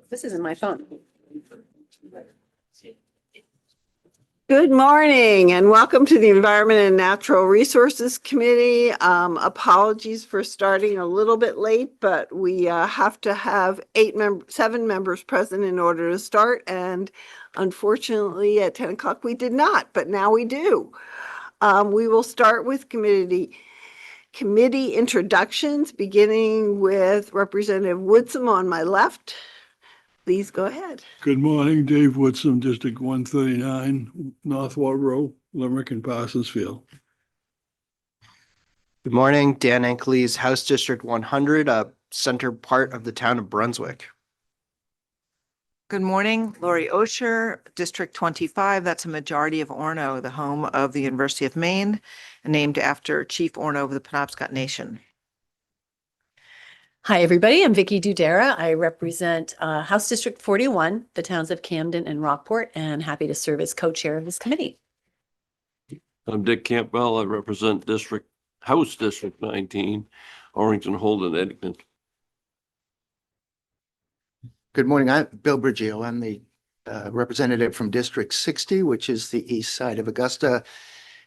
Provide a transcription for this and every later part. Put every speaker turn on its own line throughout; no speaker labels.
This isn't my phone.
Good morning and welcome to the Environment and Natural Resources Committee. Apologies for starting a little bit late, but we have to have 7 members present in order to start. And unfortunately at 10 o'clock we did not, but now we do. We will start with committee introductions, beginning with Representative Woodsum on my left. Please go ahead.
Good morning, Dave Woodsum, District 139, North Wardrow, Limerick and Parsonsfield.
Good morning, Dan Ankeles, House District 100, center part of the town of Brunswick.
Good morning, Lori Osher, District 25. That's a majority of Orono, the home of the University of Maine, named after Chief Orono of the Penobscot Nation.
Hi, everybody. I'm Vicki Dudera. I represent House District 41, the towns of Camden and Rockport, and happy to serve as co-chair of this committee.
I'm Dick Campbell. I represent House District 19, Orrington, Holden, Eddington.
Good morning. I'm Bill Brigio. I'm the representative from District 60, which is the east side of Augusta.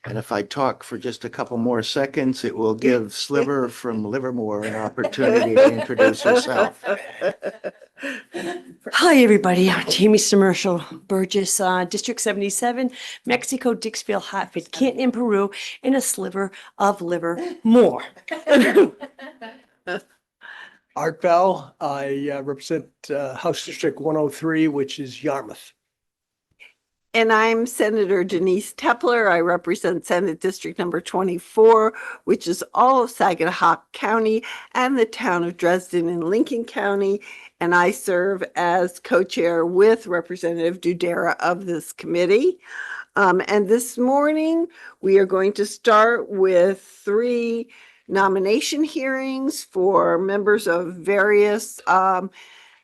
And if I talk for just a couple more seconds, it will give Sliver from Livermore an opportunity to introduce herself.
Hi, everybody. I'm Jamie Somershall Burgess, District 77, Mexico, Dixville, Hartford, Canton, Peru, and a sliver of Livermore.
Art Bell, I represent House District 103, which is Yarmouth.
And I'm Senator Denise Tepler. I represent Senate District number 24, which is all of Saginaw County and the town of Dresden in Lincoln County. And I serve as co-chair with Representative Dudera of this committee. And this morning, we are going to start with 3 nomination hearings for members of various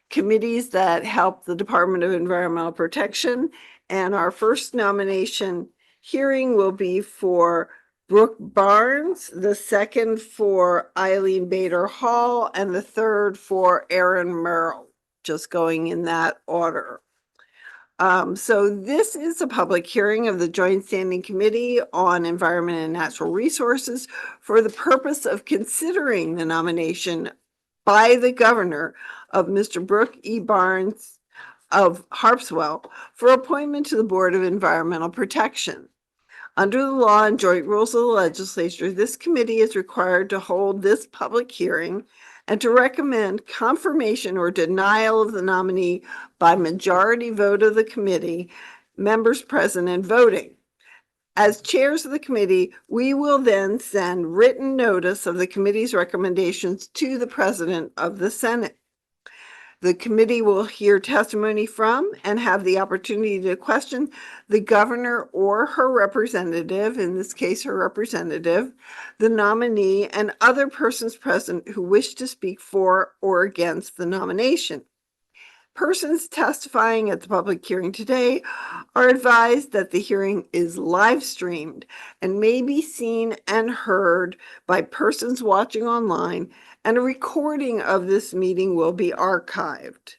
committees that help the Department of Environmental Protection. And our first nomination hearing will be for Brooke Barnes, the second for Eileen Bader Hall, and the third for Aaron Merrill, just going in that order. So this is a public hearing of the Joint Standing Committee on Environment and Natural Resources for the purpose of considering the nomination by the governor of Mr. Brooke E. Barnes of Harpswell for appointment to the Board of Environmental Protection. Under the law and joint rules of the legislature, this committee is required to hold this public hearing and to recommend confirmation or denial of the nominee by majority vote of the committee, members present and voting. As chairs of the committee, we will then send written notice of the committee's recommendations to the President of the Senate. The committee will hear testimony from and have the opportunity to question the governor or her representative, in this case, her representative, the nominee, and other persons present who wish to speak for or against the nomination. Persons testifying at the public hearing today are advised that the hearing is live streamed and may be seen and heard by persons watching online, and a recording of this meeting will be archived.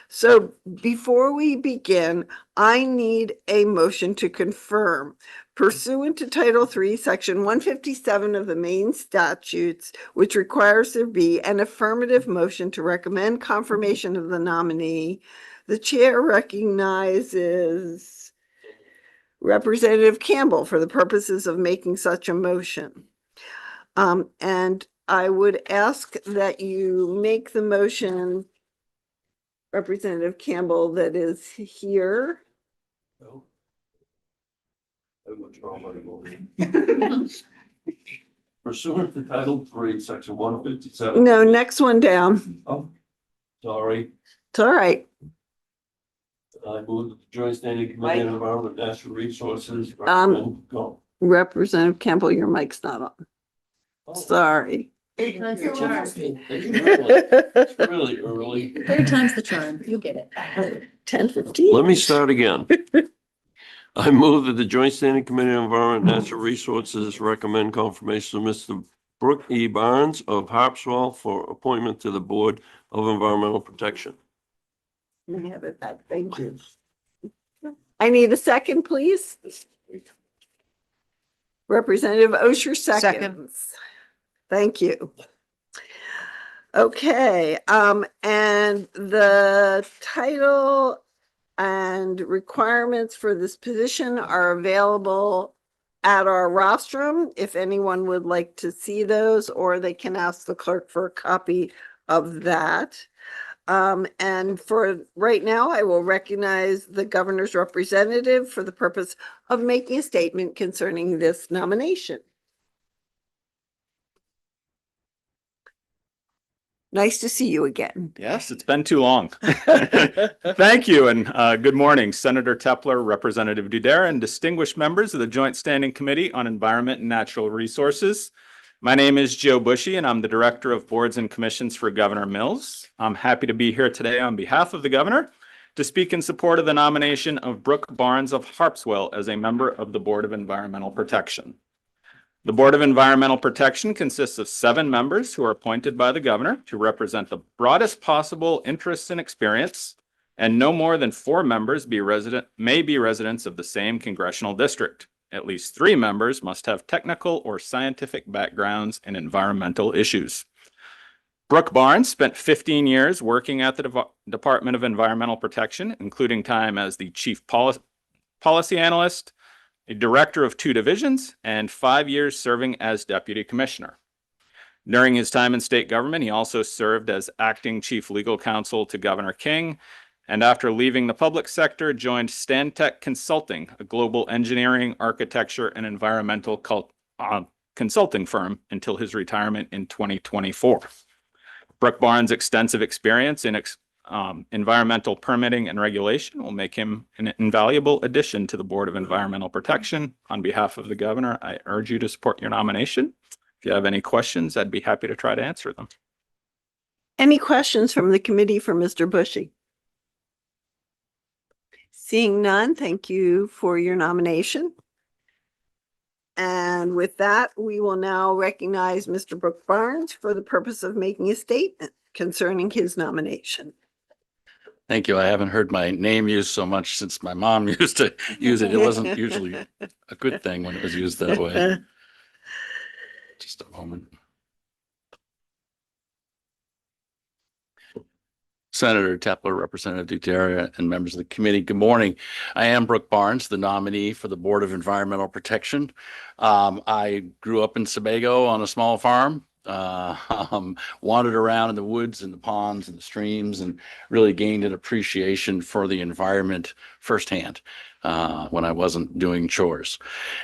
So before we begin, I need a motion to confirm, pursuant to Title III, Section 157 of the Maine statutes, which requires there be an affirmative motion to recommend confirmation of the nominee. The chair recognizes Representative Campbell for the purposes of making such a motion. And I would ask that you make the motion, Representative Campbell, that is here.
Pursuant to Title III, Section 157.
No, next one down.
Oh, sorry.
It's all right.
I move that the Joint Standing Committee on Environment and Natural Resources.
Representative Campbell, your mic's not on. Sorry.
It's really early.
3 times the charm. You'll get it.
10:15.
Let me start again. I move that the Joint Standing Committee on Environment and Natural Resources recommend confirmation of Mr. Brooke E. Barnes of Harpswell for appointment to the Board of Environmental Protection.
Let me have it back. Thank you. I need a second, please. Representative Osher
Second.
seconds. Thank you. Okay, and the title and requirements for this position are available at our rostrum if anyone would like to see those, or they can ask the clerk for a copy of that. And for right now, I will recognize the governor's representative for the purpose of making a statement concerning this nomination. Nice to see you again.
Yes, it's been too long. Thank you, and good morning, Senator Tepler, Representative Dudera, and distinguished members of the Joint Standing Committee on Environment and Natural Resources. My name is Joe Bushy, and I'm the Director of Boards and Commissions for Governor Mills. I'm happy to be here today on behalf of the governor to speak in support of the nomination of Brooke Barnes of Harpswell as a member of the Board of Environmental Protection. The Board of Environmental Protection consists of 7 members who are appointed by the governor to represent the broadest possible interests and experience, and no more than 4 members may be residents of the same congressional district. At least 3 members must have technical or scientific backgrounds in environmental issues. Brooke Barnes spent 15 years working at the Department of Environmental Protection, including time as the Chief Policy Analyst, a director of 2 divisions, and 5 years serving as deputy commissioner. During his time in state government, he also served as acting chief legal counsel to Governor King, and after leaving the public sector, joined Stantec Consulting, a global engineering, architecture, and environmental consulting firm until his retirement in 2024. Brooke Barnes' extensive experience in environmental permitting and regulation will make him an invaluable addition to the Board of Environmental Protection. On behalf of the governor, I urge you to support your nomination. If you have any questions, I'd be happy to try to answer them.
Any questions from the committee for Mr. Bushy? Seeing none, thank you for your nomination. And with that, we will now recognize Mr. Brooke Barnes for the purpose of making a statement concerning his nomination.
Thank you. I haven't heard my name used so much since my mom used to use it. It wasn't usually a good thing when it was used that way. Just a moment. Senator Tepler, Representative Dudera, and members of the committee, good morning. I am Brooke Barnes, the nominee for the Board of Environmental Protection. I grew up in Sebago on a small farm. Wandered around in the woods and the ponds and the streams, and really gained an appreciation for the environment firsthand when I wasn't doing chores.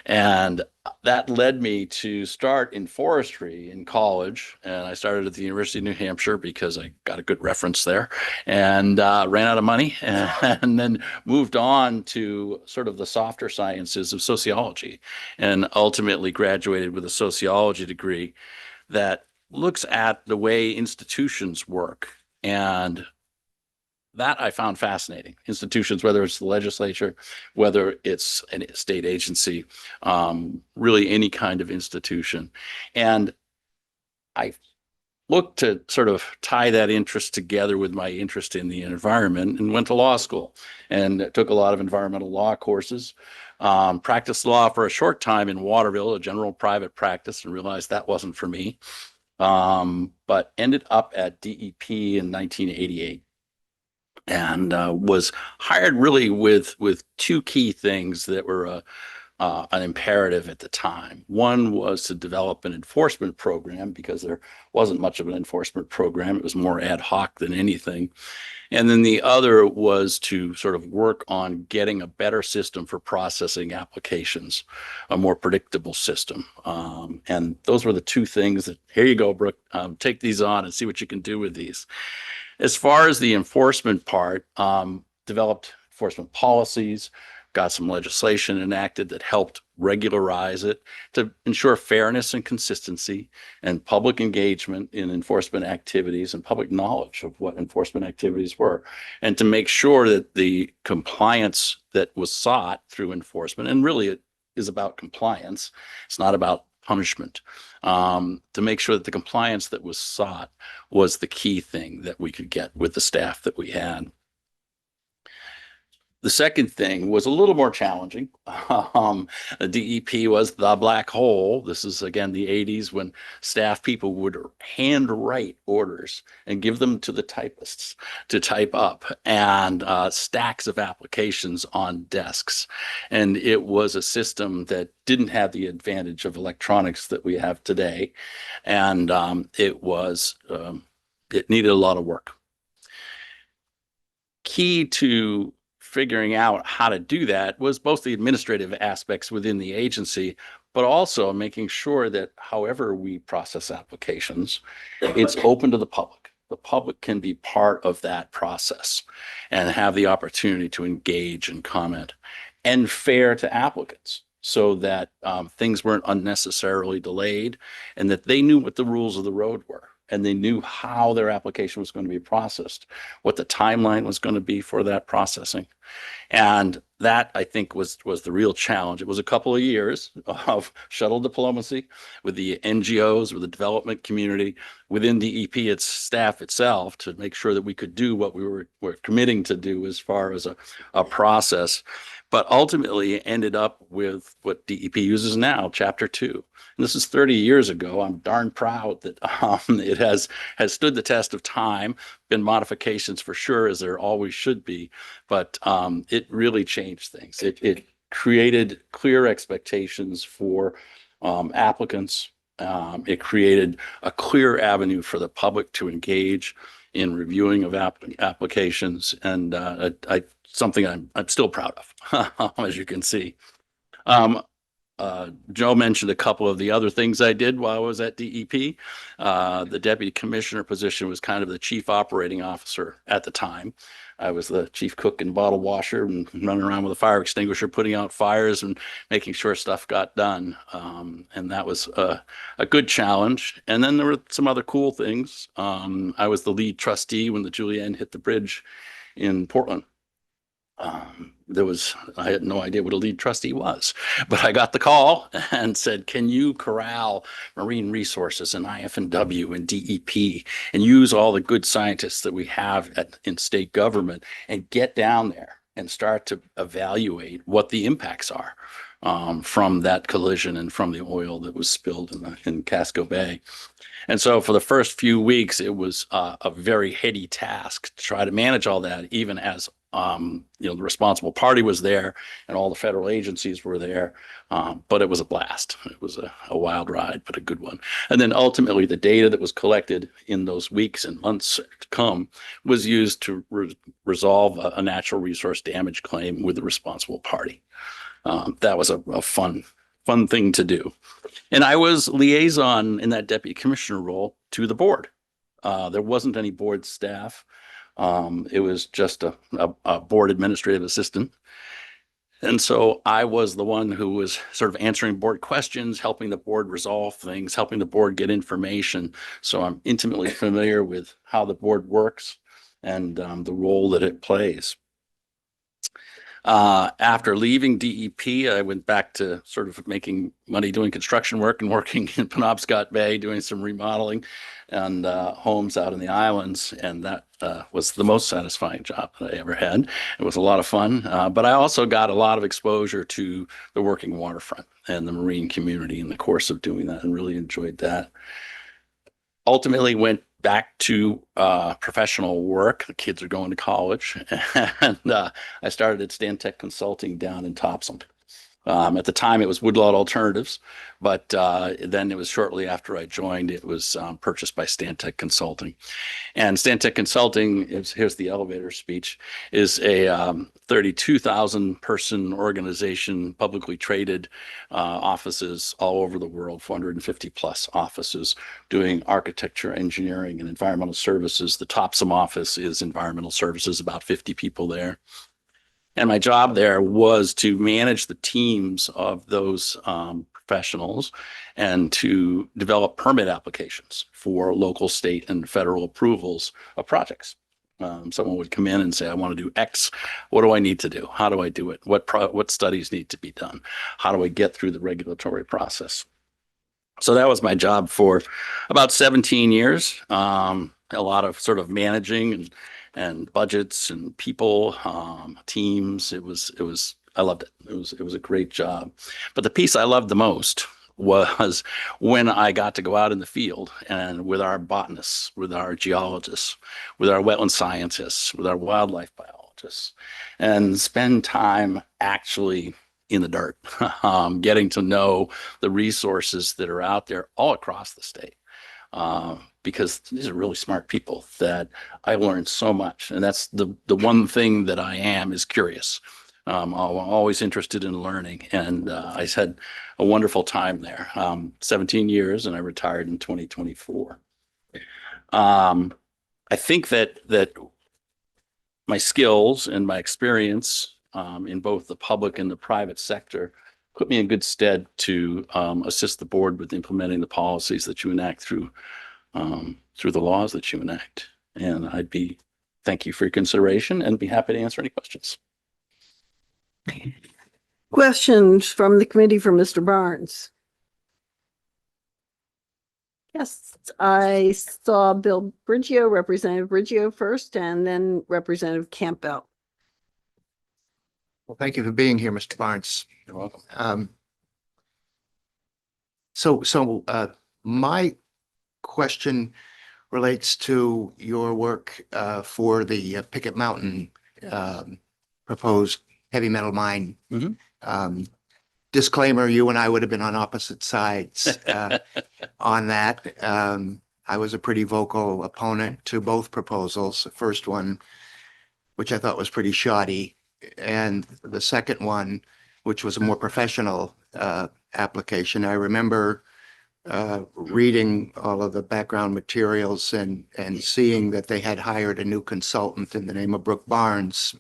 And that led me to start in forestry in college. And I started at the University of New Hampshire because I got a good reference there, and ran out of money, and then moved on to sort of the softer sciences of sociology, and ultimately graduated with a sociology degree that looks at the way institutions work. And that I found fascinating. Institutions, whether it's the legislature, whether it's a state agency, really any kind of institution. And I looked to sort of tie that interest together with my interest in the environment, and went to law school and took a lot of environmental law courses. Practiced law for a short time in Waterville, a general private practice, and realized that wasn't for me. But ended up at DEP in 1988, and was hired really with 2 key things that were an imperative at the time. One was to develop an enforcement program, because there wasn't much of an enforcement program. It was more ad hoc than anything. And then the other was to sort of work on getting a better system for processing applications, a more predictable system. And those were the 2 things that, here you go, Brooke, take these on and see what you can do with these. As far as the enforcement part, developed enforcement policies, got some legislation enacted that helped regularize it to ensure fairness and consistency and public engagement in enforcement activities and public knowledge of what enforcement activities were, and to make sure that the compliance that was sought through enforcement, and really it is about compliance, it's not about punishment, to make sure that the compliance that was sought was the key thing that we could get with the staff that we had. The second thing was a little more challenging. DEP was the black hole. This is again the 80s when staff people would hand write orders and give them to the typists to type up, and stacks of applications on desks. And it was a system that didn't have the advantage of electronics that we have today. And it needed a lot of work. Key to figuring out how to do that was both the administrative aspects within the agency, but also making sure that however we process applications, it's open to the public. The public can be part of that process and have the opportunity to engage and comment, and fair to applicants, so that things weren't unnecessarily delayed, and that they knew what the rules of the road were. And they knew how their application was going to be processed, what the timeline was going to be for that processing. And that, I think, was the real challenge. It was a couple of years of shuttle diplomacy with the NGOs, with the development community, within DEP, its staff itself, to make sure that we could do what we were committing to do as far as a process. But ultimately it ended up with what DEP uses now, Chapter 2. And this is 30 years ago. I'm darn proud that it has stood the test of time, been modifications for sure, as there always should be, but it really changed things. It created clear expectations for applicants. It created a clear avenue for the public to engage in reviewing of applications, and something I'm still proud of, as you can see. Joe mentioned a couple of the other things I did while I was at DEP. The deputy commissioner position was kind of the chief operating officer at the time. I was the chief cook and bottle washer and running around with a fire extinguisher, putting out fires and making sure stuff got done. And that was a good challenge. And then there were some other cool things. I was the lead trustee when the Julienne hit the bridge in Portland. I had no idea what a lead trustee was, but I got the call and said, can you corral marine resources and IF&W and DEP and use all the good scientists that we have in state government and get down there and start to evaluate what the impacts are from that collision and from the oil that was spilled in Casco Bay. And so for the first few weeks, it was a very heady task to try to manage all that, even as the responsible party was there and all the federal agencies were there. But it was a blast. It was a wild ride, but a good one. And then ultimately the data that was collected in those weeks and months to come was used to resolve a natural resource damage claim with the responsible party. That was a fun thing to do. And I was liaison in that deputy commissioner role to the board. There wasn't any board staff. It was just a board administrative assistant. And so I was the one who was sort of answering board questions, helping the board resolve things, helping the board get information. So I'm intimately familiar with how the board works and the role that it plays. After leaving DEP, I went back to sort of making money doing construction work and working in Penobscot Bay, doing some remodeling and homes out in the islands. And that was the most satisfying job that I ever had. It was a lot of fun, but I also got a lot of exposure to the working waterfront and the marine community in the course of doing that, and really enjoyed that. Ultimately went back to professional work. The kids are going to college, and I started at Stantec Consulting down in Topsom. At the time, it was Woodlawn Alternatives, but then it was shortly after I joined, it was purchased by Stantec Consulting. And Stantec Consulting here's the elevator speech, is a 32,000 person organization, publicly traded, offices all over the world, 450 plus offices, doing architecture, engineering, and environmental services. The Topsom office is environmental services, about 50 people there. And my job there was to manage the teams of those professionals and to develop permit applications for local, state, and federal approvals of projects. Someone would come in and say, I want to do X. What do I need to do? How do I do it? What studies need to be done? How do I get through the regulatory process? So that was my job for about 17 years. A lot of sort of managing and budgets and people, teams. I loved it. It was a great job. But the piece I loved the most was when I got to go out in the field and with our botanists, with our geologists, with our wetland scientists, with our wildlife biologists, and spend time actually in the dirt, getting to know the resources that are out there all across the state. Because these are really smart people that I learned so much. And that's the one thing that I am is curious. I'm always interested in learning. And I had a wonderful time there, 17 years, and I retired in 2024. I think that my skills and my experience in both the public and the private sector put me in good stead to assist the board with implementing the policies that you enact through the laws that you enact. And thank you for your consideration and be happy to answer any questions.
Questions from the committee for Mr. Barnes? Yes, I saw Bill Brigio, Representative Brigio first, and then Representative Campbell.
Well, thank you for being here, Mr. Barnes.
You're welcome.
My question relates to your work for the Picket Mountain proposed heavy metal mine. Disclaimer, you and I would have been on opposite sides on that. I was a pretty vocal opponent to both proposals. The first one, which I thought was pretty shoddy, and the second one, which was a more professional application. I remember reading all of the background materials and seeing that they had hired a new consultant in the name of Brooke Barnes,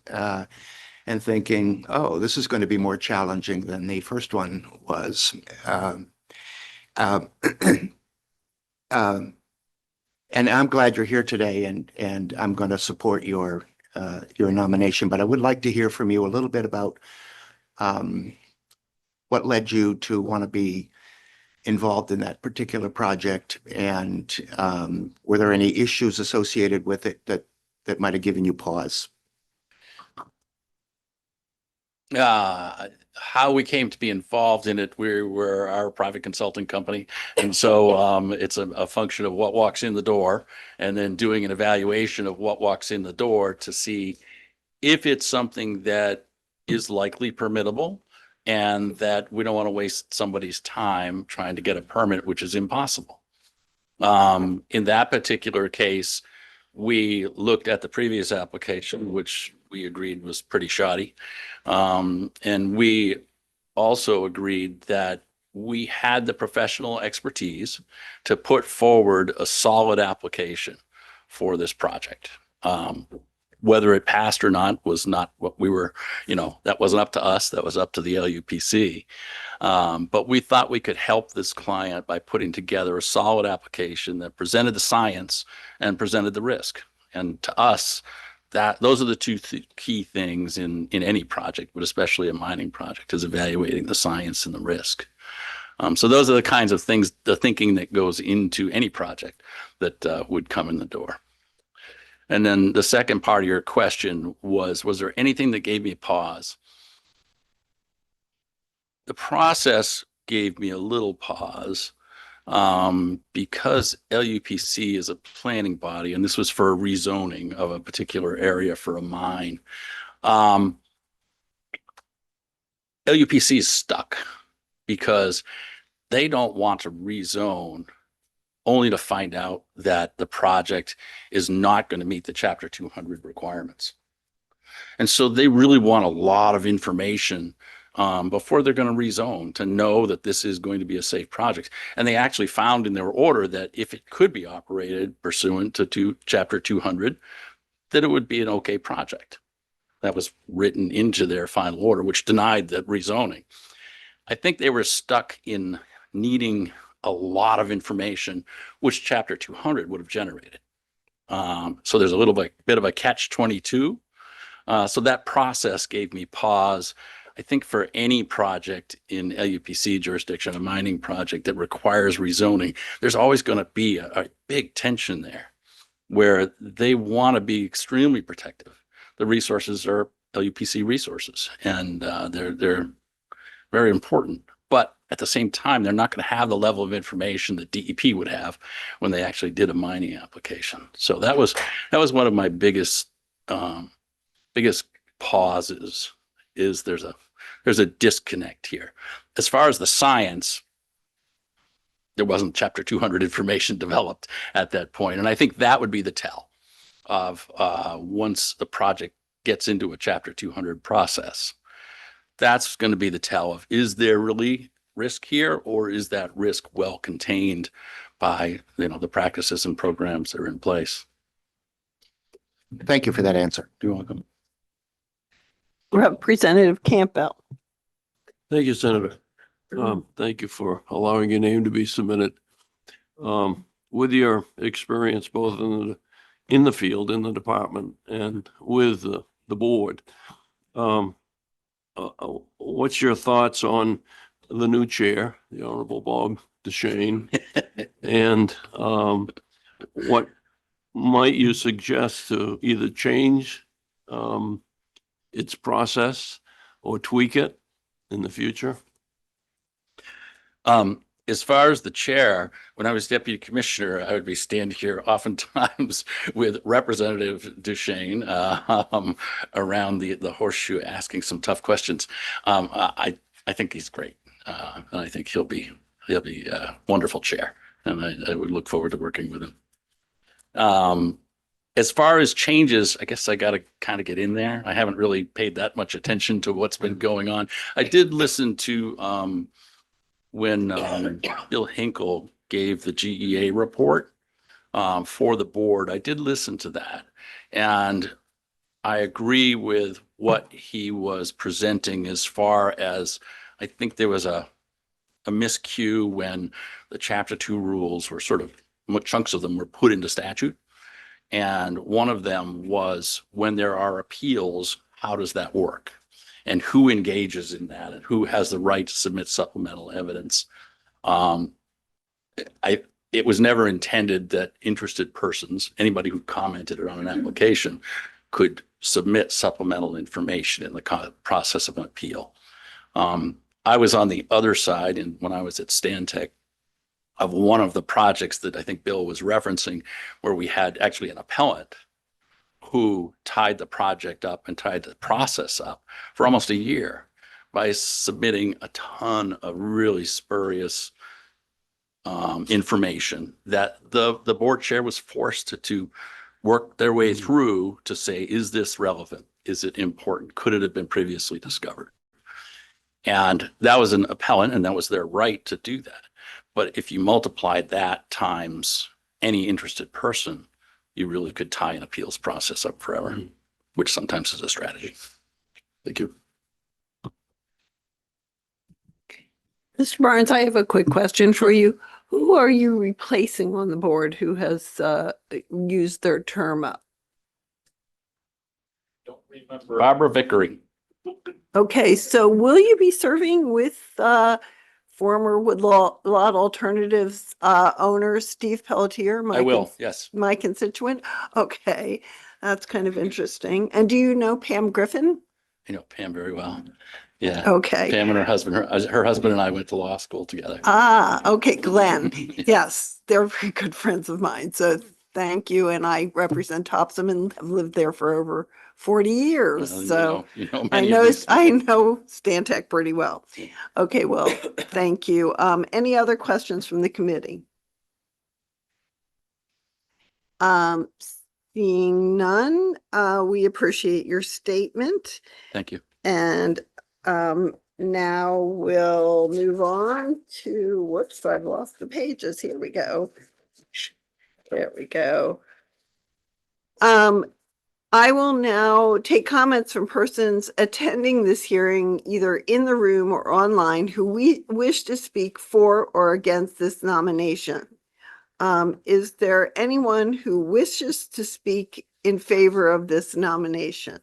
and thinking, oh, this is going to be more challenging than the first one was. And I'm glad you're here today, and I'm going to support your nomination. But I would like to hear from you a little bit about what led you to want to be involved in that particular project, and were there any issues associated with it that might have given you pause?
How we came to be involved in it, we're our private consulting company. And so it's a function of what walks in the door and then doing an evaluation of what walks in the door to see if it's something that is likely permittable and that we don't want to waste somebody's time trying to get a permit, which is impossible. In that particular case, we looked at the previous application, which we agreed was pretty shoddy. And we also agreed that we had the professional expertise to put forward a solid application for this project. Whether it passed or not was not what we were, that wasn't up to us. That was up to the LUPC. But we thought we could help this client by putting together a solid application that presented the science and presented the risk. And to us, those are the two key things in any project, but especially a mining project, is evaluating the science and the risk. So those are the kinds of things, the thinking that goes into any project that would come in the door. And then the second part of your question was there anything that gave me pause? The process gave me a little pause because LUPC is a planning body, and this was for a rezoning of a particular area for a mine. LUPC is stuck because they don't want to rezone only to find out that the project is not going to meet the Chapter 200 requirements. And so they really want a lot of information before they're going to rezone to know that this is going to be a safe project. And they actually found in their order that if it could be operated pursuant to Chapter 200, that it would be an okay project. That was written into their final order, which denied that rezoning. I think they were stuck in needing a lot of information, which Chapter 200 would have generated. So there's a little bit of a catch-22. So that process gave me pause. I think for any project in LUPC jurisdiction, a mining project that requires rezoning, there's always going to be a big tension there where they want to be extremely protective. The resources are LUPC resources, and they're very important. But at the same time, they're not going to have the level of information that DEP would have when they actually did a mining application. So that was one of my biggest pauses, is there's a disconnect here. As far as the science, there wasn't Chapter 200 information developed at that point. And I think that would be the tell of once the project gets into a Chapter 200 process. That's going to be the tell of, is there really risk here, or is that risk well contained by, the practices and programs that are in place?
Thank you for that answer.
You're welcome.
Representative Campbell.
Thank you, Senator. Thank you for allowing your name to be submitted. With your experience both in the field, in the department, and with the board, what's your thoughts on the new chair, the Honorable Bob Duchesne, and what might you suggest to either change its process or tweak it in the future?
As far as the chair, when I was deputy commissioner, I would be standing here oftentimes with Representative Duchesne around the horseshoe, asking some tough questions. I think he's great, and I think he'll be a wonderful chair, and I would look forward to working with him. As far as changes, I guess I got to kind of get in there. I haven't really paid that much attention to what's been going on. I did listen to when Bill Hinkle gave the GEA report for the board. I did listen to that, and I agree with what he was presenting as far as, I think there was a miscue when the Chapter 2 rules were chunks of them were put into statute. And one of them was, when there are appeals, how does that work? And who engages in that, and who has the right to submit supplemental evidence? It was never intended that interested persons, anybody who commented on an application, could submit supplemental information in the process of an appeal. I was on the other side, and when I was at Stantec, of one of the projects that I think Bill was referencing, where we had actually an appellant who tied the project up and tied the process up for almost a year by submitting a ton of really spurious information that the board chair was forced to work their way through to say, is this relevant? Is it important? Could it have been previously discovered? And that was an appellant, and that was their right to do that. But if you multiplied that times any interested person, you really could tie an appeals process up forever, which sometimes is a strategy. Thank you.
Mr. Barnes, I have a quick question for you. Who are you replacing on the board who has used their term up?
Don't remember. Barbara Vickery.
Okay, so will you be serving with former Woodlot Alternatives owner Steve Pelletier?
I will, yes.
My constituent? Okay, that's kind of interesting. And do you know Pam Griffin?
I know Pam very well. Yeah.
Okay.
Pam and her husband, her husband and I went to law school together.
Okay, Glenn. Yes, they're very good friends of mine. So thank you. And I represent Topsom and have lived there for over 40 years.
Well,
So I
many of
know
these-
I know Stantec pretty well. Okay, well, thank you. Any other questions from the committee? Seeing none, we appreciate your statement.
Thank you.
And now we'll move on to, whoops, I've lost the pages. Here we go. There we go. I will now take comments from persons attending this hearing, either in the room or online, who we wish to speak for or against this nomination. Is there anyone who wishes to speak in favor of this nomination?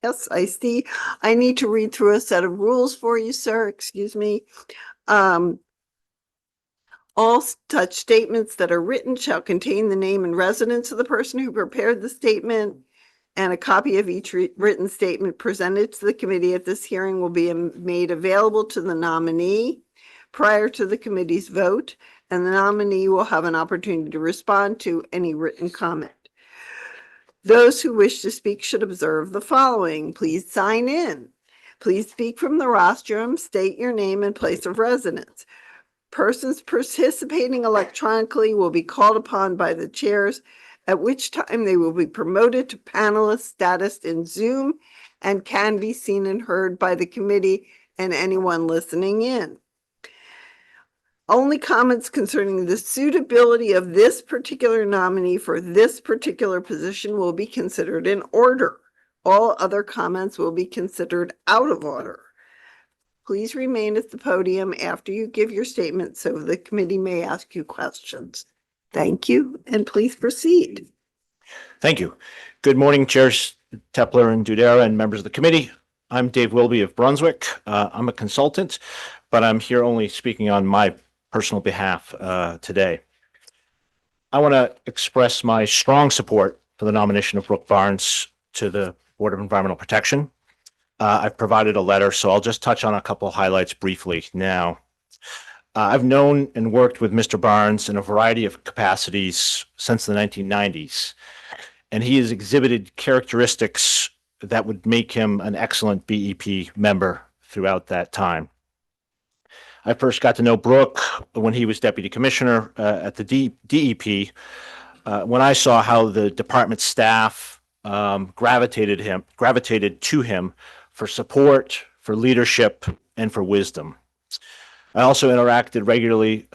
Yes, I see. I need to read through a set of rules for you, sir. Excuse me. All such statements that are written shall contain the name and residence of the person who prepared the statement, and a copy of each written statement presented to the committee at this hearing will be made available to the nominee prior to the committee's vote, and the nominee will have an opportunity to respond to any written comment. Those who wish to speak should observe the following. Please sign in. Please speak from the rostrum, state your name and place of residence. Persons participating electronically will be called upon by the chairs, at which time they will be promoted to panelist status in Zoom and can be seen and heard by the committee and anyone listening in. Only comments concerning the suitability of this particular nominee for this particular position will be considered in order. All other comments will be considered out of order. Please remain at the podium after you give your statement so the committee may ask you questions. Thank you, and please proceed.
Thank you. Good morning, Chairs Tepler and Dudera and members of the committee. I'm Dave Wilby of Brunswick. I'm a consultant, but I'm here only speaking on my personal behalf today. I want to express my strong support for the nomination of Brooke Barnes to the Board of Environmental Protection. I've provided a letter, so I'll just touch on a couple highlights briefly now. I've known and worked with Mr. Barnes in a variety of capacities since the 1990s, and he has exhibited characteristics that would make him an excellent BEP member throughout that time. I first got to know Brooke when he was deputy commissioner at the DEP, when I saw how the department staff gravitated to him for support, for leadership, and for wisdom. I also interacted regularly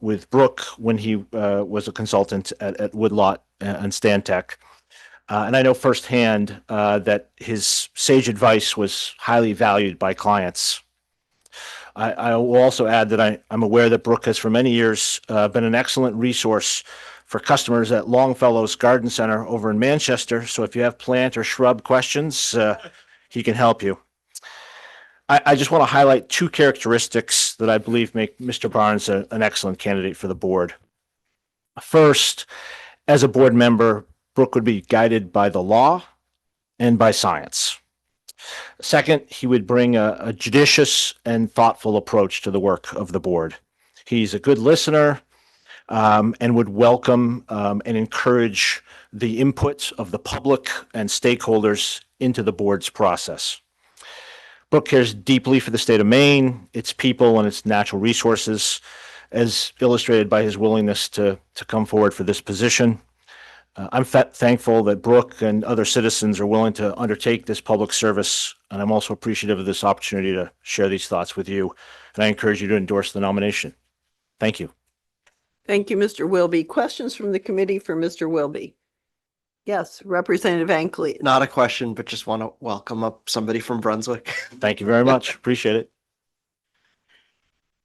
with Brooke when he was a consultant at Woodlot and Stantec. And I know firsthand that his sage advice was highly valued by clients. I will also add that I'm aware that Brooke has for many years been an excellent resource for customers at Longfellow's Garden Center over in Manchester. So if you have plant or shrub questions, he can help you. I just want to highlight two characteristics that I believe make Mr. Barnes an excellent candidate for the board. First, as a board member, Brooke would be guided by the law and by science. Second, he would bring a judicious and thoughtful approach to the work of the board. He's a good listener and would welcome and encourage the input of the public and stakeholders into the board's process. Brooke cares deeply for the state of Maine, its people, and its natural resources, as illustrated by his willingness to come forward for this position. I'm thankful that Brooke and other citizens are willing to undertake this public service, and I'm also appreciative of this opportunity to share these thoughts with you, and I encourage you to endorse the nomination. Thank you.
Thank you, Mr. Wilby. Questions from the committee for Mr. Wilby? Yes, Representative Ankley.
Not a question, but just want to welcome up somebody from Brunswick.
Thank you very much. Appreciate it.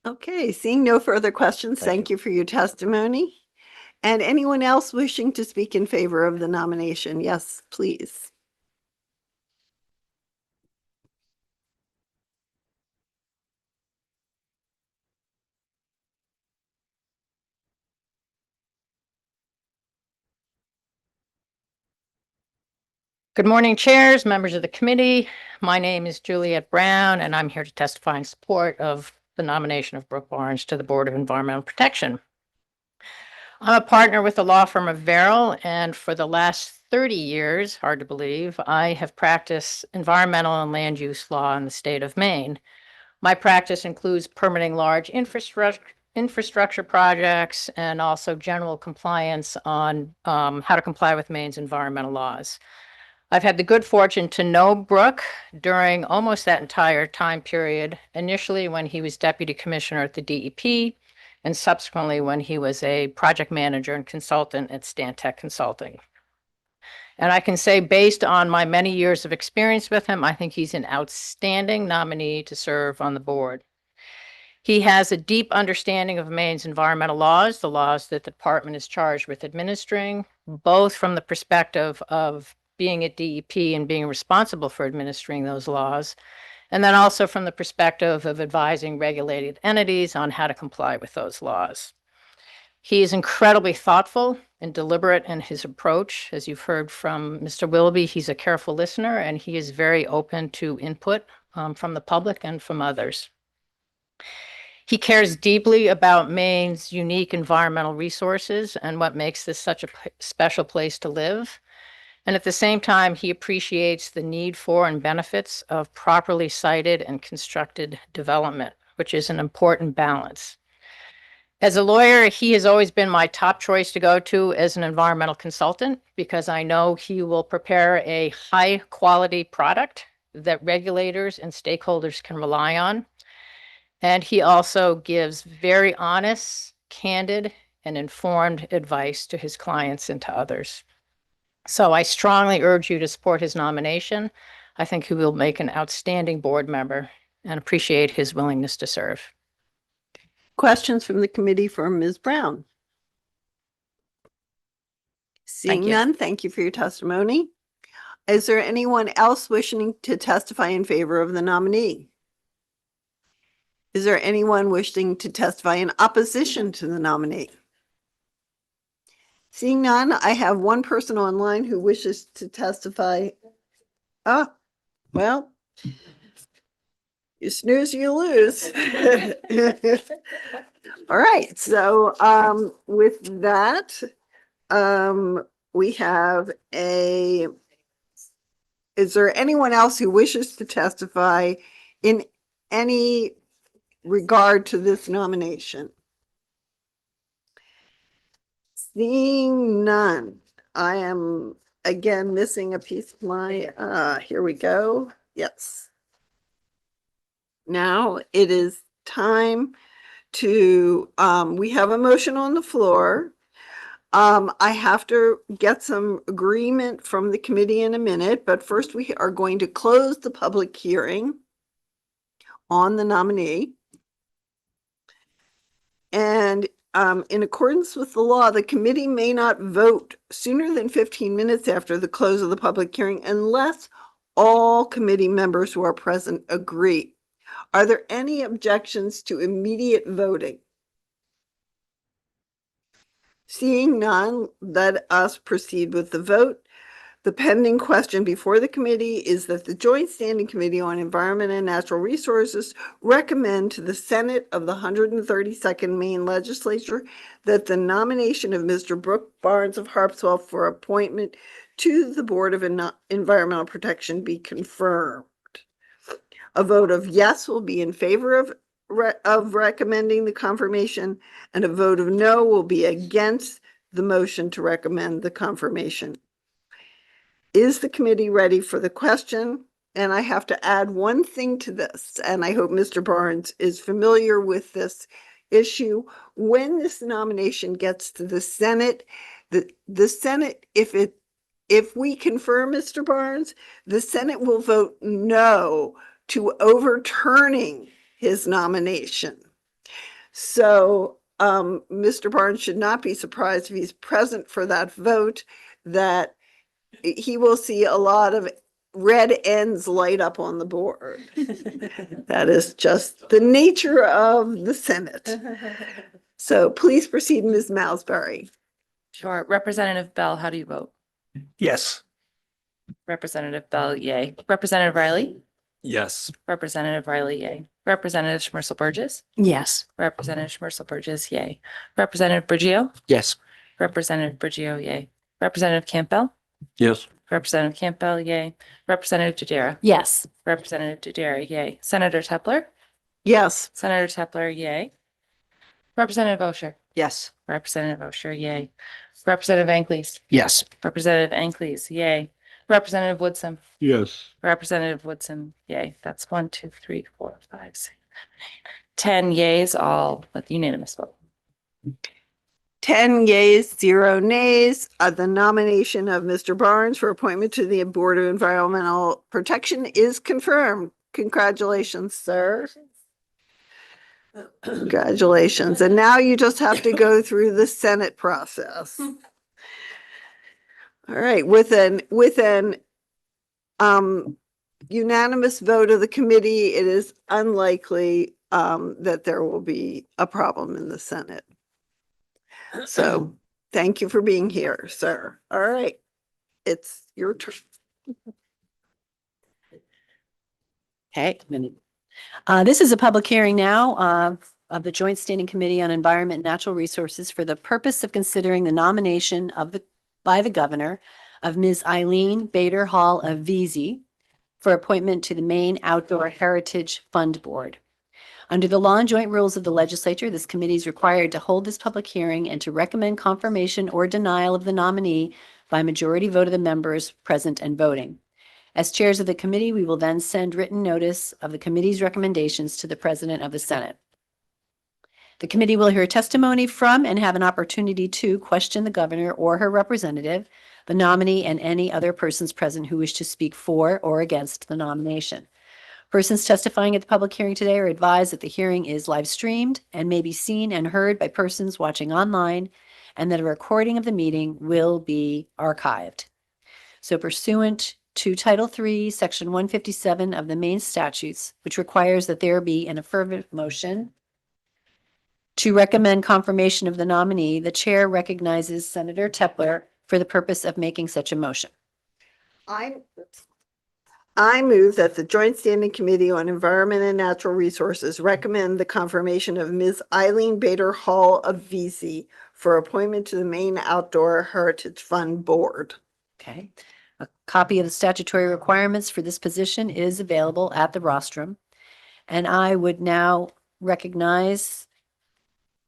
Okay, seeing no further questions, thank you for your testimony. And anyone else wishing to speak in favor of the nomination? Yes, please.
Good morning, chairs, members of the committee. My name is Juliette Brown, and I'm here to testify in support of the nomination of Brooke Barnes to the Board of Environmental Protection. I'm a partner with the law firm of Verrill, and for the last 30 years, hard to believe, I have practiced environmental and land use law in the state of Maine. My practice includes permitting large infrastructure projects and also general compliance on how to comply with Maine's environmental laws. I've had the good fortune to know Brooke during almost that entire time period, initially when he was deputy commissioner at the DEP, and subsequently when he was a project manager and consultant at Stantec Consulting. And I can say, based on my many years of experience with him, I think he's an outstanding nominee to serve on the board. He has a deep understanding of Maine's environmental laws, the laws that the department is charged with administering, both from the perspective of being at DEP and being responsible for administering those laws. And then also from the perspective of advising regulated entities on how to comply with those laws. He is incredibly thoughtful and deliberate in his approach. As you've heard from Mr. Willoughby, he's a careful listener and he is very open to input from the public and from others. He cares deeply about Maine's unique environmental resources and what makes this such a special place to live. And at the same time, he appreciates the need for and benefits of properly sited and constructed development, which is an important balance. As a lawyer, he has always been my top choice to go to as an environmental consultant because I know he will prepare a high quality product that regulators and stakeholders can rely on. And he also gives very honest, candid, and informed advice to his clients and to others. So I strongly urge you to support his nomination. I think he will make an outstanding board member and appreciate his willingness to serve.
Questions from the committee for Ms. Brown? Seeing
you.
none, thank you for your testimony. Is there anyone else wishing to testify in favor of the nominee? Is there anyone wishing to testify in opposition to the nominee? Seeing none, I have one person online who wishes to testify. Oh, well, you snooze, you lose. All right, so with that, we have is there anyone else who wishes to testify in any regard to this nomination? Seeing none, I am again missing a piece of my, here we go. Yes. Now it is time to, we have a motion on the floor. I have to get some agreement from the committee in a minute, but first we are going to close the public hearing on the nominee. And in accordance with the law, the committee may not vote sooner than 15 minutes after the close of the public hearing unless all committee members who are present agree. Are there any objections to immediate voting? Seeing none, let us proceed with the vote. The pending question before the committee is that the Joint Standing Committee on Environment and Natural Resources recommend to the Senate of the 132nd Maine Legislature that the nomination of Mr. Brook Barnes of Harpswell for appointment to the Board of Environmental Protection be confirmed. A vote of yes will be in favor of recommending the confirmation, and a vote of no will be against the motion to recommend the confirmation. Is the committee ready for the question? And I have to add one thing to this, and I hope Mr. Barnes is familiar with this issue. When this nomination gets to the Senate, the Senate, if we confirm Mr. Barnes, the Senate will vote no to overturning his nomination. So Mr. Barnes should not be surprised if he's present for that vote, that he will see a lot of red ends light up on the board. That is just the nature of the Senate. So please proceed, Ms. Malsbury.
Sure. Representative Bell, how do you vote?
Yes.
Representative Bell, yay. Representative Riley?
Yes.
Representative Riley, yay. Representative Schmerzel Burgess?
Yes.
Representative Schmerzel Burgess, yay. Representative Brigio?
Yes.
Representative Brigio, yay. Representative Campbell?
Yes.
Representative Campbell, yay. Representative Dodera?
Yes.
Representative Dodera, yay. Senator Tepler?
Yes.
Senator Tepler, yay. Representative Osher?
Yes.
Representative Osher, yay. Representative Ankleys?
Yes.
Representative Ankleys, yay. Representative Woodson?
Yes.
Representative Woodson, yay. That's 1, 2, 3, 4, 5, 6, 7, 8, 10 yays, all with unanimous vote.
10 yeas, 0 nays. The nomination of Mr. Barnes for appointment to the Board of Environmental Protection is confirmed. Congratulations, sir. Congratulations. And now you just have to go through the Senate process. All right, with an unanimous vote of the committee, it is unlikely that there will be a problem in the Senate. So thank you for being here, sir. All right, it's your turn.
Okay. This is a public hearing now of the Joint Standing Committee on Environment and Natural Resources for the purpose of considering the nomination by the governor of Ms. Eileen Bader Hall of VZ for appointment to the Maine Outdoor Heritage Fund Board. Under the law and joint rules of the legislature, this committee is required to hold this public hearing and to recommend confirmation or denial of the nominee by majority vote of the members present and voting. As chairs of the committee, we will then send written notice of the committee's recommendations to the President of the Senate. The committee will hear testimony from and have an opportunity to question the governor or her representative, the nominee, and any other persons present who wish to speak for or against the nomination. Persons testifying at the public hearing today are advised that the hearing is live streamed and may be seen and heard by persons watching online, and that a recording of the meeting will be archived. So pursuant to Title III, Section 157 of the Maine statutes, which requires that there be an affirmative motion to recommend confirmation of the nominee, the chair recognizes Senator Tepler for the purpose of making such a motion.
I move that the Joint Standing Committee on Environment and Natural Resources recommend the confirmation of Ms. Eileen Bader Hall of VZ for appointment to the Maine Outdoor Heritage Fund Board.
Okay. A copy of the statutory requirements for this position is available at the rostrum. And I would now recognize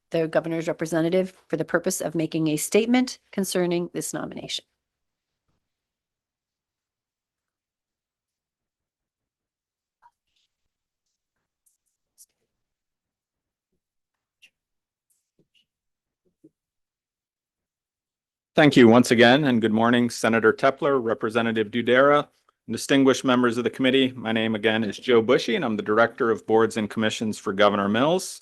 the governor's representative for the purpose of making a statement concerning this nomination.
Thank you once again, and good morning, Senator Tepler, Representative Dudera, distinguished members of the committee. My name again is Joe Bushy, and I'm the Director of Boards and Commissions for Governor Mills.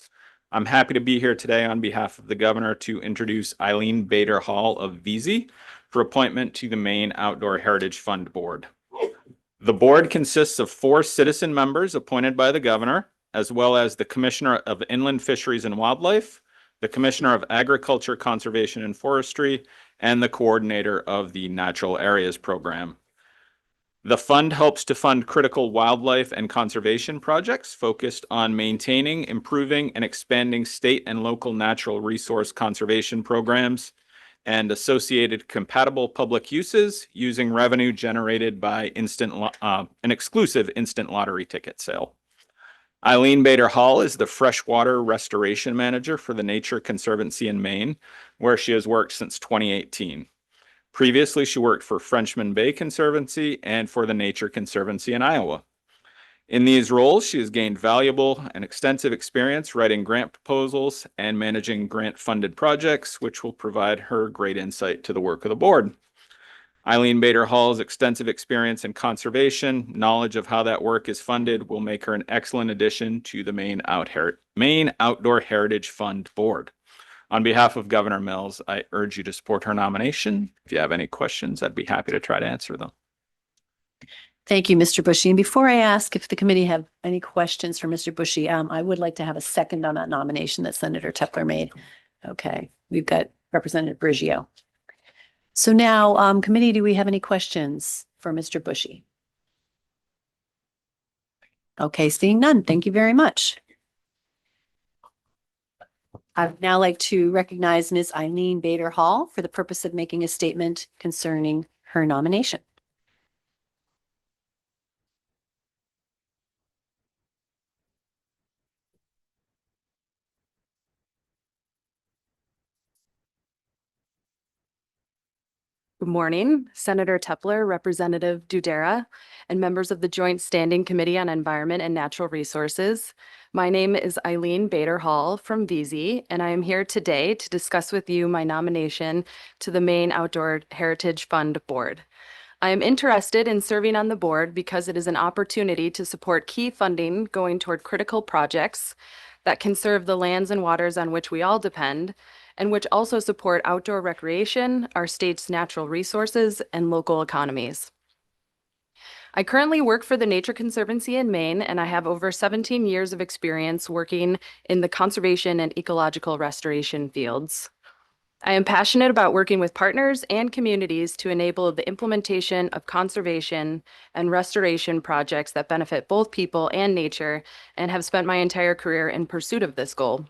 I'm happy to be here today on behalf of the governor to introduce Eileen Bader Hall of VZ for appointment to the Maine Outdoor Heritage Fund Board. The board consists of 4 citizen members appointed by the governor, as well as the Commissioner of Inland Fisheries and Wildlife, the Commissioner of Agriculture, Conservation and Forestry, and the coordinator of the Natural Areas Program. The fund helps to fund critical wildlife and conservation projects focused on maintaining, improving, and expanding state and local natural resource conservation programs and associated compatible public uses using revenue generated by an exclusive instant lottery ticket sale. Eileen Bader Hall is the freshwater restoration manager for the Nature Conservancy in Maine, where she has worked since 2018. Previously, she worked for Frenchman Bay Conservancy and for the Nature Conservancy in Iowa. In these roles, she has gained valuable and extensive experience writing grant proposals and managing grant-funded projects, which will provide her great insight to the work of the board. Eileen Bader Hall's extensive experience in conservation, knowledge of how that work is funded will make her an excellent addition to the Maine Outdoor Heritage Fund Board. On behalf of Governor Mills, I urge you to support her nomination. If you have any questions, I'd be happy to try to answer them.
Thank you, Mr. Bushy. And before I ask if the committee have any questions for Mr. Bushy, I would like to have a second on that nomination that Senator Tepler made. Okay, we've got Representative Briggio. So now, committee, do we have any questions for Mr. Bushy? Okay, seeing none. Thank you very much. I'd now like to recognize Ms. Eileen Bader Hall for the purpose of making a statement concerning her nomination.
Good morning, Senator Tepler, Representative Dudera, and members of the Joint Standing Committee on Environment and Natural Resources. My name is Eileen Bader Hall from VZ, and I am here today to discuss with you my nomination to the Maine Outdoor Heritage Fund Board. I am interested in serving on the board because it is an opportunity to support key funding going toward critical projects that conserve the lands and waters on which we all depend, and which also support outdoor recreation, our state's natural resources, and local economies. I currently work for the Nature Conservancy in Maine, and I have over 17 years of experience working in the conservation and ecological restoration fields. I am passionate about working with partners and communities to enable the implementation of conservation and restoration projects that benefit both people and nature, and have spent my entire career in pursuit of this goal.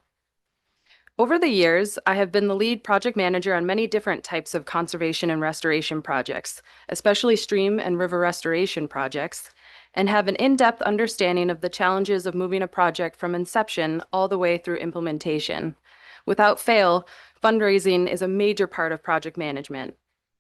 Over the years, I have been the lead project manager on many different types of conservation and restoration projects, especially stream and river restoration projects, and have an in-depth understanding of the challenges of moving a project from inception all the way through implementation. Without fail, fundraising is a major part of project management.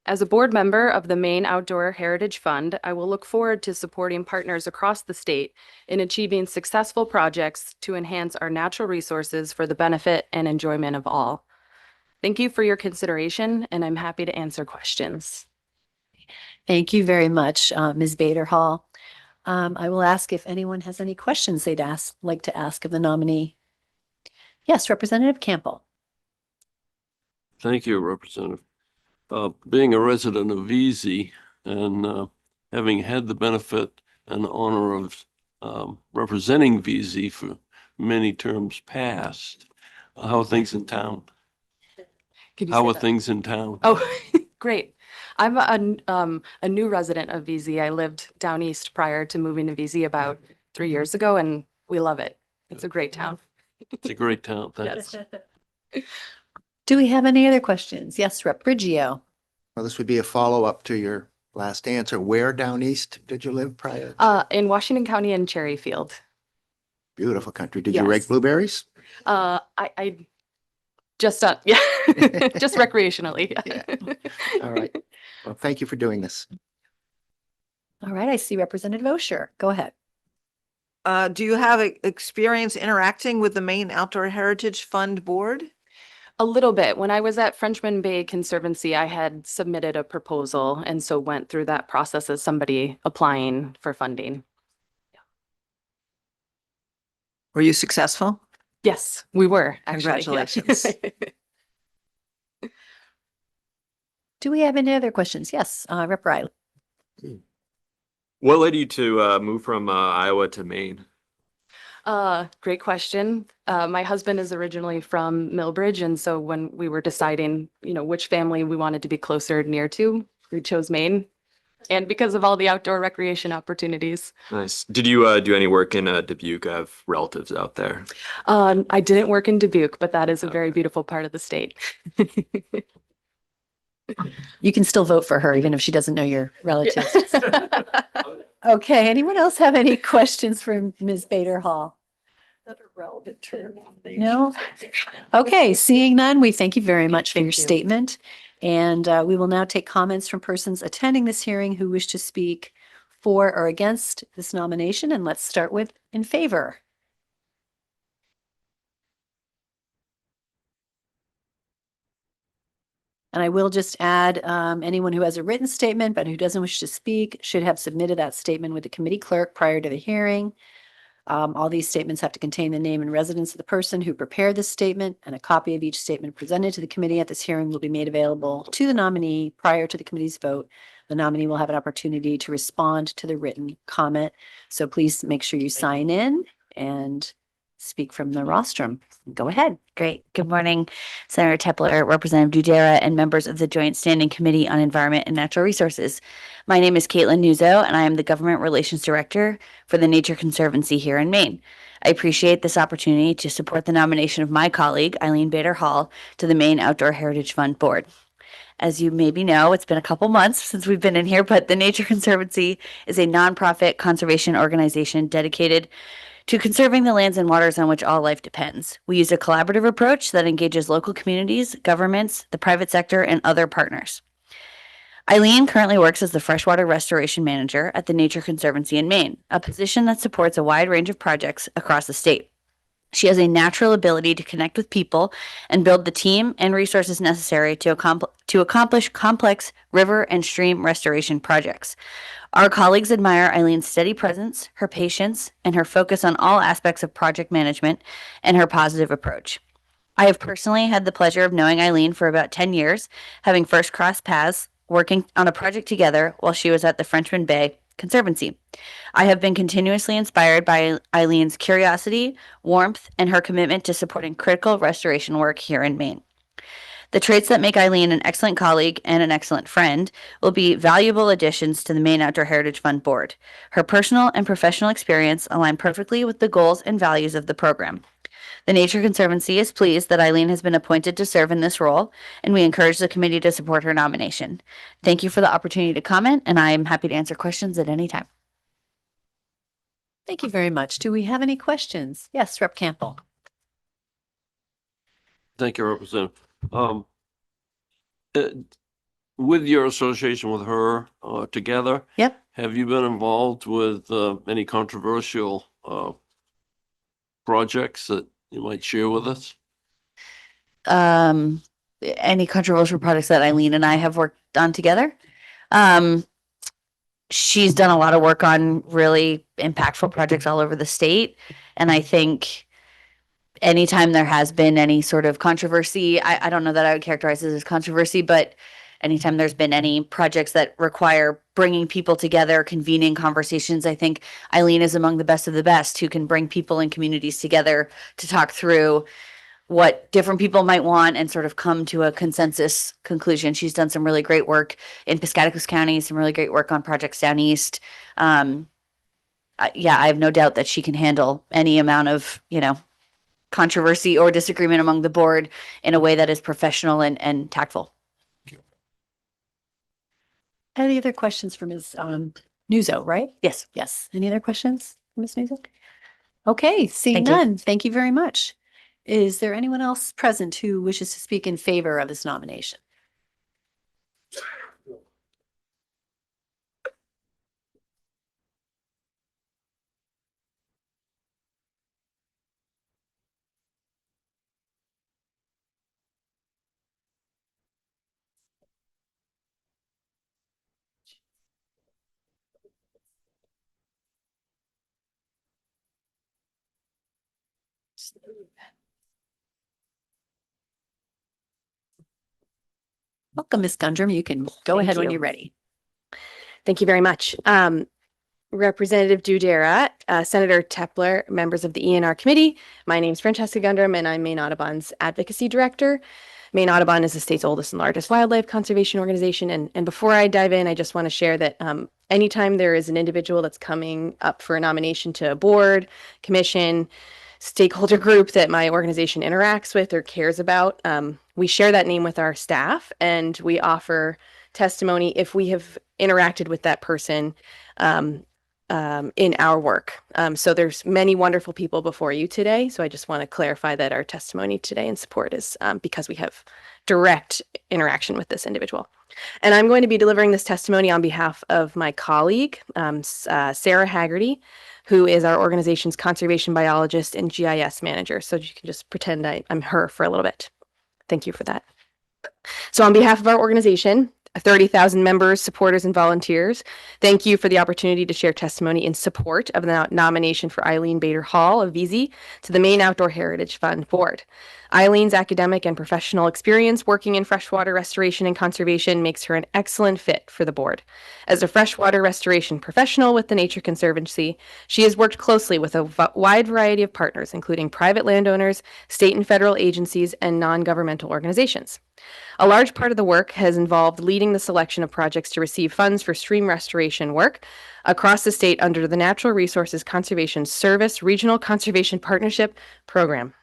As a board member of the Maine Outdoor Heritage Fund, I will look forward to supporting partners across the state in achieving successful projects to enhance our natural resources for the benefit and enjoyment of all. Thank you for your consideration, and I'm happy to answer questions.
Thank you very much, Ms. Bader Hall. I will ask if anyone has any questions they'd like to ask of the nominee. Yes, Representative Campbell.
Thank you, Representative. Being a resident of VZ and having had the benefit and honor of representing VZ for many terms past, how are things in town? How are things in town?
Oh, great. I'm a new resident of VZ. I lived down east prior to moving to VZ about 3 years ago, and we love it. It's a great town.
It's a great town. Thanks.
Yes.
Do we have any other questions? Yes, Rep. Brigio.
Well, this would be a follow-up to your last answer. Where down east did you live prior?
In Washington County and Cherryfield.
Beautiful country. Did you rake
Yes.
blueberries?
I just yeah, just recreationally.
All right. Well, thank you for doing this.
All right, I see Representative Osher. Go ahead.
Do you have experience interacting with the Maine Outdoor Heritage Fund Board?
A little bit. When I was at Frenchman Bay Conservancy, I had submitted a proposal and so went through that process as somebody applying for funding.
Were you successful?
Yes, we were actually.
Congratulations.
Do we have any other questions? Yes, Rep. Riley.
What led you to move from Iowa to Maine?
Great question. My husband is originally from Millbridge, and so when we were deciding, which family we wanted to be closer near to, we chose Maine. And because of all the outdoor recreation opportunities.
Nice. Did you do any work in Dubuque? I have relatives out there.
I didn't work in Dubuque, but that is a very beautiful part of the state.
You can still vote for her even if she doesn't know your relatives. Okay, anyone else have any questions for Ms. Bader Hall? No? Okay, seeing none, we thank you very much for your statement. And we will now take comments from persons attending this hearing who wish to speak for or against this nomination. And let's start with in favor. And I will just add, anyone who has a written statement but who doesn't wish to speak should have submitted that statement with the committee clerk prior to the hearing. All these statements have to contain the name and residence of the person who prepared this statement, and a copy of each statement presented to the committee at this hearing will be made available to the nominee prior to the committee's vote. The nominee will have an opportunity to respond to the written comment. So please make sure you sign in and speak from the rostrum. Go ahead.
Great. Good morning, Senator Tepler, Representative Dudera, and members of the Joint Standing Committee on Environment and Natural Resources. My name is Caitlin Nuzzo, and I am the Government Relations Director for the Nature Conservancy here in Maine. I appreciate this opportunity to support the nomination of my colleague, Eileen Bader Hall, to the Maine Outdoor Heritage Fund Board. As you maybe know, it's been a couple months since we've been in here, but the Nature Conservancy is a nonprofit conservation organization dedicated to conserving the lands and waters on which all life depends. We use a collaborative approach that engages local communities, governments, the private sector, and other partners. Eileen currently works as the freshwater restoration manager at the Nature Conservancy in Maine, a position that supports a wide range of projects across the state. She has a natural ability to connect with people and build the team and resources necessary to accomplish complex river and stream restoration projects. Our colleagues admire Eileen's steady presence, her patience, and her focus on all aspects of project management and her positive approach. I have personally had the pleasure of knowing Eileen for about 10 years, having first crossed paths working on a project together while she was at the Frenchman Bay Conservancy. I have been continuously inspired by Eileen's curiosity, warmth, and her commitment to supporting critical restoration work here in Maine. The traits that make Eileen an excellent colleague and an excellent friend will be valuable additions to the Maine Outdoor Heritage Fund board. Her personal and professional experience align perfectly with the goals and values of the program. The Nature Conservancy is pleased that Eileen has been appointed to serve in this role, and we encourage the committee to support her nomination. Thank you for the opportunity to comment, and I am happy to answer questions at any time.
Thank you very much. Do we have any questions? Yes, Rep. Campbell.
Thank you, Representative. With your association with her together,
Yep.
have you been involved with any controversial projects that you might share with us?
Any controversial projects that Eileen and I have worked on together? She's done a lot of work on really impactful projects all over the state. And I think anytime there has been any sort of controversy, I don't know that I would characterize it as controversy, but anytime there's been any projects that require bringing people together, convening conversations, I think Eileen is among the best of the best who can bring people and communities together to talk through what different people might want and sort of come to a consensus conclusion. She's done some really great work in Piscataquis County, some really great work on projects down east. Yeah, I have no doubt that she can handle any amount of, controversy or disagreement among the board in a way that is professional and tactful.
Any other questions for Ms. Nuzzo, right?
Yes.
Yes. Any other questions, for Ms. Nuzzo? Okay, seeing
Thank you.
none. Thank you very much. Is there anyone else present who wishes to speak in favor of this nomination? Welcome, Ms. Gundrum. You can go
Thank
ahead when
you.
you're ready.
Thank you very much. Representative Dudera, Senator Tepler, members of the ENR committee. My name is Francesca Gundrum, and I'm Maine Audubon's advocacy director. Maine Audubon is the state's oldest and largest wildlife conservation organization. And before I dive in, I just want to share that anytime there is an individual that's coming up for a nomination to a board, commission, stakeholder group that my organization interacts with or cares about, we share that name with our staff and we offer testimony if we have interacted with that person in our work. So there's many wonderful people before you today. So I just want to clarify that our testimony today in support is because we have direct interaction with this individual. And I'm going to be delivering this testimony on behalf of my colleague, Sarah Haggerty, who is our organization's conservation biologist and GIS manager. So you can just pretend I'm her for a little bit. Thank you for that. So on behalf of our organization, 30,000 members, supporters, and volunteers, thank you for the opportunity to share testimony in support of the nomination for Eileen Bader Hall of VZ to the Maine Outdoor Heritage Fund Board. Eileen's academic and professional experience working in freshwater restoration and conservation makes her an excellent fit for the board. As a freshwater restoration professional with the Nature Conservancy, she has worked closely with a wide variety of partners, including private landowners, state and federal agencies, and non-governmental organizations. A large part of the work has involved leading the selection of projects to receive funds for stream restoration work across the state under the Natural Resources Conservation Service Regional Conservation Partnership Program.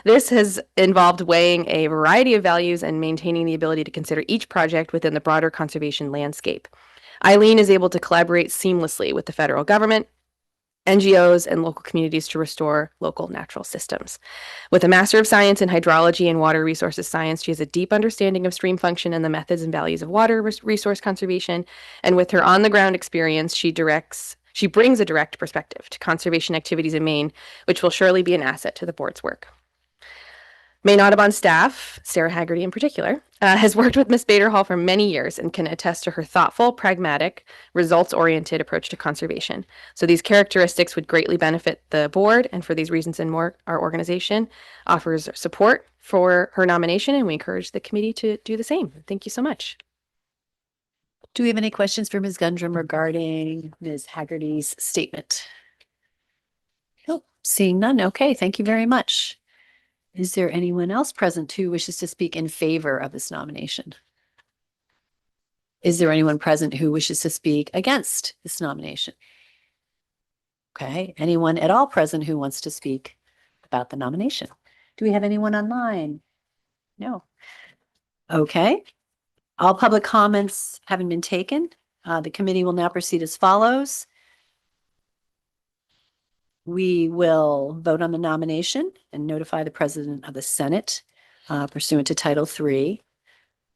This has involved weighing a variety of values and maintaining the ability to consider each project within the broader conservation landscape. Eileen is able to collaborate seamlessly with the federal government, NGOs, and local communities to restore local natural systems. With a Master of Science in Hydrology and Water Resources Science, she has a deep understanding of stream function and the methods and values of water resource conservation. And with her on-the-ground experience, she brings a direct perspective to conservation activities in Maine, which will surely be an asset to the board's work. Maine Audubon staff, Sarah Haggerty in particular, has worked with Ms. Bader Hall for many years and can attest to her thoughtful, pragmatic, results-oriented approach to conservation. So these characteristics would greatly benefit the board, and for these reasons and more, our organization offers support for her nomination, and we encourage the committee to do the same. Thank you so much.
Do we have any questions for Ms. Gundrum regarding Ms. Haggerty's statement? Nope, seeing none. Okay, thank you very much. Is there anyone else present who wishes to speak in favor of this nomination? Is there anyone present who wishes to speak against this nomination? Okay, anyone at all present who wants to speak about the nomination? Do we have anyone online? No. Okay. All public comments having been taken, the committee will now proceed as follows. We will vote on the nomination and notify the President of the Senate pursuant to Title III.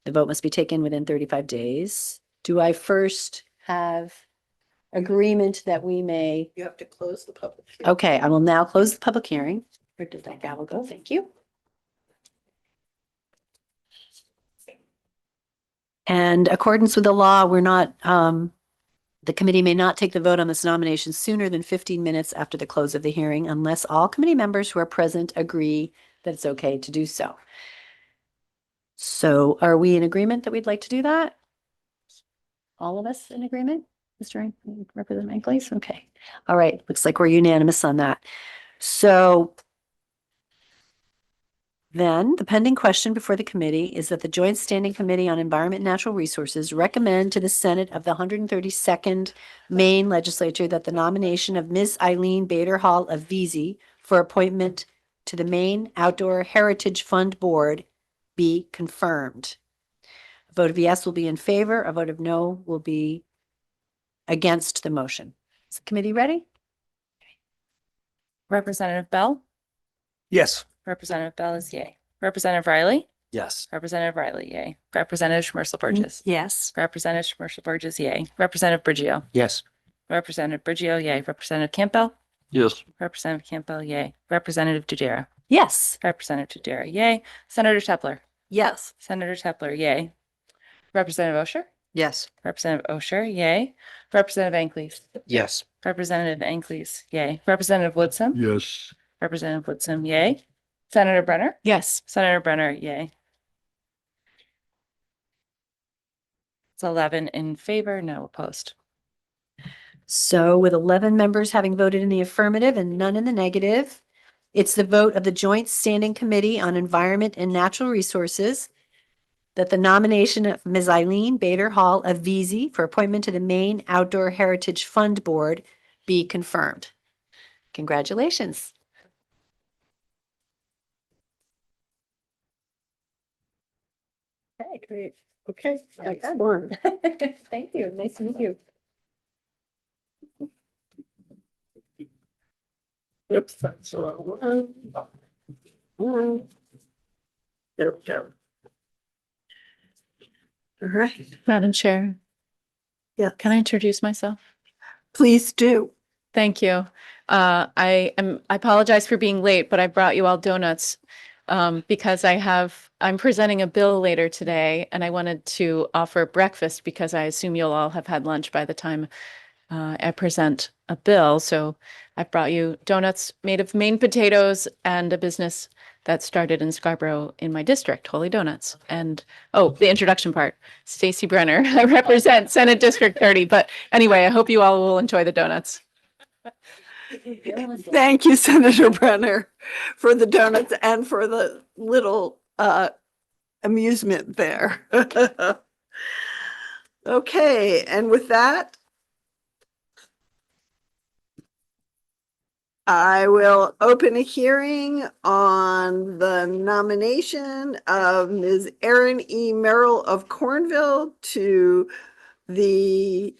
The vote must be taken within 35 days. Do I first have agreement that we may?
You have to close the public hearing.
Okay, I will now close the public hearing. Where did that gavel go? Thank you. And accordance with the law, we're not, the committee may not take the vote on this nomination sooner than 15 minutes after the close of the hearing unless all committee members who are present agree that it's okay to do so. So are we in agreement that we'd like to do that? All of us in agreement? Mr. Representative Ankleys? Okay. All right. Looks like we're unanimous on that. So then the pending question before the committee is that the Joint Standing Committee on Environment and Natural Resources recommend to the Senate of the 132nd Maine Legislature that the nomination of Ms. Eileen Bader Hall of VZ for appointment to the Maine Outdoor Heritage Fund Board be confirmed. A vote of yes will be in favor. A vote of no will be against the motion. Is the committee ready?
Representative Bell?
Yes.
Representative Bell is yay. Representative Riley?
Yes.
Representative Riley, yay. Representative Schmerzel Burgess?
Yes.
Representative Schmerzel Burgess, yay. Representative Brigio?
Yes.
Representative Brigio, yay. Representative Campbell?
Yes.
Representative Campbell, yay. Representative Dudera?
Yes.
Representative Dudera, yay. Senator Tepler?
Yes.
Senator Tepler, yay. Representative Osher?
Yes.
Representative Osher, yay. Representative Ankleys?
Yes.
Representative Ankleys, yay. Representative Woodson?
Yes.
Representative Woodson, yay. Senator Brenner?
Yes.
Senator Brenner, yay. It's 11 in favor, no opposed.
So with 11 members having voted in the affirmative and none in the negative, it's the vote of the Joint Standing Committee on Environment and Natural Resources that the nomination of Ms. Eileen Bader Hall of VZ for appointment to the Maine Outdoor Heritage Fund Board be confirmed. Congratulations. Okay, great. Okay, excellent. Thank you. Nice to meet you.
Oops, that's the wrong one. There we go. All right.
Madam Chair,
Yeah,
can I introduce myself?
please do.
Thank you. I apologize for being late, but I brought you all donuts because I'm presenting a bill later today and I wanted to offer breakfast because I assume you'll all have had lunch by the time I present a bill. So I brought you donuts made of Maine potatoes and a business that started in Scarborough in my district, Holy Donuts. And, oh, the introduction part, Stacy Brenner. I represent Senate District 30. But anyway, I hope you all will enjoy the donuts.
Thank you, Senator Brenner, for the donuts and for the little amusement there. Okay, and with that, I will open a hearing on the nomination of Ms. Erin E. Merrill of Cornville to the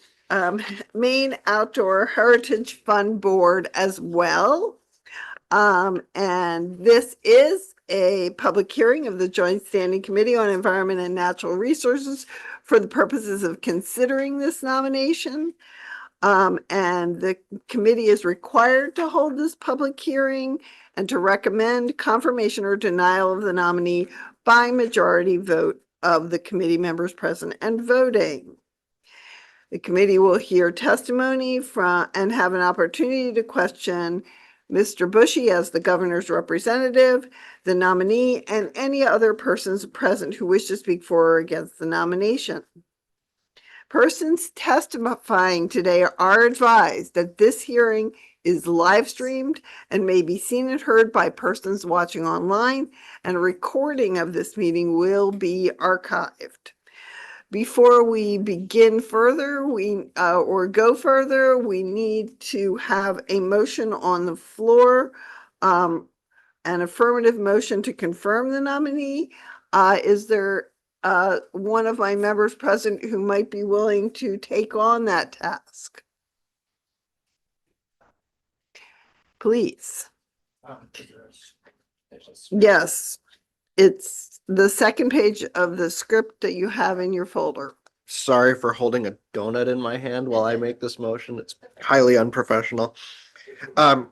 Maine Outdoor Heritage Fund Board as well. And this is a public hearing of the Joint Standing Committee on Environment and Natural Resources for the purposes of considering this nomination. And the committee is required to hold this public hearing and to recommend confirmation or denial of the nominee by majority vote of the committee members present and voting. The committee will hear testimony from and have an opportunity to question Mr. Bushy as the governor's representative, the nominee, and any other persons present who wish to speak for or against the nomination. Persons testifying today are advised that this hearing is live streamed and may be seen and heard by persons watching online, and a recording of this meeting will be archived. Before we begin further, or go further, we need to have a motion on the floor, an affirmative motion to confirm the nominee. Is there one of my members present who might be willing to take on that task? Please. Yes, it's the second page of the script that you have in your folder.
Sorry for holding a donut in my hand while I make this motion. It's highly unprofessional. I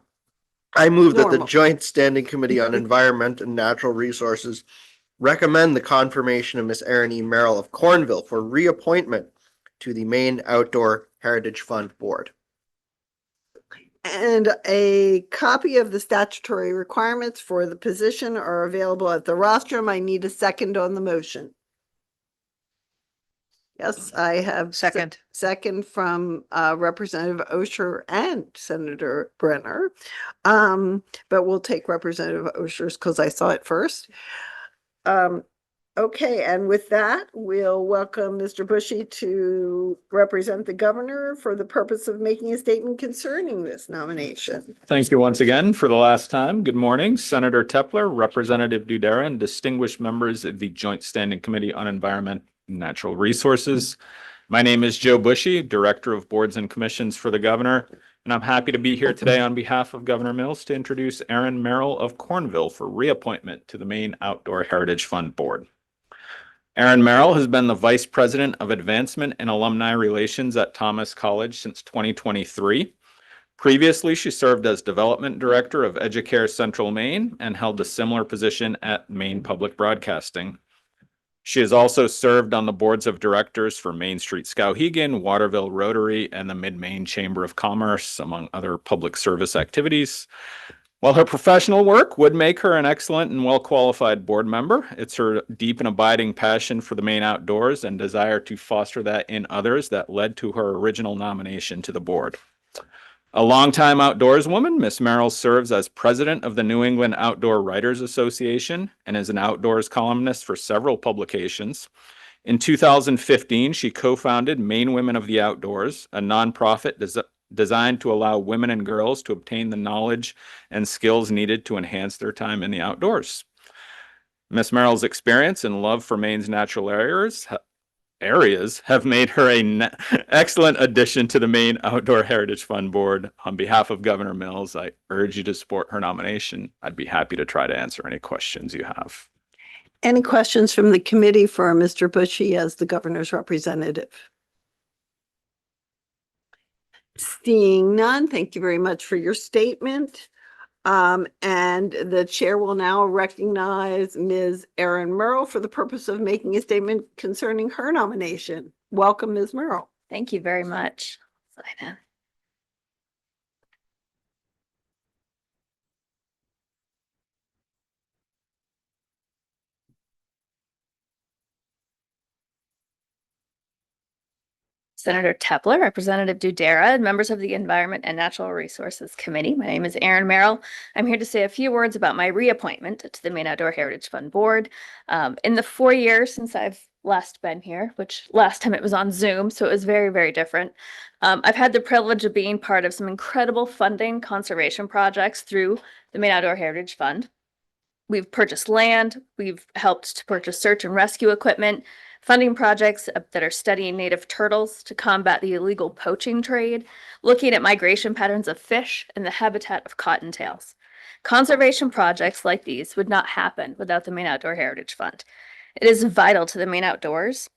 move that the
Normal.
Joint Standing Committee on Environment and Natural Resources recommend the confirmation of Miss Erin E. Merrill of Cornville for reappointment to the Maine Outdoor Heritage Fund Board.
And a copy of the statutory requirements for the position are available at the rostrum. I need a second on the motion. Yes, I have.
Second.
Second from Representative Osher and Senator Brenner. But we'll take Representative Osher's because I saw it first. Okay, and with that, we'll welcome Mr. Bushy to represent the governor for the purpose of making a statement concerning this nomination.
Thank you once again for the last time. Good morning, Senator Tepler, Representative Dudera, and distinguished members of the Joint Standing Committee on Environment and Natural Resources. My name is Joe Bushy, Director of Boards and Commissions for the governor, and I'm happy to be here today on behalf of Governor Mills to introduce Erin Merrill of Cornville for reappointment to the Maine Outdoor Heritage Fund Board. Erin Merrill has been the Vice President of Advancement and Alumni Relations at Thomas College since 2023. Previously, she served as Development Director of Educare Central Maine and held a similar position at Maine Public Broadcasting. She has also served on the boards of directors for Main Street Skowhegan, Waterville Rotary, and the Mid-Maine Chamber of Commerce, among other public service activities. While her professional work would make her an excellent and well-qualified board member, it's her deep and abiding passion for the Maine outdoors and desire to foster that in others that led to her original nomination to the board. A longtime outdoors woman, Ms. Merrill serves as president of the New England Outdoor Writers Association and is an outdoors columnist for several publications. In 2015, she co-founded Maine Women of the Outdoors, a nonprofit designed to allow women and girls to obtain the knowledge and skills needed to enhance their time in the outdoors. Ms. Merrill's experience and love for Maine's natural areas have made her an excellent addition to the Maine Outdoor Heritage Fund Board. On behalf of Governor Mills, I urge you to support her nomination. I'd be happy to try to answer any questions you have.
Any questions from the committee for Mr. Bushy as the governor's representative? Seeing none, thank you very much for your statement. And the chair will now recognize Ms. Erin Merrill for the purpose of making a statement concerning her nomination. Welcome, Ms. Merrill.
Thank you very much. Sign in. Senator Tepler, Representative Dudera, and members of the Environment and Natural Resources Committee. My name is Erin Merrill. I'm here to say a few words about my reappointment to the Maine Outdoor Heritage Fund Board. In the 4 years since I've last been here, which last time it was on Zoom, so it was very, very different. I've had the privilege of being part of some incredible funding conservation projects through the Maine Outdoor Heritage Fund. We've purchased land, we've helped to purchase search and rescue equipment, funding projects that are studying native turtles to combat the illegal poaching trade, looking at migration patterns of fish and the habitat of cottontails. Conservation projects like these would not happen without the Maine Outdoor Heritage Fund. It is vital to the Maine outdoors,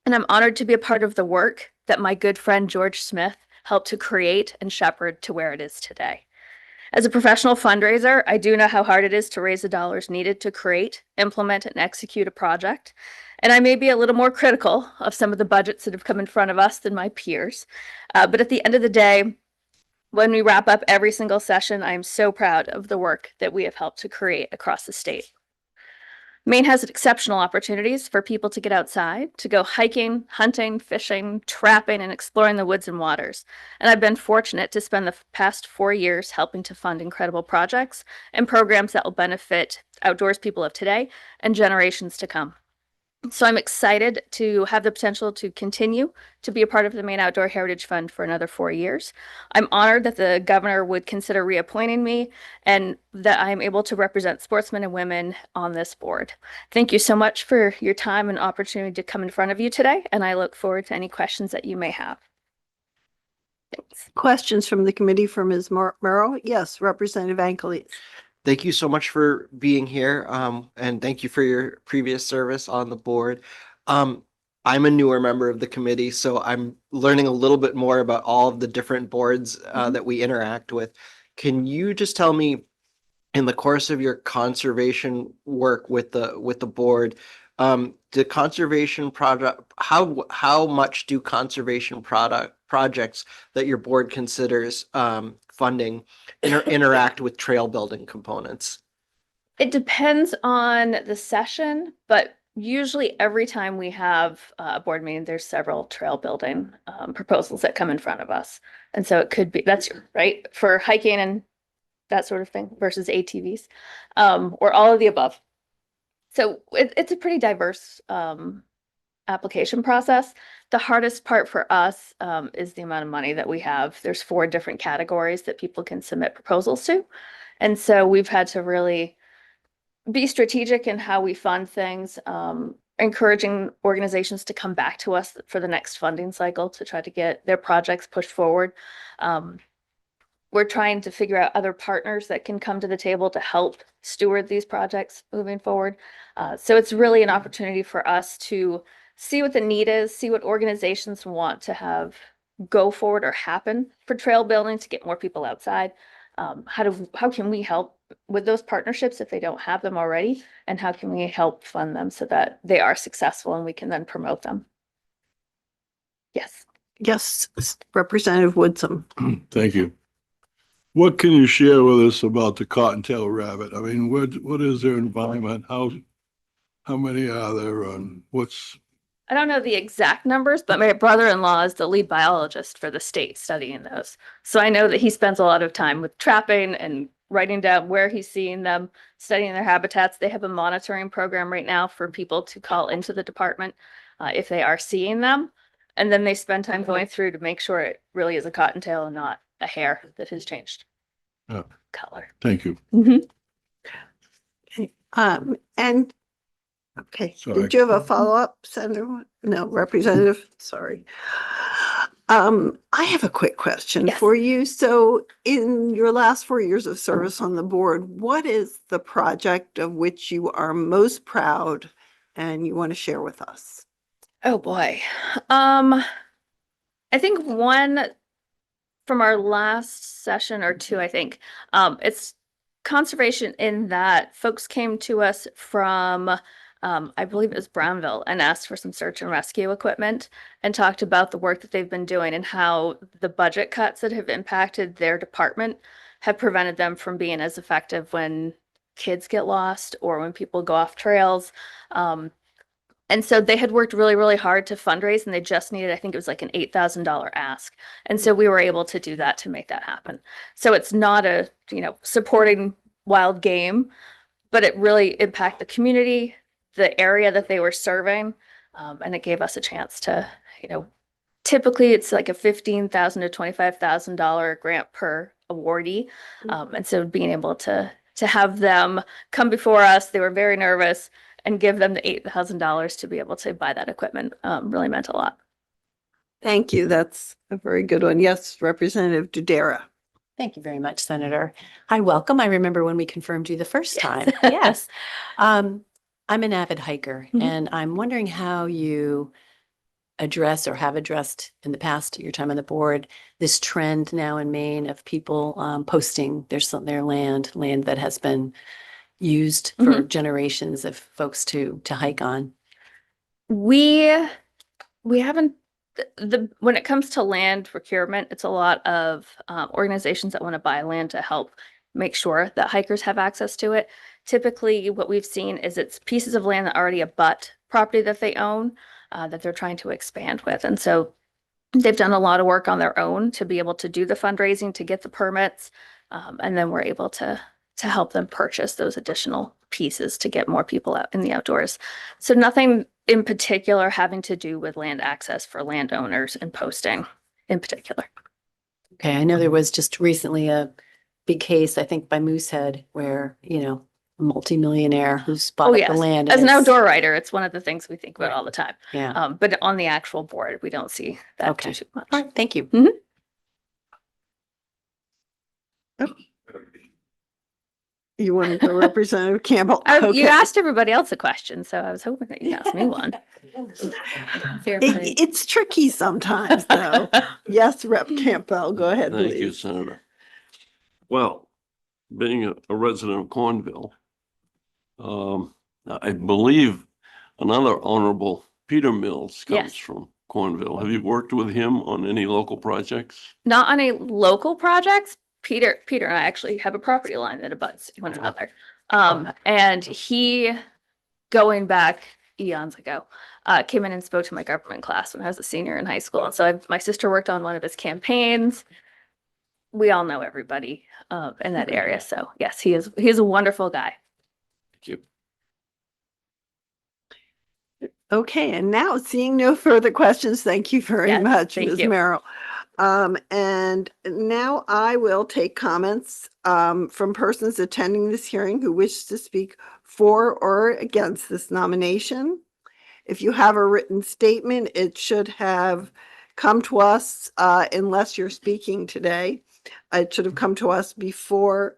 and I'm honored to be a part of the work that my good friend George Smith
helped to create and shepherd to where it is today. As a professional fundraiser, I do know how hard it is to raise the dollars needed to create, implement, and execute a project. And I may be a little more critical of some of the budgets that have come in front of us than my peers. But at the end of the day, when we wrap up every single session, I am so proud of the work that we have helped to create across the state. Maine has exceptional opportunities for people to get outside, to go hiking, hunting, fishing, trapping, and exploring the woods and waters. And I've been fortunate to spend the past 4 years helping to fund incredible projects and programs that will benefit outdoors people of today and generations to come. So I'm excited to have the potential to continue to be a part of the Maine Outdoor Heritage Fund for another 4 years. I'm honored that the governor would consider reappointing me and that I'm able to represent sportsmen and women on this board. Thank you so much for your time and opportunity to come in front of you today, and I look forward to any questions that you may have. Thanks.
Questions from the committee for Ms. Merrill? Yes, Representative Angeles.
Thank you so much for being here, and thank you for your previous service on the board. I'm a newer member of the committee, so I'm learning a little bit more about all of the different boards that we interact with. Can you just tell me, in the course of your conservation work with the board, the conservation project, how much do conservation projects that your board considers funding interact with trail building components?
It depends on the session, but usually every time we have a board meeting, there's several trail building proposals that come in front of us. And so it could be, that's right, for hiking and that sort of thing versus ATVs, or all of the above. So it's a pretty diverse application process. The hardest part for us is the amount of money that we have. There's 4 different categories that people can submit proposals to. And so we've had to really be strategic in how we fund things, encouraging organizations to come back to us for the next funding cycle to try to get their projects pushed forward. We're trying to figure out other partners that can come to the table to help steward these projects moving forward. So it's really an opportunity for us to see what the need is, see what organizations want to have go forward or happen for trail building to get more people outside. How can we help with those partnerships if they don't have them already? And how can we help fund them so that they are successful and we can then promote them? Yes.
Yes, Representative Woodson.
Thank you. What can you share with us about the cottontail rabbit? I mean, what is their environment? How many are there, and what's?
I don't know the exact numbers, but my brother-in-law is the lead biologist for the state studying those. So I know that he spends a lot of time with trapping and writing down where he's seeing them, studying their habitats. They have a monitoring program right now for people to call into the department if they are seeing them. And then they spend time going through to make sure it really is a cottontail and not a hair that has changed color.
Thank you.
Okay. And okay,
Sorry.
did you have a follow-up, Senator? No, Representative, sorry. I have a quick question for you. So in your last 4 years of service on the board, what is the project of which you are most proud and you want to share with us?
Oh boy. I think one from our last session or 2, I think, it's conservation in that folks came to us from I believe it was Brownville, and asked for some search and rescue equipment and talked about the work that they've been doing and how the budget cuts that have impacted their department have prevented them from being as effective when kids get lost or when people go off trails. And so they had worked really, really hard to fundraise, and they just needed, I think it was like an $8,000 ask. And so we were able to do that to make that happen. So it's not a, supporting wild game, but it really impacted the community, the area that they were serving. And it gave us a chance to, typically it's like a $15,000 to $25,000 grant per awardee. And so being able to have them come before us, they were very nervous, and give them the $8,000 to be able to buy that equipment really meant a lot.
Thank you. That's a very good one. Yes, Representative Dudera.
Thank you very much, Senator. Hi, welcome. I remember when we confirmed you the first time. Yes. I'm an avid hiker, and I'm wondering how you address or have addressed in the past, your time on the board, this trend now in Maine of people posting their land that has been used for generations of folks to hike on?
We haven't when it comes to land procurement, it's a lot of organizations that want to buy land to help make sure that hikers have access to it. Typically, what we've seen is it's pieces of land that already abut property that they own that they're trying to expand with. And so they've done a lot of work on their own to be able to do the fundraising, to get the permits, and then we're able to help them purchase those additional pieces to get more people out in the outdoors. So nothing in particular having to do with land access for landowners and posting in particular.
Okay, I know there was just recently a big case, I think by Moosehead, where, a multimillionaire who's bought
Oh,
up
yes.
the land.
As
and
an
it's-
outdoor writer, it's one of the things we think about all the time.
Yeah.
But on the actual board, we don't see that
Okay.
too much.
All right, thank you.
You want to go Representative Campbell?
You
Okay.
asked everybody else a question, so I was hoping that you'd ask me one. Fair play.
It's tricky sometimes, though. Yes, Rep. Campbell, go ahead,
Thank you,
please.
Senator. Well, being a resident of Cornville, I believe another honorable Peter Mills comes
Yes.
from Cornville. Have you worked with him on any local projects?
Not on a local project. Peter and I actually have a property line that abuts one another. And he, going back eons ago, came in and spoke to my government class when I was a senior in high school. And so my sister worked on one of his campaigns. We all know everybody in that area. So yes, he is a wonderful guy.
Thank you.
Okay, and now seeing no further questions, thank you very
Yes,
much,
thank
Ms.
you.
Merrill. And now I will take comments from persons attending this hearing who wish to speak for or against this nomination. If you have a written statement, it should have come to us, unless you're speaking today. It should have come to us before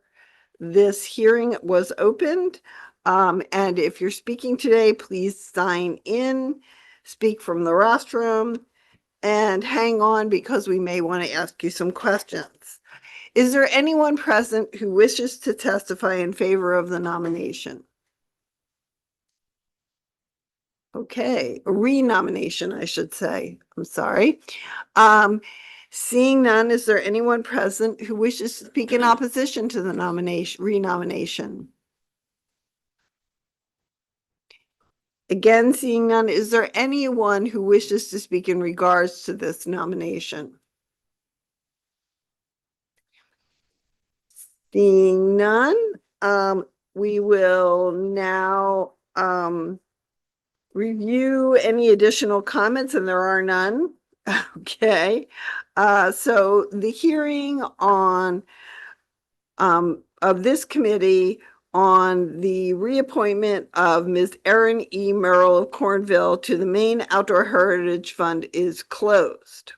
this hearing was opened. And if you're speaking today, please sign in, speak from the rostrum, and hang on because we may want to ask you some questions. Is there anyone present who wishes to testify in favor of the nomination? Okay, a renomination, I should say. I'm sorry. Seeing none, is there anyone present who wishes to speak in opposition to the renomination? Again, seeing none, is there anyone who wishes to speak in regards to this nomination? Seeing none, we will now review any additional comments, and there are none. Okay, so the hearing on of this committee on the reappointment of Ms. Erin E. Merrill of Cornville to the Maine Outdoor Heritage Fund is closed.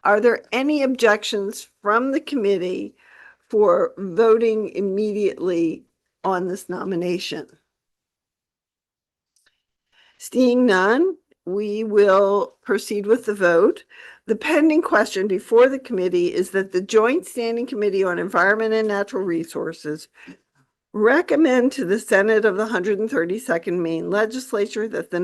Are there any objections from the committee for voting immediately on this nomination? Seeing none, we will proceed with the vote. The pending question before the committee is that the Joint Standing Committee on Environment and Natural Resources recommend to the Senate of the 132nd Maine Legislature that the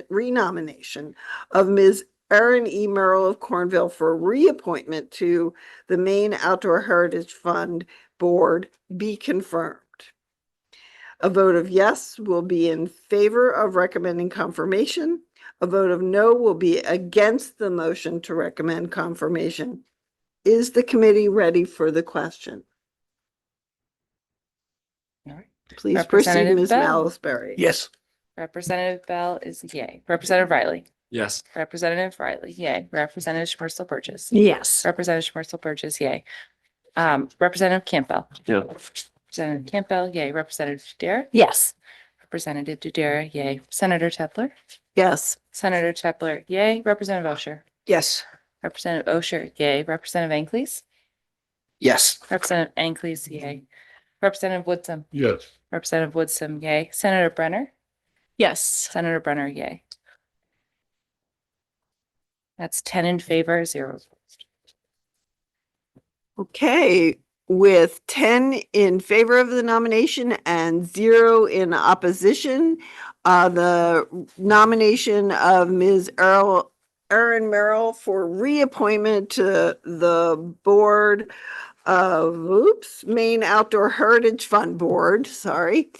renomination of Ms. Erin E. Merrill of Cornville for reappointment to the Maine Outdoor Heritage Fund Board be confirmed. A vote of yes will be in favor of recommending confirmation. A vote of no will be against the motion to recommend confirmation. Is the committee ready for the question?
All right.
Please proceed,
Representative
Ms.
Bell.
Malisbury.
Yes.
Representative Bell is yay. Representative Riley.
Yes.
Representative Riley, yay. Representative Schmerzel Burgess.
Yes.
Representative Schmerzel Burgess, yay. Representative Campbell.
Yeah.
Representative Campbell, yay. Representative Dudera.
Yes.
Representative Dudera, yay. Senator Tepler.
Yes.
Senator Tepler, yay. Representative Osher.
Yes.
Representative Osher, yay. Representative Ankleys.
Yes.
Representative Ankleys, yay. Representative Woodson.
Yes.
Representative Woodson, yay. Senator Brenner.
Yes.
Senator Brenner, yay. That's 10 in favor, 0 opposed.
Okay, with 10 in favor of the nomination and 0 in opposition, the nomination of Ms. Erin Merrill for reappointment to the board of, Maine Outdoor Heritage Fund Board, sorry,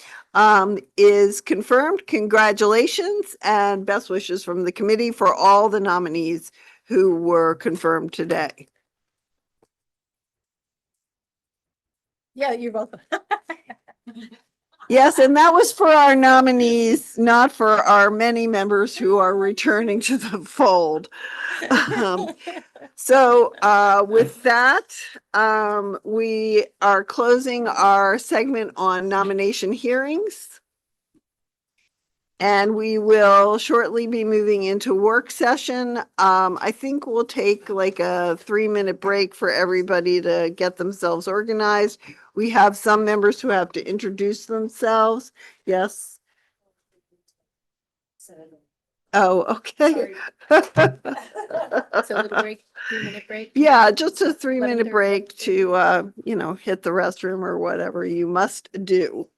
is confirmed. Congratulations and best wishes from the committee for all the nominees who were confirmed today.
Yeah, you're welcome.
Yes, and that was for our nominees, not for our many members who are returning to the fold. With that, we are closing our segment on nomination hearings. And we will shortly be moving into work session. I think we'll take like a 3-minute break for everybody to get themselves organized. We have some members who have to introduce themselves. Yes. Oh, okay.
So a little break, 3-minute break.
Yeah, just a 3-minute
11:30.
break to, hit the restroom or whatever you must do.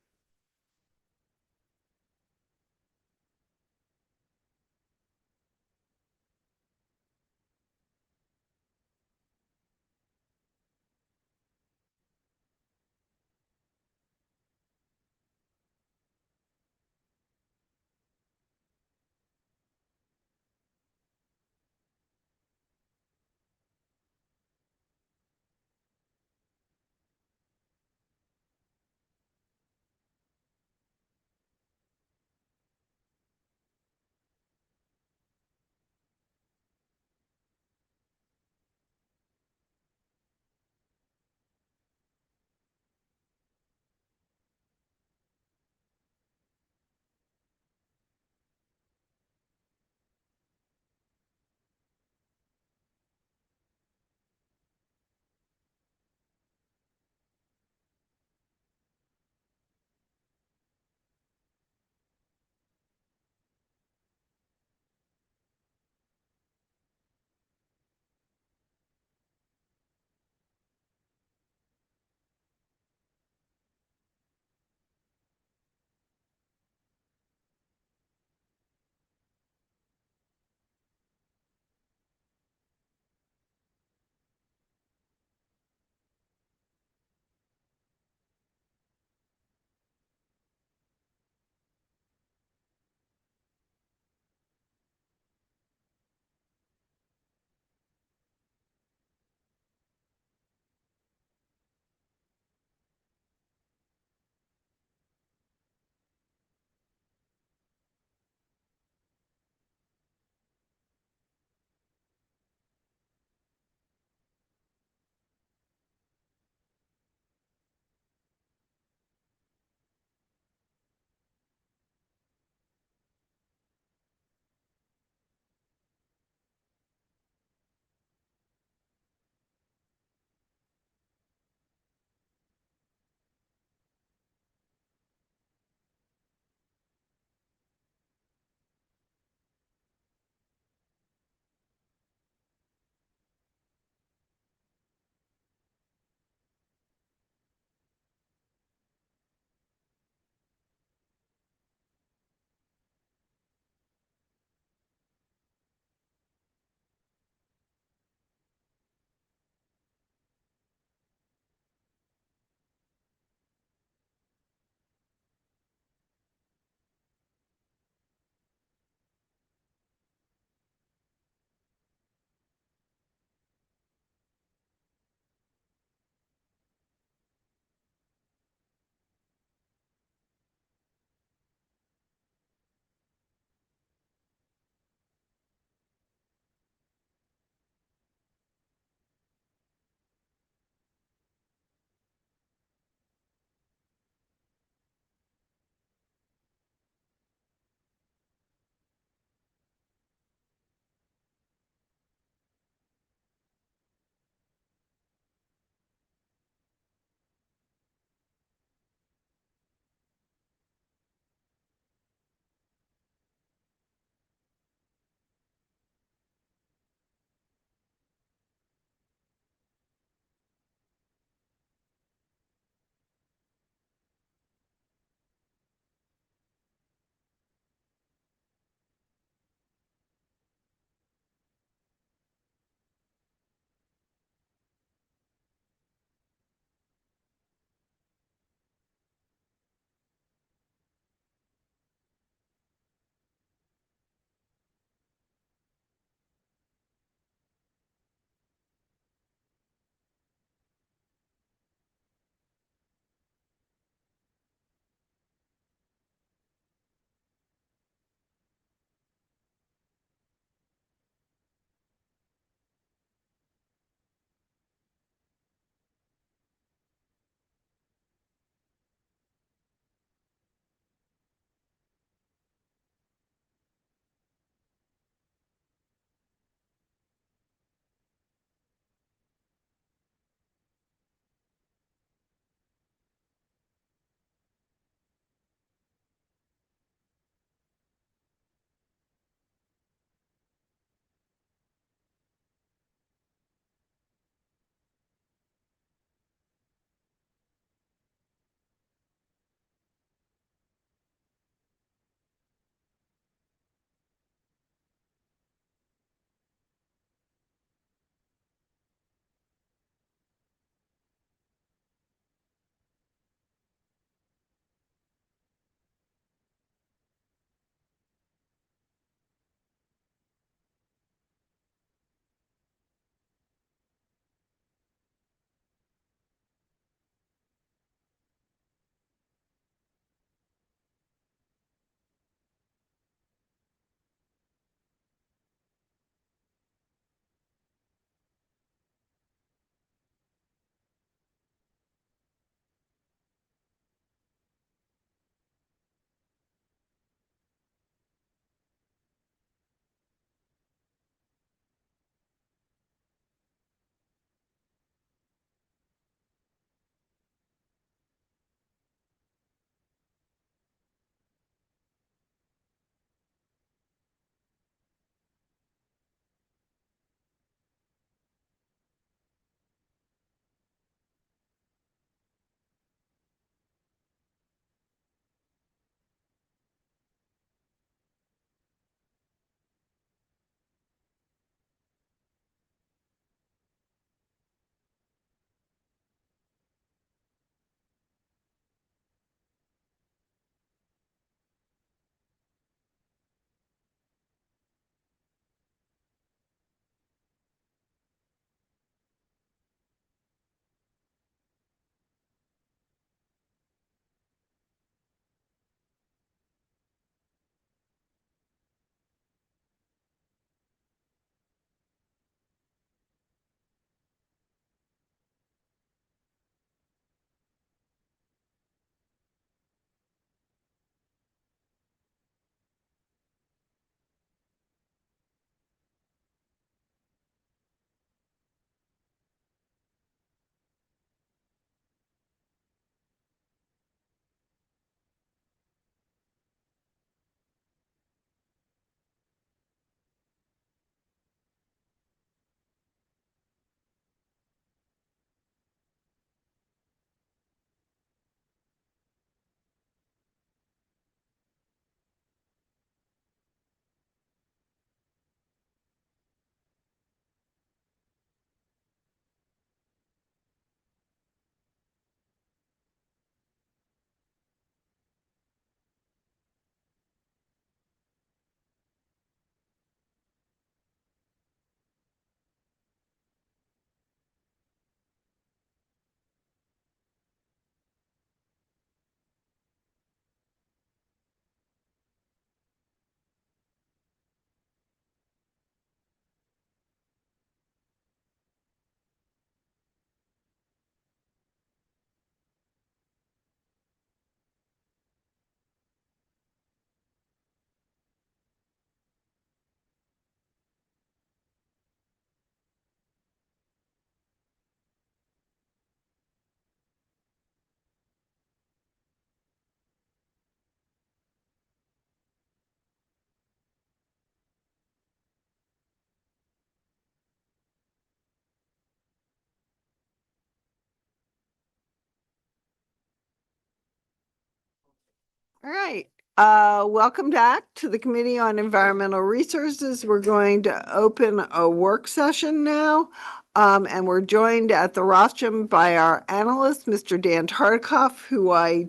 All right. Welcome back to the Committee on Environmental Resources. We're going to open a work session now. And we're joined at the rostrum by our analyst, Mr. Dan Tartikoff, who I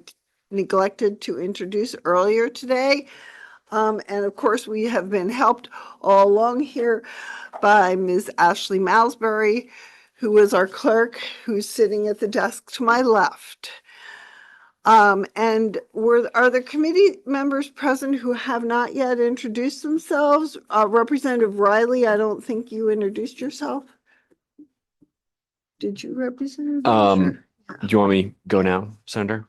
neglected to introduce earlier today. And of course, we have been helped all along here by Ms. Ashley Malsbury, who is our clerk, who's sitting at the desk to my left. And are there committee members present who have not yet introduced themselves? Representative Riley, I don't think you introduced yourself. Did you, Representative?
Do you want me to go now, Senator?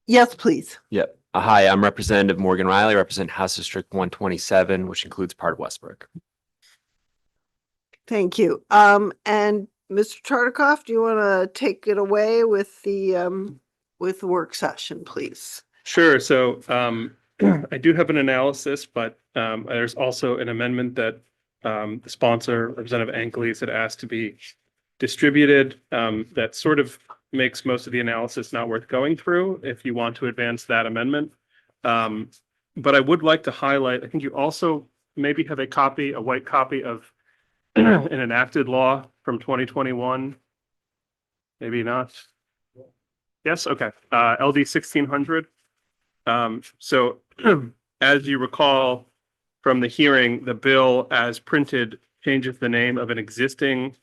Yes, please.
Yep. Hi, I'm Representative Morgan Riley, represent House District 127, which includes part of Westbrook.
Thank you. And Mr. Tartikoff, do you want to take it away with the work session, please?
Sure. So I do have an analysis, but there's also an amendment that the sponsor, Representative Ankeles, had asked to be distributed that sort of makes most of the analysis not worth going through if you want to advance that amendment. But I would like to highlight, I think you also maybe have a white copy of an enacted law from 2021. Maybe not. Yes, okay. LD 1600. So as you recall from the hearing, the bill as printed changes the name of an existing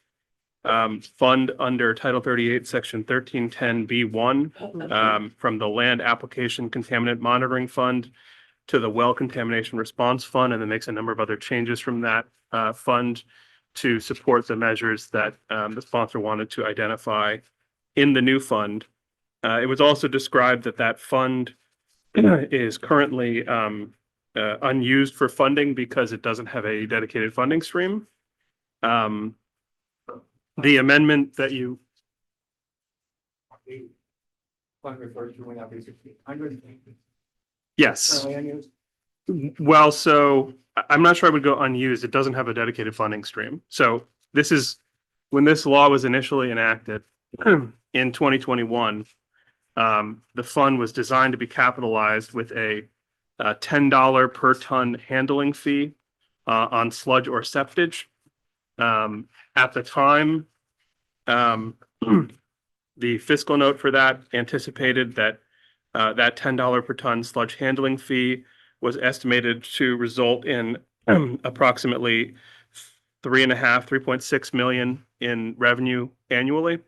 fund under Title 38, Section 1310B1 from the Land Application Contaminant Monitoring Fund to the Well Contamination Response Fund, and then makes a number of other changes from that fund to support the measures that the sponsor wanted to identify in the new fund. It was also described that that fund is currently unused for funding because it doesn't have a dedicated funding stream. The amendment that you yes. Well, so I'm not sure I would go unused. It doesn't have a dedicated funding stream. So this is when this law was initially enacted in 2021. The fund was designed to be capitalized with a $10 per ton handling fee on sludge or septage. At the time, the fiscal note for that anticipated that that $10 per ton sludge handling fee was estimated to result in approximately 3.6 million in revenue annually.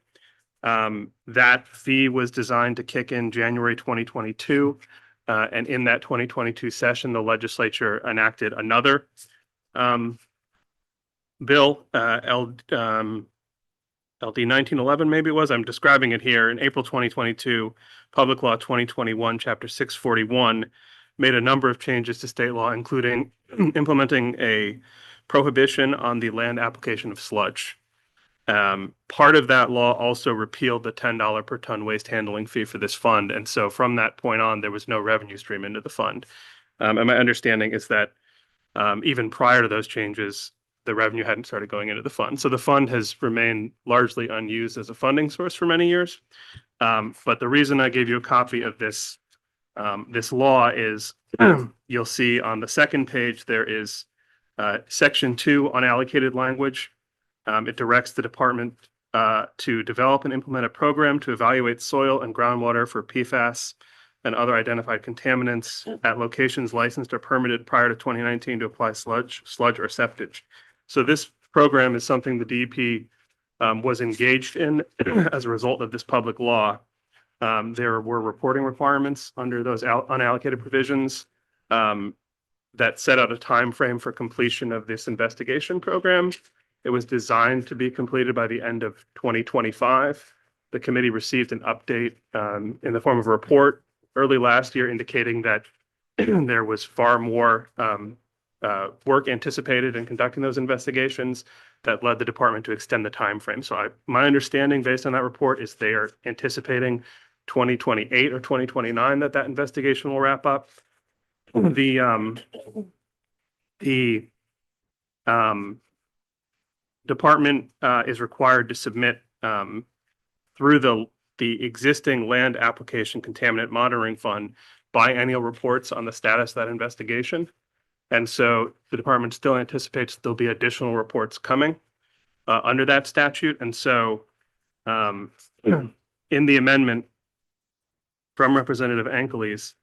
That fee was designed to kick in January 2022. And in that 2022 session, the legislature enacted another bill, LD 1911, maybe it was. I'm describing it here. In April 2022, Public Law 2021, Chapter 641, made a number of changes to state law, including implementing a prohibition on the land application of sludge. Part of that law also repealed the $10 per ton waste handling fee for this fund. And so from that point on, there was no revenue stream into the fund. And my understanding is that even prior to those changes, the revenue hadn't started going into the fund. So the fund has remained largely unused as a funding source for many years. But the reason I gave you a copy of this law is you'll see on the second page, there is Section 2 unallocated language. It directs the department to develop and implement a program to evaluate soil and groundwater for PFAS and other identified contaminants at locations licensed or permitted prior to 2019 to apply sludge or septage. So this program is something the DEP was engaged in as a result of this public law. There were reporting requirements under those unallocated provisions that set out a time frame for completion of this investigation program. It was designed to be completed by the end of 2025. The committee received an update in the form of a report early last year indicating that there was far more work anticipated in conducting those investigations that led the department to extend the time frame. So my understanding based on that report is they are anticipating 2028 or 2029 that investigation will wrap up. The department is required to submit through the existing land application contaminant monitoring fund biannual reports on the status of that investigation. And so the department still anticipates there'll be additional reports coming under that statute. And so in the amendment from Representative Angeles,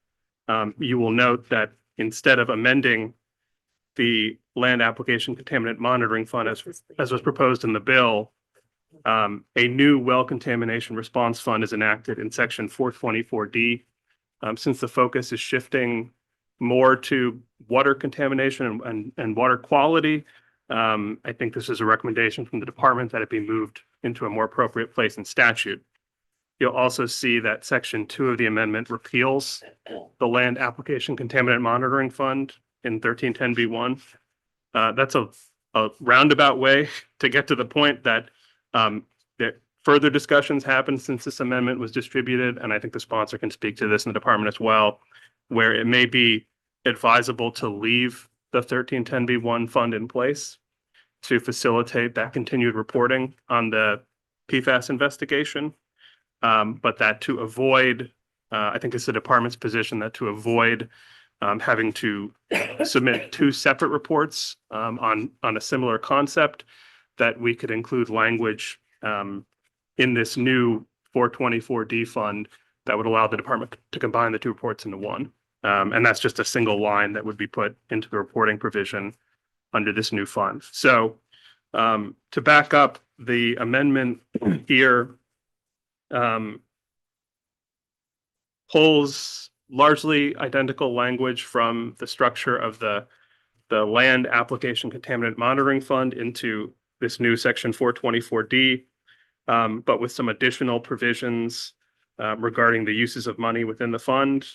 you will note that instead of amending the Land Application Contaminant Monitoring Fund as was proposed in the bill, a new well contamination response fund is enacted in section 424D. Since the focus is shifting more to water contamination and water quality, I think this is a recommendation from the department that it be moved into a more appropriate place in statute. You'll also see that section 2 of the amendment repeals the Land Application Contaminant Monitoring Fund in 1310B1. That's a roundabout way to get to the point that further discussions happened since this amendment was distributed, and I think the sponsor can speak to this in the department as well, where it may be advisable to leave the 1310B1 fund in place to facilitate that continued reporting on the PFAS investigation. But that to avoid, I think it's the department's position that to avoid having to submit 2 separate reports on a similar concept, that we could include language in this new 424D fund that would allow the department to combine the 2 reports into one. And that's just a single line that would be put into the reporting provision under this new fund. So to back up, the amendment here pulls largely identical language from the structure of the Land Application Contaminant Monitoring Fund into this new section 424D, but with some additional provisions regarding the uses of money within the fund.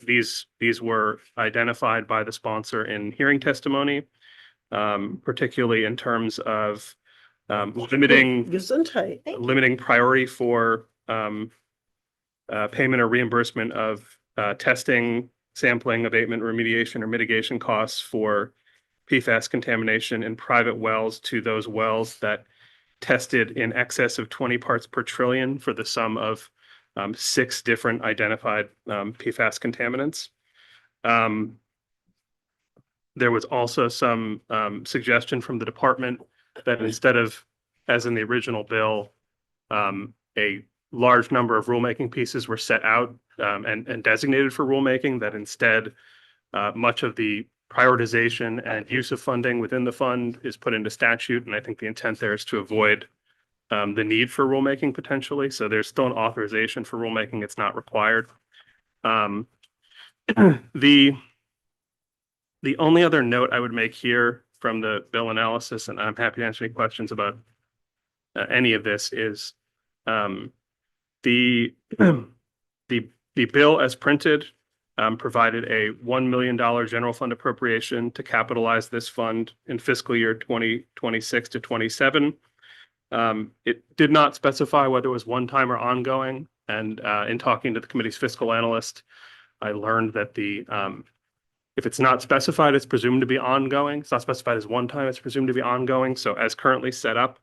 These were identified by the sponsor in hearing testimony, particularly in terms of limiting priority for payment or reimbursement of testing, sampling, abatement, remediation, or mitigation costs for PFAS contamination in private wells to those wells that tested in excess of 20 parts per trillion for the sum of 6 different identified PFAS contaminants. There was also some suggestion from the department that instead of, as in the original bill, a large number of rulemaking pieces were set out and designated for rulemaking, that instead much of the prioritization and use of funding within the fund is put into statute. And I think the intent there is to avoid the need for rulemaking potentially. So there's still an authorization for rulemaking. It's not required. The only other note I would make here from the bill analysis, and I'm happy to answer any questions about any of this, is the bill as printed provided a $1 million general fund appropriation to capitalize this fund in fiscal year 2026 to 27. It did not specify whether it was one-time or ongoing. And in talking to the committee's fiscal analyst, I learned that if it's not specified, it's presumed to be ongoing. It's not specified as one time, it's presumed to be ongoing. So as currently set up,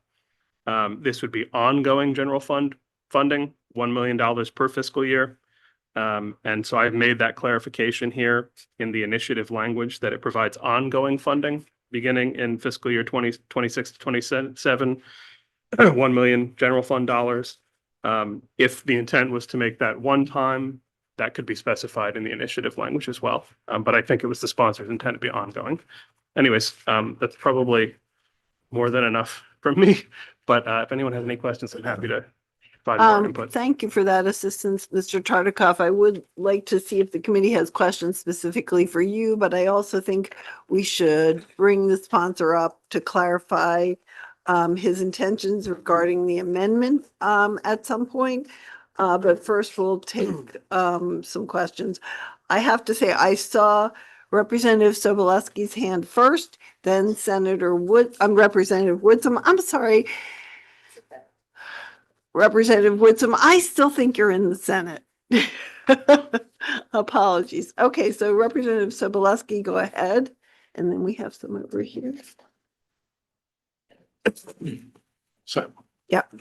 this would be ongoing general fund funding, $1 million per fiscal year. And so I've made that clarification here in the initiative language that it provides ongoing funding beginning in fiscal year 2026 to 27, 1 million general fund dollars. If the intent was to make that one time, that could be specified in the initiative language as well. But I think it was the sponsor's intent to be ongoing. Anyways, that's probably more than enough from me. But if anyone has any questions, I'm happy to provide more input.
Thank you for that assistance, Mr. Tartikoff. I would like to see if the committee has questions specifically for you, but I also think we should bring the sponsor up to clarify his intentions regarding the amendment at some point. But first we'll take some questions. I have to say, I saw Representative Sobolewski's hand first, then Representative Woodsum. I'm sorry. Representative Woodsum, I still think you're in the Senate. Apologies. Okay, so Representative Sobolewski, go ahead. And then we have some over here.
So
Yep.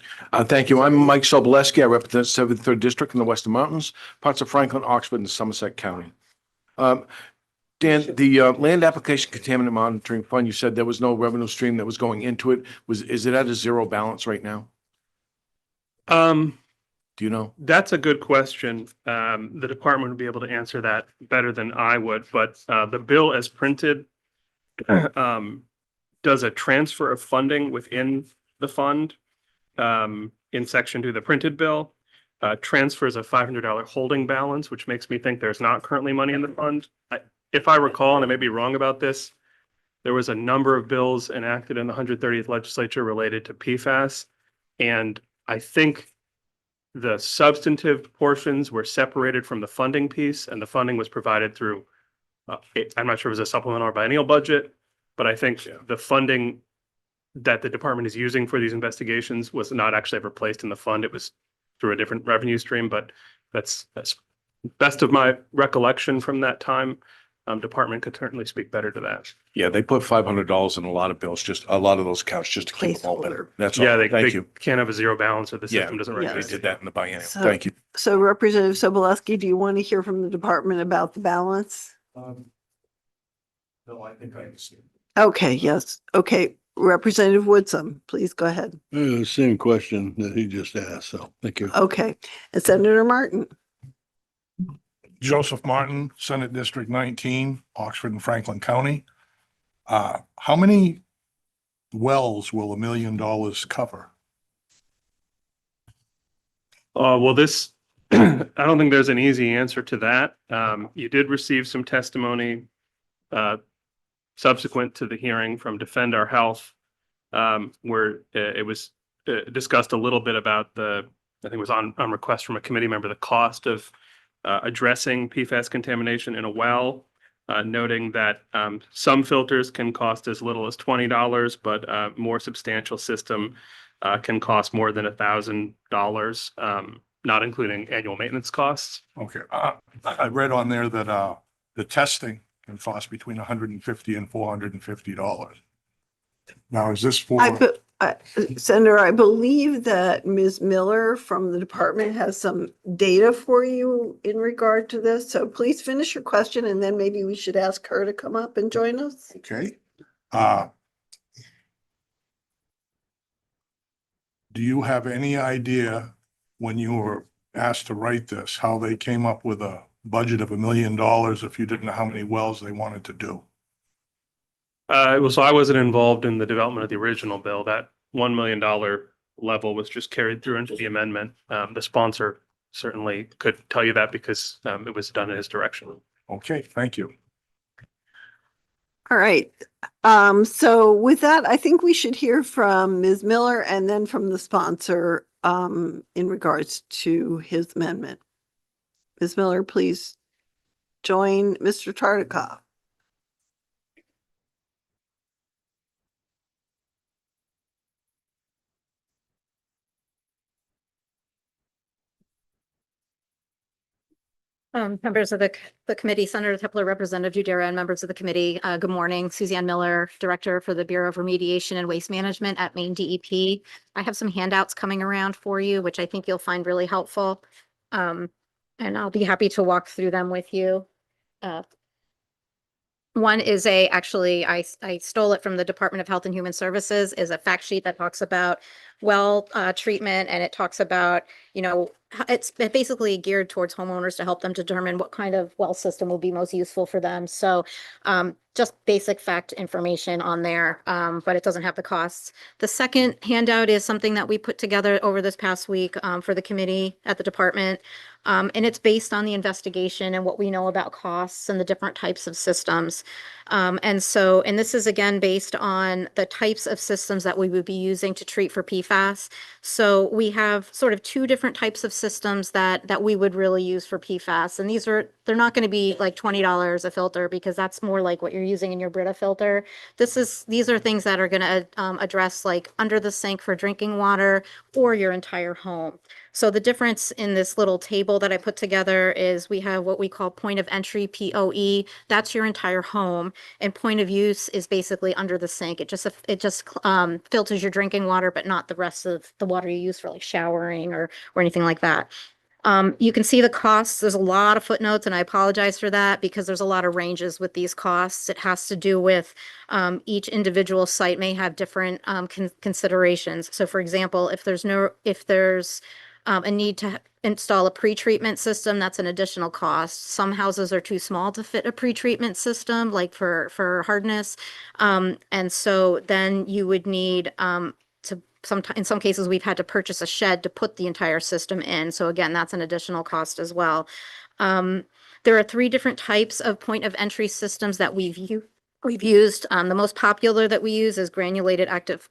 Thank you. I'm Mike Soboleski. I represent 73rd District in the Western Mountains, parts of Franklin, Oxford, and Somerset County. Dan, the land application contaminant monitoring fund, you said there was no revenue stream that was going into it. Is it at a zero balance right now? Do you know?
That's a good question. The department would be able to answer that better than I would, but the bill as printed does a transfer of funding within the fund. In section 2, the printed bill transfers a $500 holding balance, which makes me think there's not currently money in the fund. If I recall, and I may be wrong about this, there was a number of bills enacted in the 130th legislature related to PFAS, and I think the substantive portions were separated from the funding piece, and the funding was provided through, I'm not sure if it was a supplemental or biennial budget, but I think the funding that the department is using for these investigations was not actually ever placed in the fund. It was through a different revenue stream, but that's best of my recollection from that time. Department could certainly speak better to that.
Yeah, they put $500 in a lot of bills, just a lot of those accounts, just to keep them open. That's all.
Yeah, they
Thank you.
can't have a zero balance or the
Yeah,
system doesn't
they
recognize
did
it.
that in the biennial.
So-
Thank you.
So Representative Soboleski, do you want to hear from the department about the balance?
No, I think I understand.
Okay, yes. Okay, Representative Woodsum, please go ahead.
Same question that he just asked, so thank you.
Okay, and Senator Martin.
Joseph Martin, Senate District 19, Oxford and Franklin County. How many wells will $1 million cover?
Well, this, I don't think there's an easy answer to that. You did receive some testimony subsequent to the hearing from Defend Our Health, where it was discussed a little bit about I think it was on request from a committee member, the cost of addressing PFAS contamination in a well, noting that some filters can cost as little as $20, but a more substantial system can cost more than $1,000, not including annual maintenance costs.
Okay, I read on there that the testing can cost between $150 and $450. Now, is this for?
Senator, I believe that Ms. Miller from the department has some data for you in regard to this. So please finish your question and then maybe we should ask her to come up and join us.
Okay. Do you have any idea when you were asked to write this, how they came up with a budget of $1 million if you didn't know how many wells they wanted to do?
So I wasn't involved in the development of the original bill. That $1 million level was just carried through into the amendment. The sponsor certainly could tell you that because it was done in his direction.
Okay, thank you.
All right. So with that, I think we should hear from Ms. Miller and then from the sponsor in regards to his amendment. Ms. Miller, please join Mr. Tartikoff.
Members of the committee, Senator Tepler, Representative Dudera, and members of the committee, good morning. Suzanne Miller, Director for the Bureau of Remediation and Waste Management at Maine DEP. I have some handouts coming around for you, which I think you'll find really helpful. And I'll be happy to walk through them with you. One is actually, I stole it from the Department of Health and Human Services, is a fact sheet that talks about well treatment, and it talks about, it's basically geared towards homeowners to help them determine what kind of well system will be most useful for them. So just basic fact information on there, but it doesn't have the costs. The second handout is something that we put together over this past week for the committee at the department. And it's based on the investigation and what we know about costs and the different types of systems. And this is again based on the types of systems that we would be using to treat for PFAS. So we have sort of two different types of systems that we would really use for PFAS. And they're not going to be like $20 a filter, because that's more like what you're using in your Brita filter. These are things that are going to address like under the sink for drinking water or your entire home. So the difference in this little table that I put together is we have what we call point of entry, POE. That's your entire home, and point of use is basically under the sink. It just filters your drinking water, but not the rest of the water you use for like showering or anything like that. You can see the costs. There's a lot of footnotes, and I apologize for that because there's a lot of ranges with these costs. It has to do with each individual site may have different considerations. So for example, if there's a need to install a pretreatment system, that's an additional cost. Some houses are too small to fit a pretreatment system, like for hardness. And so then you would need in some cases, we've had to purchase a shed to put the entire system in. So again, that's an additional cost as well. There are 3 different types of point of entry systems that we've used. The most popular that we use is granular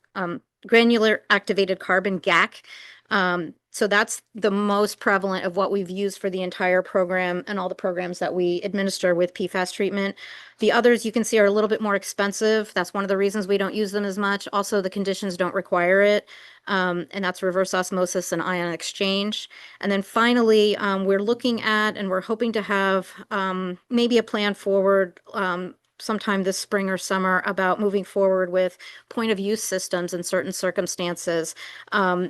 activated carbon, GAC. So that's the most prevalent of what we've used for the entire program and all the programs that we administer with PFAS treatment. The others you can see are a little bit more expensive. That's one of the reasons we don't use them as much. Also, the conditions don't require it. And that's reverse osmosis and ion exchange. And then finally, we're looking at and we're hoping to have maybe a plan forward sometime this spring or summer about moving forward with point of use systems in certain circumstances.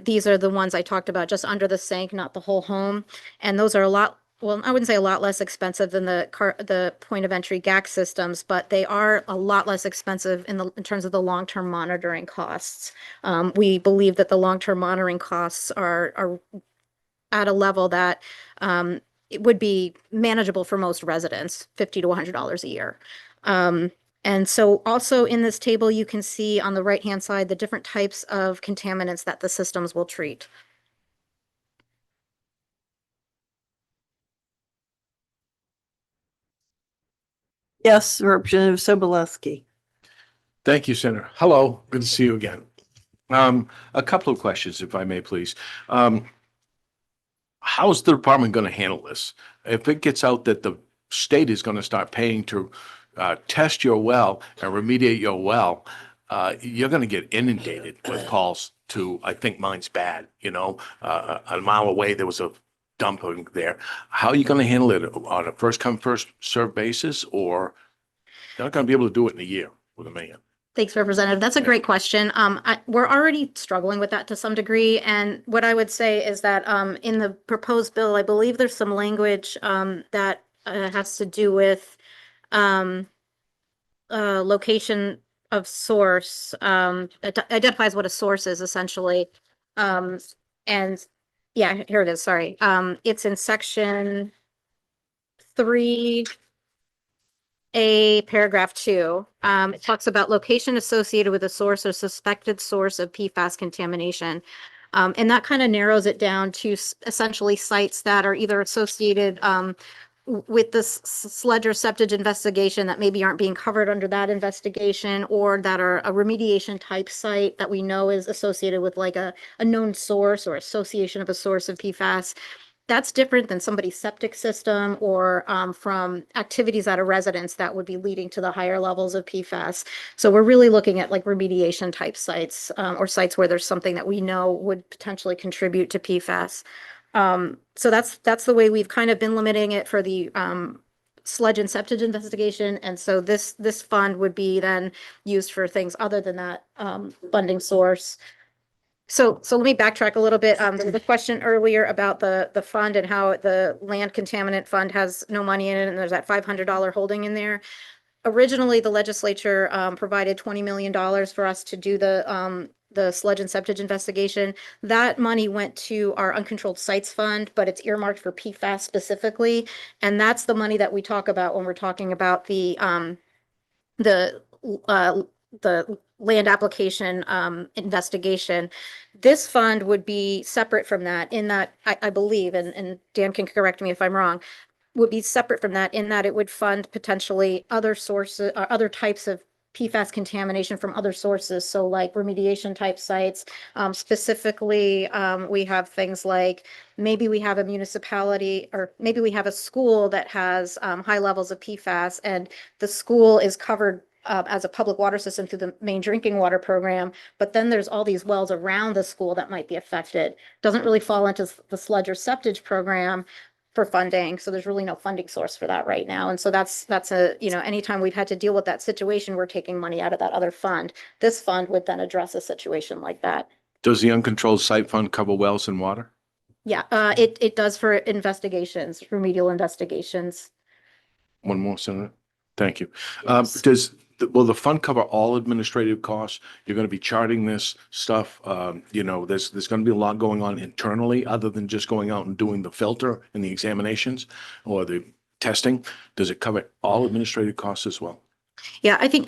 These are the ones I talked about just under the sink, not the whole home. And those are a lot, well, I wouldn't say a lot less expensive than the point of entry GAC systems, but they are a lot less expensive in terms of the long-term monitoring costs. We believe that the long-term monitoring costs are at a level that it would be manageable for most residents, $50 to $100 a year. And so also in this table, you can see on the right-hand side, the different types of contaminants that the systems will treat.
Yes, Representative Sobolewski.
Thank you, Senator. Hello, good to see you again. A couple of questions, if I may, please. How's the department going to handle this? If it gets out that the state is going to start paying to test your well and remediate your well, you're going to get inundated with calls to, I think mine's bad, a mile away, there was a dumping there. How are you going to handle it on a first come, first served basis, or you're not going to be able to do it in a year with a man?
Thanks, Representative. That's a great question. We're already struggling with that to some degree. And what I would say is that in the proposed bill, I believe there's some language that has to do with location of source, identifies what a source is essentially. And yeah, here it is, sorry. It's in section 3A, paragraph 2. It talks about location associated with a source or suspected source of PFAS contamination. And that kind of narrows it down to essentially sites that are either associated with this sludge or septage investigation that maybe aren't being covered under that investigation, or that are a remediation type site that we know is associated with like a known source or association of a source of PFAS. That's different than somebody's septic system or from activities at a residence that would be leading to the higher levels of PFAS. So we're really looking at like remediation type sites or sites where there's something that we know would potentially contribute to PFAS. So that's the way we've kind of been limiting it for the sludge and septage investigation. And so this fund would be then used for things other than that funding source. So let me backtrack a little bit. There was a question earlier about the fund and how the land contaminant fund has no money in it, and there's that $500 holding in there. Originally, the legislature provided $20 million for us to do the sludge and septage investigation. That money went to our uncontrolled sites fund, but it's earmarked for PFAS specifically. And that's the money that we talk about when we're talking about the land application investigation. This fund would be separate from that, in that I believe, and Dan can correct me if I'm wrong, would be separate from that in that it would fund potentially other sources or other types of PFAS contamination from other sources. So like remediation type sites, specifically, we have things like maybe we have a municipality or maybe we have a school that has high levels of PFAS, and the school is covered as a public water system through the main drinking water program, but then there's all these wells around the school that might be affected. Doesn't really fall into the sludge or septage program for funding. So there's really no funding source for that right now. And so that's a, anytime we've had to deal with that situation, we're taking money out of that other fund. This fund would then address a situation like that.
Does the uncontrolled site fund cover wells and water?
Yeah, it does for investigations, remedial investigations.
One more, Senator. Thank you.
Yes.
Will the fund cover all administrative costs? You're going to be charting this stuff. There's going to be a lot going on internally other than just going out and doing the filter and the examinations or the testing. Does it cover all administrative costs as well?
Yeah, I think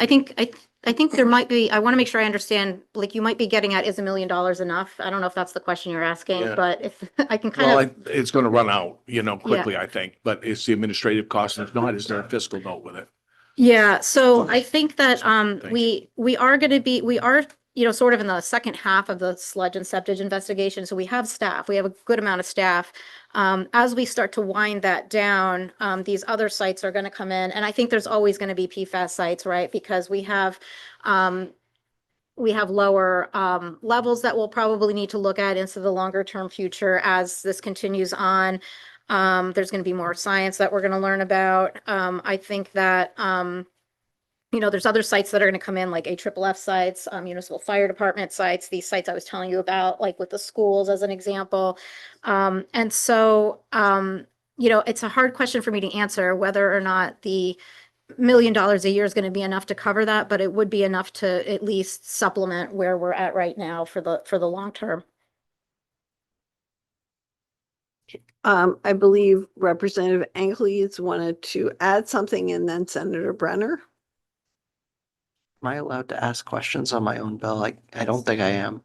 there might be, I want to make sure I understand, like you might be getting at, is $1 million enough? I don't know if that's the question you're asking,
Yeah.
but if I can
Well,
kind of,
it's going to run out, quickly, I think, but it's the administrative cost. And if not, is there a fiscal note with it?
yeah, so I think that
Thank
we are going to be, we are, sort of in the second half of the sludge and septage investigation. So we have staff, we have a good amount of staff. As we start to wind that down, these other sites are going to come in, and I think there's always going to be PFAS sites, right? Because we have lower levels that we'll probably need to look at into the longer term future as this continues on. There's going to be more science that we're going to learn about. I think that there's other sites that are going to come in, like AFFF sites, municipal fire department sites, these sites I was telling you about, like with the schools as an example. And so, it's a hard question for me to answer whether or not the $1 million a year is going to be enough to cover that, but it would be enough to at least supplement where we're at right now for the long term.
I believe Representative Angeles wanted to add something, and then Senator Brenner.
Am I allowed to ask questions on my own bill? I don't think I am.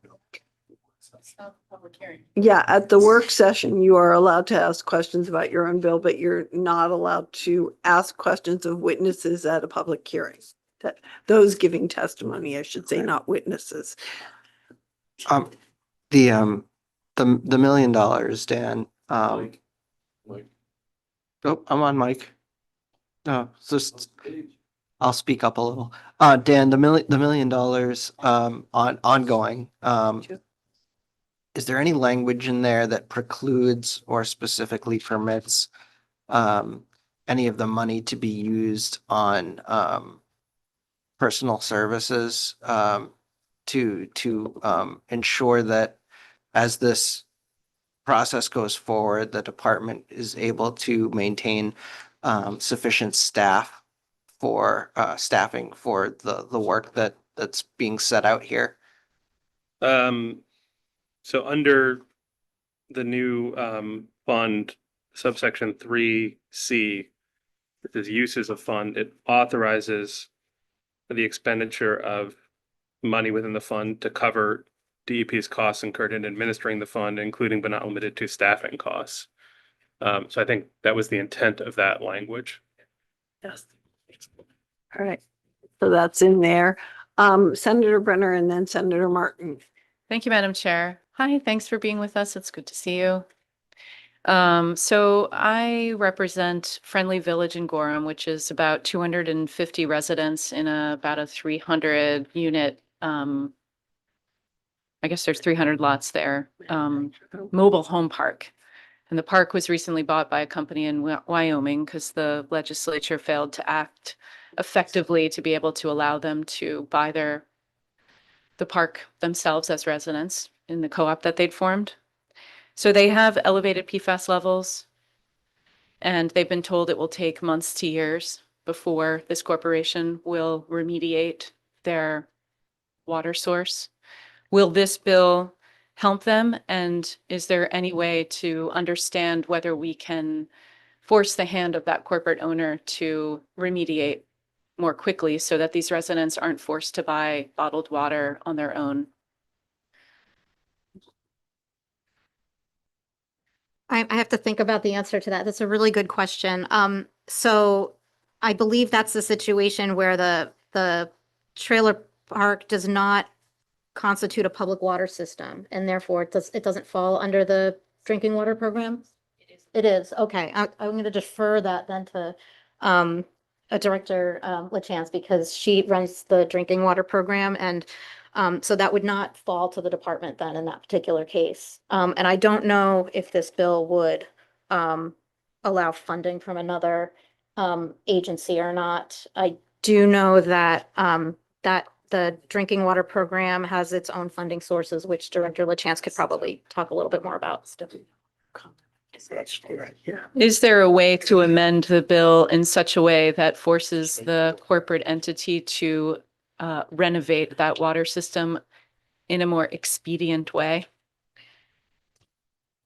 Yeah, at the work session, you are allowed to ask questions about your own bill, but you're not allowed to ask questions of witnesses at a public hearing. Those giving testimony, I should say, not witnesses.
The $1 million, Dan. Oh, I'm on mic. No, just I'll speak up a little. Dan, the $1 million on ongoing. Is there any language in there that precludes or specifically permits any of the money to be used on personal services to ensure that as this process goes forward, the department is able to maintain sufficient staff for staffing for the work that's being set out here?
So under the new fund subsection 3C, which is uses of fund, it authorizes the expenditure of money within the fund to cover DEP's costs incurred in administering the fund, including but not limited to staffing costs. So I think that was the intent of that language.
Yes. All right. So that's in there. Senator Brenner and then Senator Martin.
Thank you, Madam Chair. Hi, thanks for being with us. It's good to see you. So I represent Friendly Village in Gorham, which is about 250 residents in about a 300 unit, I guess there's 300 lots there, mobile home park. And the park was recently bought by a company in Wyoming because the legislature failed to act effectively to be able to allow them to buy the park themselves as residents in the co-op that they'd formed. So they have elevated PFAS levels, and they've been told it will take months to years before this corporation will remediate their water source. Will this bill help them? And is there any way to understand whether we can force the hand of that corporate owner to remediate more quickly so that these residents aren't forced to buy bottled water on their own?
I have to think about the answer to that. That's a really good question. So I believe that's the situation where the trailer park does not constitute a public water system, and therefore it doesn't fall under the drinking water program. It is. Okay. I'm going to defer that then to Director LaChance, because she runs the drinking water program, and so that would not fall to the department then in that particular case. And I don't know if this bill would allow funding from another agency or not. I do know that that the drinking water program has its own funding sources, which Director LaChance could probably talk a little bit more about.
Is there a way to amend the bill in such a way that forces the corporate entity to renovate that water system in a more expedient way?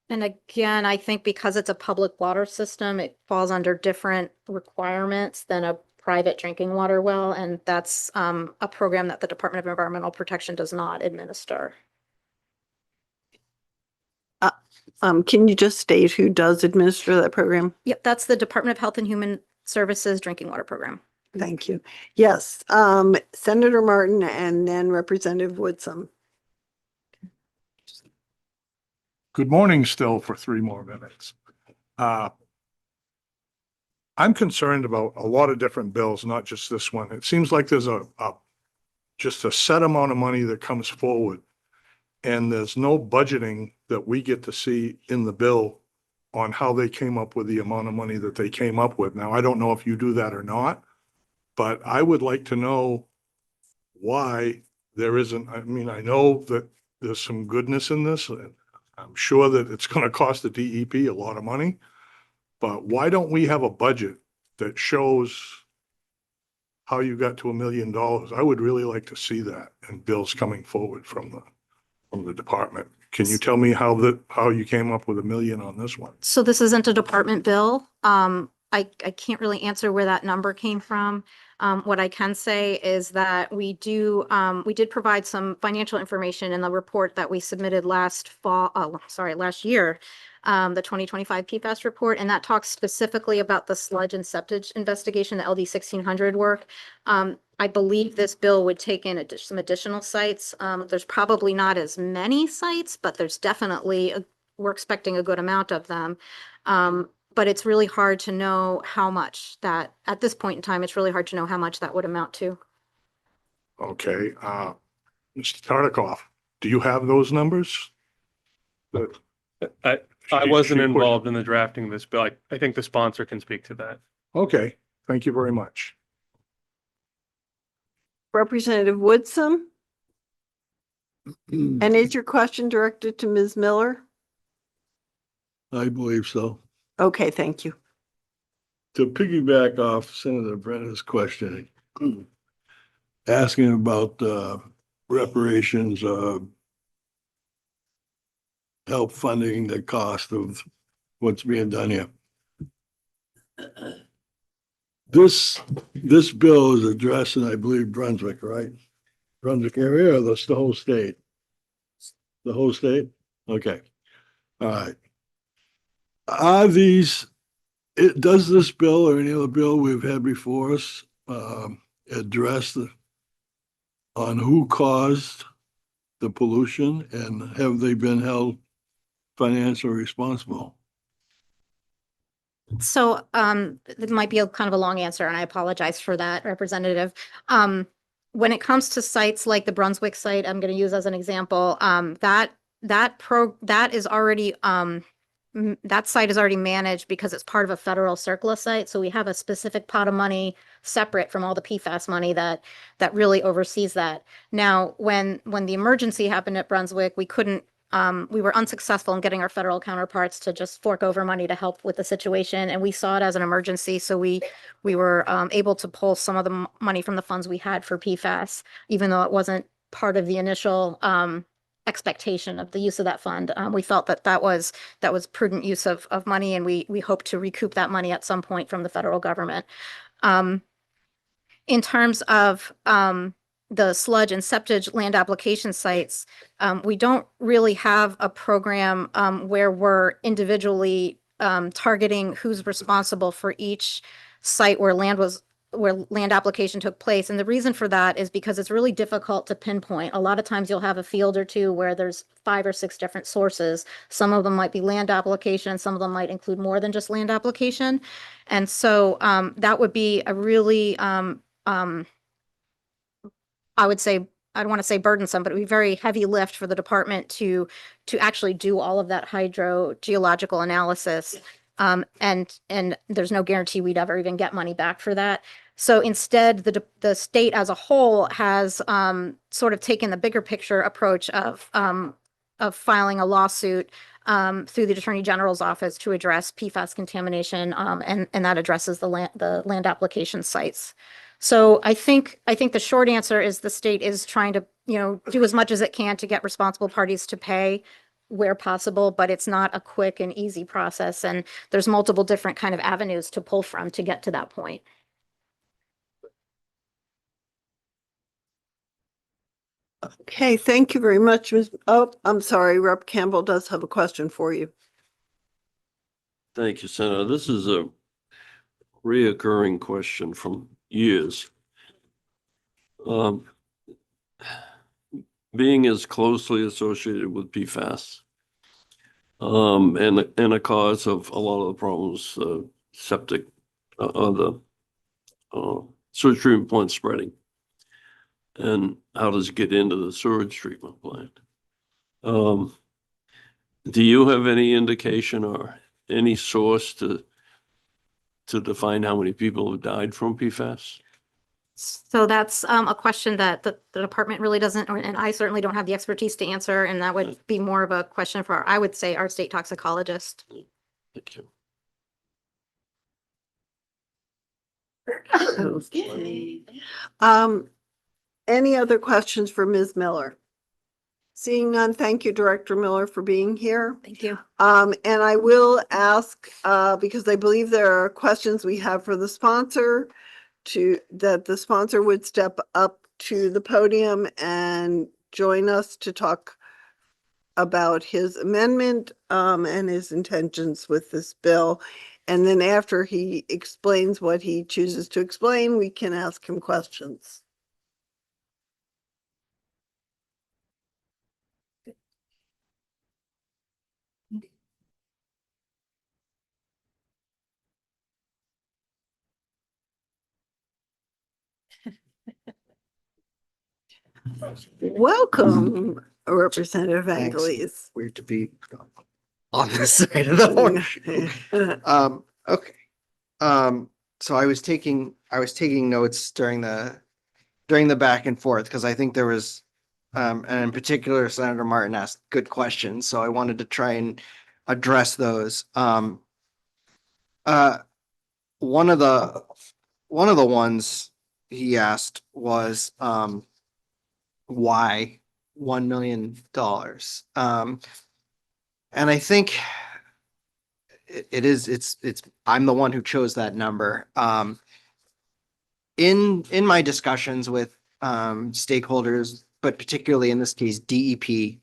And again, I think because it's a public water system, it falls under different requirements than a private drinking water well. And that's a program that the Department of Environmental Protection does not administer.
Can you just state who does administer that program?
Yep, that's the Department of Health and Human Services Drinking Water Program.
Thank you. Yes, Senator Martin and then Representative Woodson.
Good morning still for 3 more minutes. I'm concerned about a lot of different bills, not just this one. It seems like there's just a set amount of money that comes forward. And there's no budgeting that we get to see in the bill on how they came up with the amount of money that they came up with. Now, I don't know if you do that or not, but I would like to know why there isn't, I mean, I know that there's some goodness in this. And I'm sure that it's going to cost the DEP a lot of money, but why don't we have a budget that shows how you got to $1 million? I would really like to see that and bills coming forward from the department. Can you tell me how you came up with $1 million on this one?
So this isn't a department bill. I can't really answer where that number came from. What I can say is that we did provide some financial information in the report that we submitted last year, the 2025 PFAS report, and that talks specifically about the sludge and septage investigation, the LD 1600 work. I believe this bill would take in some additional sites. There's probably not as many sites, but there's definitely, we're expecting a good amount of them. But it's really hard to know how much that, at this point in time, it's really hard to know how much that would amount to.
Okay, Mr. Tartikoff, do you have those numbers?
I wasn't involved in the drafting of this bill. I think the sponsor can speak to that.
Okay, thank you very much.
Representative Woodson? And is your question directed to Ms. Miller?
I believe so.
Okay, thank you.
To piggyback off Senator Brenner's question, asking about reparations, help funding the cost of what's being done here. This bill is addressing, I believe, Brunswick, right? Brunswick area or the whole state? The whole state? Okay. All right. Does this bill or any other bill we've had before us address on who caused the pollution and have they been held financially responsible?
So it might be a kind of a long answer, and I apologize for that, Representative. When it comes to sites like the Brunswick site, I'm going to use as an example, that is already that site is already managed because it's part of a federal CERCLA site. So we have a specific pot of money separate from all the PFAS money that really oversees that. Now, when the emergency happened at Brunswick, we were unsuccessful in getting our federal counterparts to just fork over money to help with the situation. And we saw it as an emergency. So we were able to pull some of the money from the funds we had for PFAS, even though it wasn't part of the initial expectation of the use of that fund. We felt that was prudent use of money, and we hope to recoup that money at some point from the federal government. In terms of the sludge and septage land application sites, we don't really have a program where we're individually targeting who's responsible for each site where land application took place. And the reason for that is because it's really difficult to pinpoint. A lot of times you'll have a field or two where there's 5 or 6 different sources. Some of them might be land application. Some of them might include more than just land application. And so that would be a really, I would say, I don't want to say burdensome, but it would be very heavy lift for the department to actually do all of that hydrogeological analysis. And there's no guarantee we'd ever even get money back for that. So instead, the state as a whole has sort of taken the bigger picture approach of filing a lawsuit through the Attorney General's office to address PFAS contamination, and that addresses the land application sites. So I think the short answer is the state is trying to, do as much as it can to get responsible parties to pay where possible, but it's not a quick and easy process, and there's multiple different kind of avenues to pull from to get to that point.
Okay, thank you very much, Ms. Oh, I'm sorry, Rep. Campbell does have a question for you.
Thank you, Senator. This is a reoccurring question from years. Being as closely associated with PFAS, and a cause of a lot of the problems, septic, the sewage treatment plant spreading, and how does it get into the sewage treatment plant? Do you have any indication or any source to define how many people have died from PFAS?
So that's a question that the department really doesn't, and I certainly don't have the expertise to answer, and that would be more of a question for, I would say, our state toxicologist.
Thank you.
Okay. Any other questions for Ms. Miller? Seeing none, thank you, Director Miller, for being here.
Thank you.
And I will ask, because I believe there are questions we have for the sponsor, that the sponsor would step up to the podium and join us to talk about his amendment and his intentions with this bill. And then after he explains what he chooses to explain, we can ask him questions. Welcome, Representative
Thanks.
Angeles.
Weird to be on this side of the horse. Okay. So I was taking notes during the back and forth, because I think there was, and in particular, Senator Martin asked good questions, so I wanted to try and address those. One of the ones he asked was, why $1 million? And I think I'm the one who chose that number. In my discussions with stakeholders, but particularly in this case, DEP,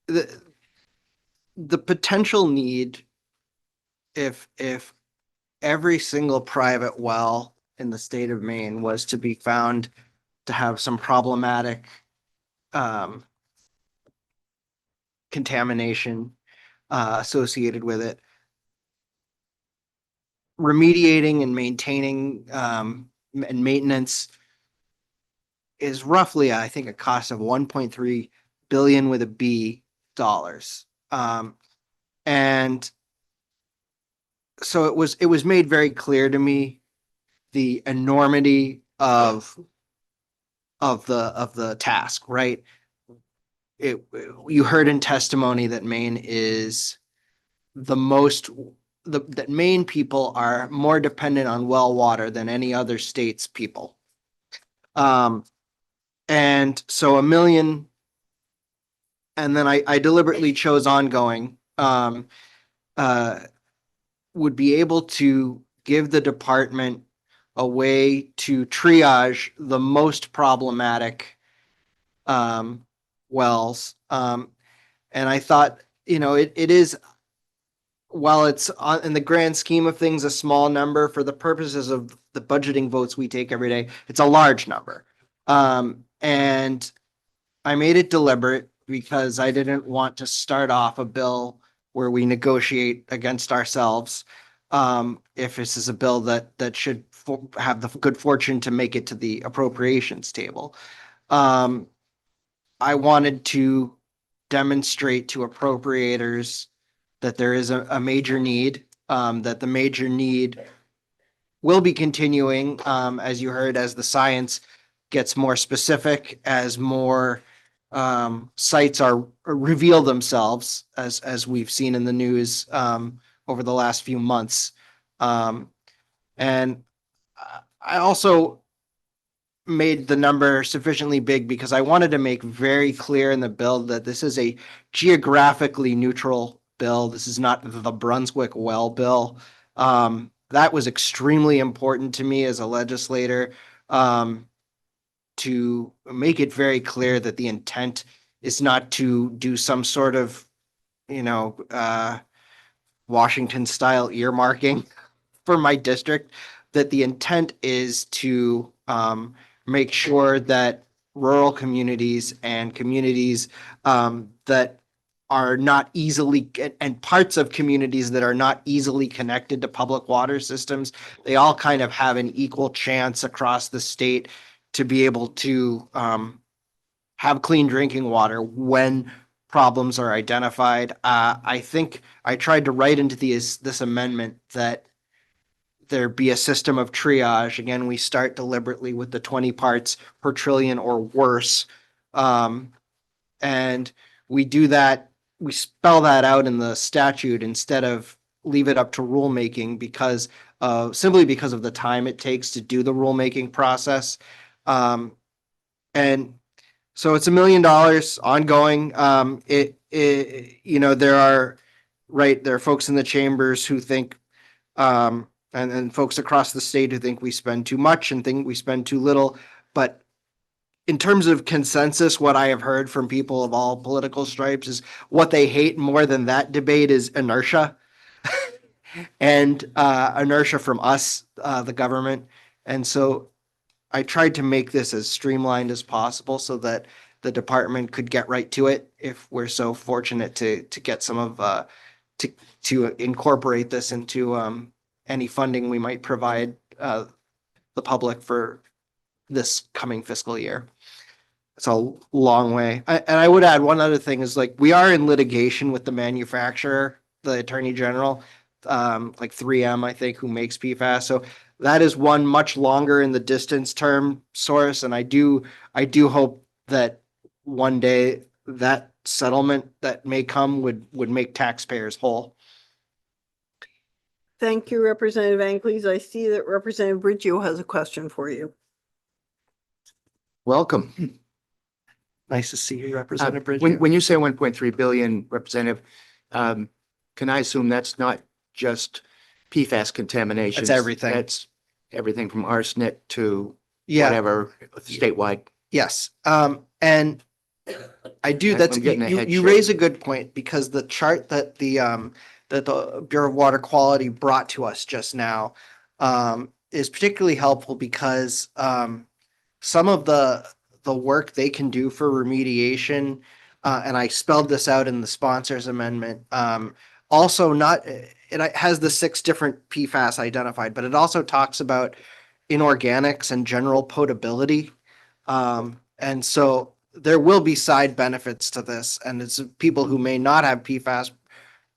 the potential need, if every single private well in the state of Maine was to be found to have some problematic contamination associated with it, remediating and maintaining and maintenance is roughly, I think, a cost of 1.3 billion with a B dollars. And so it was made very clear to me the enormity of the task, right? You heard in testimony that Maine is that Maine people are more dependent on well water than any other state's people. And so $1 million, and then I deliberately chose ongoing, would be able to give the department a way to triage the most problematic wells. And I thought, it is, while it's in the grand scheme of things, a small number for the purposes of the budgeting votes we take every day, it's a large number. And I made it deliberate because I didn't want to start off a bill where we negotiate against ourselves. If this is a bill that should have the good fortune to make it to the appropriations table. I wanted to demonstrate to appropriators that there is a major need, that the major need will be continuing, as you heard, as the science gets more specific, as more sites are reveal themselves, as we've seen in the news over the last few months. And I also made the number sufficiently big because I wanted to make very clear in the bill that this is a geographically neutral bill. This is not the Brunswick well bill. That was extremely important to me as a legislator, to make it very clear that the intent is not to do some sort of, Washington style earmarking for my district, that the intent is to make sure that rural communities and communities that are not easily, and parts of communities that are not easily connected to public water systems, they all kind of have an equal chance across the state to be able to have clean drinking water when problems are identified. I think I tried to write into this amendment that there be a system of triage. Again, we start deliberately with the 20 parts per trillion or worse. And we do that, we spell that out in the statute instead of leave it up to rulemaking simply because of the time it takes to do the rulemaking process. And so it's $1 million ongoing. There are folks in the chambers who think, and folks across the state who think we spend too much and think we spend too little. But in terms of consensus, what I have heard from people of all political stripes is what they hate more than that debate is inertia. And inertia from us, the government. And so I tried to make this as streamlined as possible so that the department could get right to it if we're so fortunate to get some of to incorporate this into any funding we might provide the public for this coming fiscal year. It's a long way. And I would add one other thing is we are in litigation with the manufacturer, the Attorney General, like 3M, I think, who makes PFAS. So that is one much longer in the distance term source. And I do hope that one day that settlement that may come would make taxpayers whole.
Thank you, Representative Ankleys. I see that Representative Briggio has a question for you.
Welcome.
Nice to see you, Representative Briggio.
When you say 1.3 billion, Representative, can I assume that's not just PFAS contamination?
It's everything.
That's everything from arsenic to
Yeah.
whatever statewide.
Yes. And I do,
I'm getting a head
you
shake.
raise a good point because the chart that the Bureau of Water Quality brought to us just now is particularly helpful because some of the work they can do for remediation, and I spelled this out in the sponsors amendment, also it has the 6 different PFAS identified, but it also talks about inorganics and general potability. And so there will be side benefits to this, and it's people who may not have PFAS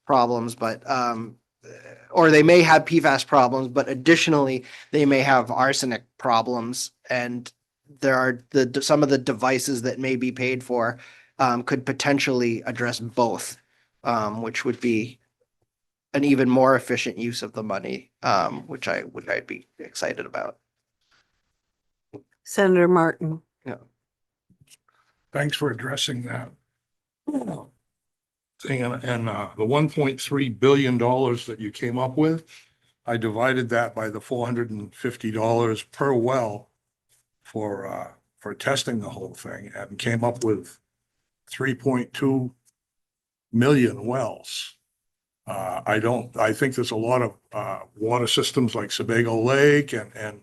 problems, but or they may have PFAS problems, but additionally they may have arsenic problems, and there are some of the devices that may be paid for could potentially address both, which would be an even more efficient use of the money, which I'd be excited about.
Senator Martin.
Yeah.
Thanks for addressing that thing. And the $1.3 billion that you came up with, I divided that by the $450 per well for testing the whole thing and came up with 3.2 million wells. I think there's a lot of water systems like Sebago Lake and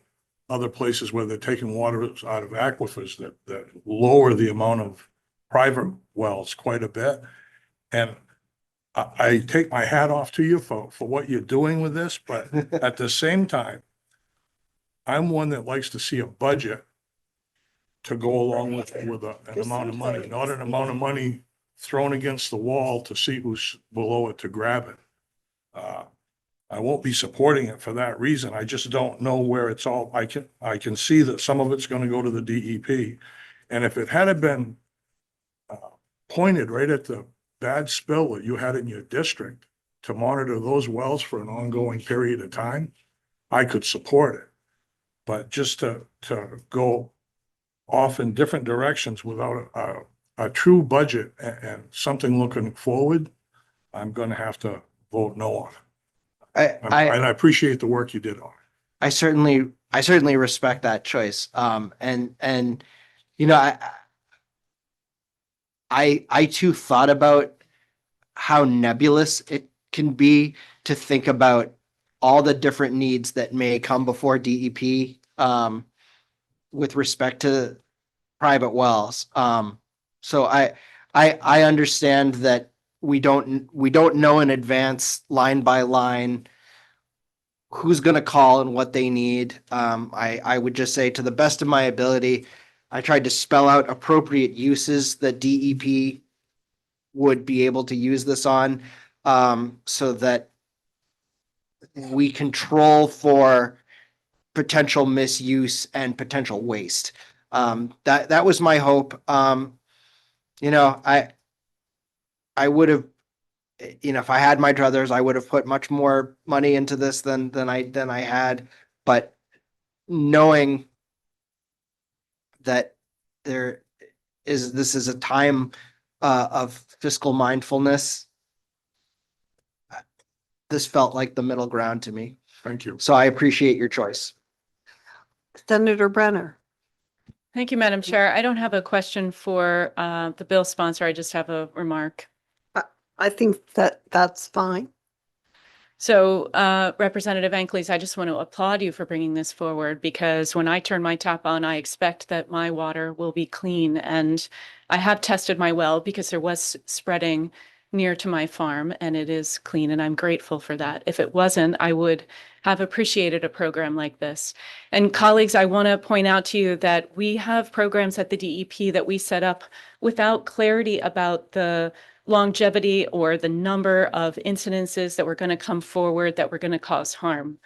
other places where they're taking water out of aquifers that lower the amount of private wells quite a bit. And I take my hat off to you for what you're doing with this, but at the same time, I'm one that likes to see a budget to go along with an amount of money, not an amount of money thrown against the wall to see who's below it to grab it. I won't be supporting it for that reason. I just don't know where it's all, I can see that some of it's gonna go to the DEP. And if it had been pointed right at the bad spill that you had in your district to monitor those wells for an ongoing period of time, I could support it. But just to go off in different directions without a true budget and something looking forward, I'm gonna have to vote no on it. And I appreciate the work you did on it.
I certainly respect that choice. And you know, I too thought about how nebulous it can be to think about all the different needs that may come before DEP with respect to private wells. So I understand that we don't know in advance, line by line, who's going to call and what they need. I would just say, to the best of my ability, I tried to spell out appropriate uses that DEP would be able to use this on, so that we control for potential misuse and potential waste. That was my hope. You know, I would have, you know, if I had my druthers, I would have put much more money into this than I had. But knowing that this is a time of fiscal mindfulness, this felt like the middle ground to me.
Thank you.
So I appreciate your choice.
Senator Brenner.
Thank you, Madam Chair. I don't have a question for the bill sponsor. I just have a remark.
I think that's fine.
So Representative Ankleys, I just want to applaud you for bringing this forward, because when I turn my tap on, I expect that my water will be clean. And I have tested my well because there was spreading near to my farm, and it is clean, and I'm grateful for that. If it wasn't, I would have appreciated a program like this. And colleagues, I want to point out to you that we have programs at the DEP that we set up without clarity about the longevity or the number of incidences that were going to come forward that were going to cause harm.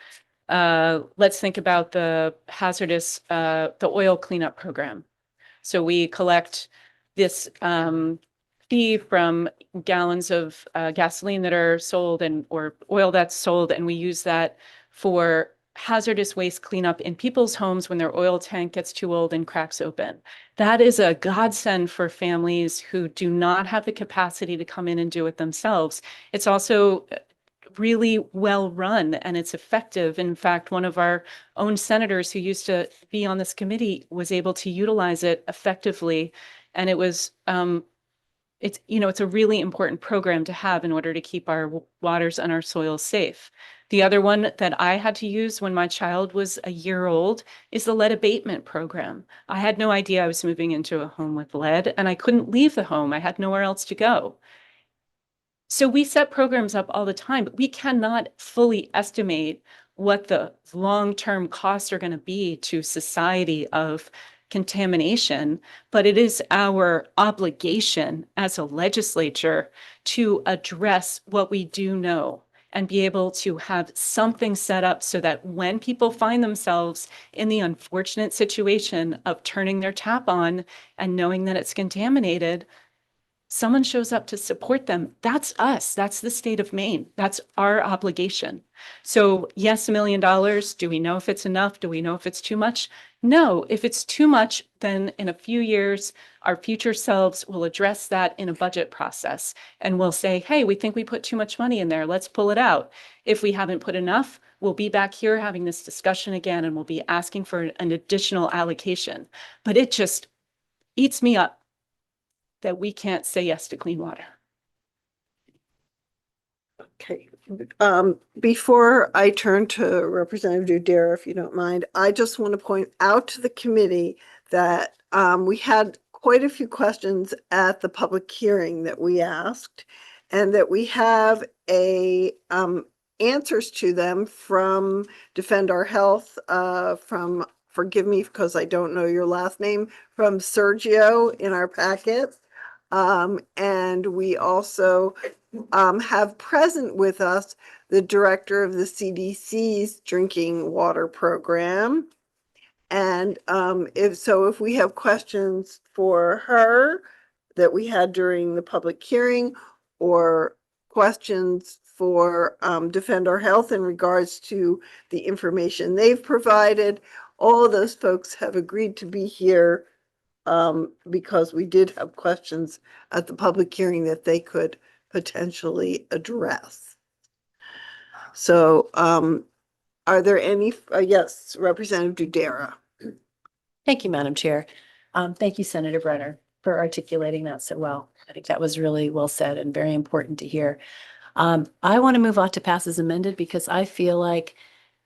Let's think about the hazardous, the oil cleanup program. So we collect this fee from gallons of gasoline that are sold or oil that's sold, and we use that for hazardous waste cleanup in people's homes when their oil tank gets too old and cracks open. That is a godsend for families who do not have the capacity to come in and do it themselves. It's also really well run and it's effective. In fact, one of our own senators who used to be on this committee was able to utilize it effectively. And it was, it's a really important program to have in order to keep our waters and our soils safe. The other one that I had to use when my child was a year old is the lead abatement program. I had no idea I was moving into a home with lead, and I couldn't leave the home. I had nowhere else to go. So we set programs up all the time, but we cannot fully estimate what the long-term costs are going to be to society of contamination, but it is our obligation as a legislature to address what we do know and be able to have something set up so that when people find themselves in the unfortunate situation of turning their tap on and knowing that it's contaminated, someone shows up to support them. That's us. That's the state of Maine. That's our obligation. So yes, $1 million. Do we know if it's enough? Do we know if it's too much? No. If it's too much, then in a few years, our future selves will address that in a budget process. And we'll say, hey, we think we put too much money in there. Let's pull it out. If we haven't put enough, we'll be back here having this discussion again, and we'll be asking for an additional allocation. But it just eats me up that we can't say yes to clean water.
Okay. Before I turn to Representative Dudera, if you don't mind, I just want to point out to the committee that we had quite a few questions at the public hearing that we asked, and that we have answers to them from Defend Our Health, from, forgive me because I don't know your last name, from Sergio in our packet. And we also have present with us the director of the CDC's drinking water program. And if we have questions for her that we had during the public hearing, or questions for Defend Our Health in regards to the information they've provided, all of those folks have agreed to be here because we did have questions at the public hearing that they could potentially address. So are there any, yes, Representative Dudera.
Thank you, Madam Chair. Thank you, Senator Brenner, for articulating that so well. I think that was really well said and very important to hear. I want to move on to pass as amended because I feel like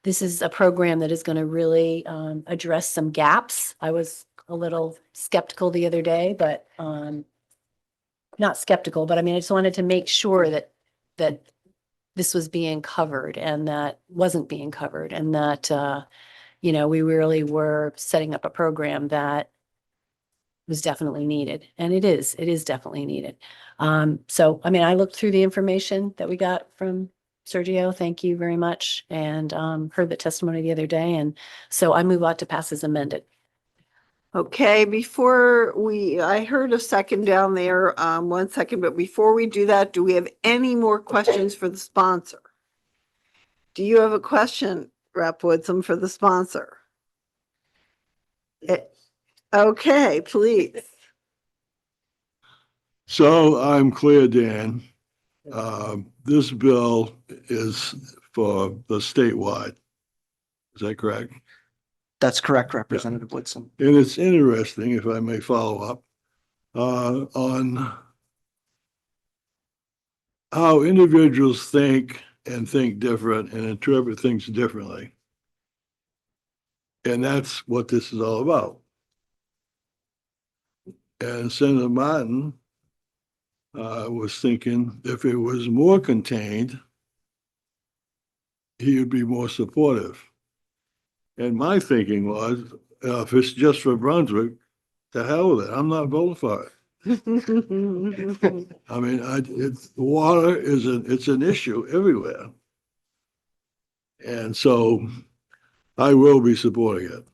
this is a program that is going to really address some gaps. I was a little skeptical the other day, but not skeptical, but I mean, I just wanted to make sure that this was being covered and that wasn't being covered, and that we really were setting up a program that was definitely needed. And it is definitely needed. So, I mean, I looked through the information that we got from Sergio. Thank you very much. And heard the testimony the other day. And so I move on to pass as amended.
Okay, I heard a second down there, 1 second, but before we do that, do we have any more questions for the sponsor? Do you have a question, Rep. Woodson, for the sponsor? Okay, please.
So I'm clear, Dan. This bill is for the statewide. Is that correct?
That's correct, Representative Woodson.
And it's interesting, if I may follow up, on how individuals think and think different and interpret things differently. And that's what this is all about. And Senator Martin was thinking if it was more contained, he would be more supportive. And my thinking was, if it's just for Brunswick, to hell with it. I'm not voting for it. I mean, water is it's an issue everywhere. And so I will be supporting it.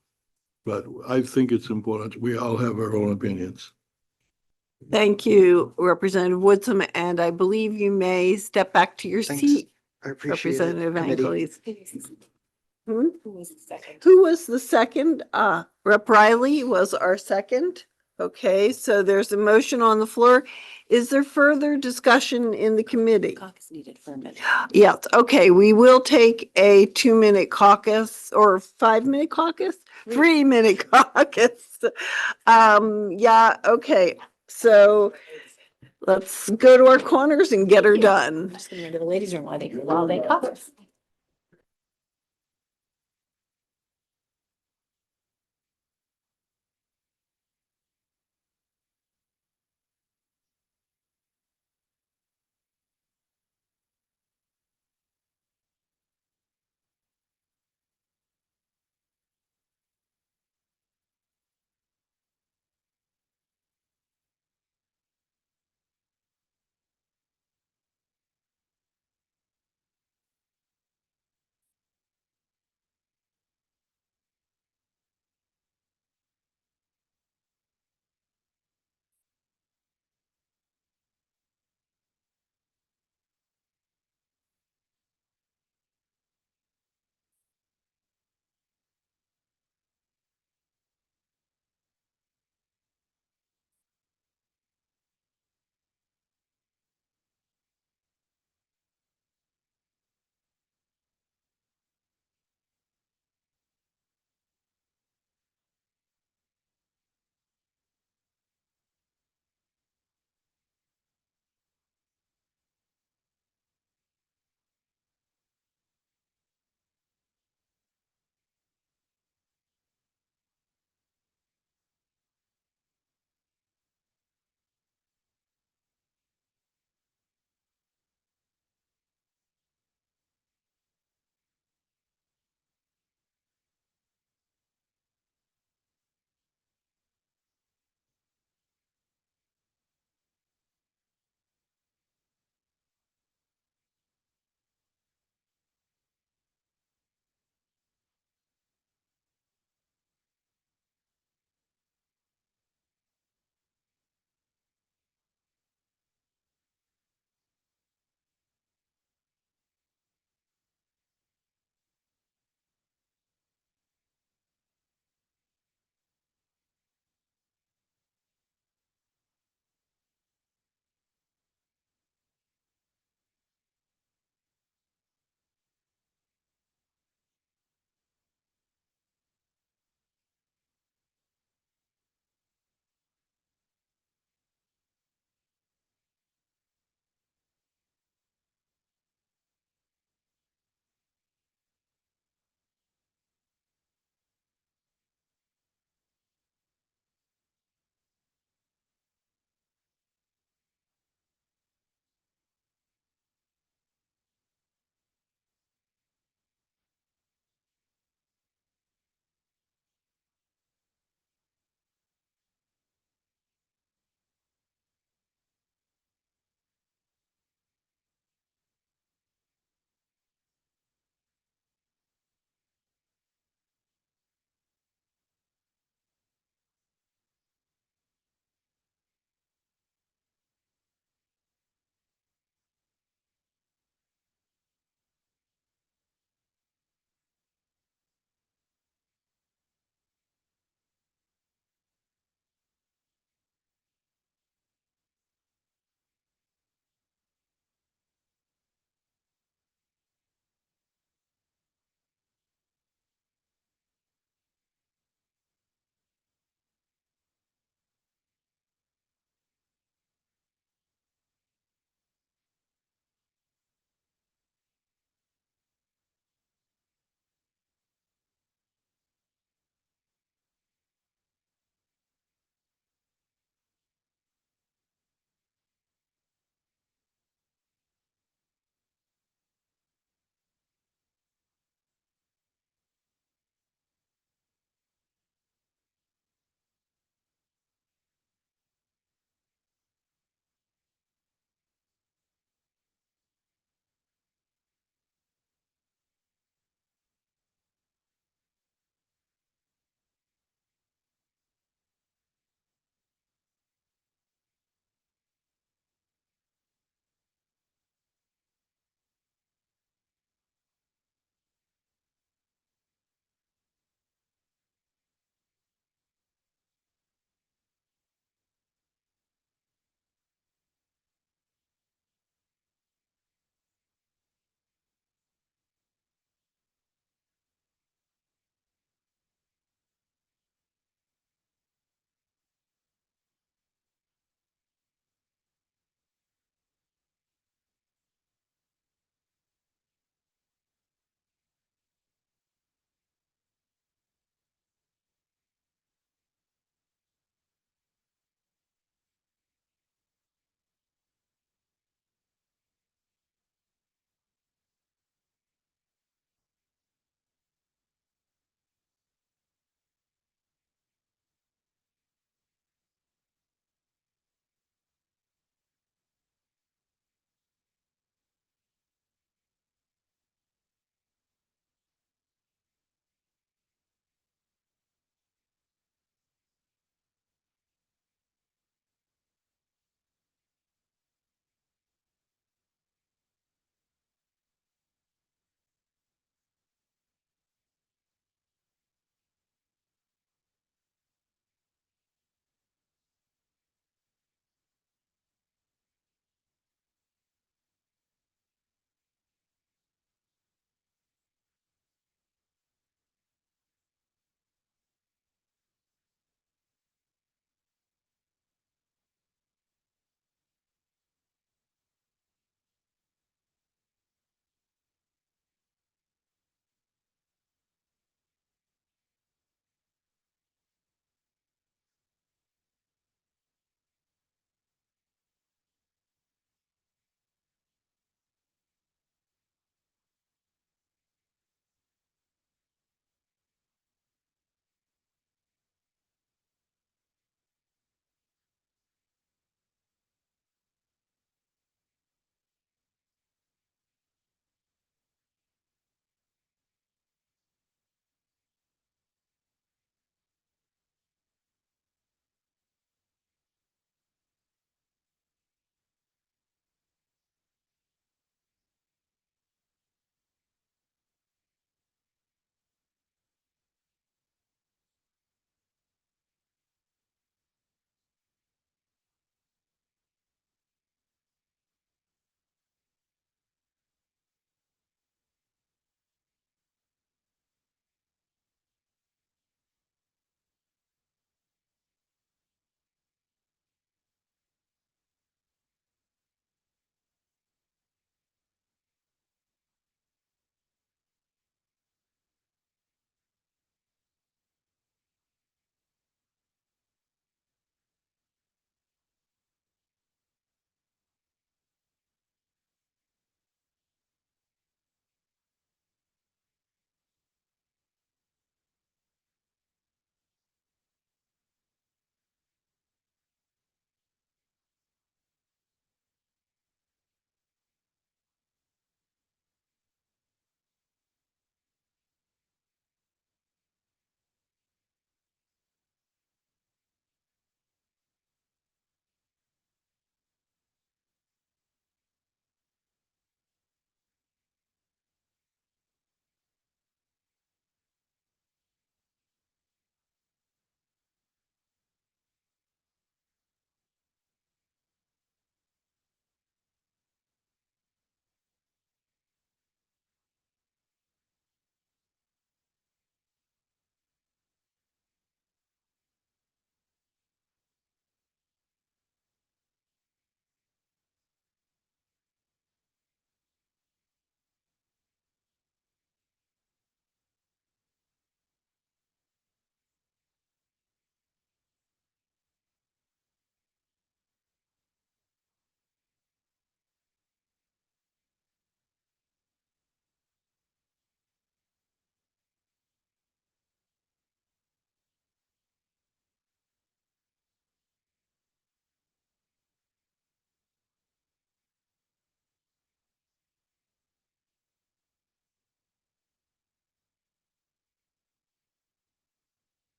But I think it's important. We all have our own opinions.
Thank you, Representative Woodson, and I believe you may step back to your
Thanks.
seat,
I appreciate it.
Representative
Committee.
Angeles. Who was the second? Who was the second? Rep. Riley was our second. Okay, so there's a motion on the floor. Is there further discussion in the committee?
Caucus needed for a minute.
Yes, okay, we will take a 2-minute caucus or 5-minute caucus, 3-minute caucus. Yeah, okay, so let's go to our corners and get her done.
I'm just going to go to the ladies' room while they caucus.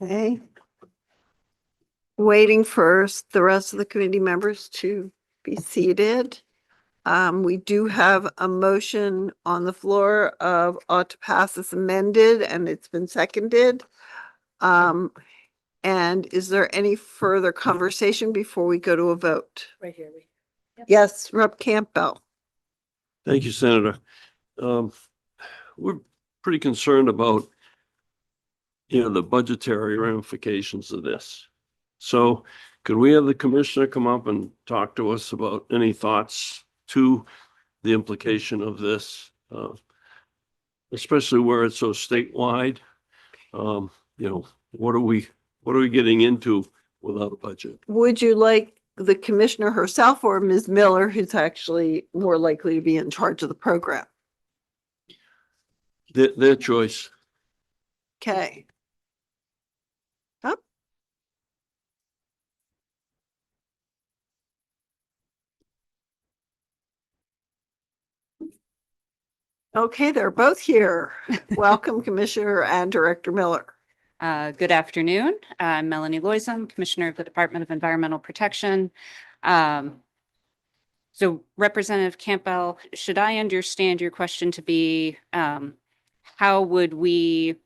Okay. Waiting for the rest of the committee members to be seated. We do have a motion on the floor of ought to pass as amended, and it's been seconded. And is there any further conversation before we go to a vote?
Right here.
Yes, Rep. Campbell.
Thank you, Senator. We're pretty concerned about, the budgetary ramifications of this. So could we have the commissioner come up and talk to us about any thoughts to the implication of this? Especially where it's so statewide. What are we getting into without a budget?
Would you like the commissioner herself or Ms. Miller, who's actually more likely to be in charge of the program?
Their choice.
Okay. Up. Okay, they're both here. Welcome, Commissioner and Director Miller.
Good afternoon. I'm Melanie Loisum, Commissioner of the Department of Environmental Protection. So Representative Campbell, should I understand your question to be, how would we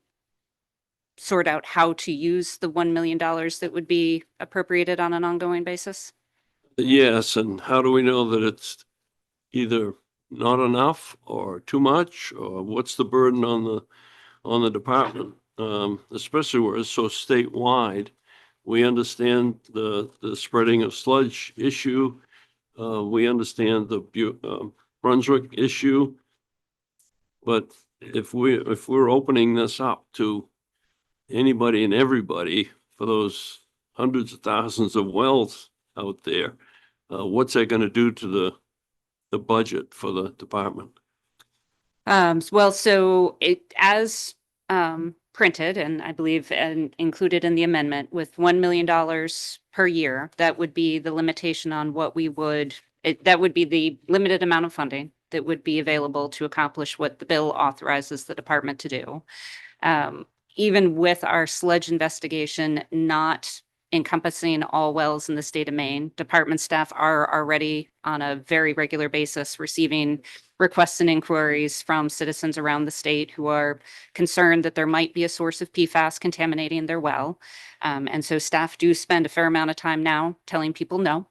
sort out how to use the $1 million that would be appropriated on an ongoing basis?
Yes, and how do we know that it's either not enough or too much, or what's the burden on the department? Especially where it's so statewide. We understand the spreading of sludge issue. We understand the Brunswick issue. But if we're opening this up to anybody and everybody for those hundreds of thousands of wells out there, what's that going to do to the budget for the department?
Well, so as printed and I believe and included in the amendment with $1 million per year, that would be the limitation on what we would, that would be the limited amount of funding that would be available to accomplish what the bill authorizes the department to do. Even with our sludge investigation not encompassing all wells in the state of Maine, department staff are already on a very regular basis receiving requests and inquiries from citizens around the state who are concerned that there might be a source of PFAS contaminating their well. And so staff do spend a fair amount of time now telling people no.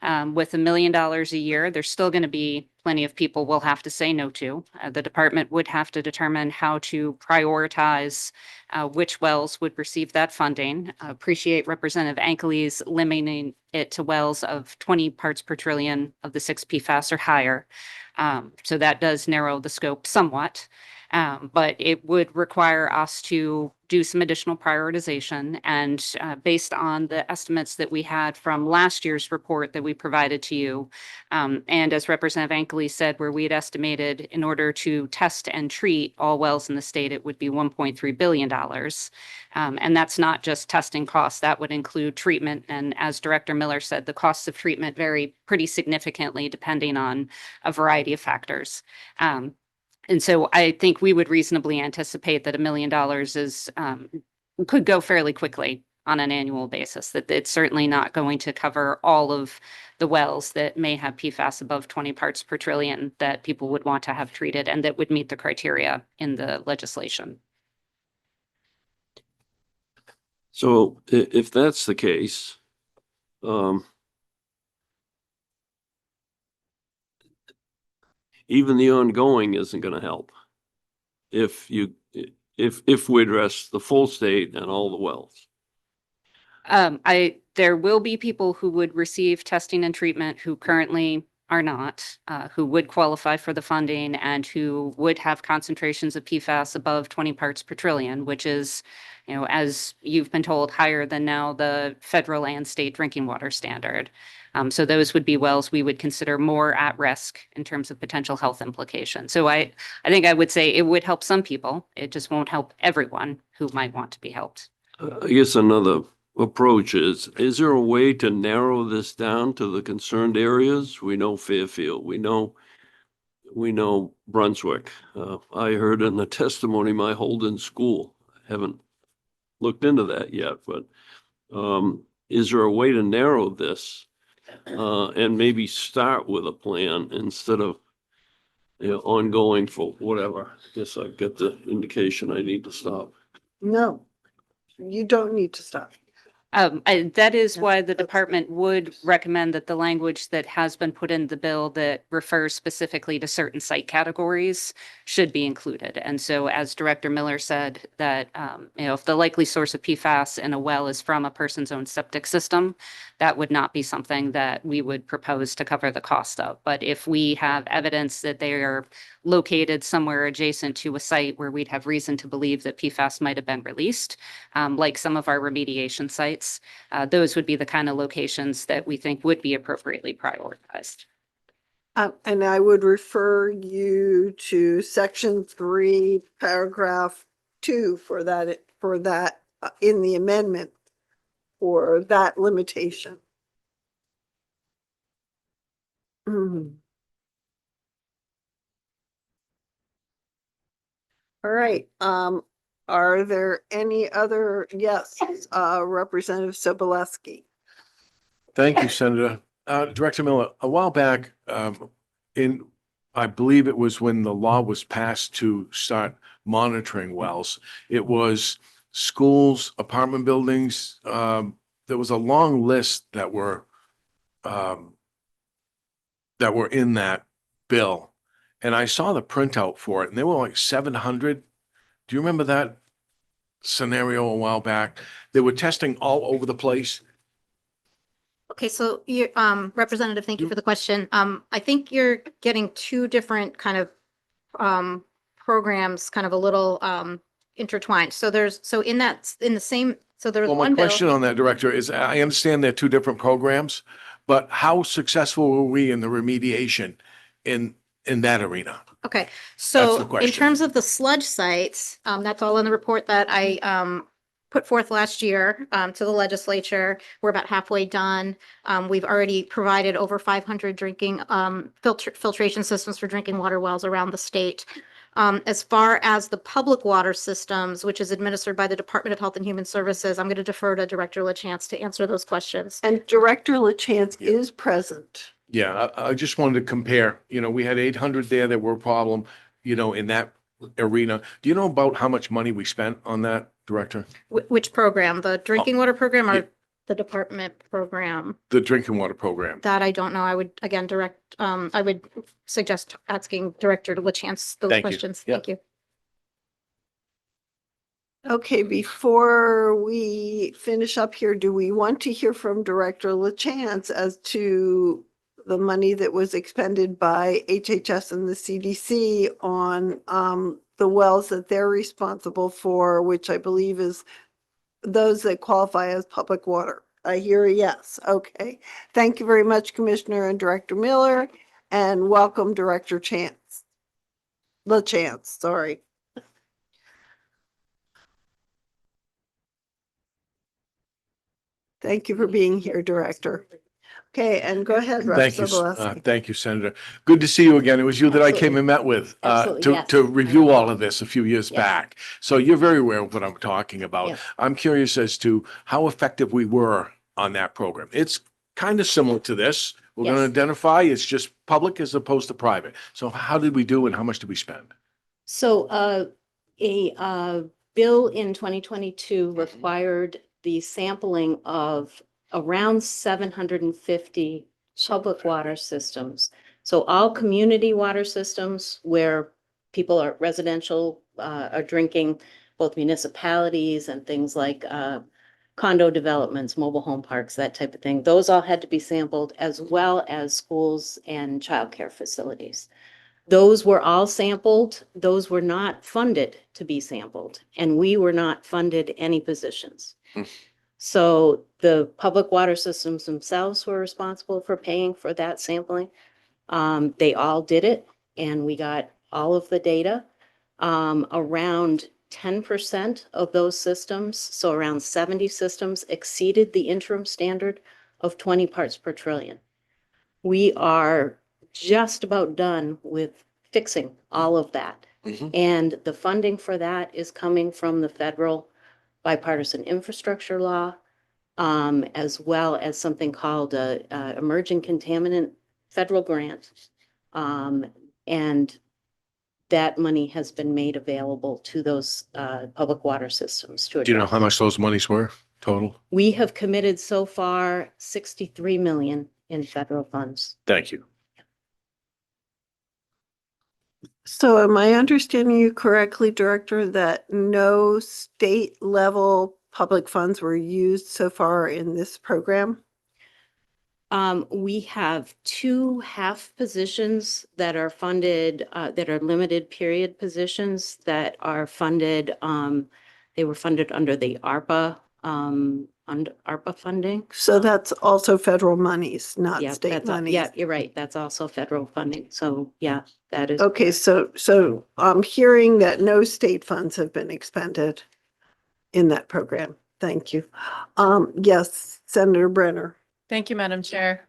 With $1 million a year, there's still going to be plenty of people we'll have to say no to. The department would have to determine how to prioritize which wells would receive that funding. Appreciate Representative Ankley's limiting it to wells of 20 parts per trillion of the 6 PFAS or higher. So that does narrow the scope somewhat. But it would require us to do some additional prioritization. And based on the estimates that we had from last year's report that we provided to you, and as Representative Ankley said, where we had estimated in order to test and treat all wells in the state, it would be $1.3 billion. And that's not just testing costs, that would include treatment. And as Director Miller said, the costs of treatment vary pretty significantly depending on a variety of factors. And so I think we would reasonably anticipate that $1 million is could go fairly quickly on an annual basis, that it's certainly not going to cover all of the wells that may have PFAS above 20 parts per trillion that people would want to have treated and that would meet the criteria in the legislation.
So if that's the case, even the ongoing isn't going to help if we address the full state and all the wells.
There will be people who would receive testing and treatment who currently are not, who would qualify for the funding and who would have concentrations of PFAS above 20 parts per trillion, which is, as you've been told, higher than now the federal and state drinking water standard. So those would be wells we would consider more at risk in terms of potential health implications. So I think I would say it would help some people. It just won't help everyone who might want to be helped.
I guess another approach is there a way to narrow this down to the concerned areas? We know Fairfield, we know Brunswick. I heard in the testimony my Holden school, haven't looked into that yet, but is there a way to narrow this? And maybe start with a plan instead of, ongoing for whatever. I guess I get the indication I need to stop.
No, you don't need to stop.
That is why the department would recommend that the language that has been put in the bill that refers specifically to certain site categories should be included. And so as Director Miller said, that, if the likely source of PFAS in a well is from a person's own septic system, that would not be something that we would propose to cover the cost of. But if we have evidence that they are located somewhere adjacent to a site where we'd have reason to believe that PFAS might have been released, like some of our remediation sites, those would be the kind of locations that we think would be appropriately prioritized.
And I would refer you to section 3, paragraph 2 for that in the amendment for that limitation. Mhm. All right, are there any other, yes, Representative Sobolewski?
Thank you, Senator. Director Miller, a while back, I believe it was when the law was passed to start monitoring wells. It was schools, apartment buildings. There was a long list that were in that bill. And I saw the printout for it and they were like 700. Do you remember that scenario a while back? They were testing all over the place.
Okay, so you, Representative, thank you for the question. I think you're getting two different kind of programs, kind of a little intertwined. So there was
Well, my
one
question
bill.
on that, Director, is I understand they're two different programs, but how successful were we in the remediation in that arena?
Okay,
That's
so
the
in
question.
terms of the sludge sites, that's all in the report that I put forth last year to the legislature. We're about halfway done. We've already provided over 500 drinking filtration systems for drinking water wells around the state. As far as the public water systems, which is administered by the Department of Health and Human Services, I'm going to defer to Director LaChance to answer those questions.
And Director LaChance is present.
Yeah, I just wanted to compare, we had 800 there that were a problem, in that arena. Do you know about how much money we spent on that, Director?
Which program? The drinking water program
yeah.
or the department program?
The drinking water program.
That I don't know. I would, again, I would suggest asking Director LaChance those
Thank you.
questions.
Yeah.
Thank you.
Okay, before we finish up here, do we want to hear from Director LaChance as to the money that was expended by HHS and the CDC on the wells that they're responsible for, which I believe is those that qualify as public water? I hear a yes. Okay. Thank you very much, Commissioner and Director Miller, and welcome Director LaChance, sorry. Thank you for being here, Director. Okay, and go ahead, Rep.
Thank you,
Sobolewski.
thank you, Senator. Good to see you again. It was you that I came
Absolutely.
and met with
Absolutely,
to
yes.
review all of this a few years
Yes.
back. So you're very aware of what I'm talking about.
Yes.
I'm curious as to how effective we were on that program. It's kind of similar to this. We're going to
Yes.
identify it's just public as opposed to private. So how did we do and how much did we spend?
So a bill in 2022 required the sampling of around 750 public water systems. So all community water systems where people are residential, are drinking, both municipalities and things like condo developments, mobile home parks, that type of thing. Those all had to be sampled, as well as schools and childcare facilities. Those were all sampled. Those were not funded to be sampled, and we were not funded any positions. So the public water systems themselves were responsible for paying for that sampling. They all did it, and we got all of the data. Around 10% of those systems, so around 70 systems, exceeded the interim standard of 20 parts per trillion. We are just about done with fixing all of that. And the funding for that is coming from the federal bipartisan infrastructure law, as well as something called a emerging contaminant federal grant. And that money has been made available to those public water systems to
Do you know
address.
how much those monies were total?
We have committed so far 63 million in federal funds.
Thank you.
So am I understanding you correctly, Director, that no state level public funds were used so far in this program?
We have 2 half positions that are funded, that are limited period positions that are funded. They were funded under the ARPA, under ARPA funding.
So that's also federal monies, not
Yeah,
state monies.
yeah, you're right. That's also federal funding. So yeah, that is.
Okay, so I'm hearing that no state funds have been expended in that program. Thank you. Yes, Senator Brenner.
Thank you, Madam Chair.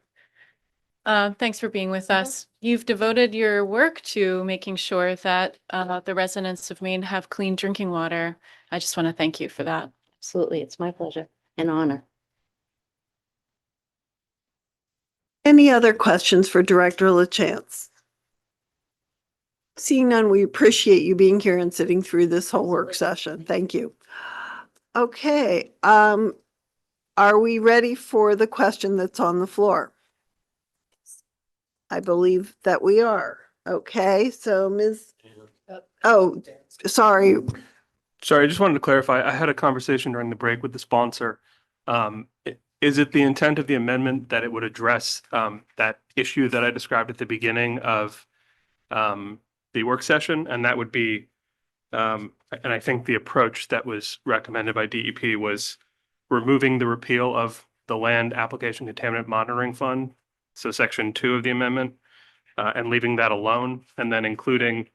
Thanks for being with us. You've devoted your work to making sure that the residents of Maine have clean drinking water. I just want to thank you for that.
Absolutely. It's my pleasure and honor.
Any other questions for Director LaChance? Seeing none, we appreciate you being here and sitting through this whole work session. Thank you. Okay, are we ready for the question that's on the floor? I believe that we are. Okay, so oh, sorry.
Sorry, I just wanted to clarify. I had a conversation during the break with the sponsor. Is it the intent of the amendment that it would address that issue that I described at the beginning of the work session? And that would be, and I think the approach that was recommended by DEP was removing the repeal of the Land Application Contaminant Monitoring Fund, so section 2 of the amendment, and leaving that alone, and then including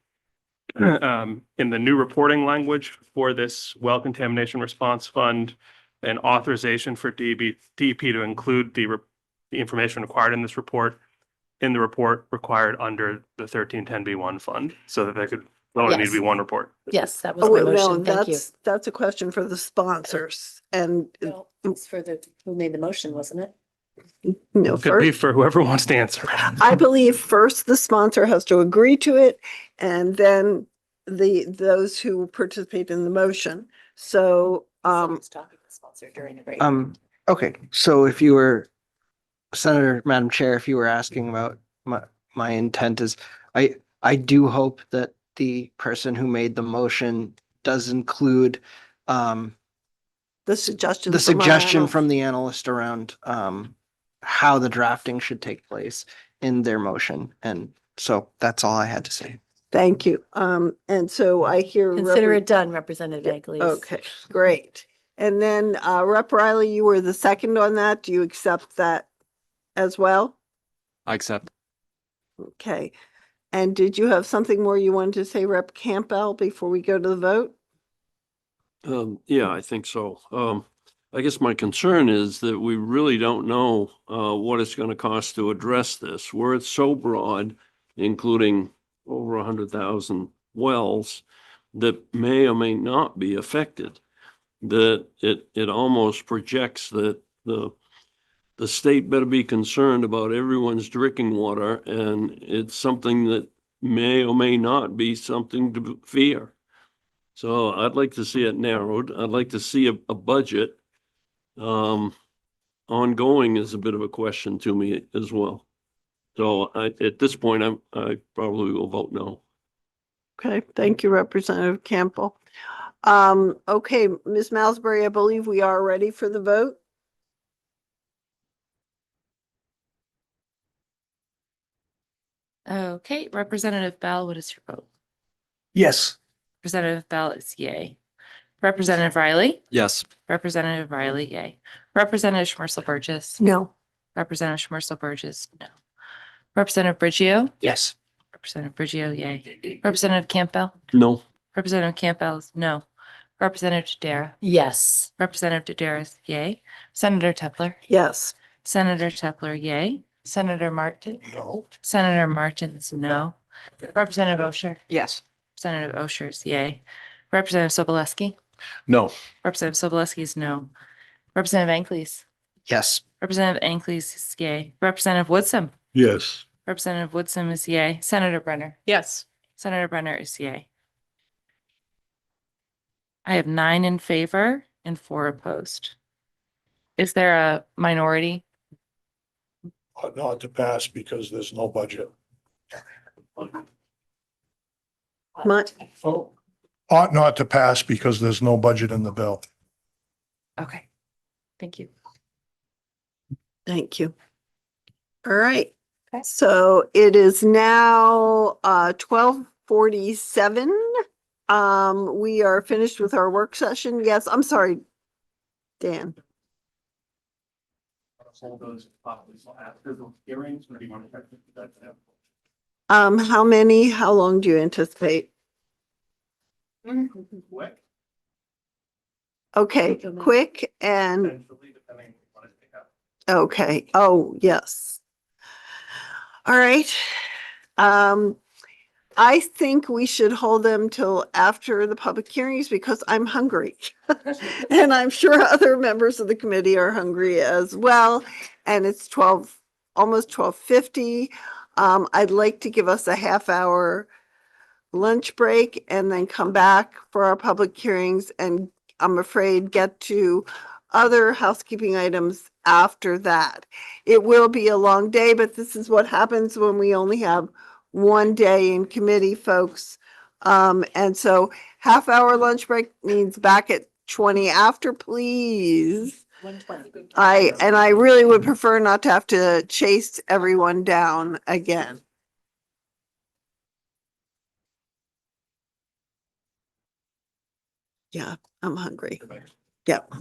in the new reporting language for this well contamination response fund, an authorization for DEP to include the information required in this report in the report required under the 1310B1 fund, so that there could only need to be one report.
Yes, that was
Oh,
my
no,
motion. Thank you.
that's a question for the sponsors and
It's for the, who made the motion, wasn't it?
no,
Could be
first,
for whoever wants to answer.
I believe first the sponsor has to agree to it and then those who participate in the motion. So,
Someone's talking to the sponsor during the break.
Okay, so if you were, Senator, Madam Chair, if you were asking about my intent is, I do hope that the person who made the motion does include
the suggestion.
from the analyst around how the drafting should take place in their motion. And so that's all I had to say.
Thank you. And so I hear.
Consider it done, Representative Egley.
Okay, great. And then Rep. Riley, you were the second on that. Do you accept that as well?
I accept.
Okay. And did you have something more you wanted to say, Rep. Campbell, before we go to the vote?
Yeah, I think so. I guess my concern is that we really don't know what it's going to cost to address this. Where it's so broad, including over 100,000 wells that may or may not be affected, that it almost projects that the state better be concerned about everyone's drinking water, and it's something that may or may not be something to fear. So I'd like to see it narrowed. I'd like to see a budget. Ongoing is a bit of a question to me as well. So at this point, I probably will vote no.
Okay, thank you, Representative Campbell. Okay, Ms. Malsbury, I believe we are ready for the vote.
Okay, Representative Bell, what is your vote?
Yes.
Representative Bell is yay. Representative Riley?
Yes.
Representative Riley, yay. Representative Schmersel Burgess?
No.
Representative Schmersel Burgess, no. Representative Brigio?
Yes.
Representative Brigio, yay. Representative Campbell?
No.
Representative Campbell is no. Representative Dodera?
Yes.
Representative Dodera is yay. Senator Tepler?
Yes.
Senator Tepler, yay. Senator Martin?
No.
Senator Martins, no. Representative Osher?
Yes.
Representative Osher is yay. Representative Sobolewski?
No.
Representative Sobolewski is no. Representative Ankleys.
Yes.
Representative Ankleys is yay. Representative Woodson.
Yes.
Representative Woodson is yay. Senator Brenner.
Yes.
Senator Brenner is yay. I have 9 in favor and 4 opposed. Is there a minority?
Ought not to pass because there's no budget. Ought not to pass because there's no budget in the bill.
Okay. Thank you.
Thank you. All right. So it is now 12:47. We are finished with our work session. Yes, I'm sorry, Dan. How long do you anticipate? Okay, quick and. Okay, oh, yes. All right. I think we should hold them till after the public hearings because I'm hungry. And I'm sure other members of the committee are hungry as well. And it's almost 12:50. I'd like to give us a half-hour lunch break and then come back for our public hearings and I'm afraid get to other housekeeping items after that. It will be a long day, but this is what happens when we only have one day in committee, folks. And so half-hour lunch break means back at 20 after, please. I really would prefer not to have to chase everyone down again. Yeah, I'm hungry. Yep.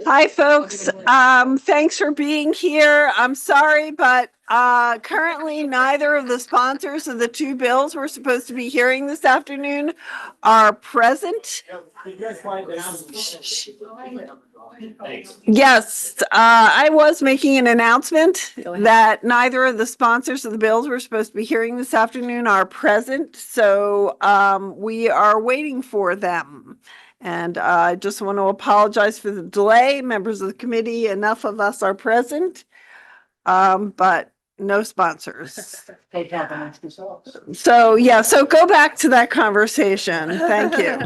Hi, folks. Thanks for being here. I'm sorry, but currently neither of the sponsors of the two bills we're supposed to be hearing this afternoon are present. Yes, I was making an announcement that neither of the sponsors of the bills we're supposed to be hearing this afternoon are present. So we are waiting for them. And I just want to apologize for the delay. Members of the committee, enough of us are present, but no sponsors. So yeah, so go back to that conversation. Thank you.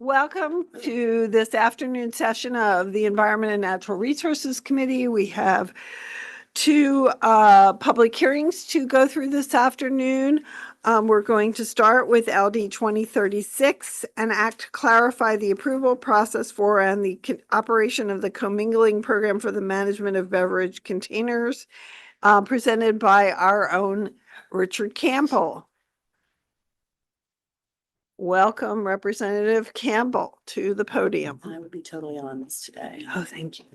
Welcome to this afternoon session of the Environment and Natural Resources Committee. We have two public hearings to go through this afternoon. We're going to start with LD 2036, an act to clarify the approval process for and the operation of the commingling program for the management of beverage containers, presented by our own Richard Campbell. Welcome, Representative Campbell, to the podium.
I would be totally on this today.
Oh, thank you.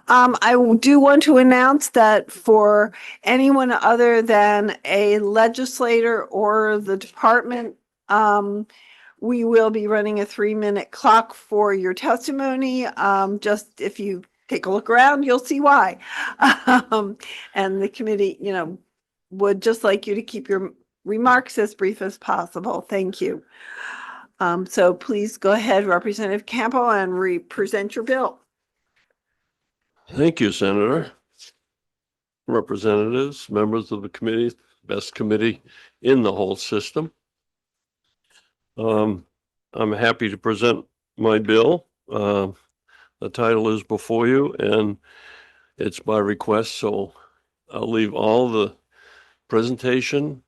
I do want to announce that for anyone other than a legislator or the department, we will be running a 3-minute clock for your testimony. Just if you take a look around, you'll see why. And the committee, would just like you to keep your remarks as brief as possible. Thank you. So please go ahead, Representative Campbell, and present your bill.
Thank you, Senator. Representatives, members of the committee, best committee in the whole system. I'm happy to present my bill. The title is before you and it's by request, so I'll leave all the presentation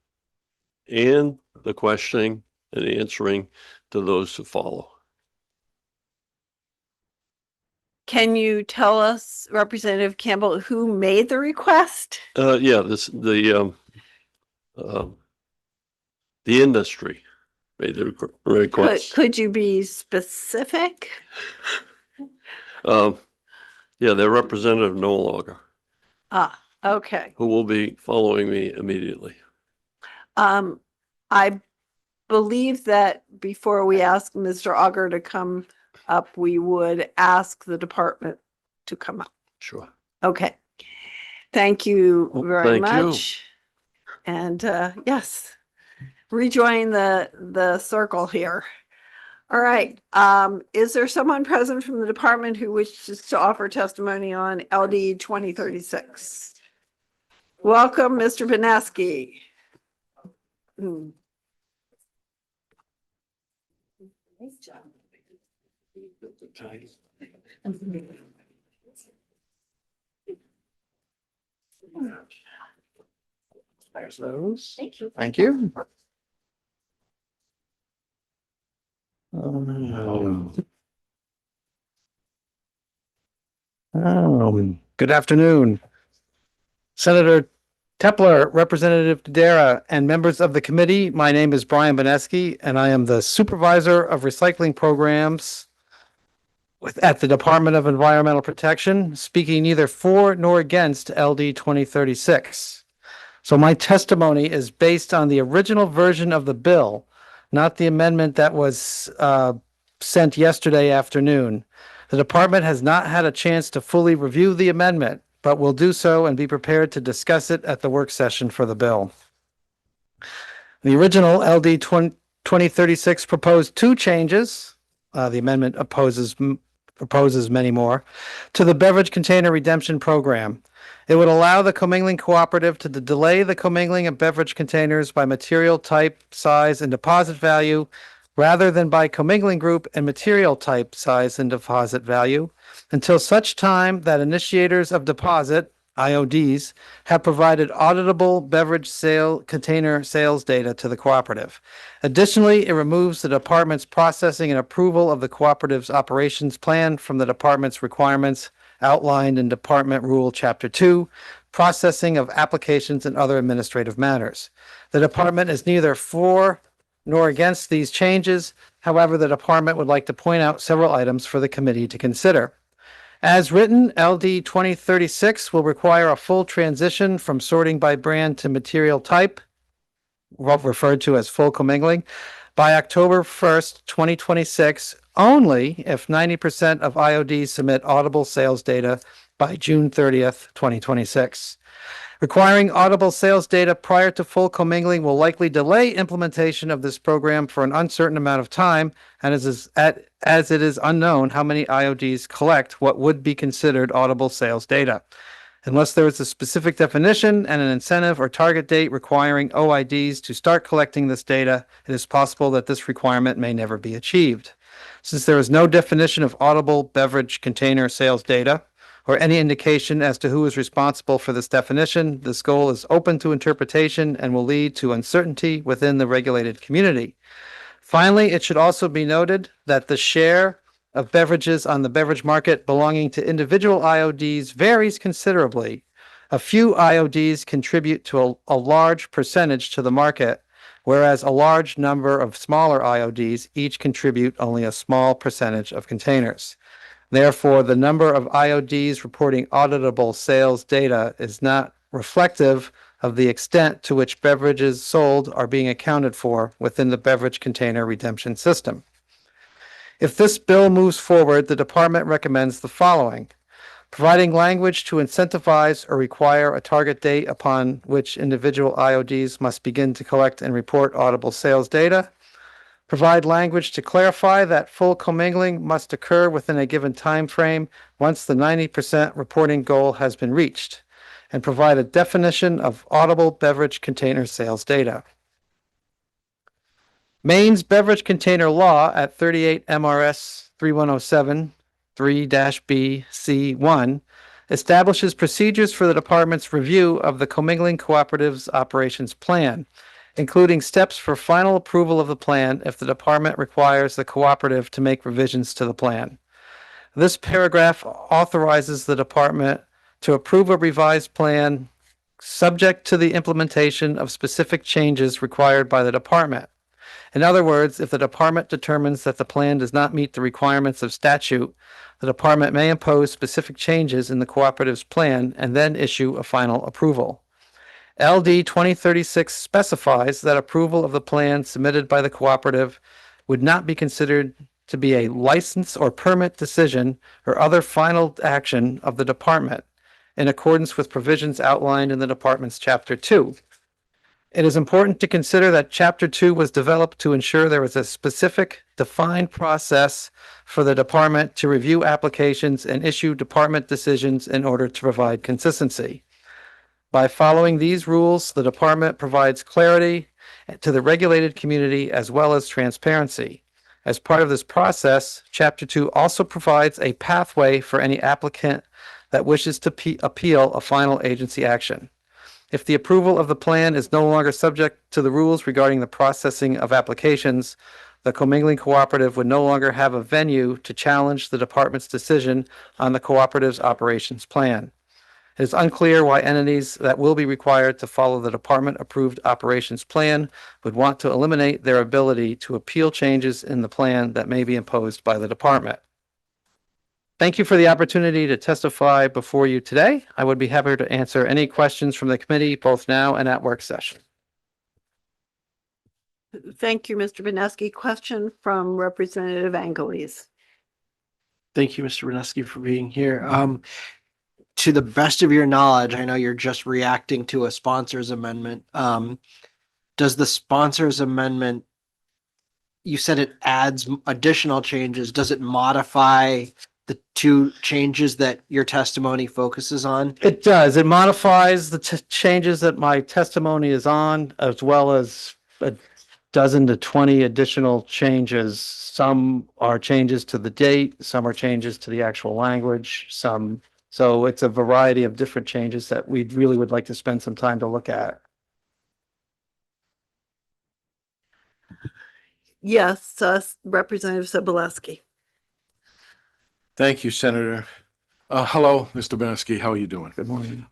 and the questioning and answering to those who follow.
Can you tell us, Representative Campbell, who made the request?
Yeah, the industry made the request.
Could you be specific?
Yeah, their representative no longer,
Okay.
who will be following me immediately.
I believe that before we ask Mr. Auger to come up, we would ask the department to come up.
Sure.
Okay. Thank you very
thank you.
much. And yes, rejoin the circle here. All right. Is there someone present from the department who wishes to offer testimony on LD 2036? Welcome, Mr. Beneski.
There's those.
Thank you.
Thank you.
Good afternoon. Senator Tepler, Representative Dudera, and members of the committee. My name is Brian Beneski, and I am the Supervisor of Recycling Programs at the Department of Environmental Protection, speaking neither for nor against LD 2036. So my testimony is based on the original version of the bill, not the amendment that was sent yesterday afternoon. The department has not had a chance to fully review the amendment, but will do so and be prepared to discuss it at the work session for the bill. The original LD 2036 proposed 2 changes. The amendment proposes many more to the beverage container redemption program. It would allow the commingling cooperative to delay the commingling of beverage containers by material type, size, and deposit value, rather than by commingling group and material type, size, and deposit value, until such time that initiators of deposit, IODs, have provided auditable beverage container sales data to the cooperative. Additionally, it removes the department's processing and approval of the cooperative's operations plan from the department's requirements outlined in Department Rule Chapter 2, Processing of Applications and Other Administrative Matters. The department is neither for nor against these changes. However, the department would like to point out several items for the committee to consider. As written, LD 2036 will require a full transition from sorting by brand to material type, referred to as full commingling, by October 1st, 2026, only if 90% of IODs submit audible sales data by June 30th, 2026. Requiring audible sales data prior to full commingling will likely delay implementation of this program for an uncertain amount of time, and as it is unknown how many IODs collect what would be considered audible sales data. Unless there is a specific definition and an incentive or target date requiring OIDs to start collecting this data, it is possible that this requirement may never be achieved. Since there is no definition of audible beverage container sales data, or any indication as to who is responsible for this definition. This goal is open to interpretation and will lead to uncertainty within the regulated community. Finally, it should also be noted that the share of beverages on the beverage market belonging to individual IODs varies considerably. A few IODs contribute to a large percentage to the market, whereas a large number of smaller IODs each contribute only a small percentage of containers. Therefore, the number of IODs reporting auditable sales data is not reflective of the extent to which beverages sold are being accounted for within the beverage container redemption system. If this bill moves forward, the department recommends the following: providing language to incentivize or require a target date upon which individual IODs must begin to collect and report audible sales data. Provide language to clarify that full commingling must occur within a given time frame once the 90% reporting goal has been reached, and provide a definition of audible beverage container sales data. Maine's beverage container law at 38 MRS 3107 3-B C1 establishes procedures for the department's review of the commingling cooperative's operations plan, including steps for final approval of the plan if the department requires the cooperative to make revisions to the plan. This paragraph authorizes the department to approve a revised plan subject to the implementation of specific changes required by the department. In other words, if the department determines that the plan does not meet the requirements of statute, the department may impose specific changes in the cooperative's plan and then issue a final approval. LD 2036 specifies that approval of the plan submitted by the cooperative would not be considered to be a license or permit decision or other final action of the department, in accordance with provisions outlined in the department's Chapter 2. It is important to consider that Chapter 2 was developed to ensure there was a specific, defined process for the department to review applications and issue department decisions in order to provide consistency. By following these rules, the department provides clarity to the regulated community as well as transparency. As part of this process, Chapter 2 also provides a pathway for any applicant that wishes to appeal a final agency action. If the approval of the plan is no longer subject to the rules regarding the processing of applications, the commingling cooperative would no longer have a venue to challenge the department's decision on the cooperative's operations plan. It is unclear why entities that will be required to follow the department-approved operations plan would want to eliminate their ability to appeal changes in the plan that may be imposed by the department. Thank you for the opportunity to testify before you today. I would be happy to answer any questions from the committee, both now and at work session.
Thank you, Mr. Vineski. Question from Representative Angeles.
Thank you, Mr. Reneski, for being here. To the best of your knowledge, I know you're just reacting to a sponsor's amendment. Does the sponsor's amendment, you said it adds additional changes, does it modify the two changes that your testimony focuses on?
It does. It modifies the changes that my testimony is on, as well as a dozen to 20 additional changes. Some are changes to the date, some are changes to the actual language, so it's a variety of different changes that we really would like to spend some time to look at.
Yes, Representative Sobolewski.
Thank you, Senator. Hello, Mr. Bansky. How are you doing?
Good morning.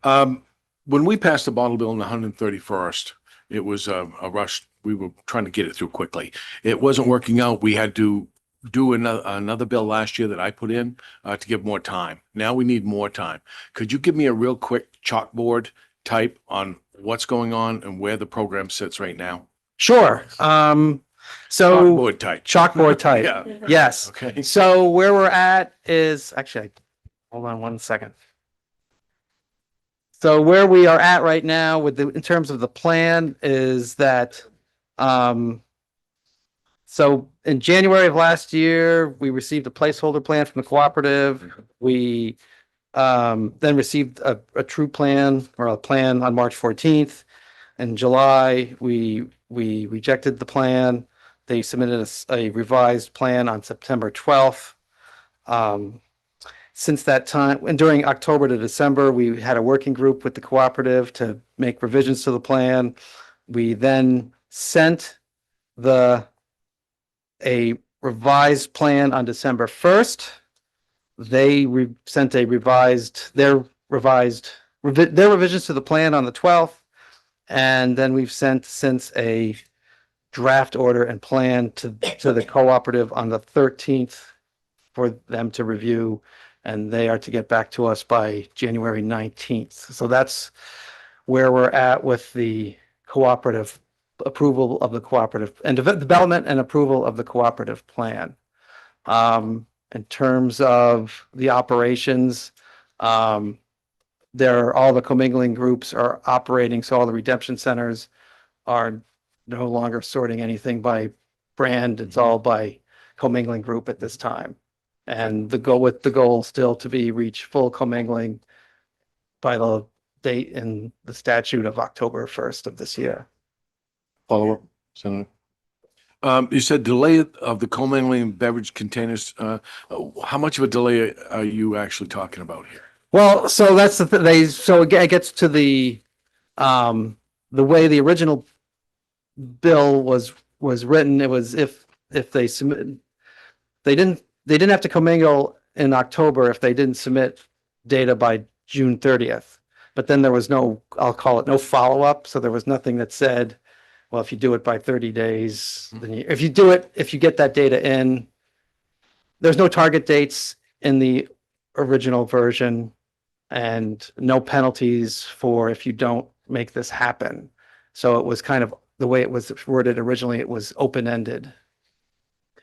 When we passed the bottle bill on the 131st, it was a rush. We were trying to get it through quickly. It wasn't working out. We had to do another bill last year that I put in to give more time. Now we need more time. Could you give me a real quick chalkboard type on what's going on and where the program sits right now?
Sure.
Chalkboard type.
Chalkboard type.
Yeah.
Yes.
Okay.
So where we're at is actually, hold on one second. So where we are at right now in terms of the plan is that, so in January of last year, we received a placeholder plan from the cooperative. We then received a true plan or a plan on March 14th. In July, we rejected the plan. They submitted a revised plan on September 12th. since that time, and during October to December, we had a working group with the cooperative to make revisions to the plan. We then sent a revised plan on December 1st. They sent their revisions to the plan on the 12th. And then we've sent since a draft order and plan to the cooperative on the 13th for them to review. And they are to get back to us by January 19th. So that's where we're at with the cooperative approval of the cooperative and development and approval of the cooperative plan. In terms of the operations, all the commingling groups are operating, so all the redemption centers are no longer sorting anything by brand. It's all by commingling group at this time. And the goal still to be reach full commingling by the date in the statute of October 1st of this year.
Follow up, Senator. You said delay of the commingling beverage containers. How much of a delay are you actually talking about here?
Well, so that's so again, it gets to the way the original bill was written. It was if they submit, they didn't have to commingle in October if they didn't submit data by June 30th. But then there was no, I'll call it no follow-up. So there was nothing that said, well, if you do it by 30 days, then if you get that data in, there's no target dates in the original version and no penalties for if you don't make this happen. So it was kind of the way it was worded originally, it was open-ended.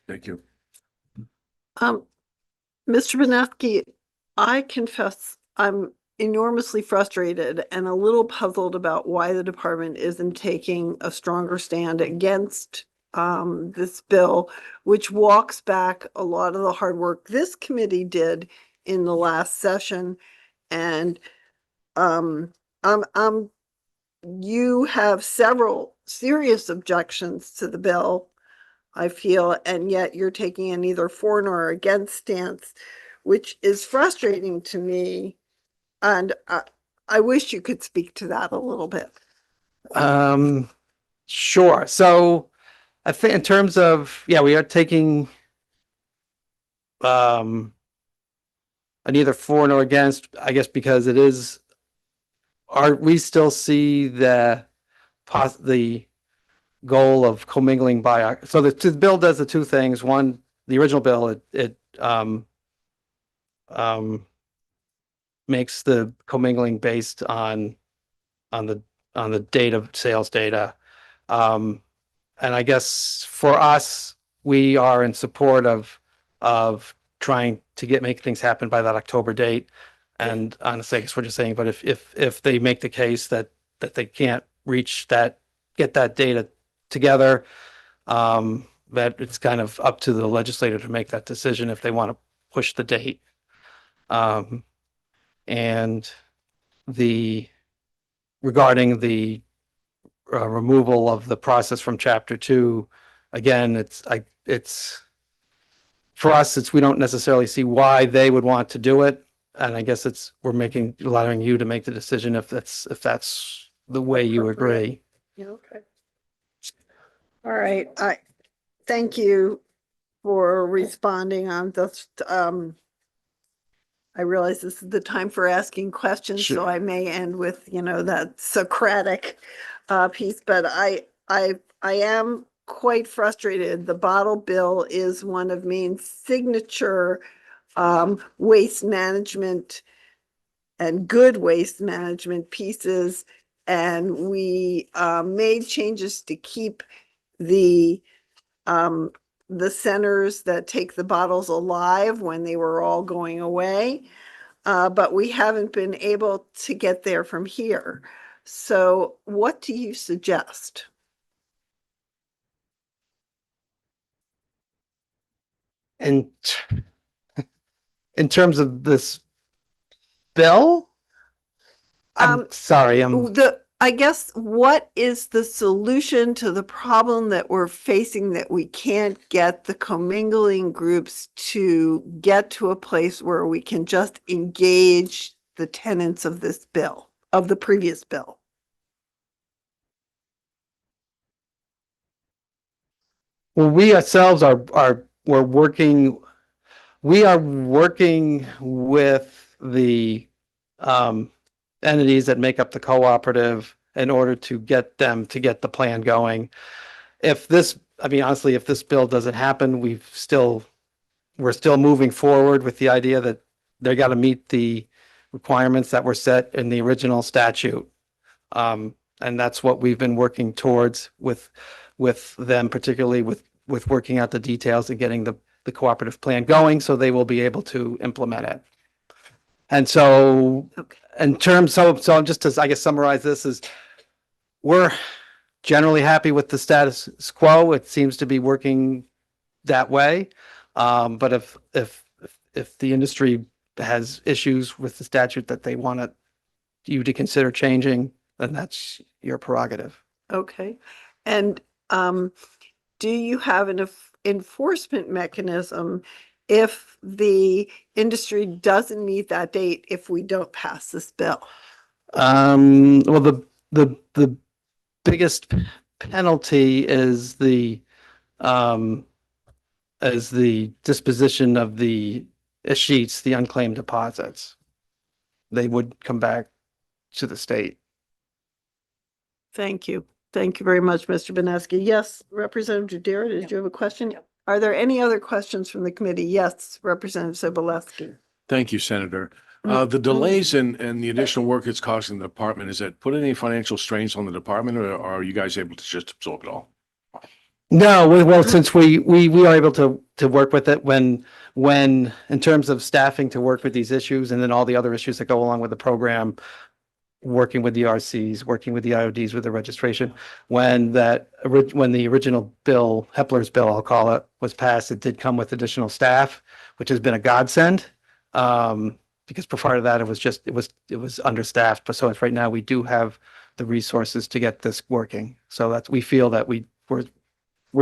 Thank you.
Mr. Benesky, I confess I'm enormously frustrated and a little puzzled about why the department isn't taking a stronger stand against this bill, which walks back a lot of the hard work this committee did in the last session. And you have several serious objections to the bill, I feel, and yet you're taking an either for nor against stance, which is frustrating to me. And I wish you could speak to that a little bit.
Sure. So I think in terms of, we are taking an either for nor against, I guess, because it is, we still see the goal of commingling by, so the bill does the two things. One, the original bill, it makes the commingling based on the data, sales data. And I guess for us, we are in support of trying to make things happen by that October date. And honestly, I guess we're just saying, but if they make the case that they can't reach that, get that data together, that it's kind of up to the legislator to make that decision if they want to push the date. And regarding the removal of the process from Chapter 2, again, it's for us, we don't necessarily see why they would want to do it. And I guess we're allowing you to make the decision if that's the way you agree.
Yeah, okay. All right. I thank you for responding on this. I realize this is the time for asking questions,
Sure.
so I may end with, that Socratic piece, but I am quite frustrated. The bottle bill is one of Maine's signature waste management and good waste management pieces. And we made changes to keep the centers that take the bottles alive when they were all going away. But we haven't been able to get there from here. So what do you suggest?
And in terms of this bill, I'm sorry,
I guess what is the solution to the problem that we're facing, that we can't get the commingling groups to get to a place where we can just engage the tenets of this bill, of the previous bill?
Well, we ourselves we're working, we are working with the entities that make up the cooperative in order to get them to get the plan going. If this, I mean, honestly, if this bill doesn't happen, we're still moving forward with the idea that they got to meet the requirements that were set in the original statute. And that's what we've been working towards with them, particularly with working out the details and getting the cooperative plan going, so they will be able to implement it. And so in terms, so just to, I guess, summarize this is, we're generally happy with the status quo. It seems to be working that way. But if the industry has issues with the statute that they want you to consider changing, then that's your prerogative.
Okay. And do you have an enforcement mechanism if the industry doesn't meet that date, if we don't pass this bill?
Well, the biggest penalty is the disposition of the sheets, the unclaimed deposits. They would come back to the state.
Thank you. Thank you very much, Mr. Benesky. Yes, Representative Dudera, did you have a question? Are there any other questions from the committee? Yes, Representative Sobolewski.
Thank you, Senator. The delays and the additional work it's costing the department, is it put any financial strains on the department, or are you guys able to just absorb it all?
No, well, since we are able to work with it when in terms of staffing to work with these issues, and then all the other issues that go along with the program, working with the RCs, working with the IODs with the registration. When the original bill, Hepler's bill, I'll call it, was passed, it did come with additional staff, which has been a godsend. Because prior to that, it was understaffed. But so right now we do have the resources to get this working. So we feel that we're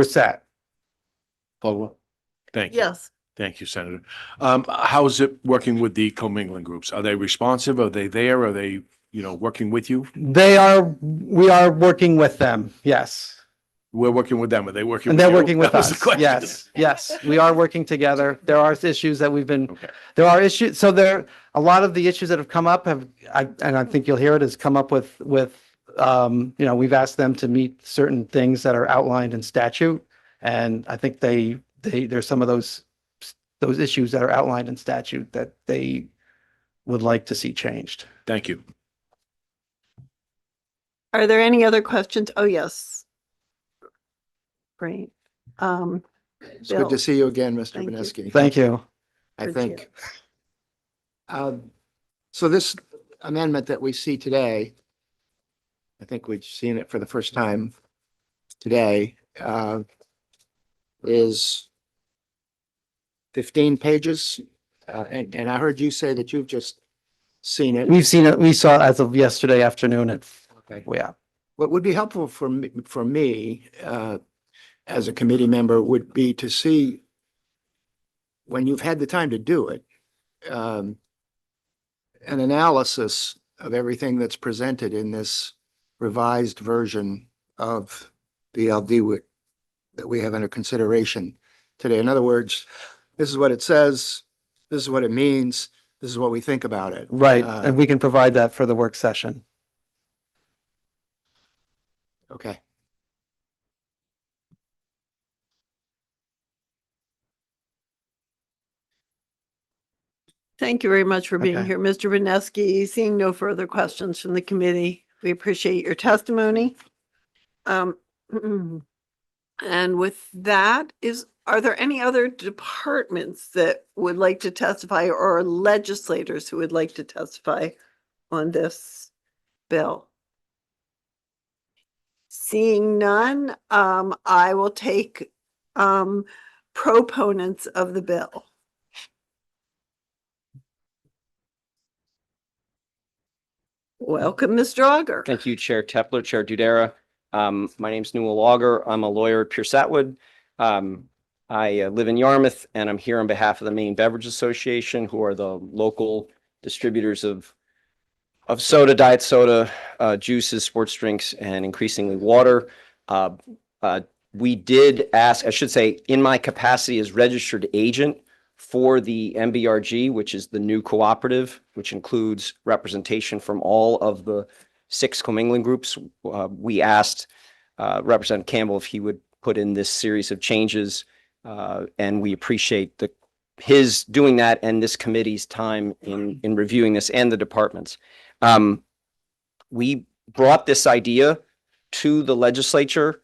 set.
Follow-up? Thank you.
Yes.
Thank you, Senator. How is it working with the commingling groups? Are they responsive? Are they there? Are they, working with you?
We are working with them. Yes.
We're working with them. Are they working
And
with
they're
you?
working with
That was the
us.
question.
Yes, we are working together. There are issues that there are issues. So a lot of the issues that have come up and I think you'll hear it, has come up with, we've asked them to meet certain things that are outlined in statute. And I think there's some of those issues that are outlined in statute that they would like to see changed.
Thank you.
Are there any other questions? Oh, yes. Great.
It's good to see you again, Mr.
Thank you.
Benesky.
Thank you.
I think. So this amendment that we see today, I think we've seen it for the first time today, is 15 pages. And I heard you say that you've just seen it.
We've seen it. We saw it as of yesterday afternoon yeah.
What would be helpful for me as a committee member would be to see, when you've had the time to do it, an analysis of everything that's presented in this revised version of the LD that we have under consideration today. In other words, this is what it says, this is what it means, this is what we think about it.
Right. And we can provide that for the work session.
Okay.
Thank you very much for being
Okay.
here, Mr. Benesky. Seeing no further questions from the committee, we appreciate your testimony. And with that, are there any other departments that would like to testify, or legislators who would like to testify on this bill? Seeing none, I will take proponents of the bill. Welcome, Mr. Auger.
Thank you, Chair Tepler, Chair Dudera. My name's Newell Auger. I'm a lawyer at Pierce Atwood. I live in Yarmouth, and I'm here on behalf of the Maine Beverage Association, who are the local distributors of soda, diet soda, juices, sports drinks, and increasingly water. We did ask, I should say, in my capacity as registered agent for the MBRG, which is the new cooperative, which includes representation from all of the 6 commingling groups. We asked Representative Campbell if he would put in this series of changes, and we appreciate his doing that and this committee's time in reviewing this, and the departments. We brought this idea to the legislature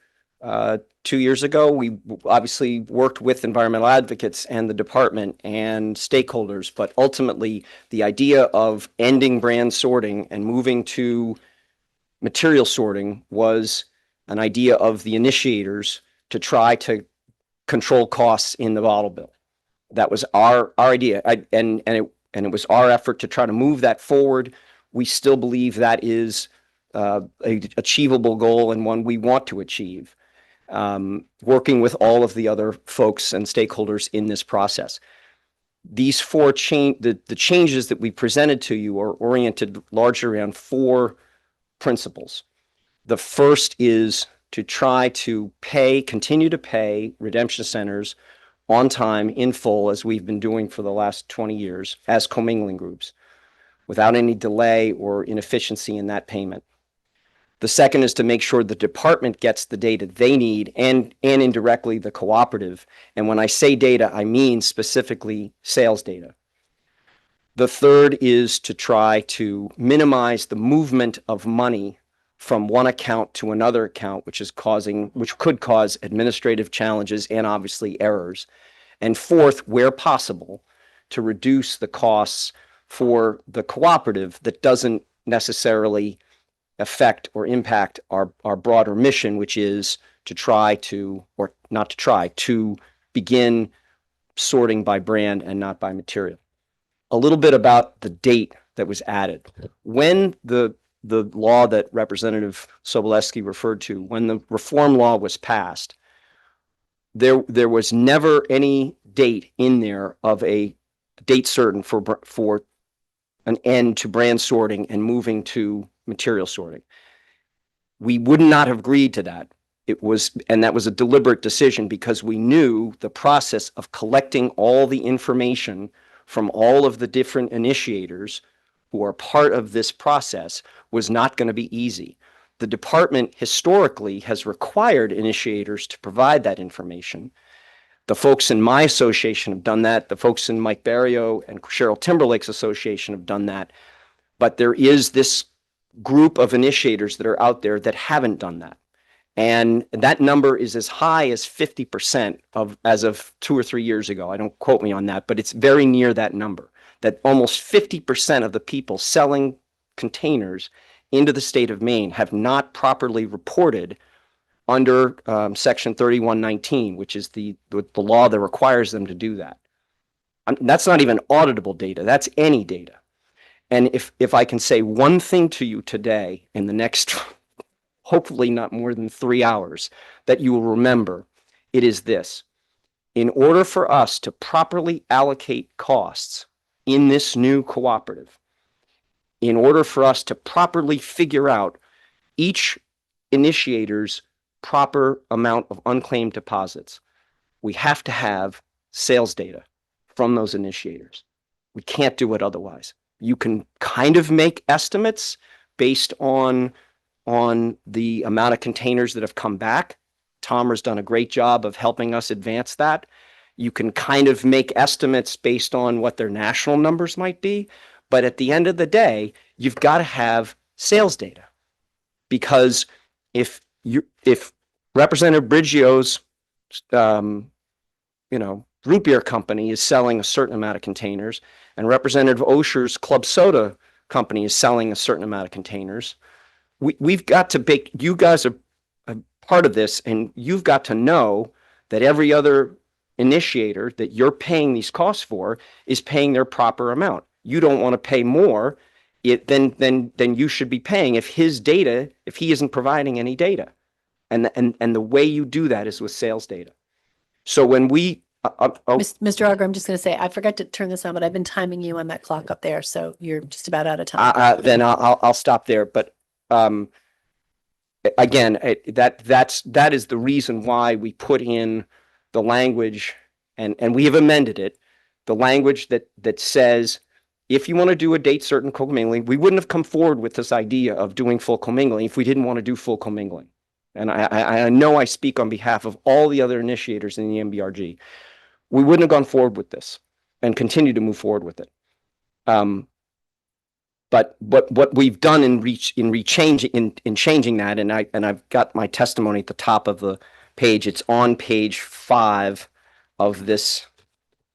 2 years ago. We obviously worked with environmental advocates and the department and stakeholders, but ultimately the idea of ending brand sorting and moving to material sorting was an idea of the initiators to try to control costs in the bottle bill. That was our idea, and it was our effort to try to move that forward. We still believe that is a achievable goal and one we want to achieve, working with all of the other folks and stakeholders in this process. These the changes that we presented to you are oriented largely around 4 principles. The first is to try to continue to pay redemption centers on time, in full, as we've been doing for the last 20 years as commingling groups, without any delay or inefficiency in that payment. The second is to make sure the department gets the data they need, and indirectly the cooperative. And when I say data, I mean specifically sales data. The third is to try to minimize the movement of money from one account to another account, which could cause administrative challenges and obviously errors. And fourth, where possible, to reduce the costs for the cooperative that doesn't necessarily affect or impact our broader mission, which is to try to, or not to try, to begin sorting by brand and not by material. A little bit about the date that was added. When the law that Representative Sobolewski referred to, when the reform law was passed, there was never any date in there of a date certain for an end to brand sorting and moving to material sorting. We would not have agreed to that. And that was a deliberate decision, because we knew the process of collecting all the information from all of the different initiators who are part of this process was not going to be easy. The department historically has required initiators to provide that information. The folks in my association have done that. The folks in Mike Barrio and Cheryl Timberlake's association have done that. But there is this group of initiators that are out there that haven't done that. And that number is as high as 50% as of 2 or 3 years ago. I don't quote me on that, but it's very near that number, that almost 50% of the people selling containers into the state of Maine have not properly reported under Section 3119, which is the law that requires them to do that. That's not even auditable data. That's any data. And if I can say one thing to you today in the next, hopefully not more than 3 hours, that you will remember, it is this. In order for us to properly allocate costs in this new cooperative, in order for us to properly figure out each initiator's proper amount of unclaimed deposits, we have to have sales data from those initiators. We can't do it otherwise. You can kind of make estimates based on the amount of containers that have come back. Tomer's done a great job of helping us advance that. You can kind of make estimates based on what their national numbers might be. But at the end of the day, you've got to have sales data, because if Representative Briggio's, root beer company is selling a certain amount of containers, and Representative Osher's club soda company is selling a certain amount of containers, we've got to you guys are a part of this, and you've got to know that every other initiator that you're paying these costs for is paying their proper amount. You don't want to pay more then you should be paying if he isn't providing any data. And the way you do that is with sales data. So when we,
Mr. Auger, I'm just going to say, I forgot to turn this on, but I've been timing you on that clock up there, so you're just about out of time.
then I'll stop there. But again, that is the reason why we put in the language, and we have amended it, the language that says, if you want to do a date certain commingling, we wouldn't have come forward with this idea of doing full commingling if we didn't want to do full commingling. And I know I speak on behalf of all the other initiators in the MBRG. We wouldn't have gone forward with this and continue to move forward with it. But what we've done in changing that, and I've got my testimony at the top of the page. It's on page 5 of this.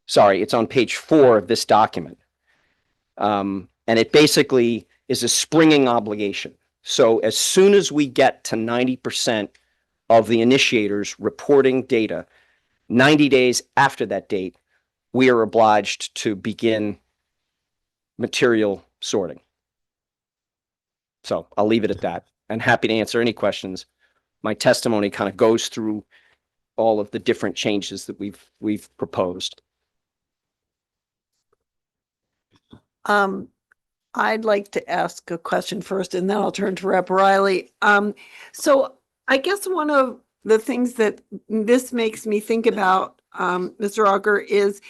Sorry, it's on page 4 of this document. And it basically is a springing obligation. So as soon as we get to 90% of the initiators reporting data, 90 days after that date, we are obliged to begin material sorting. So I'll leave it at that, and happy to answer any questions. My testimony kind of goes through all of the different changes that we've proposed.
I'd like to ask a question first, and then I'll turn to Rep. Riley. So I guess one of the things that this makes me think about, Mr. Auger, is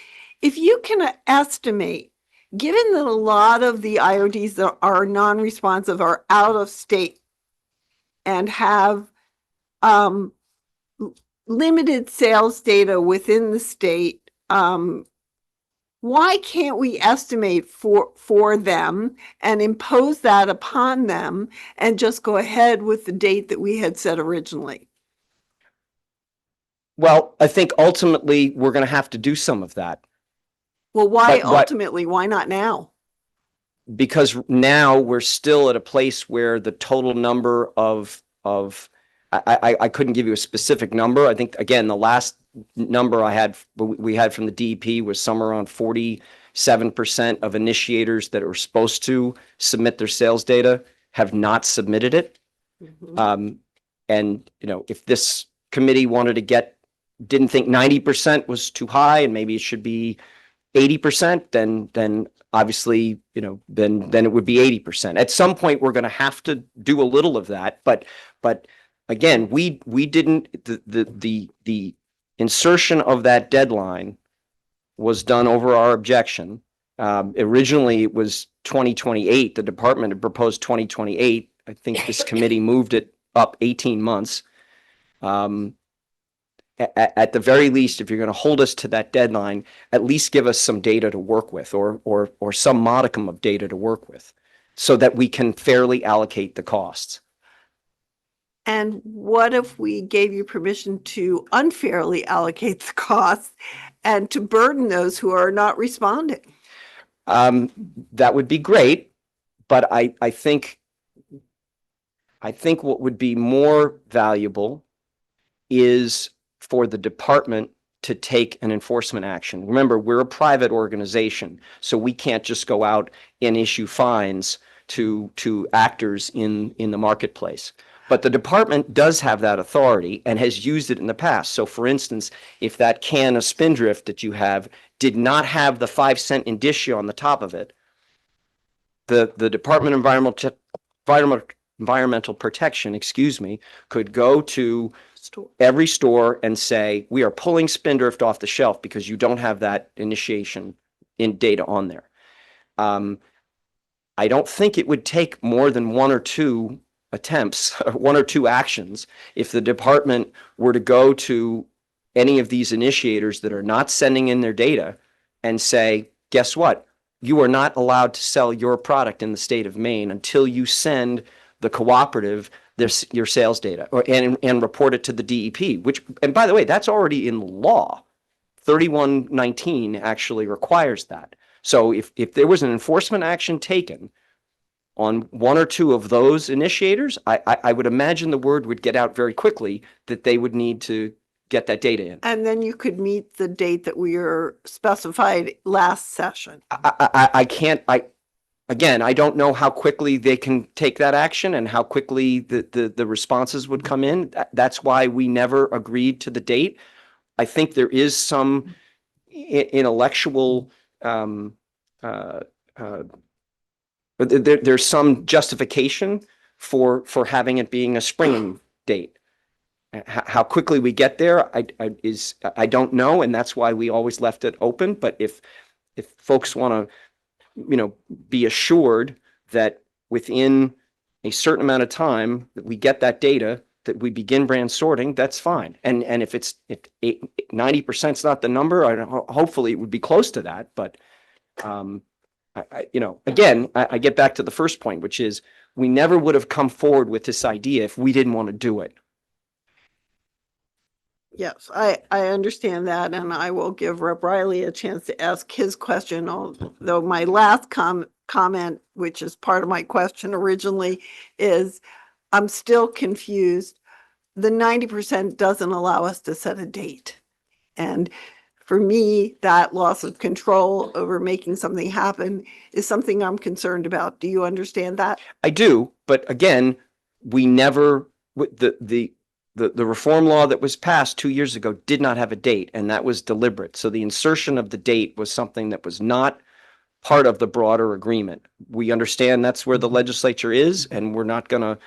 if you can estimate, given that a lot of the IODs that are non-responsive are out of state and have limited sales data within the state, why can't we estimate for them and impose that upon them and just go ahead with the date that we had set originally?
Well, I think ultimately we're going to have to do some of that.
Well, why
But
ultimately? Why not now?
because now we're still at a place where the total number of I couldn't give you a specific number. I think, again, the last number we had from the DEP was somewhere around 47% of initiators that are supposed to submit their sales data have not submitted it. And, if this committee didn't think 90% was too high and maybe it should be 80%, then obviously, then it would be 80%. At some point, we're going to have to do a little of that, but again, we didn't, the insertion of that deadline was done over our objection. Originally, it was 2028. The department had proposed 2028. I think this committee moved it up 18 months. At the very least, if you're going to hold us to that deadline, at least give us some data to work with, or some modicum of data to work with, so that we can fairly allocate the costs.
And what if we gave you permission to unfairly allocate the costs and to burden those who are not responding?
That would be great, but I think what would be more valuable is for the department to take an enforcement action. Remember, we're a private organization, so we can't just go out and issue fines to actors in the marketplace. But the department does have that authority and has used it in the past. So for instance, if that can of Spindrift that you have did not have the 5-cent indicia on the top of it, the Department of Environmental Protection, could go to every store and say, we are pulling Spindrift off the shelf because you don't have that initiation in data on there. I don't think it would take more than 1 or 2 attempts, 1 or 2 actions, if the department were to go to any of these initiators that are not sending in their data and say, guess what? You are not allowed to sell your product in the state of Maine until you send the cooperative your sales data and report it to the DEP, which, and by the way, that's already in law. 3119 actually requires that. So if there was an enforcement action taken on 1 or 2 of those initiators, I would imagine the word would get out very quickly that they would need to get that data in.
And then you could meet the date that we are specified last session.
again, I don't know how quickly they can take that action and how quickly the responses would come in. That's why we never agreed to the date. I think there is some intellectual, there's some justification for having it being a spring date. How quickly we get there, I don't know, and that's why we always left it open. But if folks want to, be assured that within a certain amount of time that we get that data, that we begin brand sorting, that's fine. And if 90% is not the number, hopefully it would be close to that. But again, I get back to the first point, which is we never would have come forward with this idea if we didn't want to do it.
Yes, I understand that, and I will give Rep. Riley a chance to ask his question, although my last comment, which is part of my question originally, is I'm still confused. The 90% doesn't allow us to set a date. And for me, that loss of control over making something happen is something I'm concerned about. Do you understand that?
I do, but again, we never, the reform law that was passed 2 years ago did not have a date, and that was deliberate. So the insertion of the date was something that was not part of the broader agreement. We understand that's where the legislature is, and we're not gonna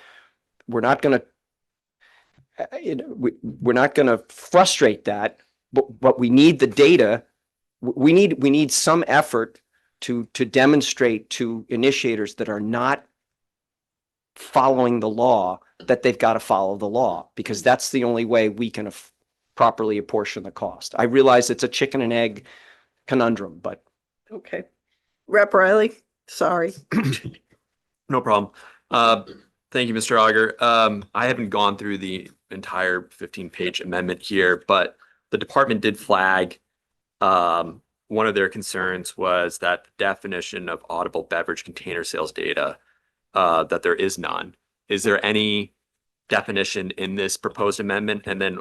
frustrate that, but we need the data. We need some effort to demonstrate to initiators that are not following the law that they've got to follow the law, because that's the only way we can properly apportion the cost. I realize it's a chicken and egg conundrum, but.
Okay. Rep. Riley, sorry.
No problem. Thank you, Mr. Auger. I haven't gone through the entire 15-page amendment here, but the department did flag one of their concerns was that the definition of audible beverage container sales data, that there is none. Is there any definition in this proposed amendment? And then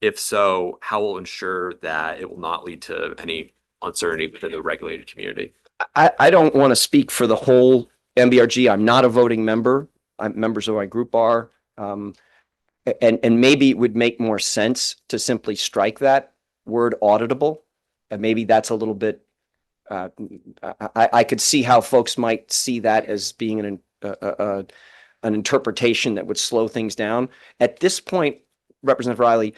if so, how will ensure that it will not lead to any uncertainty within the regulated community?
I don't want to speak for the whole MBRG. I'm not a voting member. Members of my group are. And maybe it would make more sense to simply strike that word auditable. And maybe that's a little bit, I could see how folks might see that as being an interpretation that would slow things down. At this point, Representative Riley,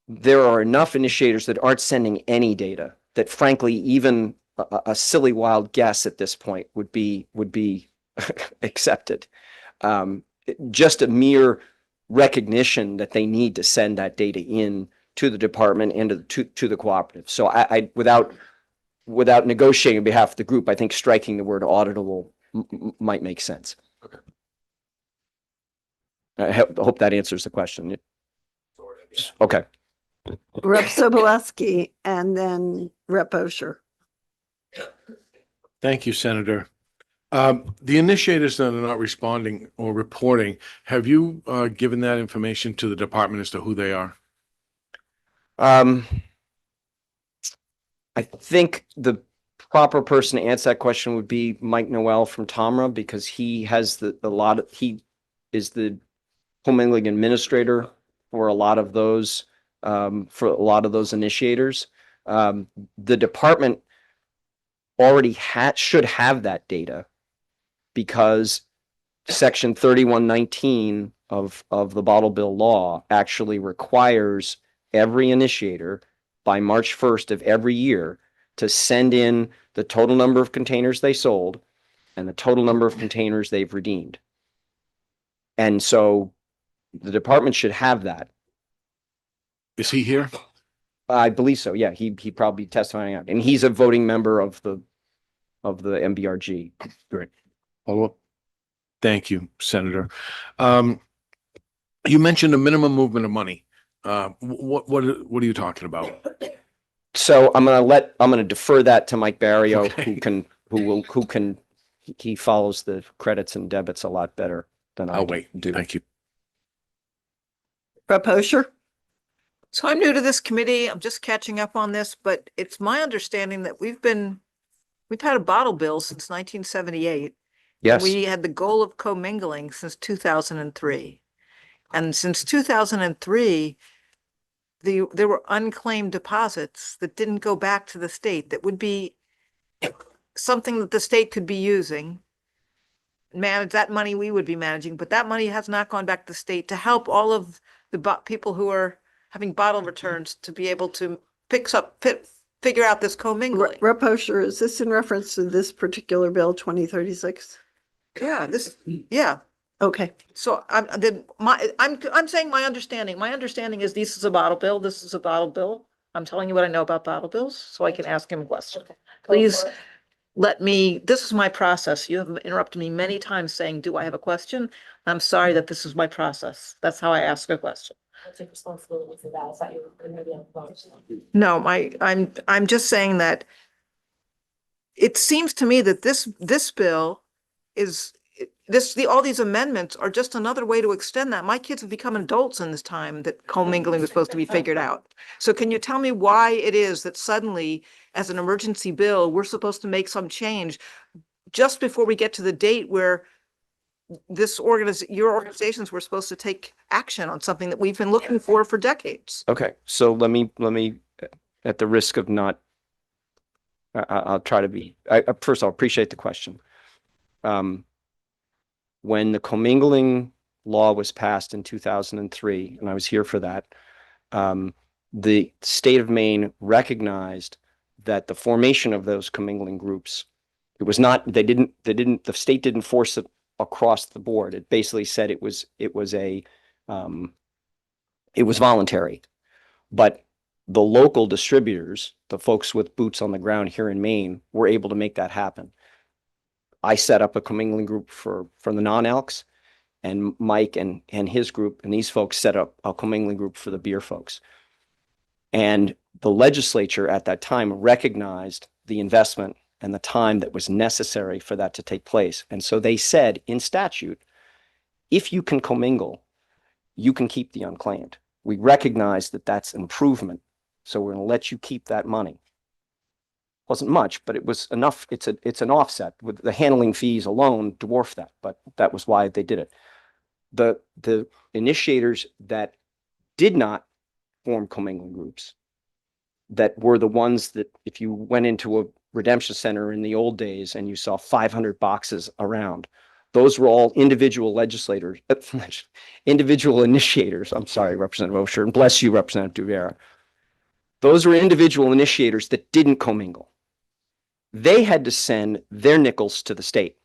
there are enough initiators that aren't sending any data that frankly, even a silly wild guess at this point would be accepted. Just a mere recognition that they need to send that data in to the department and to the cooperative. So I without negotiating on behalf of the group, I think striking the word auditable might make sense.
Okay.
I hope that answers the question. Okay.
Rep. Sobolewski and then Rep. Osher.
Thank you, Senator. The initiators that are not responding or reporting, have you given that information to the department as to who they are?
I think the proper person to answer that question would be Mike Noel from TOMRA, because he has he is the commingling administrator for a lot of those initiators. The department already should have that data, because Section 3119 of the Bottle Bill law actually requires every initiator by March 1st of every year to send in the total number of containers they sold and the total number of containers they've redeemed. And so the department should have that.
Is he here?
I believe so. Yeah, he probably testifying out, and he's a voting member of the MBRG.
Great. Follow up. Thank you, Senator. You mentioned a minimum movement of money. What are you talking about?
So I'm gonna defer that to Mike Barrio, he follows the credits and debits a lot better than I
I'll wait.
do.
Thank you.
Rep. Osher.
So I'm new to this committee. I'm just catching up on this, but it's my understanding that we've been We've had a bottle bill since 1978.
Yes.
We had the goal of commingling since 2003. And since 2003, there were unclaimed deposits that didn't go back to the state that would be something that the state could be using. Manage that money we would be managing, but that money has not gone back to the state to help all of the people who are having bottle returns to be able to figure out this commingling.
Rep. Osher, is this in reference to this particular bill, 2036?
Yeah.
Okay.
So I'm saying my understanding. My understanding is this is a bottle bill. This is a bottle bill. I'm telling you what I know about bottle bills, so I can ask him a question. Please this is my process. You have interrupted me many times saying, do I have a question? I'm sorry that this is my process. That's how I ask a question.
I'll take responsibility for that. I thought you were maybe on the phone.
No, I'm just saying that it seems to me that this bill is all these amendments are just another way to extend that. My kids have become adults in this time that commingling was supposed to be figured out. So can you tell me why it is that suddenly, as an emergency bill, we're supposed to make some change just before we get to the date where your organizations were supposed to take action on something that we've been looking for decades?
Okay, so let me, at the risk of not, I'll try to be, first I'll appreciate the question. When the commingling law was passed in 2003, and I was here for that, the state of Maine recognized that the formation of those commingling groups, the state didn't force it across the board. It basically said it was voluntary, but the local distributors, the folks with boots on the ground here in Maine, were able to make that happen. I set up a commingling group for the non-Elks, and Mike and his group and these folks set up a commingling group for the beer folks. And the legislature at that time recognized the investment and the time that was necessary for that to take place. And so they said in statute, if you can commingle, you can keep the unclaimed. We recognize that that's improvement. So we're going to let you keep that money. Wasn't much, but it was enough. It's an offset. With the handling fees alone dwarf that, but that was why they did it. The initiators that did not form commingling groups, that were the ones that if you went into a redemption center in the old days and you saw 500 boxes around, those were all individual legislators, individual initiators. I'm sorry, Representative Osher, and bless you, Representative Duvera. Those were individual initiators that didn't commingle. They had to send their nickels to the state.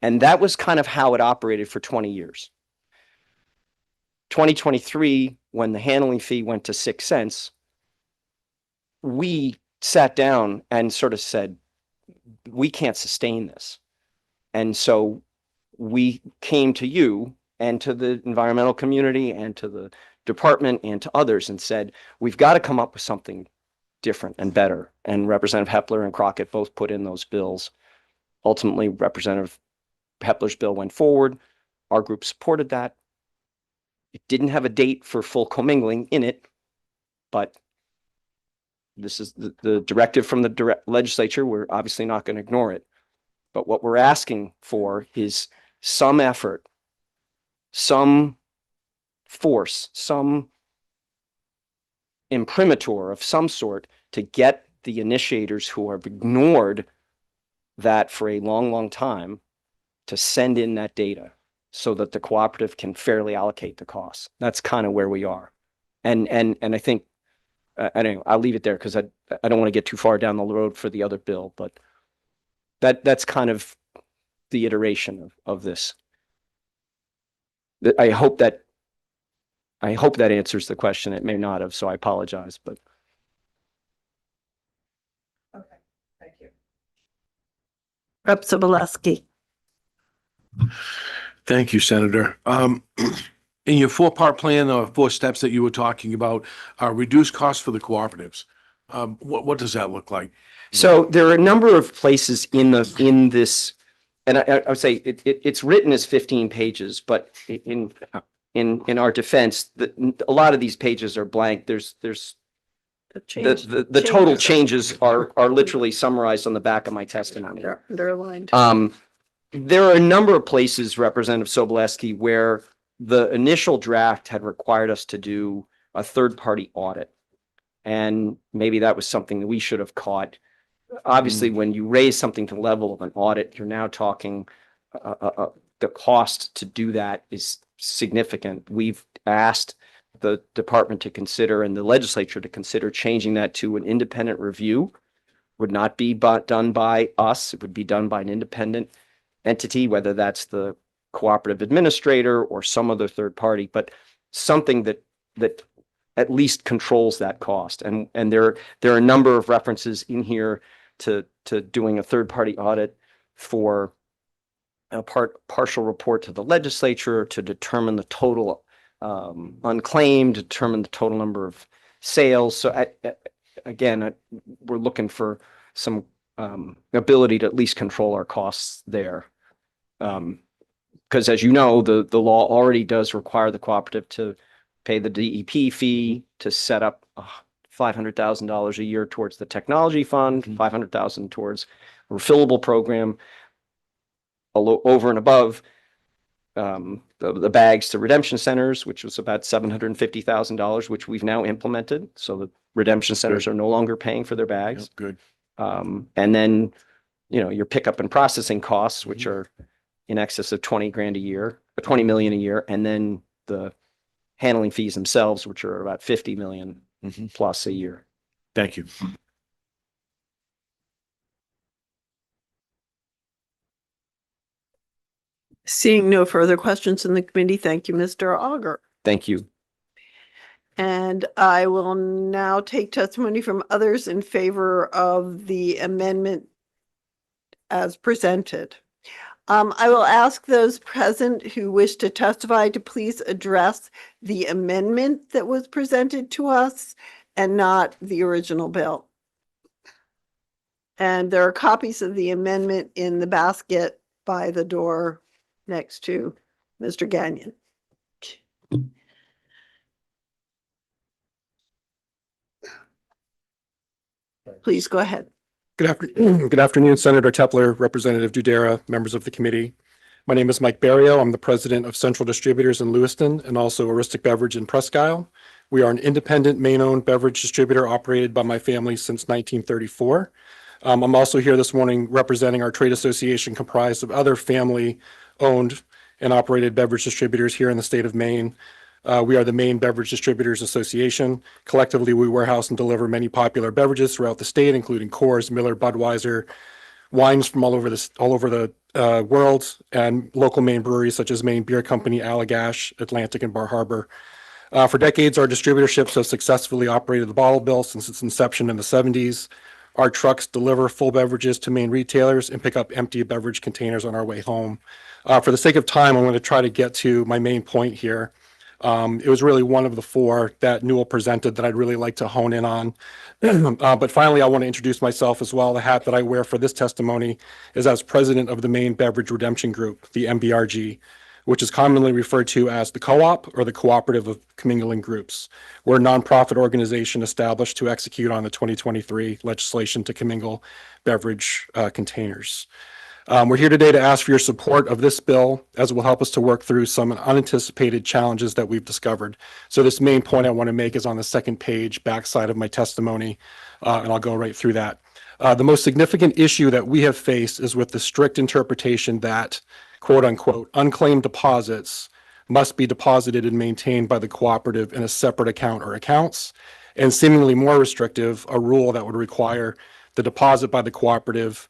And that was kind of how it operated for 20 years. 2023, when the handling fee went to 6 cents, we sat down and sort of said, we can't sustain this. And so we came to you and to the environmental community and to the department and to others and said, we've got to come up with something different and better. And Representative Hepler and Crockett both put in those bills. Ultimately, Representative Hepler's bill went forward. Our group supported that. It didn't have a date for full commingling in it, but this is the directive from the legislature. We're obviously not going to ignore it. But what we're asking for is some effort, some force, some imprimatur of some sort to get the initiators who have ignored that for a long, long time to send in that data so that the cooperative can fairly allocate the costs. That's kind of where we are. And I think, anyway, I'll leave it there because I don't want to get too far down the road for the other bill, but that's kind of the iteration of this. I hope that answers the question. It may not have, so I apologize, but.
Okay, thank you.
Rep. Sobolewski.
Thank you, Senator. In your 4-part plan, or 4 steps that you were talking about, reduce costs for the cooperatives. What does that look like?
So there are a number of places in this, and I would say it's written as 15 pages, but in our defense, a lot of these pages are blank. There's the total changes are literally summarized on the back of my testimony.
They're underlined.
There are a number of places, Representative Sobolewski, where the initial draft had required us to do a third-party audit. And maybe that was something that we should have caught. Obviously, when you raise something to the level of an audit, you're now talking, the cost to do that is significant. We've asked the department to consider and the legislature to consider changing that to an independent review. Would not be done by us. It would be done by an independent entity, whether that's the cooperative administrator or some other third party, but something that at least controls that cost. And there are a number of references in here to doing a third party audit for a partial report to the legislature to determine the total unclaimed, determine the total number of sales. So again, we're looking for some ability to at least control our costs there. Because as you know, the law already does require the cooperative to pay the DEP fee to set up $500,000 a year towards the technology fund, $500,000 towards a refillable program, over and above the bags to redemption centers, which was about $750,000, which we've now implemented. So the redemption centers are no longer paying for their bags.
Good.
And then, your pickup and processing costs, which are in excess of 20 grand a year, 20 million a year. And then the handling fees themselves, which are about 50 million plus a year.
Thank you.
Seeing no further questions in the committee, thank you, Mr. Auger.
Thank you.
And I will now take testimony from others in favor of the amendment as presented. I will ask those present who wish to testify to please address the amendment that was presented to us and not the original bill. And there are copies of the amendment in the basket by the door next to Mr. Gagnon. Please go ahead.
Good afternoon, Senator Tepler, Representative Dudera, members of the committee. My name is Mike Barrio. I'm the president of Central Distributors in Lewiston and also Aristic Beverage in Presque Isle. We are an independent Maine-owned beverage distributor operated by my family since 1934. I'm also here this morning representing our trade association comprised of other family-owned and operated beverage distributors here in the state of Maine. We are the Maine Beverage Distributors Association. Collectively, we warehouse and deliver many popular beverages throughout the state, including Coors, Miller, Budweiser, wines from all over the world, and local Maine breweries such as Maine Beer Company, Allagash, Atlantic, and Bar Harbor. For decades, our distributorships have successfully operated the bottle bill since its inception in the 70s. Our trucks deliver full beverages to Maine retailers and pick up empty beverage containers on our way home. For the sake of time, I'm going to try to get to my main point here. It was really one of the four that Newell presented that I'd really like to hone in on. But finally, I want to introduce myself as well. The hat that I wear for this testimony is as president of the Maine Beverage Redemption Group, the MBRG, which is commonly referred to as the co-op or the cooperative of commingling groups. We're a nonprofit organization established to execute on the 2023 legislation to commingle beverage containers. We're here today to ask for your support of this bill, as it will help us to work through some unanticipated challenges that we've discovered. So this main point I want to make is on the second page, backside of my testimony, and I'll go right through that. The most significant issue that we have faced is with the strict interpretation that, quote unquote, unclaimed deposits must be deposited and maintained by the cooperative in a separate account or accounts, and seemingly more restrictive, a rule that would require the deposit by the cooperative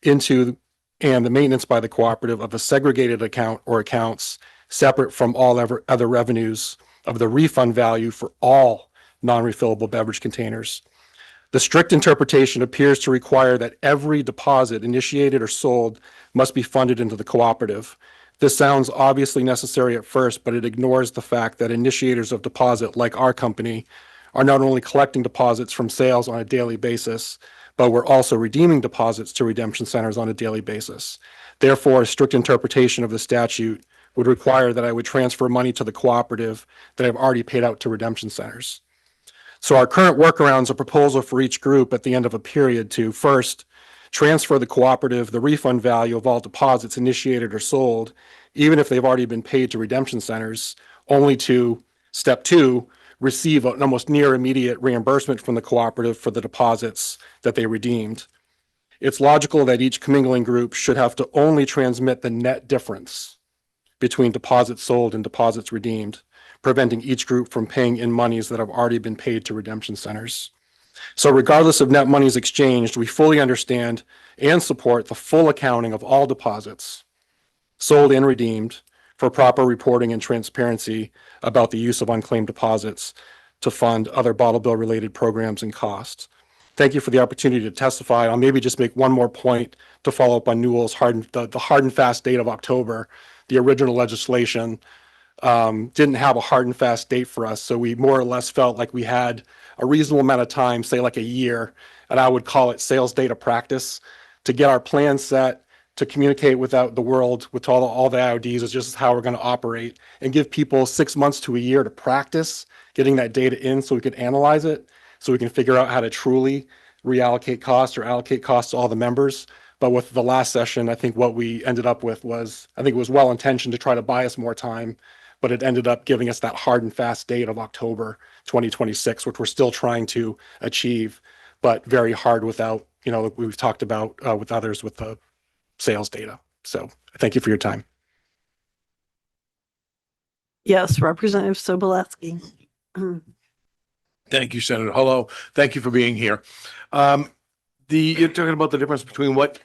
into and the maintenance by the cooperative of a segregated account or accounts separate from all other revenues of the refund value for all non-refillable beverage containers. The strict interpretation appears to require that every deposit initiated or sold must be funded into the cooperative. This sounds obviously necessary at first, but it ignores the fact that initiators of deposit, like our company, are not only collecting deposits from sales on a daily basis, but we're also redeeming deposits to redemption centers on a daily basis. Therefore, a strict interpretation of the statute would require that I would transfer money to the cooperative that I've already paid out to redemption centers. So our current workaround is a proposal for each group at the end of a period to first transfer the cooperative the refund value of all deposits initiated or sold, even if they've already been paid to redemption centers, only to step two, receive an almost near immediate reimbursement from the cooperative for the deposits that they redeemed. It's logical that each commingling group should have to only transmit the net difference between deposits sold and deposits redeemed, preventing each group from paying in monies that have already been paid to redemption centers. So regardless of net monies exchanged, we fully understand and support the full accounting of all deposits sold and redeemed for proper reporting and transparency about the use of unclaimed deposits to fund other bottle bill related programs and costs. Thank you for the opportunity to testify. I'll maybe just make one more point to follow up on Newell's the hard and fast date of October. The original legislation didn't have a hard and fast date for us. So we more or less felt like we had a reasonable amount of time, say like a year, and I would call it sales data practice, to get our plan set, to communicate with the world, with all the IODs, is just how we're going to operate, and give people 6 months to a year to practice getting that data in so we could analyze it, so we can figure out how to truly reallocate costs or allocate costs to all the members. But with the last session, I think what we ended up with was, I think it was well intentioned to try to buy us more time, but it ended up giving us that hard and fast date of October 2026, which we're still trying to achieve, but very hard without, we've talked about with others with the sales data. So thank you for your time.
Yes, Representative Sobolewski.
Thank you, Senator. Hello. Thank you for being here. You're talking about the difference between what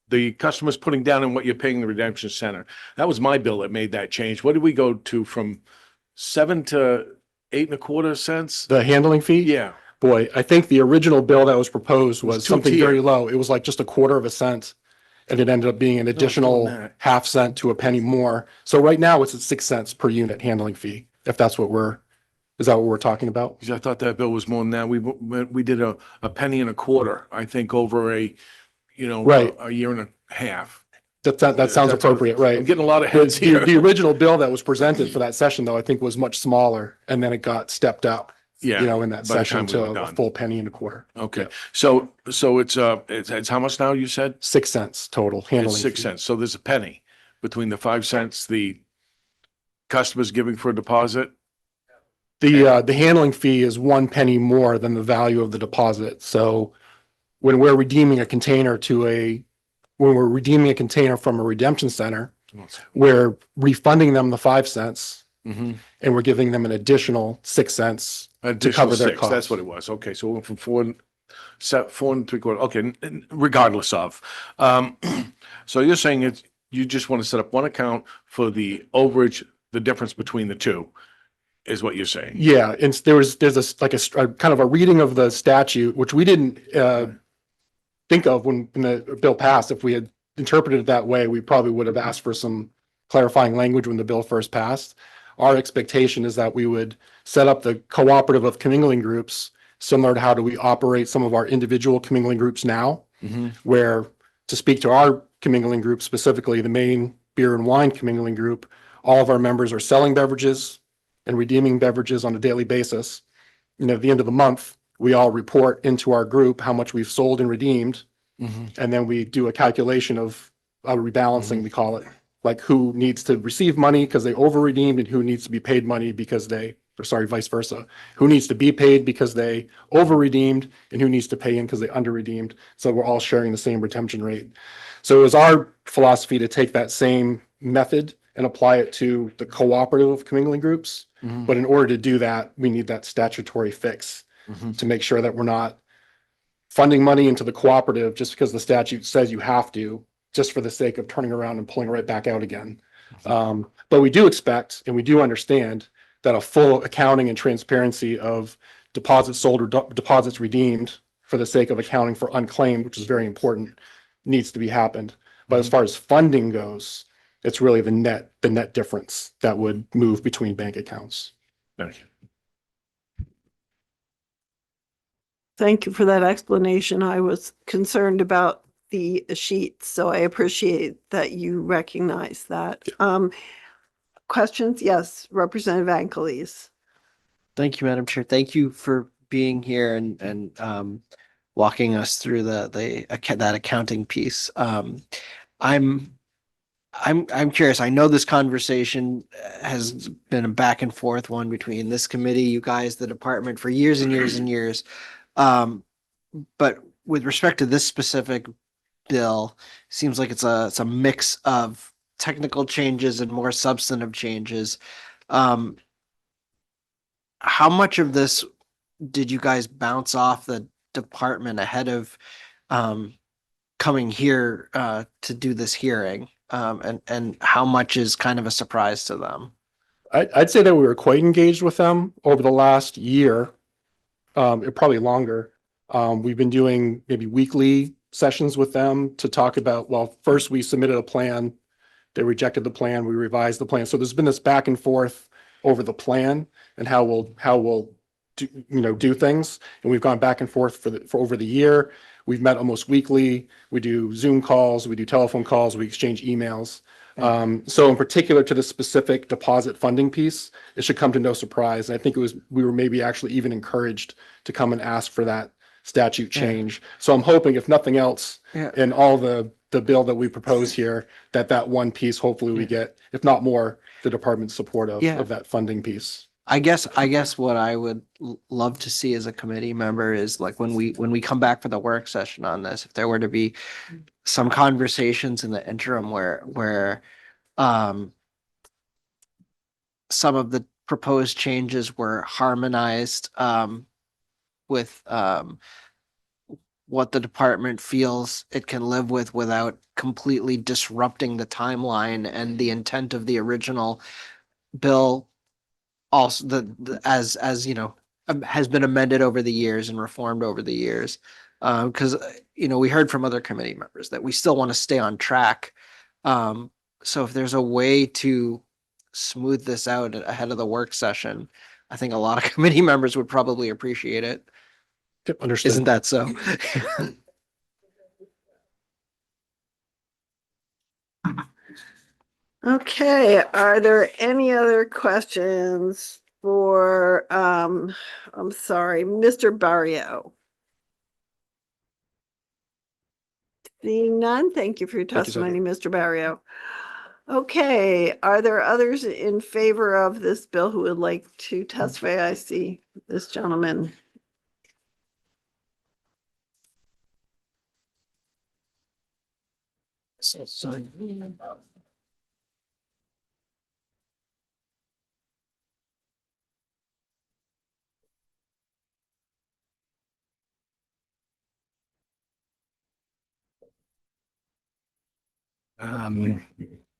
the customer's putting down and what you're paying the redemption center. That was my bill that made that change. What did we go to from 7 to 8.25 cents?
The handling fee?
Yeah.
Boy, I think the original bill that was proposed was something
two-tier.
very low. It was like just 1/4 cent. And it ended up being an additional half cent to a penny more. So right now it's at 6 cents per unit handling fee, if that's is that what we're talking about?
Because I thought that bill was more than that. We did a penny and a quarter, I think, over a
Right.
a year and a half.
That sounds appropriate, right?
I'm getting a lot of heads here.
The original bill that was presented for that session, though, I think was much smaller, and then it got stepped up.
Yeah,
in that
by the
session
time we
to
were
a
done.
full penny and a quarter.
Okay, so it's how much now, you said?
6 cents total handling.
It's 6
fee.
cents. So there's a penny between the 5 cents the customer's giving for a deposit.
The handling fee is 1 penny more than the value of the deposit. So when we're redeeming a container from a redemption center, we're refunding them the 5 cents.
Mm-hmm.
And we're giving them an additional 6 cents to
Additional
cover their
6,
costs.
that's what it was. Okay, so we went from 4.75. Okay, regardless of. So you're saying you just want to set up one account for the overage, the difference between the two, is what you're saying?
Yeah, and there's a kind of a reading of the statute, which we didn't think of when the bill passed. If we had interpreted it that way, we probably would have asked for some clarifying language when the bill first passed. Our expectation is that we would set up the cooperative of commingling groups, similar to how do we operate some of our individual commingling groups now,
Mm-hmm.
where, to speak to our commingling group specifically, the main beer and wine commingling group, all of our members are selling beverages and redeeming beverages on a daily basis. At the end of the month, we all report into our group how much we've sold and redeemed,
Mm-hmm.
and then we do a calculation of a rebalancing, we call it, like who needs to receive money because they over redeemed and who needs to be paid money because vice versa. Who needs to be paid because they over redeemed and who needs to pay in because they under redeemed. So we're all sharing the same redemption rate. So it was our philosophy to take that same method and apply it to the cooperative of commingling groups.
Mhm.
But in order to do that, we need that statutory fix
Mhm.
to make sure that we're not funding money into the cooperative just because the statute says you have to, just for the sake of turning around and pulling it right back out again. But we do expect and we do understand that a full accounting and transparency of deposits sold or deposits redeemed for the sake of accounting for unclaimed, which is very important, needs to be happened. But as far as funding goes, it's really the net difference that would move between bank accounts.
Thank you.
Thank you for that explanation. I was concerned about the sheets, so I appreciate that you recognize that. Questions? Yes, Representative Angeles.
Thank you, Madam Chair. Thank you for being here and walking us through that accounting piece. I'm curious. I know this conversation has been a back and forth one between this committee, you guys, the department for years and years and years. But with respect to this specific bill, seems like it's a mix of technical changes and more substantive changes. How much of this did you guys bounce off the department ahead of coming here to do this hearing? And how much is kind of a surprise to them?
I'd say that we were quite engaged with them over the last year, probably longer. We've been doing maybe weekly sessions with them to talk about, well, first we submitted a plan. They rejected the plan. We revised the plan. So there's been this back and forth over the plan and how we'll do things. And we've gone back and forth for over the year. We've met almost weekly. We do Zoom calls, we do telephone calls, we exchange emails. So in particular to the specific deposit funding piece, it should come to no surprise. And I think we were maybe actually even encouraged to come and ask for that statute change. So I'm hoping, if nothing else, in all the bill that we propose here, that one piece, hopefully we get, if not more, the department's support of that funding piece.
I guess what I would love to see as a committee member is like when we come back for the work session on this, if there were to be some conversations in the interim where some of the proposed changes were harmonized with what the department feels it can live with without completely disrupting the timeline and the intent of the original bill. Also, as you know, has been amended over the years and reformed over the years. Because we heard from other committee members that we still want to stay on track. So if there's a way to smooth this out ahead of the work session, I think a lot of committee members would probably appreciate it.
Understood.
Isn't that so?
Okay, are there any other questions for, Mr. Barrio? Seeing none, thank you for your
Thank you,
testimony, Mr. Barrio. Okay, are there others in favor of this bill who would like to testify? I see this gentleman.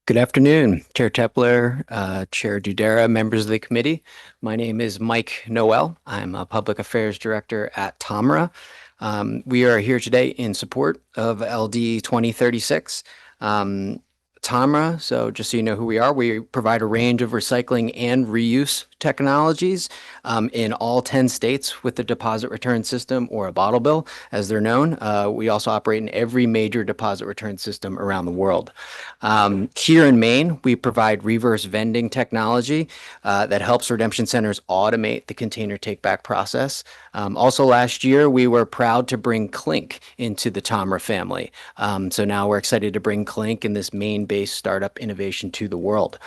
Good afternoon, Chair Tepler, Chair Dudera, members of the committee. My name is Mike Noel. I'm a Public Affairs Director at TAMRA. We are here today in support of LD 2036. TAMRA, so just so you know who we are, we provide a range of recycling and reuse technologies in all 10 states with the deposit return system or a bottle bill, as they're known. We also operate in every major deposit return system around the world. Here in Maine, we provide reverse vending technology that helps redemption centers automate the container take-back process. Also last year, we were proud to bring Clink into the TAMRA family. So now we're excited to bring Clink and this Maine-based startup innovation to the world.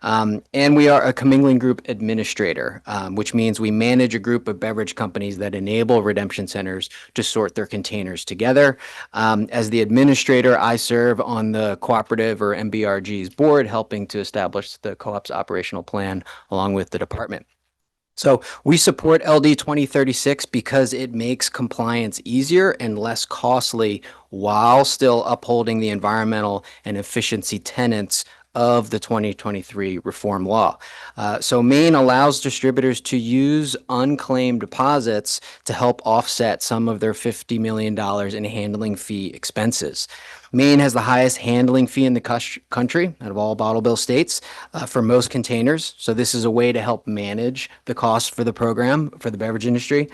And we are a commingling group administrator, which means we manage a group of beverage companies that enable redemption centers to sort their containers together. As the administrator, I serve on the cooperative or MBRG's board, helping to establish the co-op's operational plan along with the department. So we support LD 2036 because it makes compliance easier and less costly while still upholding the environmental and efficiency tenets of the 2023 reform law. So Maine allows distributors to use unclaimed deposits to help offset some of their $50 million in handling fee expenses. Maine has the highest handling fee in the country out of all bottle bill states for most containers. So this is a way to help manage the cost for the program for the beverage industry.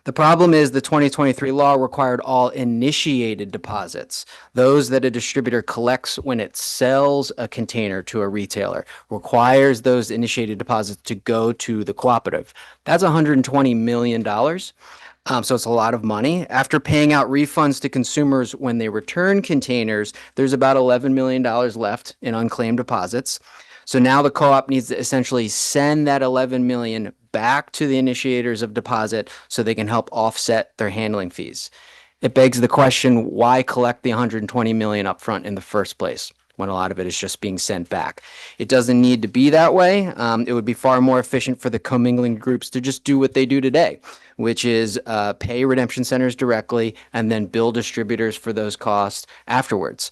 The problem is the 2023 law required all initiated deposits, those that a distributor collects when it sells a container to a retailer, requires those initiated deposits to go to the cooperative. That's $120 million. So it's a lot of money. After paying out refunds to consumers when they return containers, there's about $11 million left in unclaimed deposits. So now the co-op needs to essentially send that 11 million back to the initiators of deposit so they can help offset their handling fees. It begs the question, why collect the 120 million upfront in the first place when a lot of it is just being sent back? It doesn't need to be that way. It would be far more efficient for the commingling groups to just do what they do today, which is pay redemption centers directly and then bill distributors for those costs afterwards.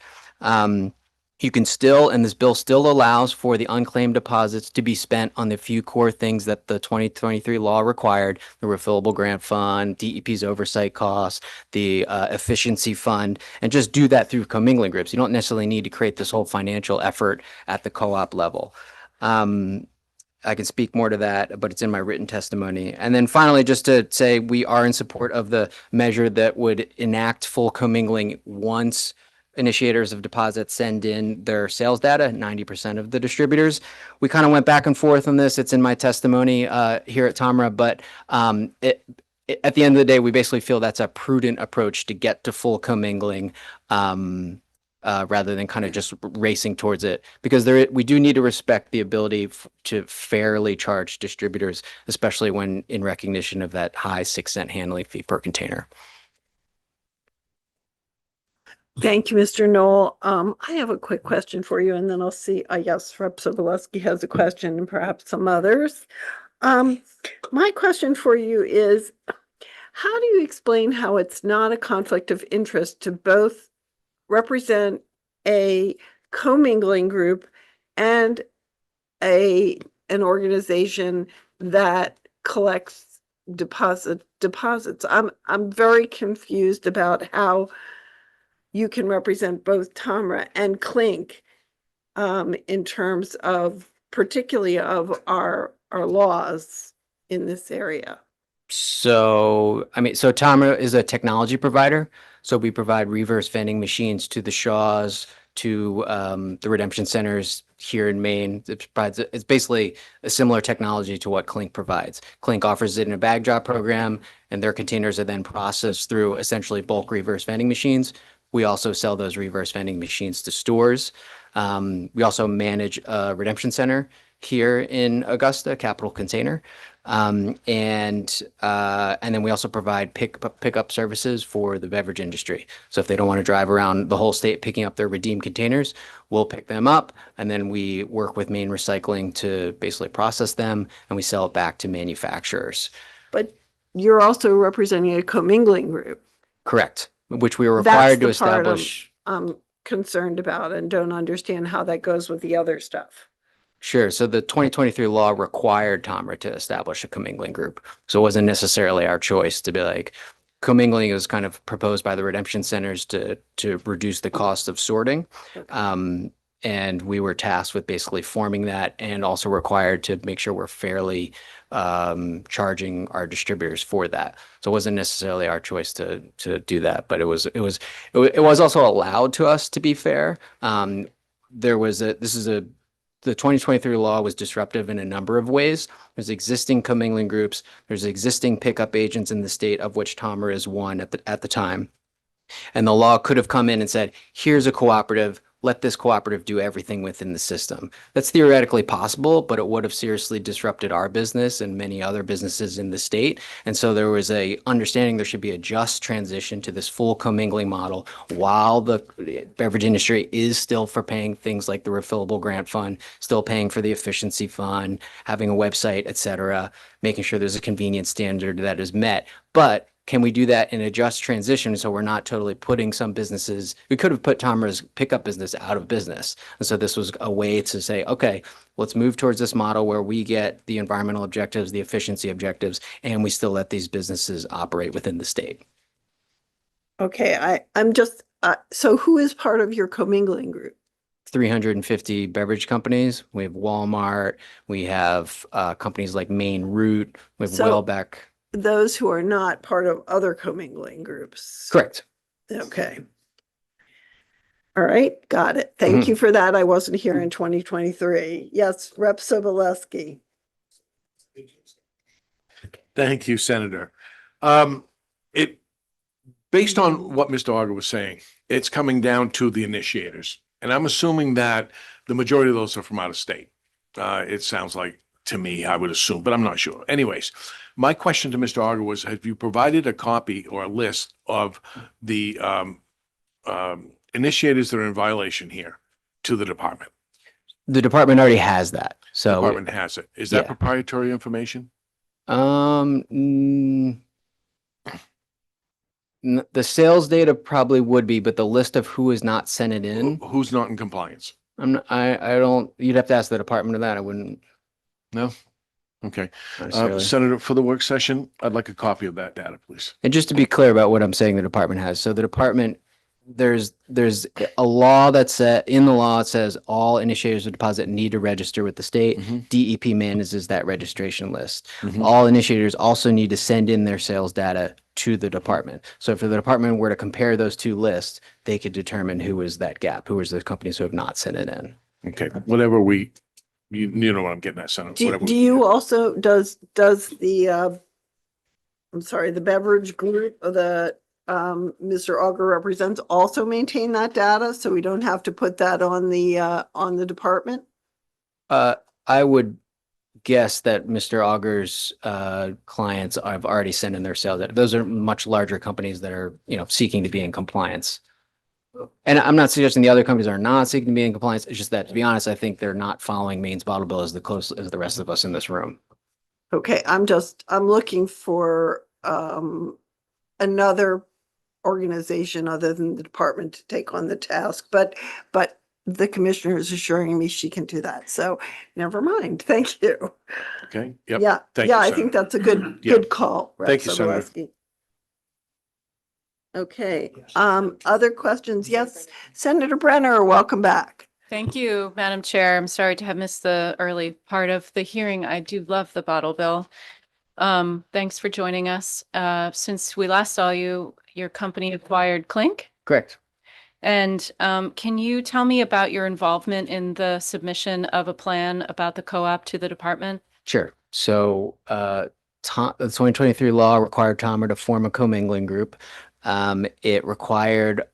You can still, and this bill still allows for the unclaimed deposits to be spent on the few core things that the 2023 law required: the refillable grant fund, DEP's oversight costs, the efficiency fund, and just do that through commingling groups. You don't necessarily need to create this whole financial effort at the co-op level. I can speak more to that, but it's in my written testimony. And then finally, just to say, we are in support of the measure that would enact full commingling once initiators of deposits send in their sales data, 90% of the distributors. We kind of went back and forth on this. It's in my testimony here at TAMRA, but at the end of the day, we basically feel that's a prudent approach to get to full commingling rather than kind of just racing towards it, because we do need to respect the ability to fairly charge distributors, especially when in recognition of that high 6-cent handling fee per container.
Thank you, Mr. Knoll. I have a quick question for you, and then I'll see, yes, Rep. Sobolewski has a question and perhaps some others. My question for you is, how do you explain how it's not a conflict of interest to both represent a commingling group and an organization that collects deposits? I'm very confused about how you can represent both TAMRA and CLINC in terms of particularly of our laws in this area.
So, so TAMRA is a technology provider. So we provide reverse vending machines to the Shaws, to the redemption centers here in Maine. It's basically a similar technology to what CLINC provides. CLINC offers it in a bag drop program, and their containers are then processed through essentially bulk reverse vending machines. We also sell those reverse vending machines to stores. We also manage a redemption center here in Augusta, Capital Container. And then we also provide pickup services for the beverage industry. So if they don't want to drive around the whole state picking up their redeemed containers, we'll pick them up, and then we work with Maine Recycling to basically process them, and we sell it back to manufacturers.
But you're also representing a commingling group.
Correct. Which we were required to
That's the part
establish.
I'm concerned about and don't understand how that goes with the other stuff.
Sure. So the 2023 law required TAMRA to establish a commingling group. So it wasn't necessarily our choice to be like, commingling was kind of proposed by the redemption centers to reduce the cost of sorting. And we were tasked with basically forming that, and also required to make sure we're fairly charging our distributors for that. So it wasn't necessarily our choice to do that, but it was also allowed to us, to be fair. The 2023 law was disruptive in a number of ways. There's existing commingling groups, there's existing pickup agents in the state, of which TAMRA is one at the time. And the law could have come in and said, here's a cooperative, let this cooperative do everything within the system. That's theoretically possible, but it would have seriously disrupted our business and many other businesses in the state. And so there was a understanding there should be a just transition to this full commingling model while the beverage industry is still for paying things like the refillable grant fund, still paying for the efficiency fund, having a website, et cetera, making sure there's a convenience standard that is met. But can we do that in a just transition so we're not totally putting some businesses? We could have put TAMRA's pickup business out of business. And so this was a way to say, okay, let's move towards this model where we get the environmental objectives, the efficiency objectives, and we still let these businesses operate within the state.
Okay, I'm just, so who is part of your commingling group?
350 beverage companies. We have Walmart. We have companies like Maine Root. We have
So-
Wellbeck.
those who are not part of other commingling groups.
Correct.
Okay. All right, got it. Thank you for that. I wasn't here in 2023. Yes, Rep. Sobolewski.
Thank you, Senator. It, based on what Mr. Auger was saying, it's coming down to the initiators. And I'm assuming that the majority of those are from out of state. It sounds like to me, I would assume, but I'm not sure. Anyways, my question to Mr. Auger was, have you provided a copy or a list of the initiators that are in violation here to the department?
The department already has that. So
Department has it. Is that
Yeah.
proprietary information?
the sales data probably would be, but the list of who is not sent it in,
Who's not in compliance?
I don't, you'd have to ask the department of that. I wouldn't
No? Okay.
necessarily.
Senator, for the work session, I'd like a copy of that data, please.
And just to be clear about what I'm saying, the department has. So the department, there's a law that said, in the law, it says all initiators of deposit need to register with the state. DEP manages that registration list. All initiators also need to send in their sales data to the department. So if the department were to compare those two lists, they could determine who is that gap, who is the companies who have not sent it in.
Okay, whatever you know what I'm getting at, Senator. Whatever
Do you also, does the, I'm sorry, the beverage group that Mr. Auger represents also maintain that data? So we don't have to put that on the department?
I would guess that Mr. Auger's clients have already sent in their sales data. Those are much larger companies that are, seeking to be in compliance. And I'm not suggesting the other companies are not seeking to be in compliance. It's just that, to be honest, I think they're not following Maine's bottle bill as close as the rest of us in this room.
Okay, I'm looking for another organization other than the department to take on the task, but the commissioner is assuring me she can do that. So never mind. Thank you.
Okay, yep.
Yeah,
Thank you,
I
Senator.
think that's a good
Yeah.
call. Rep.
Thank you, Senator.
Sobolewski. Okay, other questions? Yes, Senator Brenner, welcome back.
Thank you, Madam Chair. I'm sorry to have missed the early part of the hearing. I do love the bottle bill. Thanks for joining us. Since we last saw you, your company acquired Clink.
Correct.
And can you tell me about your involvement in the submission of a plan about the co-op to the department?
Sure. So the 2023 law required Tomer to form a commingling group. It required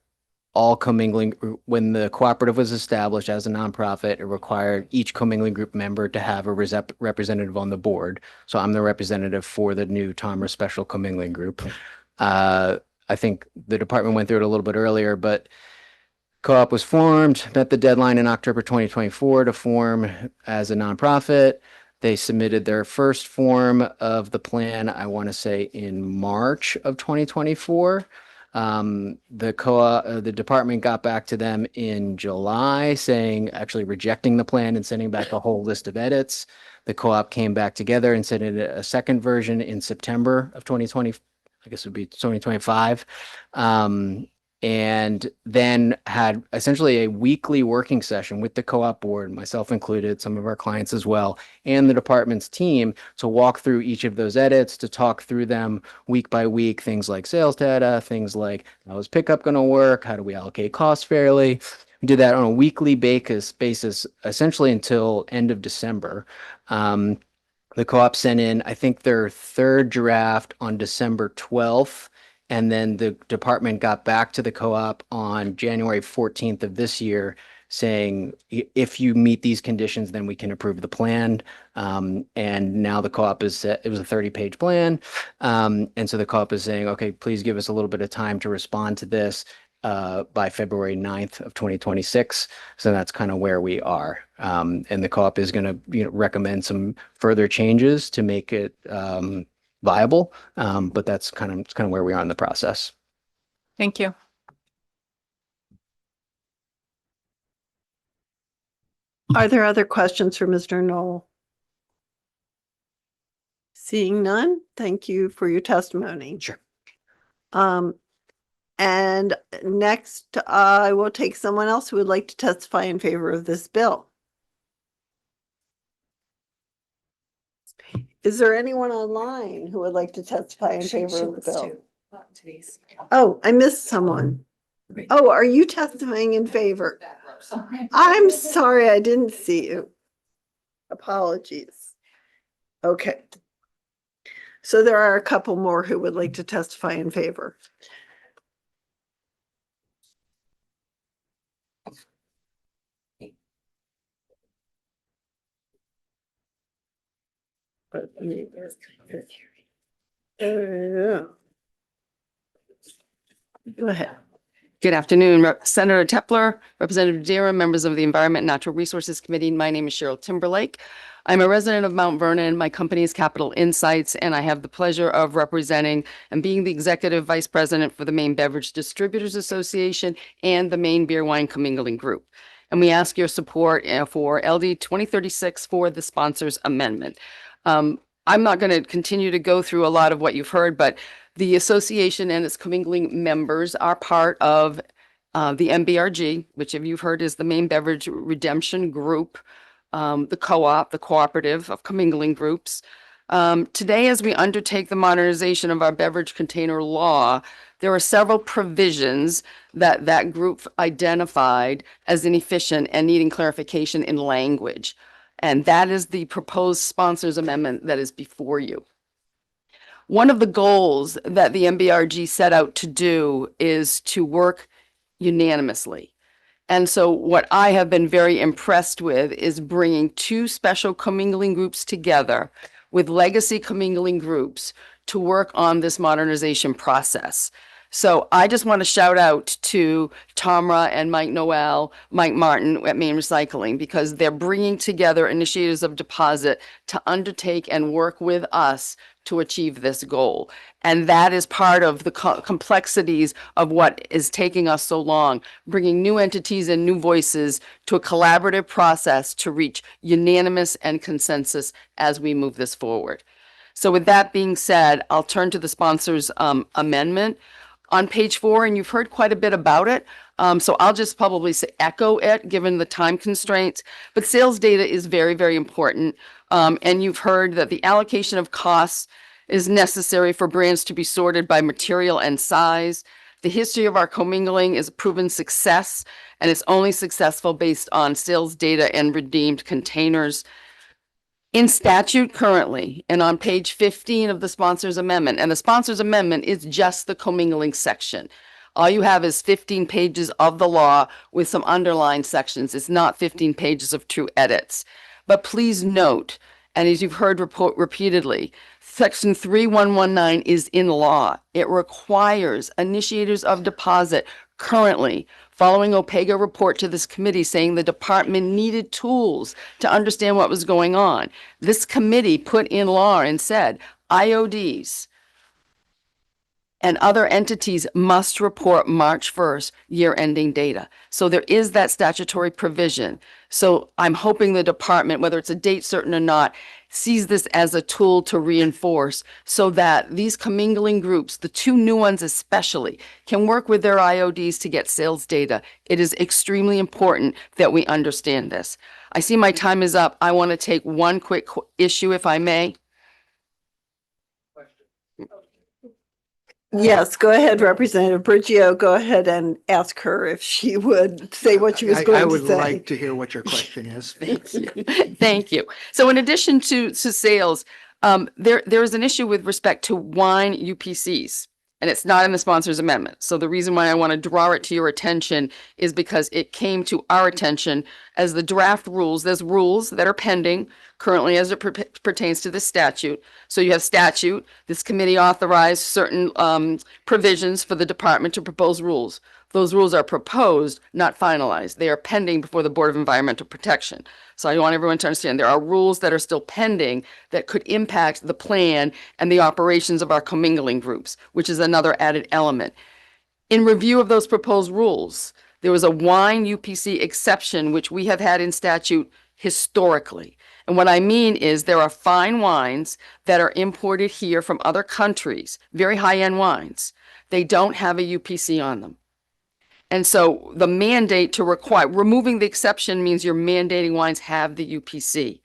all commingling, when the cooperative was established as a nonprofit, it required each commingling group member to have a representative on the board. So I'm the representative for the new Tomer Special Commingling Group. I think the department went through it a little bit earlier, but co-op was formed, met the deadline in October 2024 to form as a nonprofit. They submitted their first form of the plan, I want to say in March of 2024. The department got back to them in July saying, actually rejecting the plan and sending back a whole list of edits. The co-op came back together and sent in a second version in September of 2020, I guess it would be 2025. And then had essentially a weekly working session with the co-op board, myself included, some of our clients as well, and the department's team to walk through each of those edits, to talk through them week by week, things like sales data, things like how is pickup going to work, how do we allocate costs fairly. We did that on a weekly basis essentially until end of December. The co-op sent in, I think, their third draft on December 12th. And then the department got back to the co-op on January 14th of this year saying, if you meet these conditions, then we can approve the plan. And now the co-op is set, it was a 30-page plan. And so the co-op is saying, okay, please give us a little bit of time to respond to this by February 9th of 2026. So that's kind of where we are. And the co-op is going to recommend some further changes to make it viable, but that's kind of where we are in the process.
Thank you.
Are there other questions for Mr. Knoll? Seeing none, thank you for your testimony.
Sure.
And next, I will take someone else who would like to testify in favor of this bill. Is there anyone online who would like to testify in
She
favor of the
wants
bill?
to, today's.
Oh, I missed someone. Oh, are you testifying in favor? I'm sorry, I didn't see you. Apologies. Okay. So there are a couple more who would like to testify in favor. Go ahead.
Good afternoon, Senator Tepler, Representative Dira, members of the Environment and Natural Resources Committee. My name is Cheryl Timberlake. I'm a resident of Mount Vernon. My company is Capital Insights, and I have the pleasure of representing and being the Executive Vice President for the Maine Beverage Distributors Association and the Maine Beer Wine Commingling Group. And we ask your support for LD 2036 for the sponsors amendment. I'm not going to continue to go through a lot of what you've heard, but the association and its commingling members are part of the MBRG, which you've heard is the Maine Beverage Redemption Group, the co-op, the cooperative of commingling groups. Today, as we undertake the modernization of our beverage container law, there are several provisions that that group identified as inefficient and needing clarification in language. And that is the proposed sponsors amendment that is before you. One of the goals that the MBRG set out to do is to work unanimously. And so what I have been very impressed with is bringing two special commingling groups together with legacy commingling groups to work on this modernization process. So I just want to shout out to Tamra and Mike Noel, Mike Martin at Maine Recycling, because they're bringing together initiators of deposit to undertake and work with us to achieve this goal. And that is part of the complexities of what is taking us so long, bringing new entities and new voices to a collaborative process to reach unanimous and consensus as we move this forward. So with that being said, I'll turn to the sponsors amendment. On page 4, and you've heard quite a bit about it, so I'll just probably say echo it, given the time constraints. But sales data is very, very important. And you've heard that the allocation of costs is necessary for brands to be sorted by material and size. The history of our commingling is a proven success, and it's only successful based on sales data and redeemed containers. In statute currently, and on page 15 of the sponsors amendment, and the sponsors amendment is just the commingling section. All you have is 15 pages of the law with some underlined sections. It's not 15 pages of true edits. But please note, and as you've heard repeatedly, section 3119 is in law. It requires initiators of deposit currently, following OPEGA report to this committee saying the department needed tools to understand what was going on. This committee put in law and said IODs and other entities must report March 1st year-ending data. So there is that statutory provision. So I'm hoping the department, whether it's a date certain or not, sees this as a tool to reinforce so that these commingling groups, the two new ones especially, can work with their IODs to get sales data. It is extremely important that we understand this. I see my time is up. I want to take one quick issue, if I may.
Yes, go ahead, Representative Burgio. Go ahead and ask her if she would say what she was
I
going to
would
say.
like to hear what your question is.
Thank you. Thank you. So in addition to sales, there is an issue with respect to wine UPCs, and it's not in the sponsors amendment. So the reason why I want to draw it to your attention is because it came to our attention as the draft rules. There's rules that are pending currently as it pertains to this statute. So you have statute. This committee authorized certain provisions for the department to propose rules. Those rules are proposed, not finalized. They are pending before the Board of Environmental Protection. So I want everyone to understand there are rules that are still pending that could impact the plan and the operations of our commingling groups, which is another added element. In review of those proposed rules, there was a wine UPC exception, which we have had in statute historically. And what I mean is there are fine wines that are imported here from other countries, very high-end wines. They don't have a UPC on them. And so the mandate to require, removing the exception means you're mandating wines have the UPC.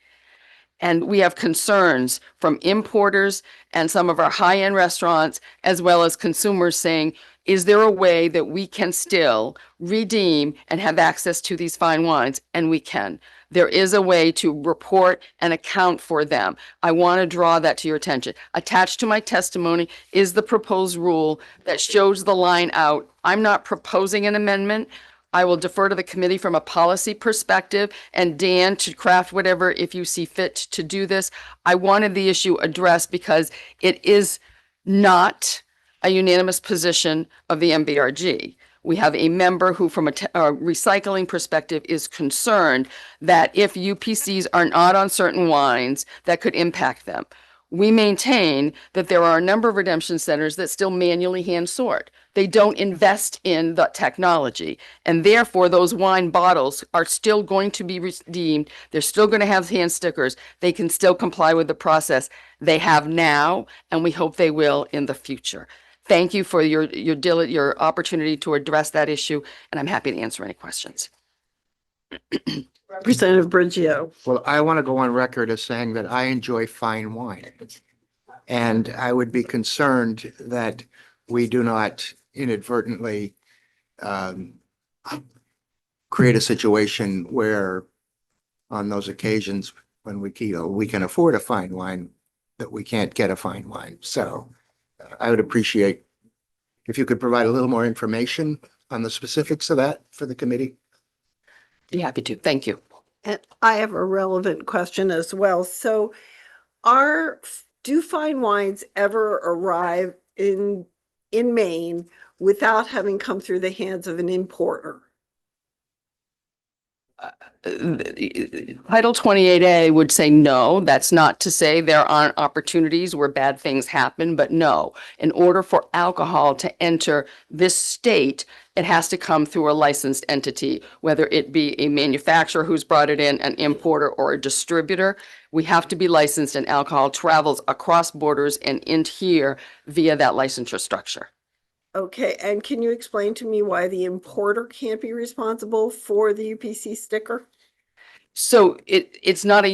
And we have concerns from importers and some of our high-end restaurants, as well as consumers saying, is there a way that we can still redeem and have access to these fine wines? And we can. There is a way to report and account for them. I want to draw that to your attention. Attached to my testimony is the proposed rule that shows the line out. I'm not proposing an amendment. I will defer to the committee from a policy perspective and Dan to craft whatever if you see fit to do this. I wanted the issue addressed because it is not a unanimous position of the MBRG. We have a member who, from a recycling perspective, is concerned that if UPCs are not on certain wines, that could impact them. We maintain that there are a number of redemption centers that still manually hand sort. They don't invest in the technology, and therefore those wine bottles are still going to be redeemed. They're still going to have hand stickers. They can still comply with the process they have now, and we hope they will in the future. Thank you for your opportunity to address that issue, and I'm happy to answer any questions.
Representative Brigio.
Well, I want to go on record as saying that I enjoy fine wine. And I would be concerned that we do not inadvertently create a situation where on those occasions when we can afford a fine wine, that we can't get a fine wine. So I would appreciate if you could provide a little more information on the specifics of that for the committee.
Be happy to. Thank you.
And I have a relevant question as well. So do fine wines ever arrive in Maine without having come through the hands of an importer?
Title 28A would say no. That's not to say there aren't opportunities where bad things happen, but no. In order for alcohol to enter this state, it has to come through a licensed entity, whether it be a manufacturer who's brought it in, an importer, or a distributor. We have to be licensed, and alcohol travels across borders and into here via that licensure structure.
Okay, and can you explain to me why the importer can't be responsible for the UPC sticker?
So it's not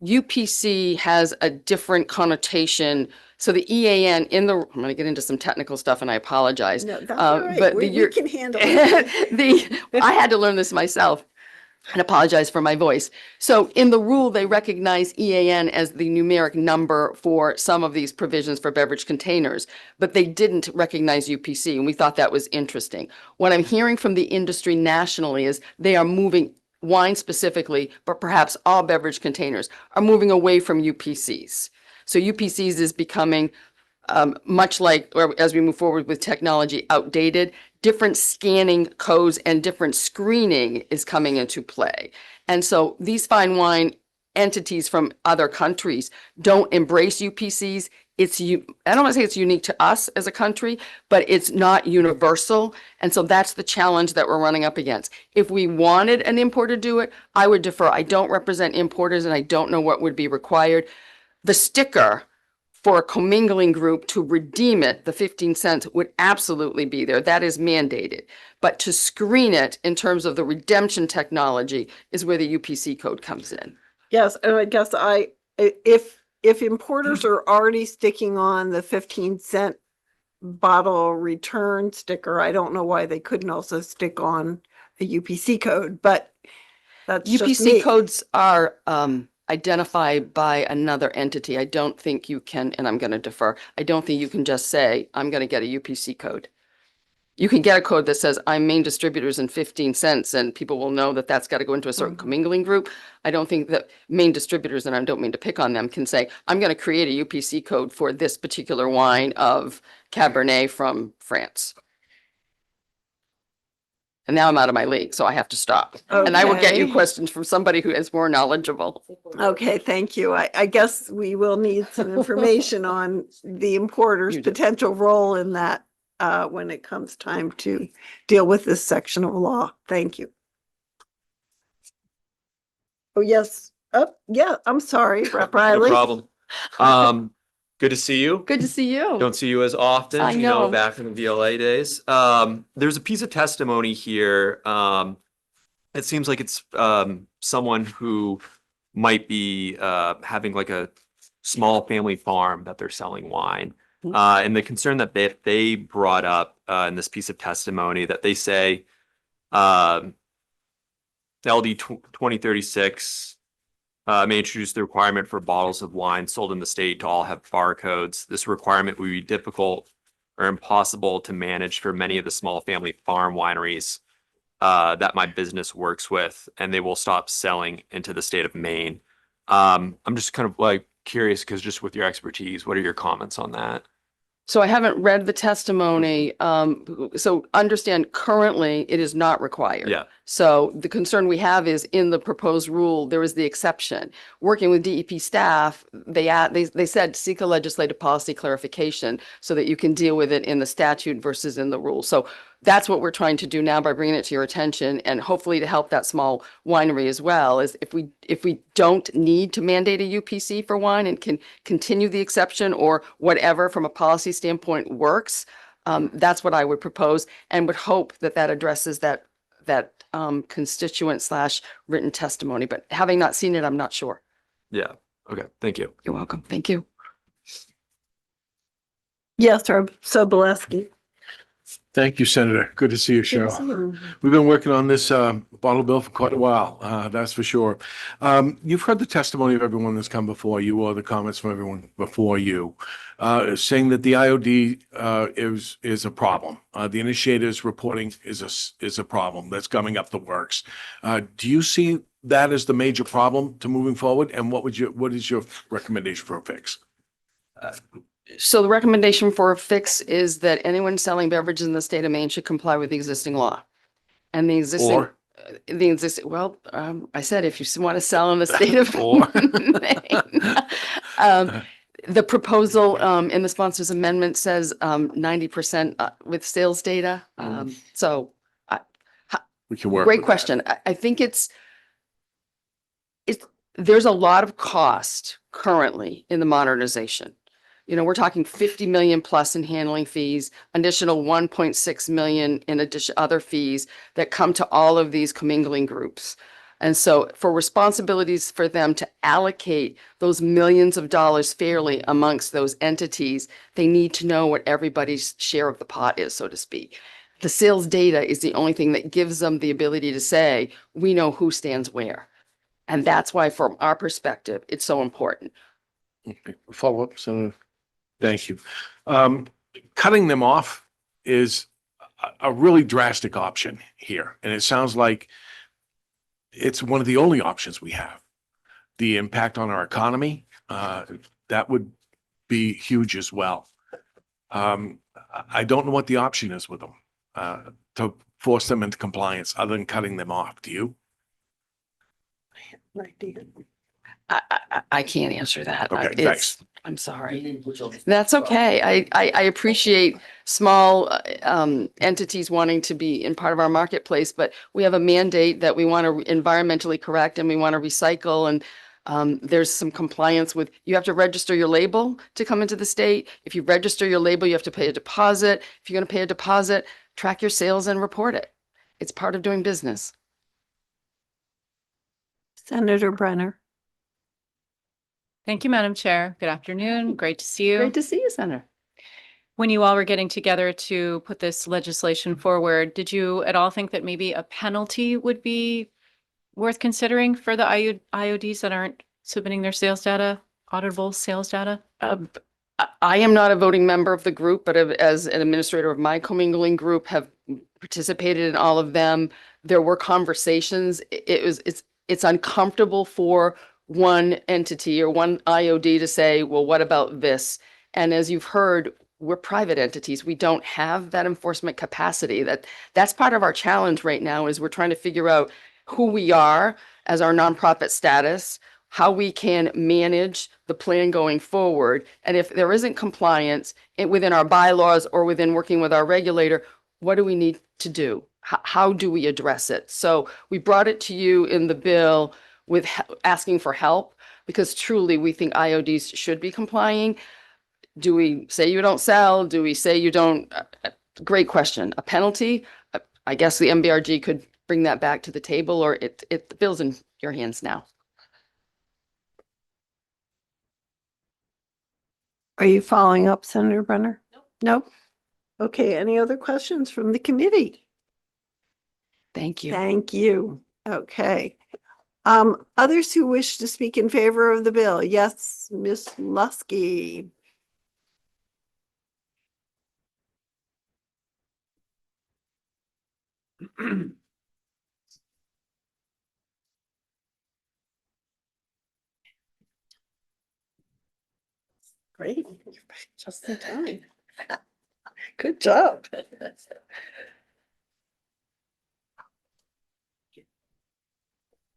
UPC has a different connotation. So the EAN in the, I'm going to get into some technical stuff and I apologize.
No, that's all right.
But
We can handle it.
I had to learn this myself and apologize for my voice. So in the rule, they recognize EAN as the numeric number for some of these provisions for beverage containers, but they didn't recognize UPC, and we thought that was interesting. What I'm hearing from the industry nationally is they are moving, wine specifically, but perhaps all beverage containers are moving away from UPCs. So UPCs is becoming much like, or as we move forward with technology, outdated. Different scanning codes and different screening is coming into play. And so these fine wine entities from other countries don't embrace UPCs. I don't want to say it's unique to us as a country, but it's not universal. And so that's the challenge that we're running up against. If we wanted an importer to do it, I would defer. I don't represent importers and I don't know what would be required. The sticker for a commingling group to redeem it, the 15 cents would absolutely be there. That is mandated. But to screen it in terms of the redemption technology is where the UPC code comes in.
Yes, and I guess if importers are already sticking on the 15-cent bottle return sticker, I don't know why they couldn't also stick on a UPC code, but that's just me.
UPC codes are identified by another entity. I don't think you can, and I'm going to defer, I don't think you can just say, I'm going to get a UPC code. You can get a code that says I'm Maine Distributors in 15 cents, and people will know that that's got to go into a certain commingling group. I don't think that Maine Distributors, and I don't mean to pick on them, can say, I'm going to create a UPC code for this particular wine of Cabernet from France. And now I'm out of my league, so I have to stop. And I will get you
Okay.
questions from somebody who is more knowledgeable.
Okay, thank you. I guess we will need some information on the importer's potential role in that when it comes time to deal with this section of law. Thank you. Oh, yes. Oh, yeah, I'm sorry, Rep.
No
Riley.
problem. Good to see you.
Good to see you.
Don't see you as often,
I know.
back in the VLA days. There's a piece of testimony here. It seems like it's someone who might be having like a small family farm that they're selling wine. And the concern that they brought up in this piece of testimony that they say LD 2036 may introduce the requirement for bottles of wine sold in the state to all have barcodes. This requirement would be difficult or impossible to manage for many of the small family farm wineries that my business works with, and they will stop selling into the state of Maine. I'm just kind of like curious because just with your expertise, what are your comments on that?
So I haven't read the testimony. So understand currently it is not required.
Yeah.
So the concern we have is in the proposed rule, there is the exception. Working with DEP staff, they said seek a legislative policy clarification so that you can deal with it in the statute versus in the rule. So that's what we're trying to do now by bringing it to your attention, and hopefully to help that small winery as well, is if we don't need to mandate a UPC for wine and can continue the exception or whatever from a policy standpoint works, that's what I would propose and would hope that that addresses that constituent / written testimony. But having not seen it, I'm not sure.
Yeah. Okay. Thank you.
You're welcome. Thank you.
Yes, Sobolewski.
Thank you, Senator. Good to see you, Cheryl. We've been working on this bottle bill for quite a while, that's for sure. You've heard the testimony of everyone that's come before you, or the comments from everyone before you, saying that the IOD is a problem. The initiators reporting is a problem that's gumming up the works. Do you see that as the major problem to moving forward? And what is your recommendation for a fix?
So the recommendation for a fix is that anyone selling beverages in the state of Maine should comply with the existing law. And the existing, well, I said, if you want to sell in the state of Maine. The proposal in the sponsor's amendment says 90% with sales data. So
we can work.
Great question. I think there's a lot of cost currently in the modernization. You know, we're talking 50 million plus in handling fees, additional 1.6 million in addition other fees that come to all of these commingling groups. And so for responsibilities for them to allocate those millions of dollars fairly amongst those entities, they need to know what everybody's share of the pot is, so to speak. The sales data is the only thing that gives them the ability to say, we know who stands where. And that's why from our perspective, it's so important.
Okay. Follow up, Senator. Thank you. Cutting them off is a really drastic option here. And it sounds like it's one of the only options we have. The impact on our economy, that would be huge as well. I don't know what the option is with them to force them into compliance other than cutting them off. Do you?
I can't answer that.
Okay, thanks.
I'm sorry. That's okay. I appreciate small entities wanting to be in part of our marketplace, but we have a mandate that we want to environmentally correct and we want to recycle. And there's some compliance with, you have to register your label to come into the state. If you register your label, you have to pay a deposit. If you're going to pay a deposit, track your sales and report it. It's part of doing business.
Senator Brenner.
Thank you, Madam Chair. Good afternoon. Great to see you.
Great to see you, Senator.
When you all were getting together to put this legislation forward, did you at all think that maybe a penalty would be worth considering for the IODs that aren't submitting their sales data, auditable sales data?
I am not a voting member of the group, but as an administrator of my commingling group, have participated in all of them. There were conversations. It's uncomfortable for one entity or one IOD to say, well, what about this? And as you've heard, we're private entities. We don't have that enforcement capacity. That's part of our challenge right now, is we're trying to figure out who we are as our nonprofit status, how we can manage the plan going forward. And if there isn't compliance within our bylaws or within working with our regulator, what do we need to do? How do we address it? So we brought it to you in the bill with asking for help, because truly we think IODs should be complying. Do we say you don't sell? Do we say you don't? Great question. A penalty? I guess the MBRG could bring that back to the table, or the bill's in your hands now.
Are you following up, Senator Brenner? Nope. Okay, any other questions from the committee?
Thank you.
Thank you. Okay. Others who wish to speak in favor of the bill? Yes, Ms. Lusky. Great, you're back just in time. Good job.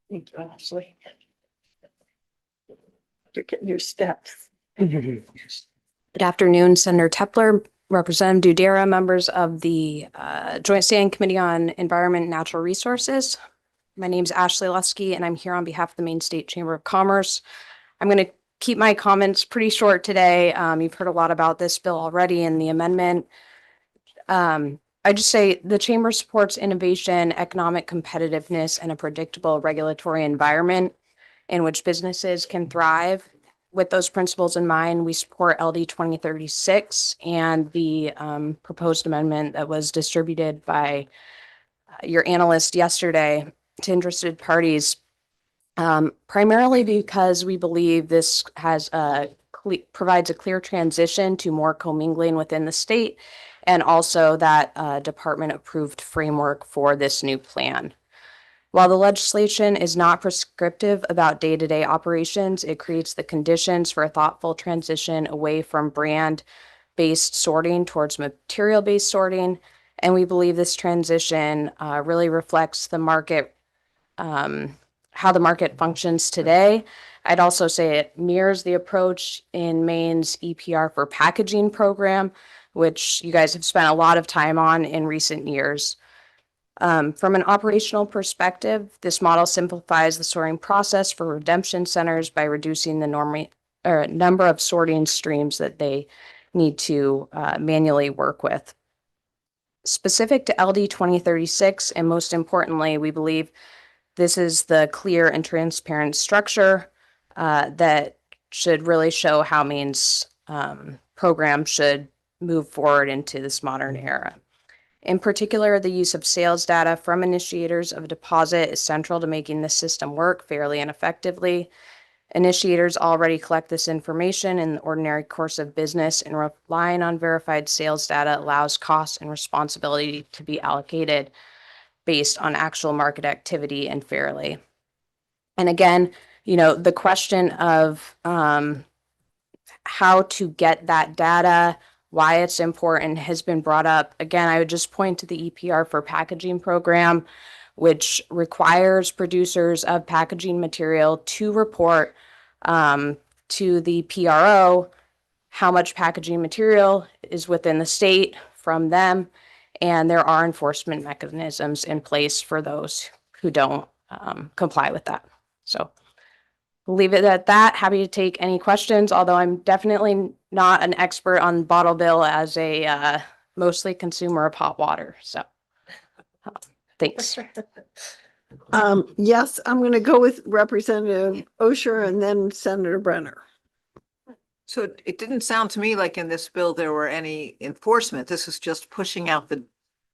Thank you, Ashley. You're getting your steps.
Good afternoon, Senator Tepler, Representative Dudera, members of the Joint Standing Committee on Environment and Natural Resources. My name is Ashley Lusky, and I'm here on behalf of the Maine State Chamber of Commerce. I'm going to keep my comments pretty short today. You've heard a lot about this bill already in the amendment. I just say the Chamber supports innovation, economic competitiveness, and a predictable regulatory environment in which businesses can thrive. With those principles in mind, we support LD 2036 and the proposed amendment that was distributed by your analyst yesterday to interested parties, primarily because we believe this has provides a clear transition to more commingling within the state, and also that department approved framework for this new plan. While the legislation is not prescriptive about day-to-day operations, it creates the conditions for a thoughtful transition away from brand-based sorting towards material-based sorting. And we believe this transition really reflects the market, how the market functions today. I'd also say it mirrors the approach in Maine's EPR for packaging program, which you guys have spent a lot of time on in recent years. From an operational perspective, this model simplifies the sorting process for redemption centers by reducing the number of sorting streams that they need to manually work with. Specific to LD 2036, and most importantly, we believe this is the clear and transparent structure that should really show how Maine's program should move forward into this modern era. In particular, the use of sales data from initiators of a deposit is central to making this system work fairly and effectively. Initiators already collect this information in the ordinary course of business, and relying on verified sales data allows cost and responsibility to be allocated based on actual market activity and fairly. And again, the question of how to get that data, why it's important, has been brought up. Again, I would just point to the EPR for packaging program, which requires producers of packaging material to report to the PRO how much packaging material is within the state from them. And there are enforcement mechanisms in place for those who don't comply with that. So we'll leave it at that. Happy to take any questions, although I'm definitely not an expert on bottle bill as a mostly consumer of hot water. So thanks.
Yes, I'm going to go with Representative Osher and then Senator Brenner.
So it didn't sound to me like in this bill there were any enforcement. This is just pushing out the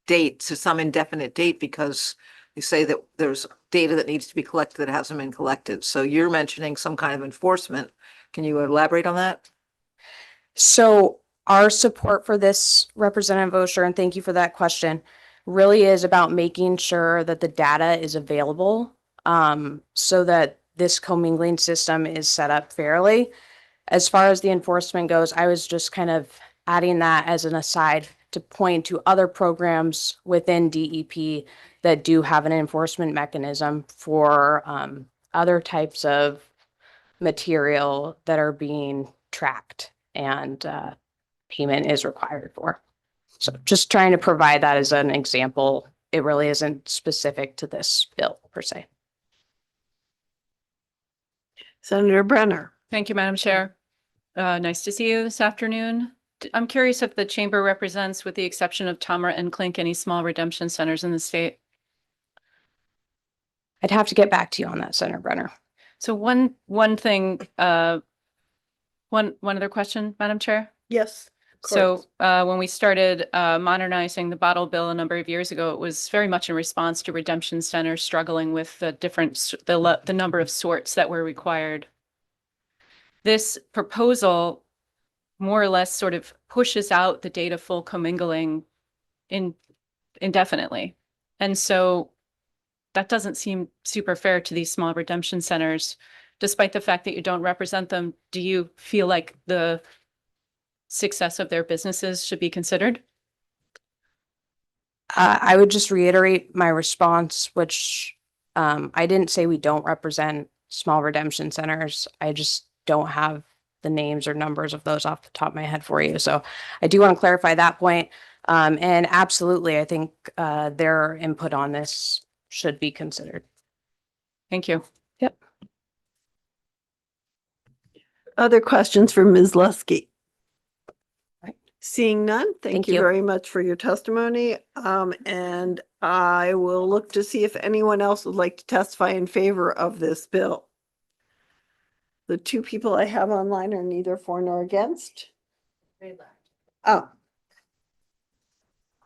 date to some indefinite date because you say that there's data that needs to be collected that hasn't been collected. So you're mentioning some kind of enforcement. Can you elaborate on that?
So our support for this, Representative Osher, and thank you for that question, really is about making sure that the data is available so that this commingling system is set up fairly. As far as the enforcement goes, I was just kind of adding that as an aside to point to other programs within DEP that do have an enforcement mechanism for other types of material that are being tracked and payment is required for. So just trying to provide that as an example. It really isn't specific to this bill per se.
Senator Brenner.
Thank you, Madam Chair. Nice to see you this afternoon. I'm curious if the chamber represents, with the exception of Tamra and Clink, any small redemption centers in the state.
I'd have to get back to you on that, Senator Brenner.
So one thing, one One other question, Madam Chair.
Yes. of
So
course.
when we started modernizing the bottle bill a number of years ago, it was very much in response to redemption centers struggling with the the number of sorts that were required. This proposal more or less sort of pushes out the date of full commingling indefinitely. And so that doesn't seem super fair to these small redemption centers, despite the fact that you don't represent them. Do you feel like the success of their businesses should be considered?
I would just reiterate my response, which I didn't say we don't represent small redemption centers. I just don't have the names or numbers of those off the top of my head for you. So I do want to clarify that point. And absolutely, I think their input on this should be considered.
Thank you.
Yep.
Other questions for Ms. Lusky? Seeing none, thank you very much for your testimony. And I will look to see if anyone else would like to testify in favor of this bill. The two people I have online are neither for nor against. Oh.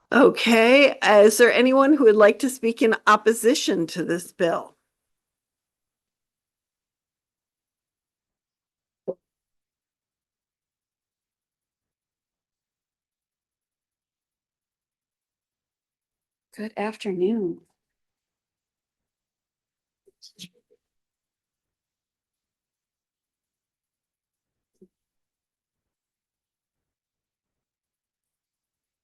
Okay, is there anyone who would like to speak in opposition to this bill?
Good afternoon.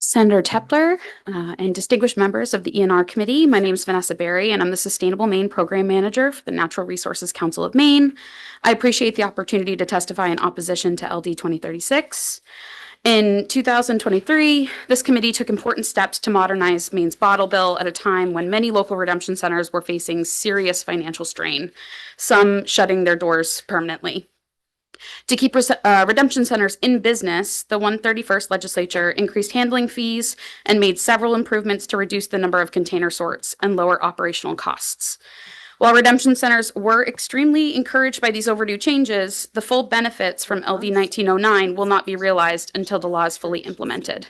Senator Tepler and distinguished members of the ENR committee, my name is Vanessa Berry and I'm the Sustainable Maine Program Manager for the Natural Resources Council of Maine. I appreciate the opportunity to testify in opposition to LD 2036. In 2023, this committee took important steps to modernize Maine's bottle bill at a time when many local redemption centers were facing serious financial strain, some shutting their doors permanently. To keep redemption centers in business, the 131st legislature increased handling fees and made several improvements to reduce the number of container sorts and lower operational costs. While redemption centers were extremely encouraged by these overdue changes, the full benefits from LD 1909 will not be realized until the law is fully implemented.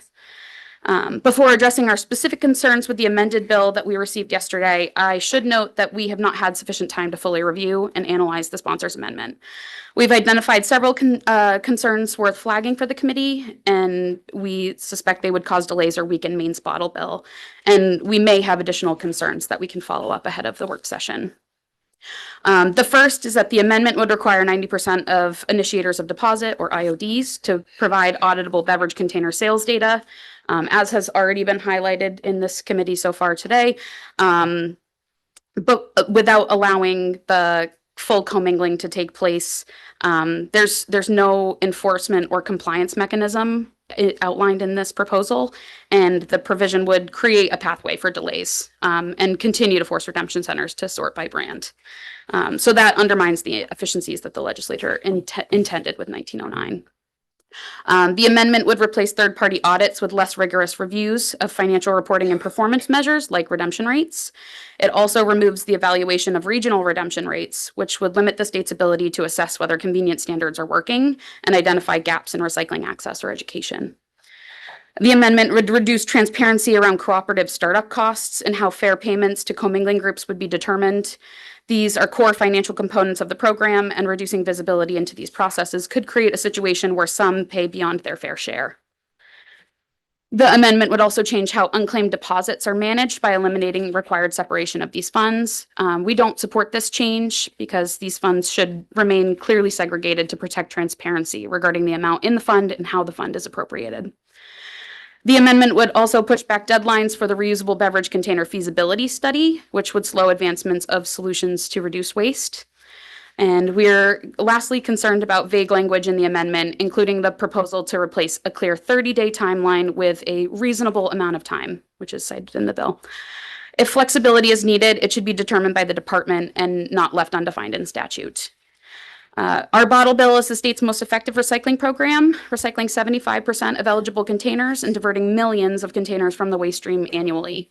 Before addressing our specific concerns with the amended bill that we received yesterday, I should note that we have not had sufficient time to fully review and analyze the sponsor's amendment. We've identified several concerns worth flagging for the committee, and we suspect they would cause delays or weaken Maine's bottle bill. And we may have additional concerns that we can follow up ahead of the work session. The first is that the amendment would require 90% of initiators of deposit, or IODs, to provide auditable beverage container sales data, as has already been highlighted in this committee so far today, but without allowing the full commingling to take place. There's no enforcement or compliance mechanism outlined in this proposal, and the provision would create a pathway for delays and continue to force redemption centers to sort by brand. So that undermines the efficiencies that the legislature intended with 1909. The amendment would replace third-party audits with less rigorous reviews of financial reporting and performance measures like redemption rates. It also removes the evaluation of regional redemption rates, which would limit the state's ability to assess whether convenience standards are working and identify gaps in recycling access or education. The amendment would reduce transparency around cooperative startup costs and how fair payments to commingling groups would be determined. These are core financial components of the program, and reducing visibility into these processes could create a situation where some pay beyond their fair share. The amendment would also change how unclaimed deposits are managed by eliminating required separation of these funds. We don't support this change because these funds should remain clearly segregated to protect transparency regarding the amount in the fund and how the fund is appropriated. The amendment would also push back deadlines for the reusable beverage container feasibility study, which would slow advancements of solutions to reduce waste. And we're lastly concerned about vague language in the amendment, including the proposal to replace a clear 30-day timeline with a reasonable amount of time, which is cited in the bill. If flexibility is needed, it should be determined by the department and not left undefined in statute. Our bottle bill is the state's most effective recycling program, recycling 75% of eligible containers and diverting millions of containers from the waste stream annually.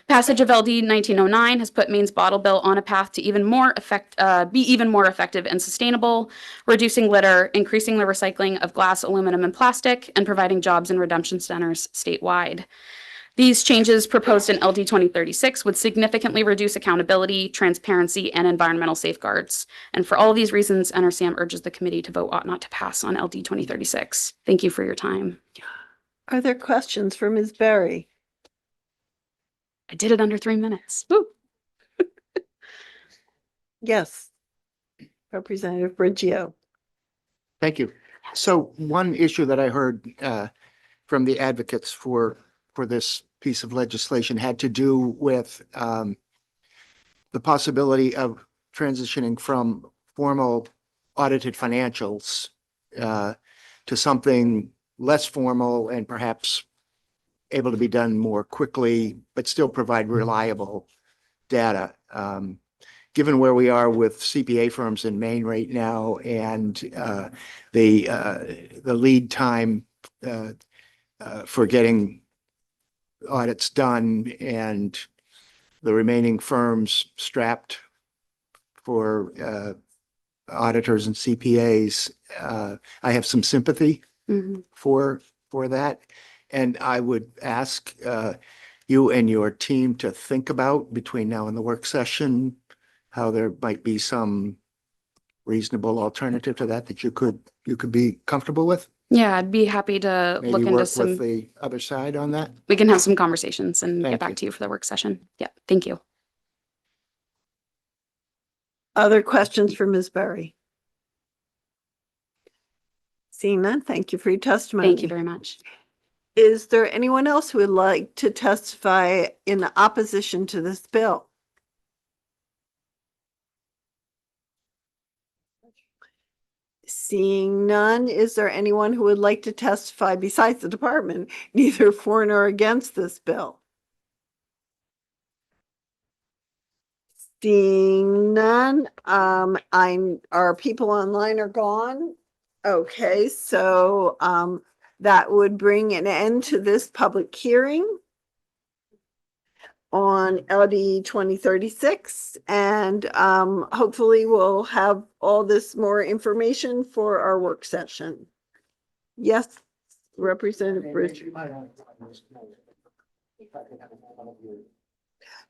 Passage of LD 1909 has put Maine's bottle bill on a path to be even more effective and sustainable, reducing litter, increasing the recycling of glass, aluminum, and plastic, and providing jobs and redemption centers statewide. These changes proposed in LD 2036 would significantly reduce accountability, transparency, and environmental safeguards. And for all of these reasons, NRCM urges the committee to vote ought not to pass on LD 2036. Thank you for your time.
Are there questions for Ms. Berry?
I did it under 3 minutes. Woo.
Yes. Representative Brigio.
Thank you. So one issue that I heard from the advocates for this piece of legislation had to do with the possibility of transitioning from formal audited financials to something less formal and perhaps able to be done more quickly, but still provide reliable data. Given where we are with CPA firms in Maine right now and the lead time for getting audits done and the remaining firms strapped for auditors and CPAs, I have some sympathy for that. And I would ask you and your team to think about between now and the work session, how there might be some reasonable alternative to that you could be comfortable with.
Yeah, I'd be happy to
Maybe
look into
work with
some,
the other side on that.
we can have some conversations and
Thank
get back
you.
to you for the work session. Yeah, thank you.
Other questions for Ms. Berry? Seeing none, thank you for your testimony.
Thank you very much.
Is there anyone else who would like to testify in opposition to this bill? Seeing none, is there anyone who would like to testify besides the department, neither for nor against this bill? Seeing none, our people online are gone. Okay, so that would bring an end to this public hearing on LD 2036, and hopefully we'll have all this more information for our work session. Yes, Representative Bridge.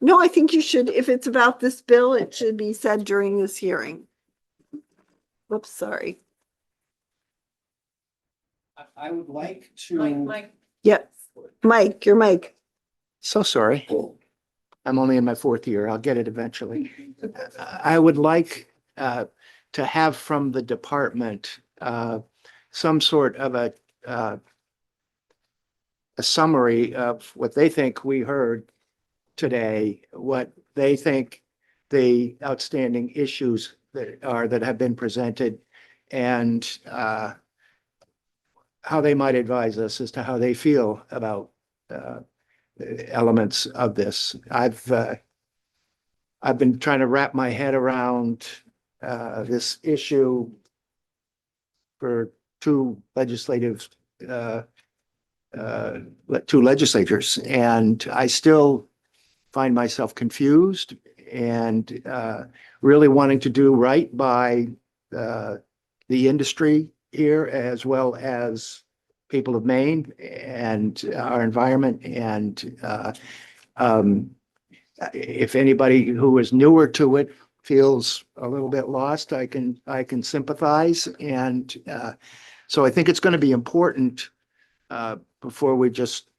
No, I think you should, if it's about this bill, it should be said during this hearing. Whoops, sorry.
I would like to.
Yes, Mike, your mic.
So sorry. I'm only in my 4th year. I'll get it eventually. I would like to have from the department some sort of a summary of what they think we heard today, what they think the outstanding issues that have been presented, and how they might advise us as to how they feel about elements of this. I've been trying to wrap my head around this issue for two legislatures, and I still find myself confused and really wanting to do right by the industry here, as well as people of Maine and our environment. And if anybody who is newer to it feels a little bit lost, I can sympathize. And so I think it's going to be important before we just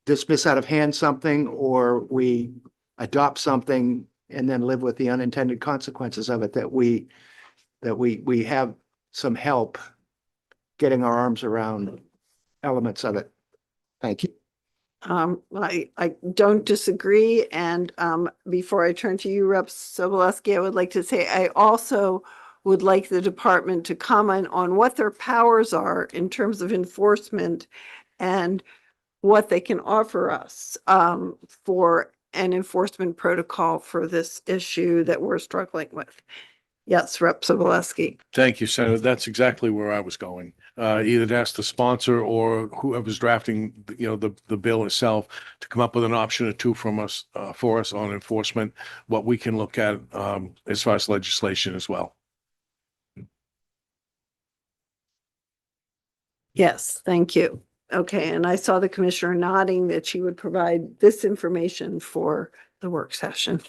dismiss out of hand something, or we adopt something and then live with the unintended consequences of it, that we have some help getting our arms around elements of it. Thank you.
I don't disagree. And before I turn to you, Rep. Sobolewski, I would like to say I also would like the department to comment on what their powers are in terms of enforcement and what they can offer us for an enforcement protocol for this issue that we're struggling with. Yes, Rep. Sobolewski.
Thank you, Senator. That's exactly where I was going. Either to ask the sponsor or whoever's drafting, the bill itself to come up with an option or two from us, for us on enforcement, what we can look at, as far as legislation as well.
Yes, thank you. Okay, and I saw the commissioner nodding that she would provide this information for the work session.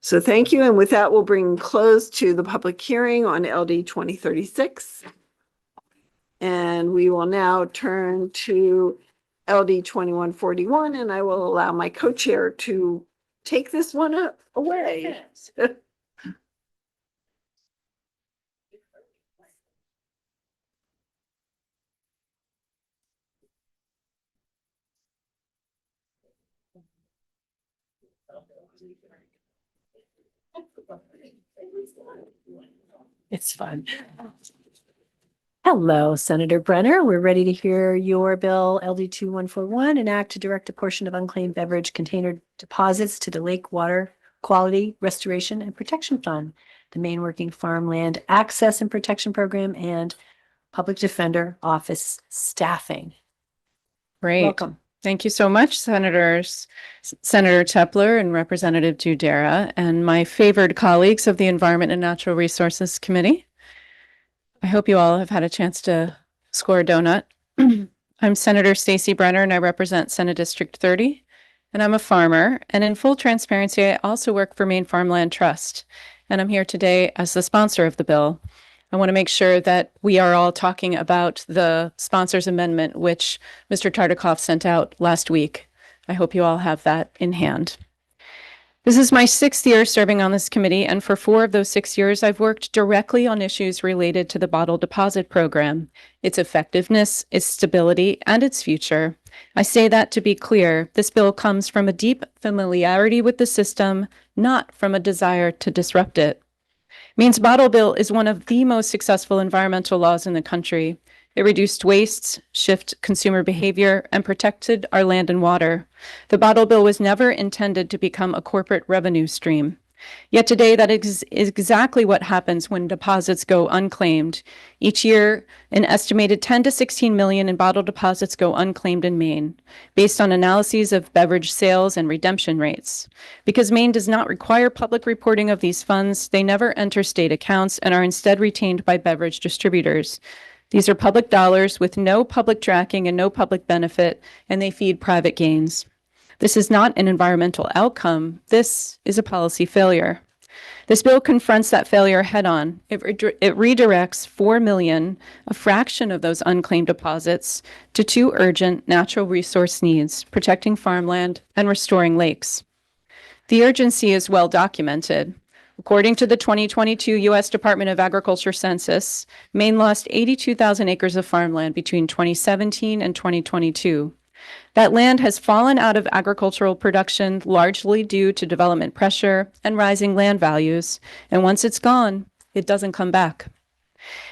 So thank you. And with that, we'll bring close to the public hearing on LD 2036. And we will now turn to LD 2141, and I will allow my co-chair to take this one away.
It's fun. Hello, Senator Brenner. We're ready to hear your bill LD 2141, an act to direct a portion of unclaimed beverage container deposits to the Lake Water Quality Restoration and Protection Fund, the Maine Working Farmland Access and Protection Program, and Public Defender Office staffing.
Great.
Welcome.
Thank you so much, Senators, Senator Tepler and Representative Dudera, and my favored colleagues of the Environment and Natural Resources Committee. I hope you all have had a chance to score a donut. I'm Senator Stacey Brenner, and I represent Senate District 30, and I'm a farmer. And in full transparency, I also work for Maine Farmland Trust, and I'm here today as the sponsor of the bill. I want to make sure that we are all talking about the sponsor's amendment, which Mr. Tartikoff sent out last week. I hope you all have that in hand. This is my 6th year serving on this committee, and for 4 of those 6 years, I've worked directly on issues related to the bottle deposit program, its effectiveness, its stability, and its future. I say that to be clear, this bill comes from a deep familiarity with the system, not from a desire to disrupt it. Maine's bottle bill is one of the most successful environmental laws in the country. It reduced wastes, shifted consumer behavior, and protected our land and water. The bottle bill was never intended to become a corporate revenue stream. Yet today, that is exactly what happens when deposits go unclaimed. Each year, an estimated 10 to 16 million in bottle deposits go unclaimed in Maine, based on analyses of beverage sales and redemption rates. Because Maine does not require public reporting of these funds, they never enter state accounts and are instead retained by beverage distributors. These are public dollars with no public tracking and no public benefit, and they feed private gains. This is not an environmental outcome. This is a policy failure. This bill confronts that failure head on. It redirects 4 million, a fraction of those unclaimed deposits, to 2 urgent natural resource needs, protecting farmland and restoring lakes. The urgency is well documented. According to the 2022 U.S. Department of Agriculture census, Maine lost 82,000 acres of farmland between 2017 and 2022. That land has fallen out of agricultural production largely due to development pressure and rising land values, and once it's gone, it doesn't come back.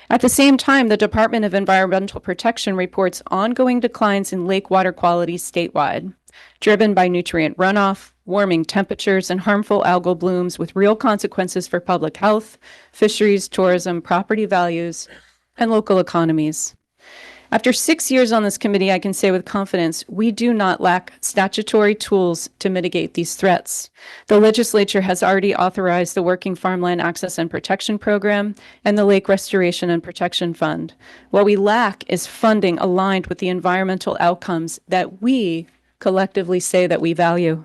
At the same time, the Department of Environmental Protection reports ongoing declines in lake water quality statewide, driven by nutrient runoff, warming temperatures, and harmful algal blooms with real consequences for public health, fisheries, tourism, property values, and local economies. After 6 years on this committee, I can say with confidence, we do not lack statutory tools to mitigate these threats. The legislature has already authorized the Working Farmland Access and Protection Program and the Lake Restoration and Protection Fund. What we lack is funding aligned with the environmental outcomes that we collectively say that we value.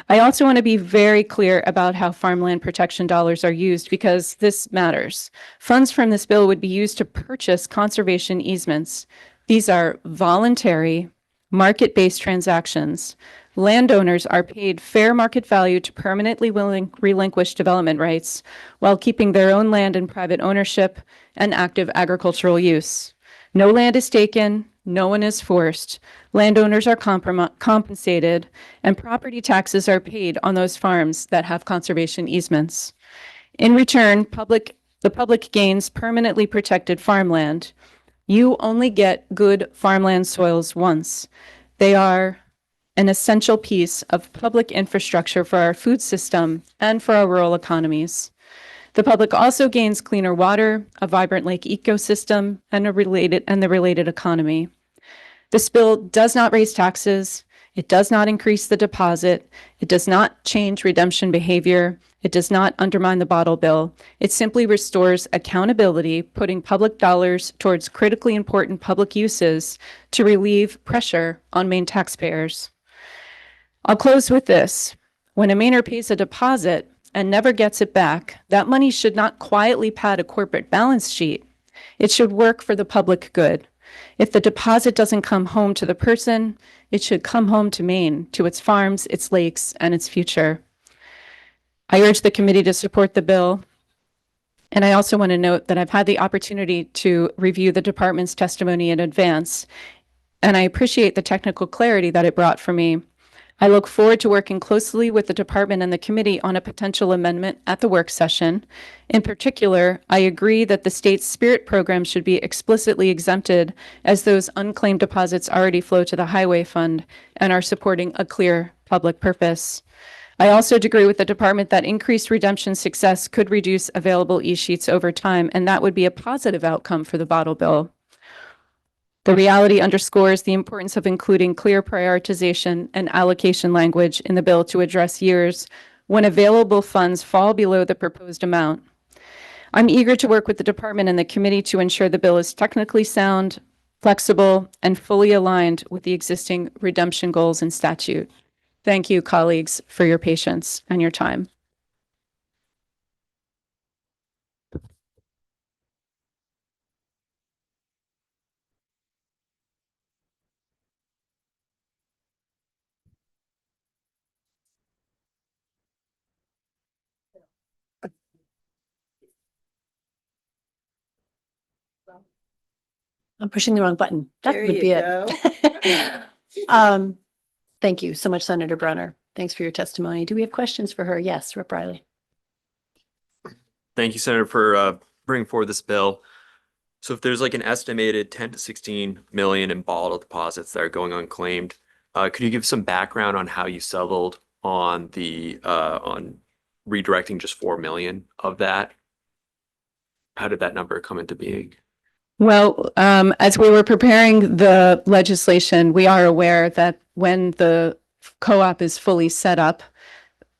I also want to be very clear about how farmland protection dollars are used because this matters. Funds from this bill would be used to purchase conservation easements. These are voluntary, market-based transactions. Landowners are paid fair market value to permanently relinquish development rights while keeping their own land in private ownership and active agricultural use. No land is taken, no one is forced. Landowners are compensated, and property taxes are paid on those farms that have conservation easements. In return, the public gains permanently protected farmland. You only get good farmland soils once. They are an essential piece of public infrastructure for our food system and for our rural economies. The public also gains cleaner water, a vibrant lake ecosystem, and the related economy. This bill does not raise taxes. It does not increase the deposit. It does not change redemption behavior. It does not undermine the bottle bill. It simply restores accountability, putting public dollars towards critically important public uses to relieve pressure on Maine taxpayers. I'll close with this. When a Mainer pays a deposit and never gets it back, that money should not quietly pad a corporate balance sheet. It should work for the public good. If the deposit doesn't come home to the person, it should come home to Maine, to its farms, its lakes, and its future. I urge the committee to support the bill. And I also want to note that I've had the opportunity to review the department's testimony in advance, and I appreciate the technical clarity that it brought for me. I look forward to working closely with the department and the committee on a potential amendment at the work session. In particular, I agree that the state's Spirit program should be explicitly exempted, as those unclaimed deposits already flow to the highway fund and are supporting a clear public purpose. I also agree with the department that increased redemption success could reduce available e-sheets over time, and that would be a positive outcome for the bottle bill. The reality underscores the importance of including clear prioritization and allocation language in the bill to address years when available funds fall below the proposed amount. I'm eager to work with the department and the committee to ensure the bill is technically sound, flexible, and fully aligned with the existing redemption goals and statute. Thank you, colleagues, for your patience and your time.
I'm pushing the wrong button. That
There
would
you
be
go.
it. Thank you so much, Senator Brunner. Thanks for your testimony. Do we have questions for her? Yes, Rep. Riley.
Thank you, Senator, for bringing forward this bill. So if there's like an estimated 10 to 16 million in bottle deposits that are going unclaimed, could you give some background on how you settled on the on redirecting just 4 million of that? How did that number come into being?
Well, as we were preparing the legislation, we are aware that when the co-op is fully set up,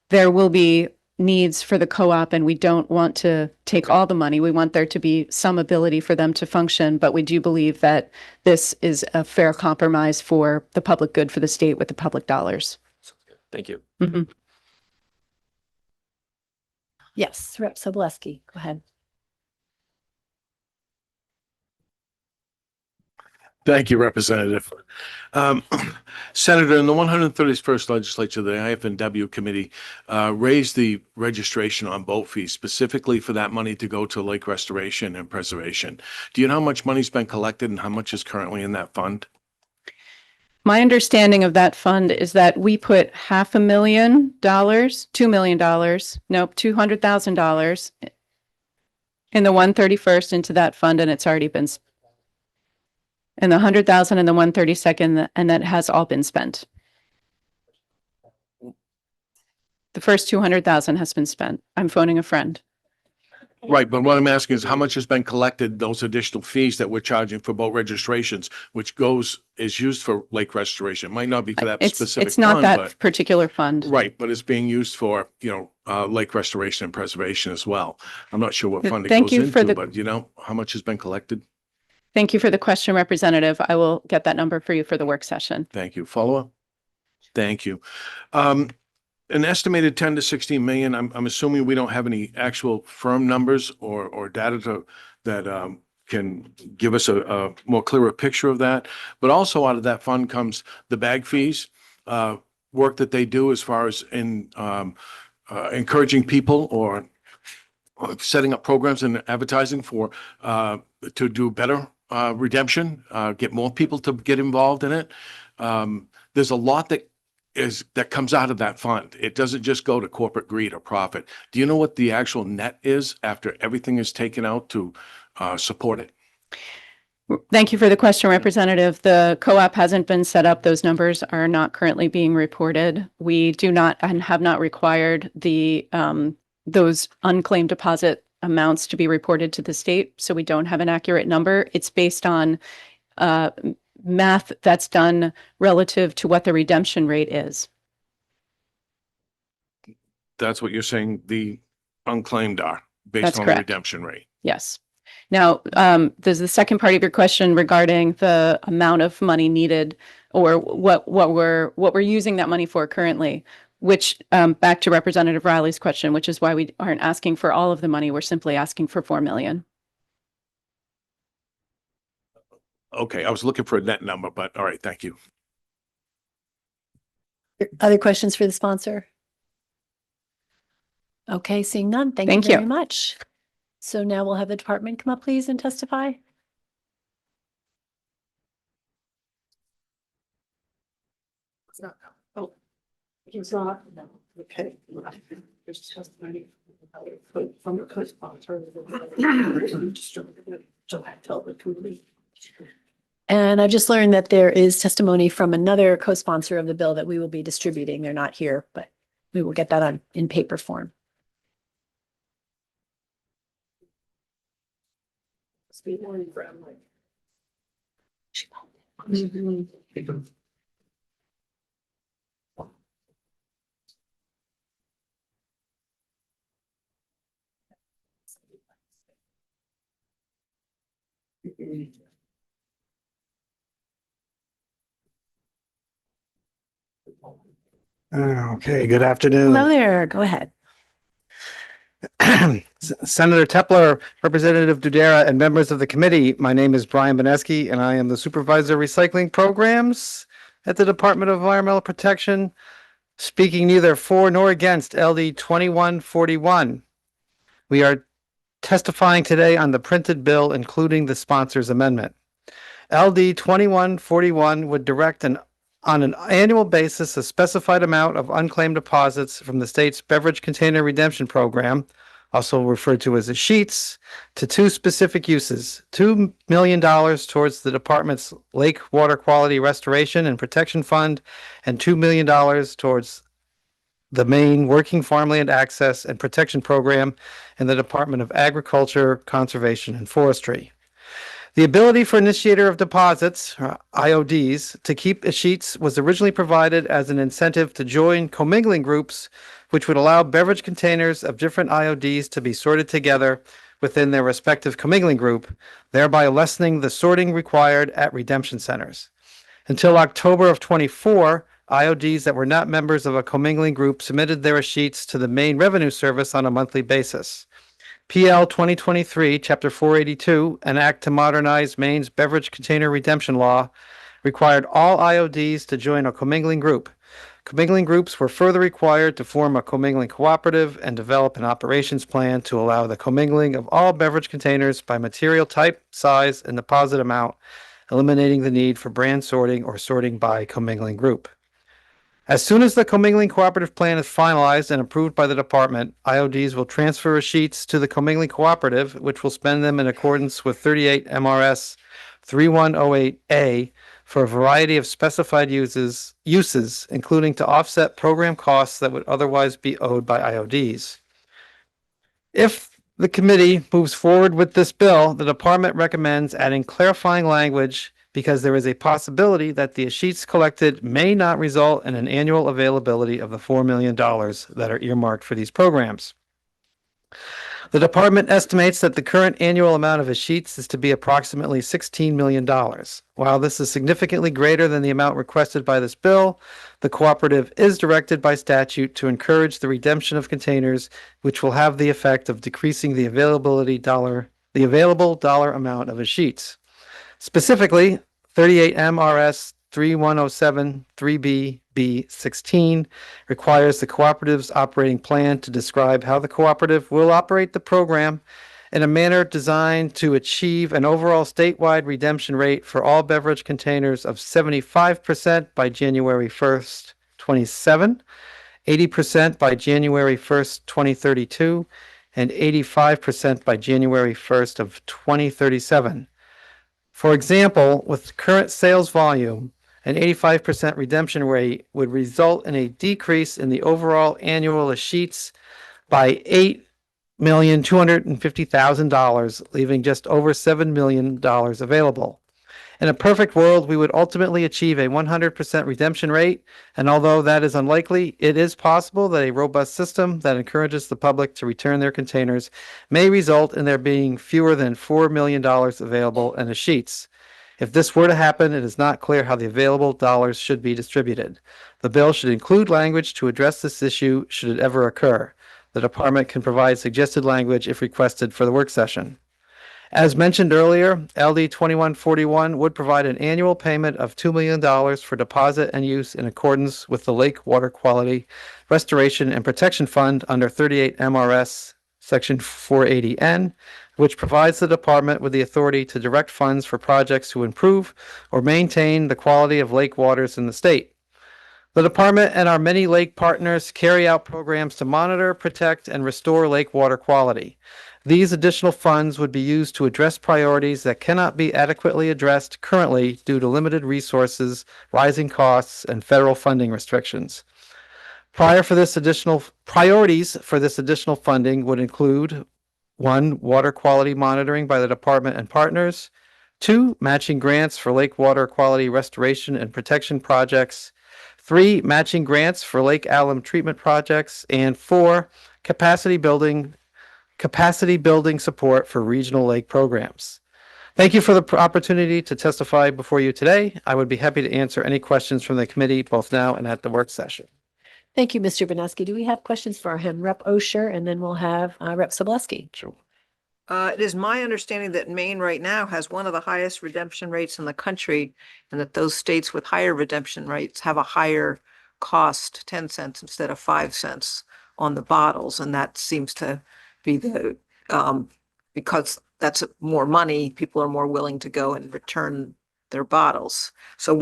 there will be needs for the co-op, and we don't want to take all the money. We want there to be some ability for them to function, but we do believe that this is a fair compromise for the public good for the state with the public dollars.
Thank you.
Mhm.
Yes, Rep. Sobolewski, go ahead.
Thank you, Representative. Senator, in the 131st legislature, the IFNW committee raised the registration on boat fees specifically for that money to go to lake restoration and preservation. Do you know how much money's been collected and how much is currently in that fund?
My understanding of that fund is that we put $500,000, $2 million, nope, $200,000 in the 131st into that fund, and it's already been spent. And the 100,000 and the 132nd, and that has all been spent. The first 200,000 has been spent. I'm phoning a friend.
Right, but what I'm asking is how much has been collected, those additional fees that we're charging for boat registrations, which is used for lake restoration. It might not be for that specific
It's not
fund,
that
but
particular fund.
right, but it's being used for, lake restoration and preservation as well. I'm not sure what fund it
Thank
goes
you for
into,
the-
but how much has been collected?
Thank you for the question, Representative. I will get that number for you for the work session.
Thank you. Follow up? Thank you. An estimated 10 to 16 million, I'm assuming we don't have any actual firm numbers or data that can give us a more clearer picture of that. But also out of that fund comes the bag fees, work that they do as far as in encouraging people or setting up programs and advertising for to do better redemption, get more people to get involved in it. There's a lot that comes out of that fund. It doesn't just go to corporate greed or profit. Do you know what the actual net is after everything is taken out to support it?
Thank you for the question, Representative. The co-op hasn't been set up. Those numbers are not currently being reported. We do not and have not required the those unclaimed deposit amounts to be reported to the state, so we don't have an accurate number. It's based on math that's done relative to what the redemption rate is.
That's what you're saying the unclaimed are based
That's
on the
correct.
redemption rate.
Yes. Now, there's the second part of your question regarding the amount of money needed or what we're using that money for currently, which back to Representative Riley's question, which is why we aren't asking for all of the money. We're simply asking for 4 million.
Okay, I was looking for a net number, but all right, thank you.
Other questions for the sponsor? Okay, seeing none. Thank you
Thank you.
very much. So now we'll have the department come up, please, and testify.
It's not. Oh, it's not. No. Okay. There's testimony from the co-sponsor. So I tell the committee.
And I've just learned that there is testimony from another co-sponsor of the bill that we will be distributing. They're not here, but we will get that in paper form.
Okay, good afternoon.
Hello there. Go ahead.
Senator Tepler, Representative Dudera, and members of the committee, my name is Brian Beneski, and I am the Supervisor of Recycling Programs at the Department of Environmental Protection, speaking neither for nor against LD 2141. We are testifying today on the printed bill, including the sponsor's amendment. LD 2141 would direct on an annual basis a specified amount of unclaimed deposits from the state's beverage container redemption program, also referred to as the sheets, to two specific uses: $2 million towards the department's Lake Water Quality Restoration and Protection Fund, and $2 million towards the Maine Working Farmland Access and Protection Program in the Department of Agriculture, Conservation, and Forestry. The ability for initiator of deposits, or IODs, to keep sheets was originally provided as an incentive to join commingling groups, which would allow beverage containers of different IODs to be sorted together within their respective commingling group, thereby lessening the sorting required at redemption centers. Until October of '24, IODs that were not members of a commingling group submitted their sheets to the Maine Revenue Service on a monthly basis. PL 2023, Chapter 482, an act to modernize Maine's beverage container redemption law, required all IODs to join a commingling group. Commingling groups were further required to form a commingling cooperative and develop an operations plan to allow the commingling of all beverage containers by material type, size, and deposit amount, eliminating the need for brand sorting or sorting by commingling group. As soon as the commingling cooperative plan is finalized and approved by the department, IODs will transfer sheets to the commingling cooperative, which will spend them in accordance with 38 MRS 3108A for a variety of specified uses, including to offset program costs that would otherwise be owed by IODs. If the committee moves forward with this bill, the department recommends adding clarifying language because there is a possibility that the sheets collected may not result in an annual availability of the $4 million that are earmarked for these programs. The department estimates that the current annual amount of sheets is to be approximately $16 million. While this is significantly greater than the amount requested by this bill, the cooperative is directed by statute to encourage the redemption of containers, which will have the effect of decreasing the available dollar amount of sheets. Specifically, 38 MRS 3107 3B B16 requires the cooperative's operating plan to describe how the cooperative will operate the program in a manner designed to achieve an overall statewide redemption rate for all beverage containers of 75% by January 1st, 27, 80% by January 1st, 2032, and 85% by January 1st of 2037. For example, with current sales volume, an 85% redemption rate would result in a decrease in the overall annual sheets by $1,250,000, leaving just over $7 million available. In a perfect world, we would ultimately achieve a 100% redemption rate, and although that is unlikely, it is possible that a robust system that encourages the public to return their containers may result in there being fewer than $4 million available in the sheets. If this were to happen, it is not clear how the available dollars should be distributed. The bill should include language to address this issue should it ever occur. The department can provide suggested language if requested for the work session. As mentioned earlier, LD 2141 would provide an annual payment of $2 million for deposit and use in accordance with the Lake Water Quality Restoration and Protection Fund under 38 MRS Section 480N, which provides the department with the authority to direct funds for projects to improve or maintain the quality of lake waters in the state. The department and our many lake partners carry out programs to monitor, protect, and restore lake water quality. These additional funds would be used to address priorities that cannot be adequately addressed currently due to limited resources, rising costs, and federal funding restrictions. Priorities for this additional funding would include 1. Water quality monitoring by the department and partners. 2. Matching grants for lake water quality restoration and protection projects. 3. Matching grants for lake alum treatment projects. And 4. Capacity building support for regional lake programs. Thank you for the opportunity to testify before you today. I would be happy to answer any questions from the committee both now and at the work session.
Thank you, Mr. Benesky. Do we have questions for him? Rep. Osher, and then we'll have Rep. Sobleski.
Sure.
It is my understanding that Maine right now has one of the highest redemption rates in the country, and that those states with higher redemption rates have a higher cost, 10 cents instead of 5 cents on the bottles. And that seems to be the, because that's more money, people are more willing to go and return their bottles. So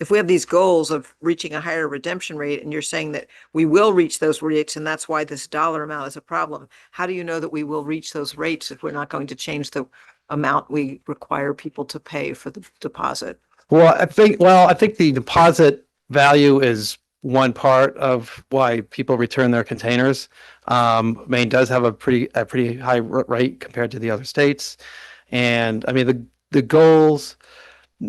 if we have these goals of reaching a higher redemption rate, and you're saying that we will reach those rates, and that's why this dollar amount is a problem, how do you know that we will reach those rates if we're not going to change the amount we require people to pay for the deposit?
Well, I think the deposit value is one part of why people return their containers. Maine does have a pretty high rate compared to the other states. And I mean, the goals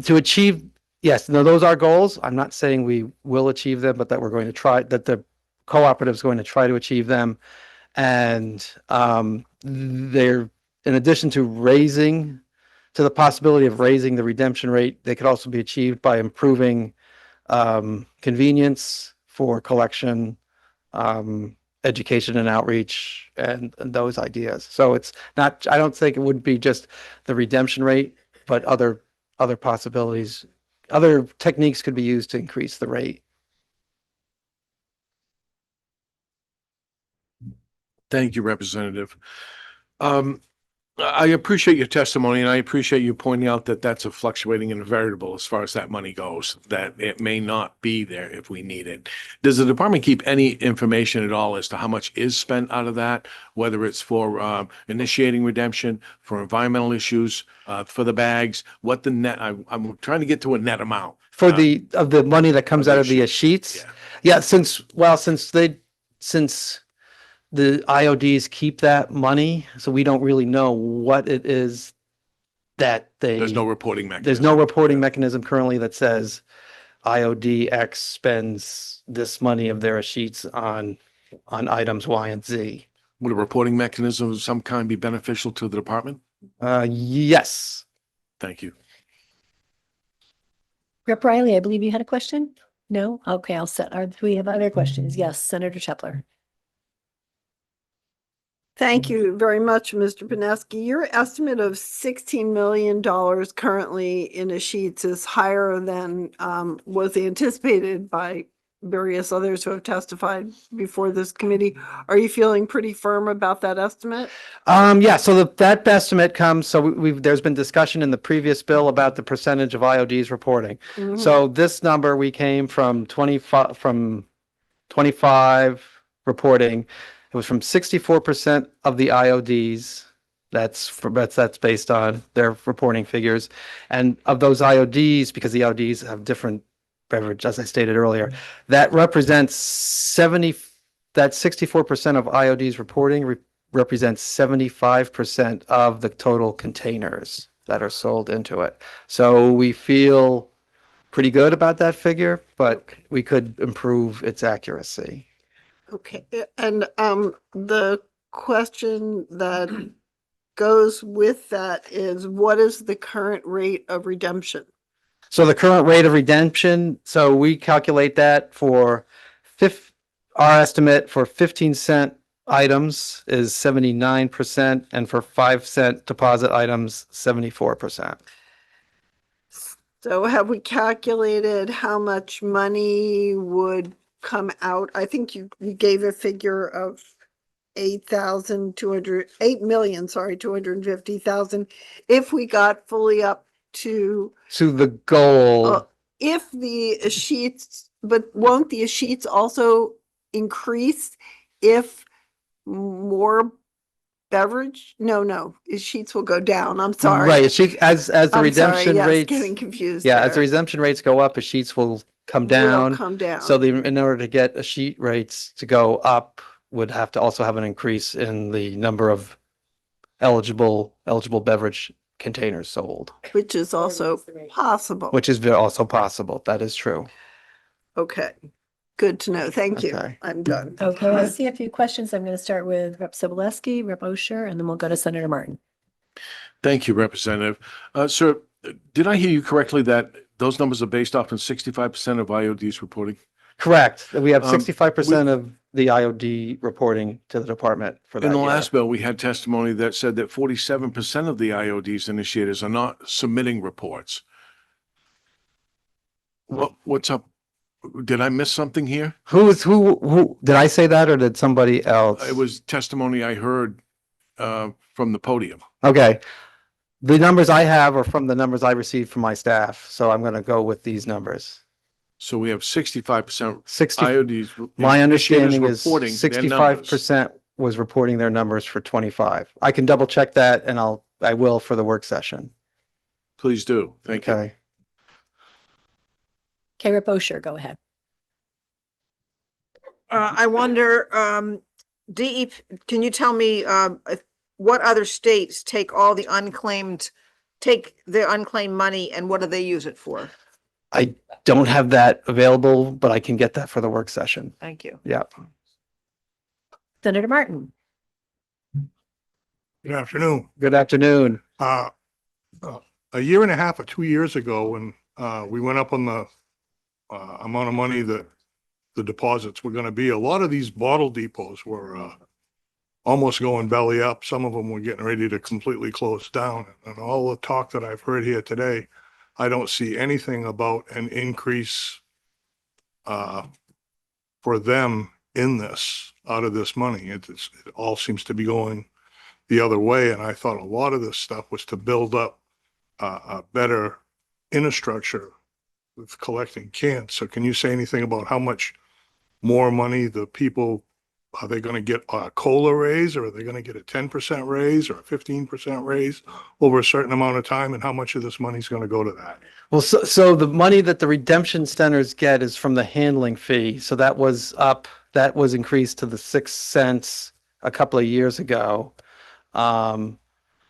to achieve, yes, no, those are goals. I'm not saying we will achieve them, but that we're going to try, that the cooperative is going to try to achieve them. And they're, in addition to the possibility of raising the redemption rate, they could also be achieved by improving convenience for collection, education and outreach, and those ideas. So it's not, I don't think it would be just the redemption rate, but other possibilities, other techniques could be used to increase the rate.
Thank you, Representative. I appreciate your testimony, and I appreciate you pointing out that that's a fluctuating and a variable as far as that money goes, that it may not be there if we need it. Does the department keep any information at all as to how much is spent out of that, whether it's for initiating redemption, for environmental issues, for the bags, what the net, I'm trying to get to a net amount.
For of the money that comes out of the sheets? Yeah, since the IODs keep that money, so we don't really know what it is that
There's no reporting mechanism.
There's no reporting mechanism currently that says IOD X spends this money of their sheets on items Y and Z.
Would a reporting mechanism of some kind be beneficial to the department?
Yes.
Thank you.
Rep. Riley, I believe you had a question? No? Okay, do we have other questions? Yes, Senator Tepler.
Thank you very much, Mr. Benesky. Your estimate of $16 million currently in the sheets is higher than was anticipated by various others who have testified before this committee. Are you feeling pretty firm about that estimate?
Yeah, so that estimate comes, so there's been discussion in the previous bill about the percentage of IODs reporting.
Mhm.
So this number, we came from 25 reporting. It was from 64% of the IODs. That's based on their reporting figures. And of those IODs, because the IODs have different beverage, as I stated earlier, that represents 64% of IODs reporting represents 75% of the total containers that are sold into it. So we feel pretty good about that figure, but we could improve its accuracy.
Okay, and the question that goes with that is, what is the current rate of redemption?
So the current rate of redemption, so we calculate that for our estimate for 15-cent items is 79%, and for 5-cent deposit items, 74%.
So have we calculated how much money would come out? I think you gave a figure of 8,250,000 if we got fully up to
The goal,
if the sheets, but won't the sheets also increase if more beverage? No, sheets will go down. I'm sorry.
right, as the
I'm sorry,
redemption
yes,
rates.
getting confused
Yeah, as the
there.
redemption rates go up, the sheets will come
Will
down.
come down.
So in order to get a sheet rates to go up, would have to also have an increase in the number of eligible beverage containers sold,
Which is also possible.
which is also possible. That is true.
Okay, good to know. Thank you.
Okay.
I'm done.
Okay, I see a few questions. I'm going to start with Rep. Sobolewski, Rep. Osher, and then we'll go to Senator Martin.
Thank you, Representative. Sir, did I hear you correctly that those numbers are based off of 65% of IODs reporting?
Correct. We have
Um,
65% of the IOD reporting to the department for that
In the
year.
last bill, we had testimony that said that 47% of the IODs initiators are not submitting reports. What's up? Did I miss something here?
Who did I say that, or did somebody else?
It was testimony I heard from the podium.
Okay. The numbers I have are from the numbers I received from my staff, so I'm going to go with these numbers.
So we have 65%
60
IODs.
My
initiators
understanding is
reporting their numbers.
65% was reporting their numbers for 25. I can double check that, and I will for the work session.
Please do. Thank you.
Okay.
Okay, Rep. Osher, go ahead.
I wonder, DEP, can you tell me, what other states take the unclaimed money and what do they use it for?
I don't have that available, but I can get that for the work session.
Thank you.
Yeah.
Senator Martin.
Good afternoon.
Good afternoon.
A year and a half or 2 years ago, when we went up on the amount of money that the deposits were going to be, a lot of these bottle depots were almost going belly up. Some of them were getting ready to completely close down. And all the talk that I've heard here today, I don't see anything about an increase for them in this, out of this money. It all seems to be going the other way. And I thought a lot of this stuff was to build up a better infrastructure with collecting cans. So can you say anything about how much more money the people, are they going to get a COLA raise, or are they going to get a 10% raise or a 15% raise over a certain amount of time? And how much of this money is going to go to that?
Well, so the money that the redemption centers get is from the handling fee. So that was increased to the 6 cents a couple of years ago. And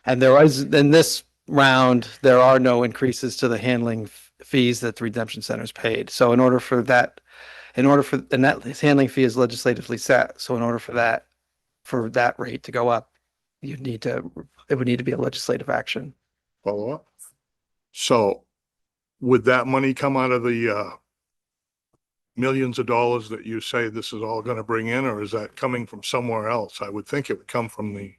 in this round, there are no increases to the handling fees that the redemption centers paid. So and that handling fee is legislatively set. So in order for that rate to go up, it would need to be a legislative action.
Follow up. So would that money come out of the millions of dollars that you say this is all going to bring in, or is that coming from somewhere else? I would think it would come from the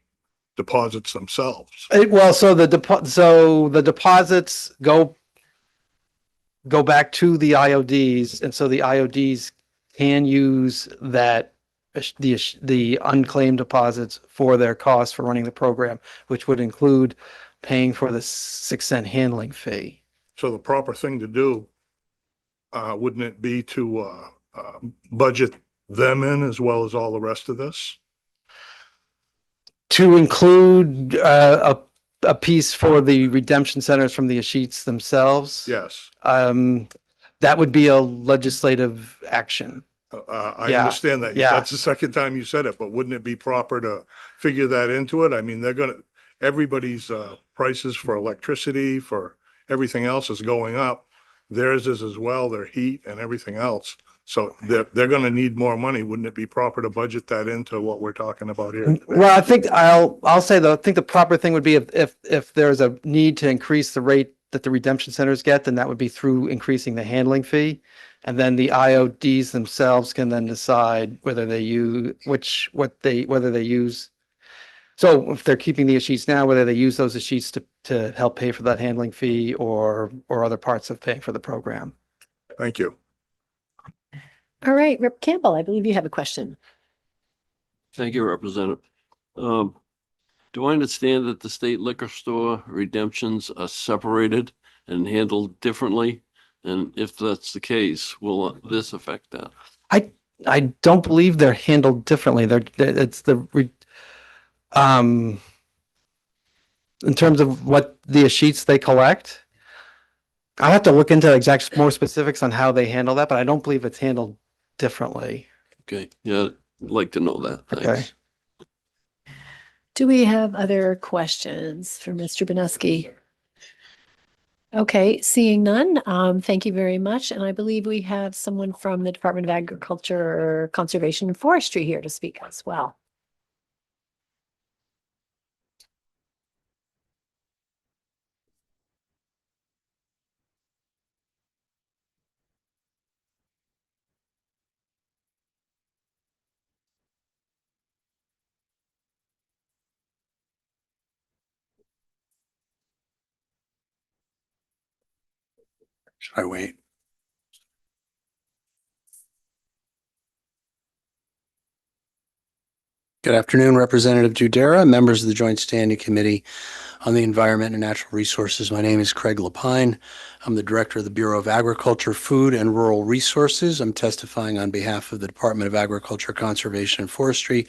deposits themselves.
So the deposits go back to the IODs, and so the IODs can use the unclaimed deposits for their costs for running the program, which would include paying for the 6 cent handling fee.
So the proper thing to do, wouldn't it be to budget them in as well as all the rest of this?
To include a piece for the redemption centers from the sheets themselves.
Yes.
That would be a legislative action.
I
Yeah,
understand that.
yeah.
That's the second time you said it, but wouldn't it be proper to figure that into it? I mean, everybody's prices for electricity, for everything else is going up. Theirs is as well, their heat and everything else. So they're gonna need more money. Wouldn't it be proper to budget that into what we're talking about here?
Well, I think I'll say though, I think the proper thing would be if there's a need to increase the rate that the redemption centers get, then that would be through increasing the handling fee. And then the IODs themselves can then decide whether they use, whether they use. So if they're keeping the sheets now, whether they use those sheets to help pay for that handling fee or other parts of paying for the program.
Thank you.
All right, Rep. Campbell, I believe you have a question.
Thank you, Representative. Do I understand that the state liquor store redemptions are separated and handled differently? And if that's the case, will this affect that?
I don't believe they're handled differently. In terms of what the sheets they collect, I have to look into exact more specifics on how they handle that, but I don't believe it's handled differently.
Okay, yeah, I'd like to know that.
Okay.
Thanks.
Do we have other questions for Mr. Benuski? Okay, seeing none, thank you very much. And I believe we have someone from the Department of Agriculture, Conservation and Forestry here to speak as well.
Should I wait? Good afternoon, Representative Dudera, members of the Joint Standing Committee on the Environment and Natural Resources. My name is Craig Lapine. I'm the Director of the Bureau of Agriculture, Food, and Rural Resources. I'm testifying on behalf of the Department of Agriculture, Conservation, and Forestry,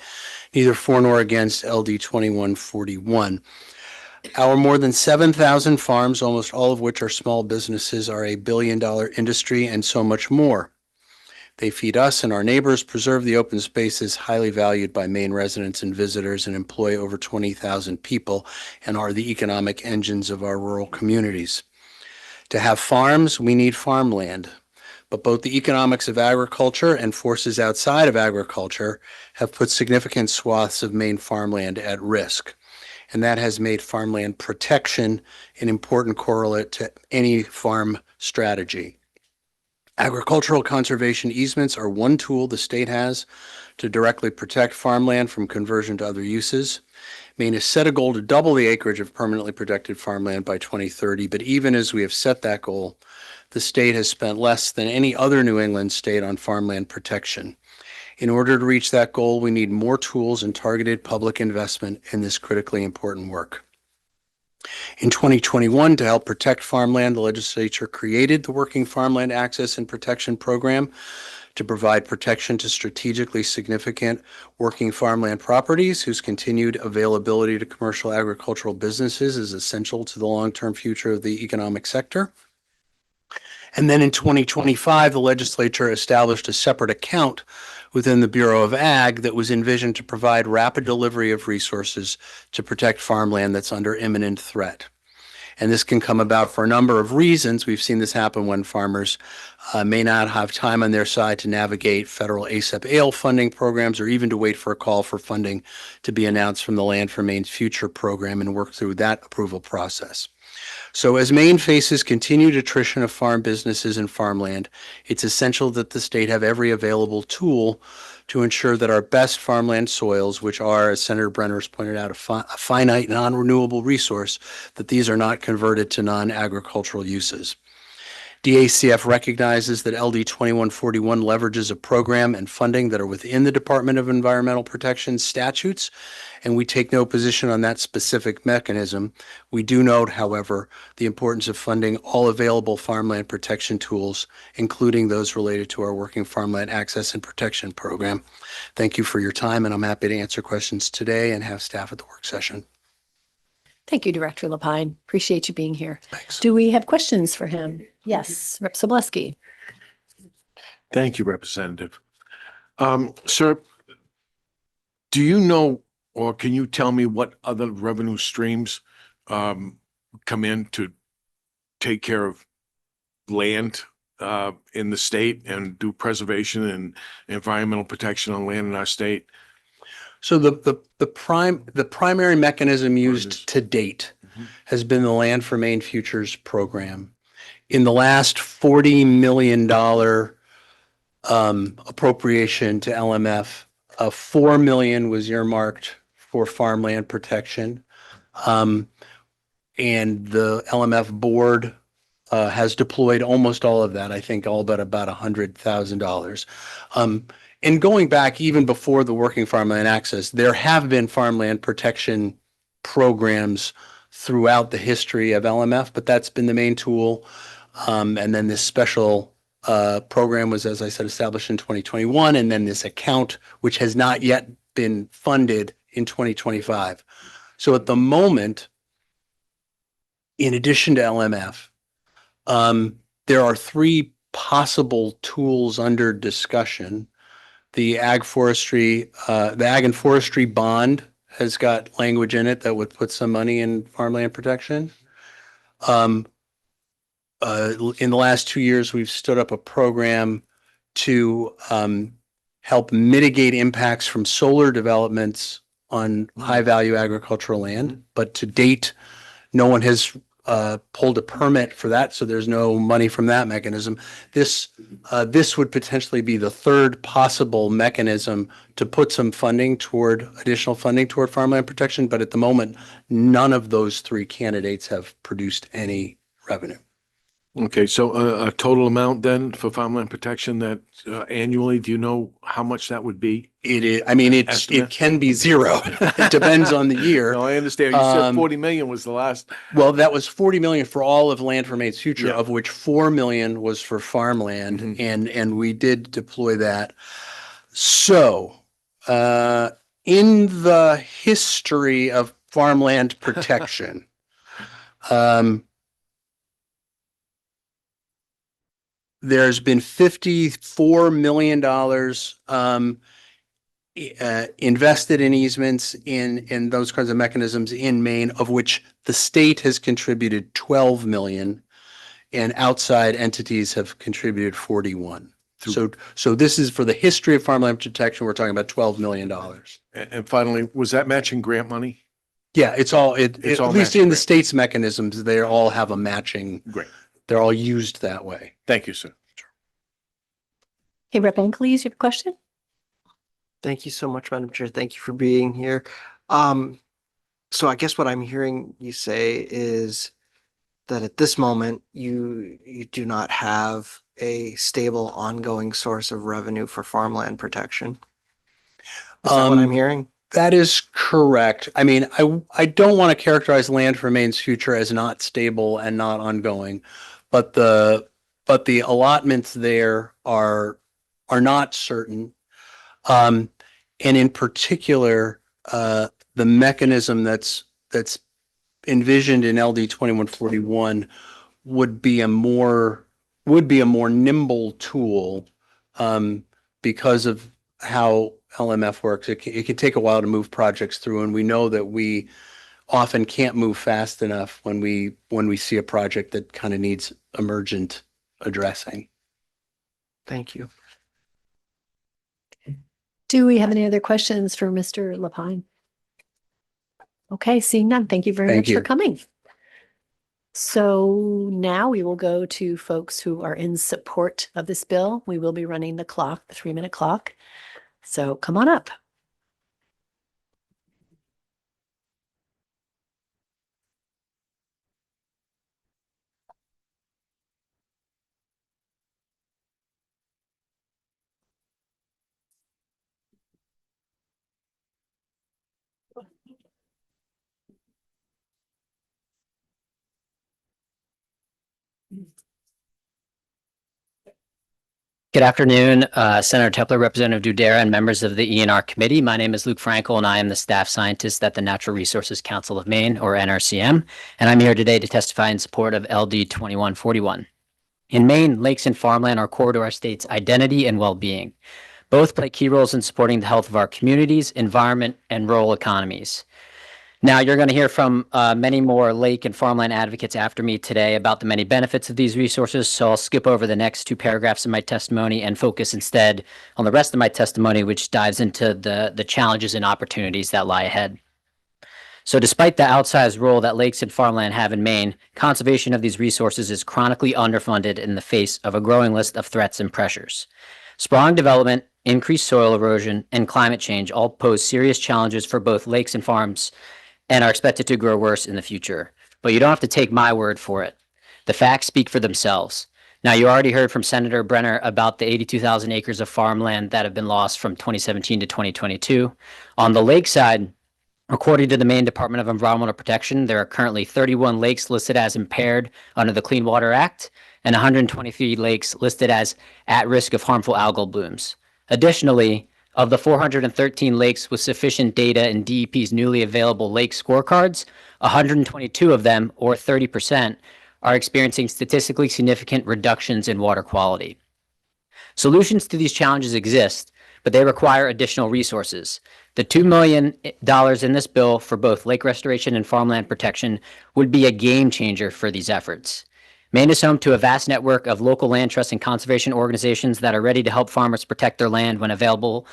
neither for nor against LD 2141. Our more than 7,000 farms, almost all of which are small businesses, are a billion-dollar industry and so much more. They feed us and our neighbors, preserve the open spaces highly valued by Maine residents and visitors, and employ over 20,000 people, and are the economic engines of our rural communities. To have farms, we need farmland. But both the economics of agriculture and forces outside of agriculture have put significant swaths of Maine farmland at risk. And that has made farmland protection an important correlate to any farm strategy. Agricultural conservation easements are one tool the state has to directly protect farmland from conversion to other uses. Maine has set a goal to double the acreage of permanently protected farmland by 2030, but even as we have set that goal, the state has spent less than any other New England state on farmland protection. In order to reach that goal, we need more tools and targeted public investment in this critically important work. In 2021, to help protect farmland, the legislature created the Working Farmland Access and Protection Program to provide protection to strategically significant working farmland properties whose continued availability to commercial agricultural businesses is essential to the long-term future of the economic sector. And then in 2025, the legislature established a separate account within the Bureau of Ag that was envisioned to provide rapid delivery of resources to protect farmland that's under imminent threat. And this can come about for a number of reasons. We've seen this happen when farmers may not have time on their side to navigate federal ASAP-AIL funding programs, or even to wait for a call for funding to be announced from the Land for Maine's Future program and work through that approval process. So as Maine faces continued attrition of farm businesses and farmland, it's essential that the state have every available tool to ensure that our best farmland soils, which are, as Senator Brenner has pointed out, a finite non-renewable resource, that these are not converted to non-agricultural uses. DACF recognizes that LD 2141 leverages a program and funding that are within the Department of Environmental Protection statutes, and we take no position on that specific mechanism. We do note, however, the importance of funding all available farmland protection tools, including those related to our Working Farmland Access and Protection Program. Thank you for your time, and I'm happy to answer questions today and have staff at the work session.
Thank you, Director Lapine. Appreciate you being here.
Thanks.
Do we have questions for him? Yes, Rep. Sobleski.
Thank you, Representative. Sir, do you know, or can you tell me what other revenue streams come in to take care of land in the state and do preservation and environmental protection on land in our state?
So the primary mechanism used to date has been the Land for Maine Futures program. In the last $40 million appropriation to LMF, $4 million was earmarked for farmland protection. And the LMF board has deployed almost all of that, I think all but about $100,000. And going back even before the Working Farmland Access, there have been farmland protection programs throughout the history of LMF, but that's been the main tool. And then this special program was, as I said, established in 2021, and then this account, which has not yet been funded in 2025. So at the moment, in addition to LMF, there are three possible tools under discussion. The Ag and Forestry Bond has got language in it that would put some money in farmland protection. In the last 2 years, we've stood up a program to help mitigate impacts from solar developments on high-value agricultural land. But to date, no one has pulled a permit for that, so there's no money from that mechanism. This would potentially be the third possible mechanism to put some additional funding toward farmland protection, but at the moment, none of those three candidates have produced any revenue.
Okay, so a total amount then for farmland protection that annually, do you know how much that would be?
It is, I mean, it can be zero. It depends on the year.
No, I understand. You said 40 million was the last.
Well, that was 40 million for all of Land for Maine's Future, of which 4 million was for farmland, and we did deploy that. So, in the history of farmland protection, there's been $54 million invested in easements in those kinds of mechanisms in Maine, of which the state has contributed 12 million and outside entities have contributed 41. So this is for the history of farmland protection. We're talking about $12 million.
And finally, was that matching grant money?
Yeah, it's all at least in the
grant.
state's mechanisms, they all have a matching.
Great.
They're all used that way.
Thank you, sir.
Hey, Rep. Angeles, you have a question?
Thank you so much, Madam Chair. Thank you for being here. So I guess what I'm hearing you say is that at this moment, you do not have a stable ongoing source of revenue for farmland protection. Is that what I'm hearing?
That is correct. I mean, I don't want to characterize Land for Maine's Future as not stable and not ongoing, but the allotments there are not certain. And in particular, the mechanism that's envisioned in LD 2141 would be a more nimble tool because of how LMF works. It can take a while to move projects through, and we know that we often can't move fast enough when we see a project that kind of needs emergent addressing.
Thank you.
Do we have any other questions for Mr. Lapine? Okay, seeing none. Thank you very much for coming. So now we will go to folks who are in support of this bill. We will be running the clock, the 3-minute clock. So come on up.
Good afternoon, Senator Tepler, Representative Dudera, and members of the ENR committee. My name is Luke Frankel, and I am the staff scientist at the Natural Resources Council of Maine, or NRCM, and I'm here today to testify in support of LD 2141. In Maine, lakes and farmland are core to our state's identity and well-being. Both play key roles in supporting the health of our communities, environment, and rural economies. Now, you're going to hear from many more lake and farmland advocates after me today about the many benefits of these resources, so I'll skip over the next 2 paragraphs of my testimony and focus instead on the rest of my testimony, which dives into the challenges and opportunities that lie ahead. So despite the outsized role that lakes and farmland have in Maine, conservation of these resources is chronically underfunded in the face of a growing list of threats and pressures. Sprawling development, increased soil erosion, and climate change all pose serious challenges for both lakes and farms and are expected to grow worse in the future. But you don't have to take my word for it. The facts speak for themselves. Now, you already heard from Senator Brenner about the 82,000 acres of farmland that have been lost from 2017 to 2022. On the lake side, according to the Maine Department of Environmental Protection, there are currently 31 lakes listed as impaired under the Clean Water Act and 123 lakes listed as at risk of harmful algal blooms. Additionally, of the 413 lakes with sufficient data in DEP's newly available lake scorecards, 122 of them, or 30%, are experiencing statistically significant reductions in water quality. Solutions to these challenges exist, but they require additional resources. The $2 million in this bill for both lake restoration and farmland protection would be a game changer for these efforts. Maine is home to a vast network of local land trust and conservation organizations that are ready to help farmers protect their land when available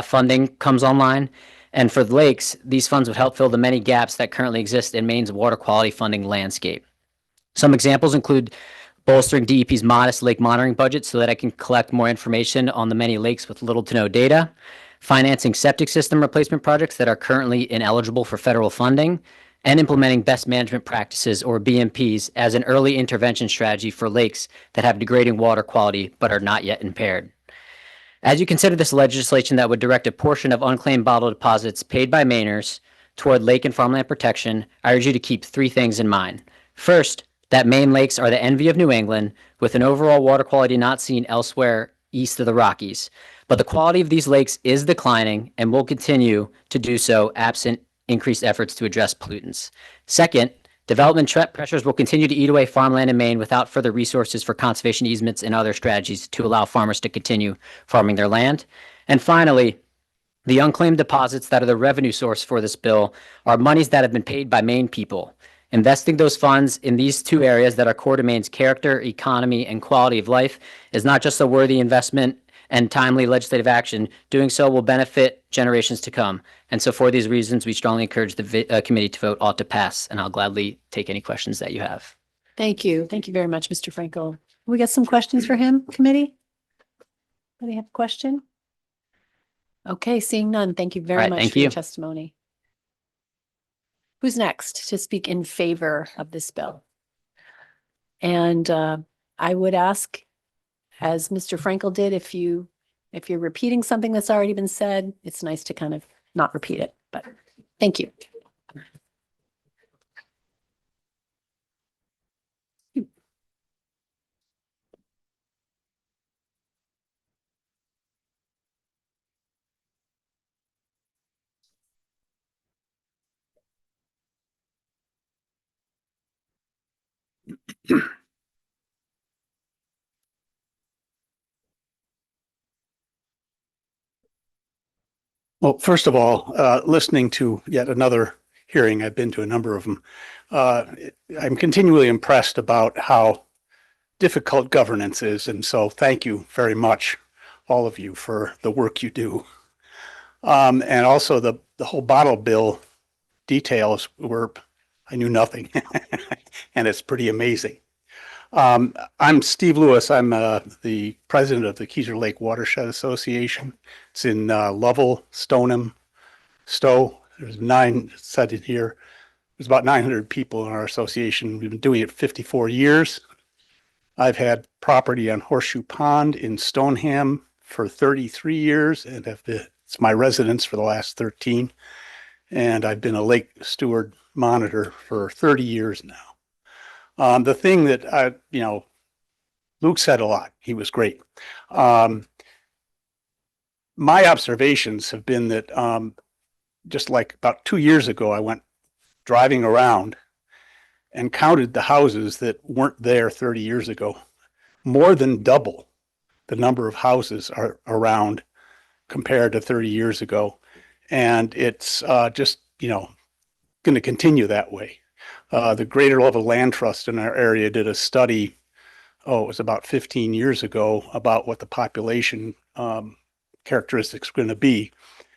funding comes online. And for the lakes, these funds would help fill the many gaps that currently exist in Maine's water quality funding landscape. Some examples include bolstering DEP's modest lake monitoring budget so that I can collect more information on the many lakes with little to no data, financing septic system replacement projects that are currently ineligible for federal funding, and implementing best management practices, or BMPs, as an early intervention strategy for lakes that have degrading water quality but are not yet impaired. As you consider this legislation that would direct a portion of unclaimed bottle deposits paid by Mainers toward lake and farmland protection, I urge you to keep 3 things in mind. First, that Maine lakes are the envy of New England, with an overall water quality not seen elsewhere east of the Rockies. But the quality of these lakes is declining and will continue to do so absent increased efforts to address pollutants. Second, development pressures will continue to eat away farmland in Maine without further resources for conservation easements and other strategies to allow farmers to continue farming their land. And finally, the unclaimed deposits that are the revenue source for this bill are monies that have been paid by Maine people. Investing those funds in these 2 areas that are core to Maine's character, economy, and quality of life is not just a worthy investment and timely legislative action. Doing so will benefit generations to come. And so for these reasons, we strongly encourage the committee to vote ought to pass, and I'll gladly take any questions that you have.
Thank you. Thank you very much, Mr. Frankel. We got some questions for him, committee? Anybody have a question? Okay, seeing none. Thank you very
All right,
much
thank
for your
you.
testimony. Who's next to speak in favor of this bill? And I would ask, as Mr. Frankel did, if you're repeating something that's already been said, it's nice to kind of not repeat it, but thank you.
Well, first of all, listening to yet another hearing, I've been to a number of them. I'm continually impressed about how difficult governance is. And so thank you very much, all of you, for the work you do. And also the whole bottle bill details I knew nothing. And it's pretty amazing. I'm Steve Lewis. I'm the president of the Keyser Lake Watershed Association. It's in Lovell, Stoneham, Stowe. There's 9 set in here. There's about 900 people in our association. We've been doing it 54 years. I've had property on Horseshoe Pond in Stoneham for 33 years, and it's my residence for the last 13. And I've been a lake steward monitor for 30 years now. The thing that Luke said a lot. He was great. My observations have been that just like about 2 years ago, I went driving around and counted the houses that weren't there 30 years ago. More than double the number of houses are around compared to 30 years ago. And it's just, going to continue that way. The Greater Level Land Trust in our area did a study, it was about 15 years ago, about what the population characteristics are going to be.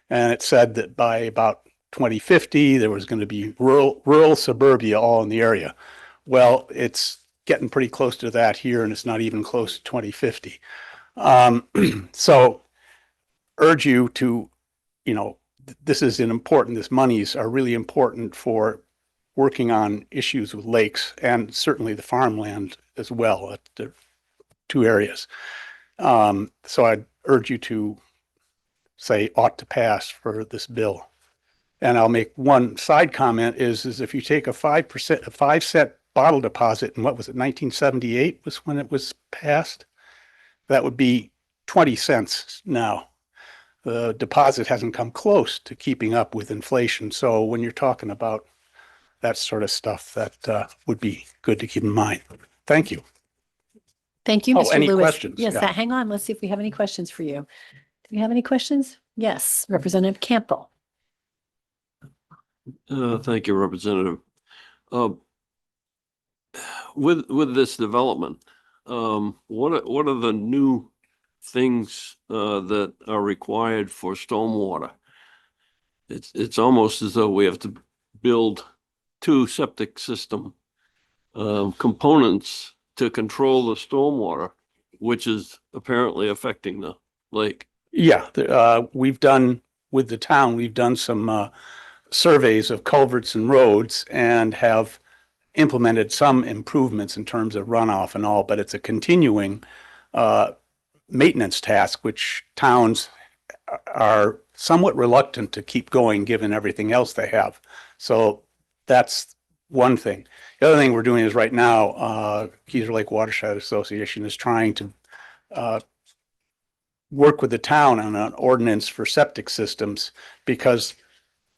And it said that by about 2050, there was going to be rural suburbia all in the area. Well, it's getting pretty close to that here, and it's not even close to 2050. So urge you to, this is important. This monies are really important for working on issues with lakes and certainly the farmland as well at the two areas. So I'd urge you to say ought to pass for this bill. And I'll make one side comment is if you take a 5% bottle deposit in what was it, 1978 was when it was passed, that would be 20 cents now. The deposit hasn't come close to keeping up with inflation. So when you're talking about that sort of stuff, that would be good to keep in mind. Thank you.
Thank you,
Oh,
Mr.
any
Lewis.
questions?
Yes,
Yeah.
hang on. Let's see if we have any questions for you. Do we have any questions? Yes, Representative Campbell.
Thank you, Representative. With this development, what are the new things that are required for stormwater? It's almost as though we have to build two septic system components to control the stormwater, which is apparently affecting the lake.
Yeah, we've done with the town, we've done some surveys of culverts and roads and have implemented some improvements in terms of runoff and all, but it's a continuing maintenance task, which towns are somewhat reluctant to keep going given everything else they have. So that's one thing. The other thing we're doing is right now, Keys Lake Watershed Association is trying to work with the town on an ordinance for septic systems because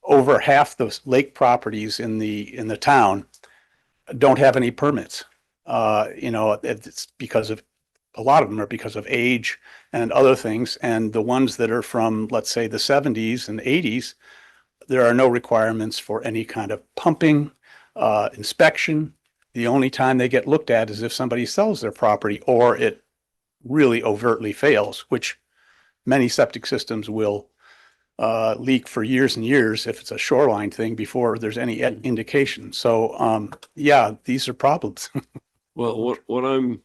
over half the lake properties in the town don't have any permits. It's because of a lot of them are because of age and other things. And the ones that are from, let's say, the 70s and 80s, there are no requirements for any kind of pumping, inspection. The only time they get looked at is if somebody sells their property or it really overtly fails, which many septic systems will leak for years and years if it's a shoreline thing before there's any indication. So, yeah, these are problems.
Well, what I'm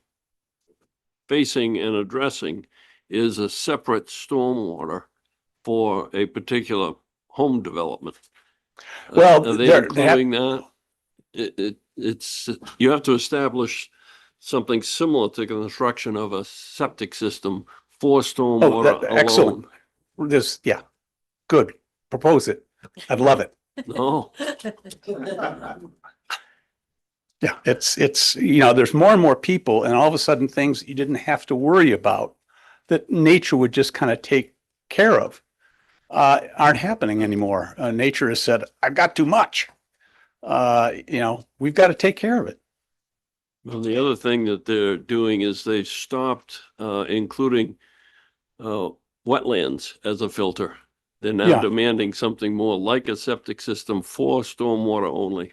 facing and addressing is a separate stormwater for a particular home development.
Well,
are they including that? It's you have to establish something similar to construction of a septic system for stormwater alone.
Excellent. Yeah, good. Propose it. I'd love it.
No.
Yeah, it's there's more and more people and all of a sudden things you didn't have to worry about that nature would just kind of take care of aren't happening anymore. Nature has said, I've got too much. We've got to take care of it.
Well, the other thing that they're doing is they've stopped including wetlands as a filter. They're now demanding something more like a septic system for stormwater only.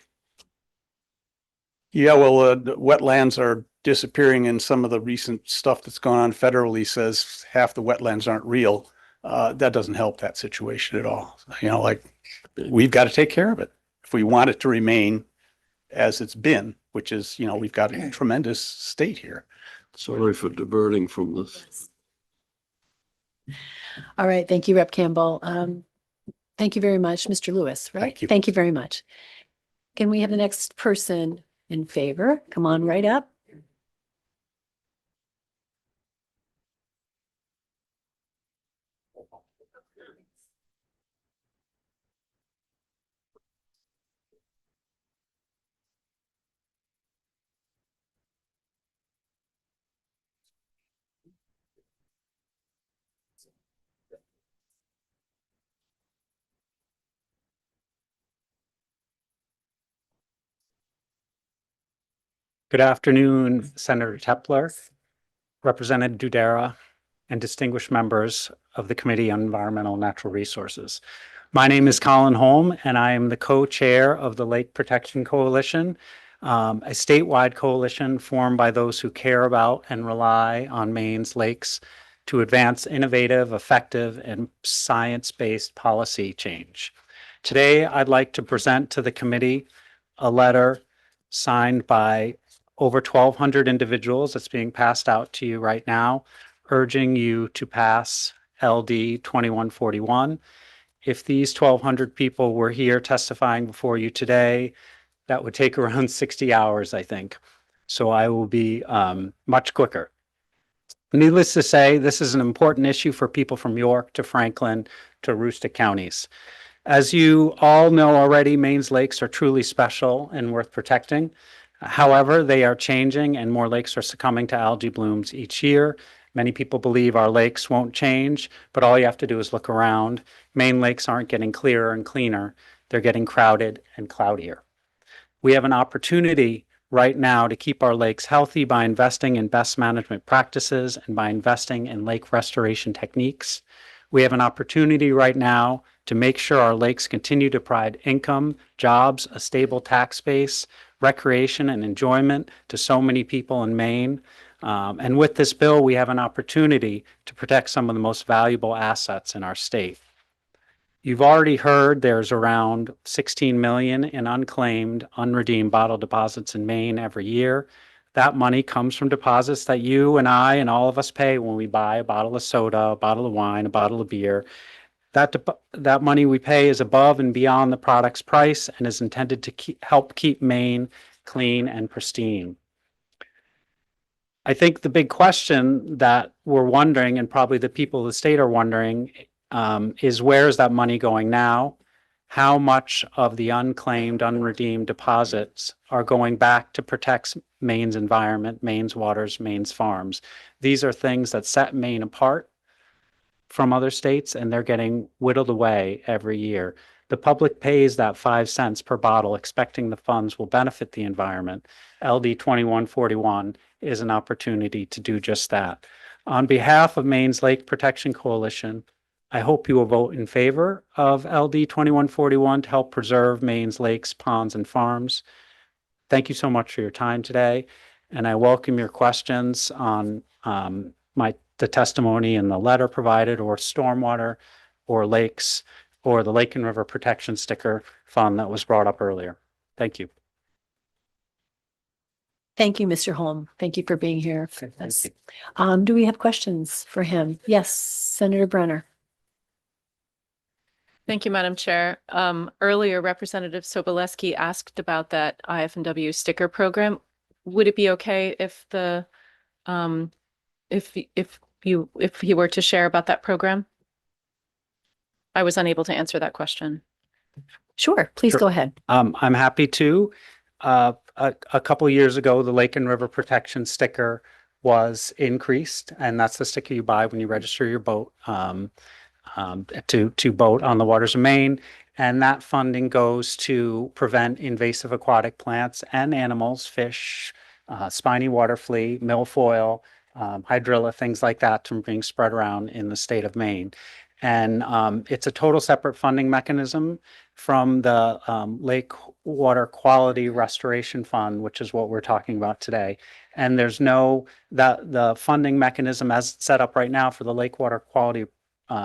Yeah, well, the wetlands are disappearing and some of the recent stuff that's gone on federally says half the wetlands aren't real. That doesn't help that situation at all. We've got to take care of it if we want it to remain as it's been, which is, we've got a tremendous state here.
Sorry for diverting from this.
All right. Thank you, Rep. Campbell. Thank you very much, Mr. Lewis, right?
Thank you.
Thank you very much. Can we have the next person in favor? Come on right up.
Good afternoon, Senator Tepler, Representative Dudera, and distinguished members of the Committee on Environmental and Natural Resources. My name is Colin Holm, and I am the co-chair of the Lake Protection Coalition, a statewide coalition formed by those who care about and rely on Maine's lakes to advance innovative, effective, and science-based policy change. Today, I'd like to present to the committee a letter signed by over 1,200 individuals that's being passed out to you right now, urging you to pass LD 2141. If these 1,200 people were here testifying before you today, that would take around 60 hours, I think. So I will be much quicker. Needless to say, this is an important issue for people from York to Franklin to Aroostook counties. As you all know already, Maine's lakes are truly special and worth protecting. However, they are changing and more lakes are succumbing to algae blooms each year. Many people believe our lakes won't change, but all you have to do is look around. Maine lakes aren't getting clearer and cleaner. They're getting crowded and cloudier. We have an opportunity right now to keep our lakes healthy by investing in best management practices and by investing in lake restoration techniques. We have an opportunity right now to make sure our lakes continue to provide income, jobs, a stable tax base, recreation, and enjoyment to so many people in Maine. And with this bill, we have an opportunity to protect some of the most valuable assets in our state. You've already heard there's around 16 million in unclaimed, unredeemed bottle deposits in Maine every year. That money comes from deposits that you and I and all of us pay when we buy a bottle of soda, a bottle of wine, a bottle of beer. That money we pay is above and beyond the product's price and is intended to help keep Maine clean and pristine. I think the big question that we're wondering, and probably the people of the state are wondering, is where is that money going now? How much of the unclaimed, unredeemed deposits are going back to protect Maine's environment, Maine's waters, Maine's farms? These are things that set Maine apart from other states, and they're getting whittled away every year. The public pays that 5 cents per bottle, expecting the funds will benefit the environment. LD 2141 is an opportunity to do just that. On behalf of Maine's Lake Protection Coalition, I hope you will vote in favor of LD 2141 to help preserve Maine's lakes, ponds, and farms. Thank you so much for your time today, and I welcome your questions on the testimony and the letter provided, or stormwater, or lakes, or the Lake and River Protection Sticker Fund that was brought up earlier. Thank you.
Thank you, Mr. Holm. Thank you for being here.
Thank
Yes.
you.
Do we have questions for him? Yes, Senator Brenner.
Thank you, Madam Chair. Earlier, Representative Sobolewski asked about that IF&W sticker program. Would it be okay if the if he were to share about that program? I was unable to answer that question.
Sure, please
Sure.
go ahead.
I'm happy to. A couple of years ago, the Lake and River Protection sticker was increased, and that's the sticker you buy when you register your boat to boat on the waters of Maine. And that funding goes to prevent invasive aquatic plants and animals, fish, spiny water flea, milfoil, hydrilla, things like that, from being spread around in the state of Maine. And it's a total separate funding mechanism from the Lake Water Quality Restoration Fund, which is what we're talking about today. And there's the funding mechanism as it's set up right now for the Lake Water Quality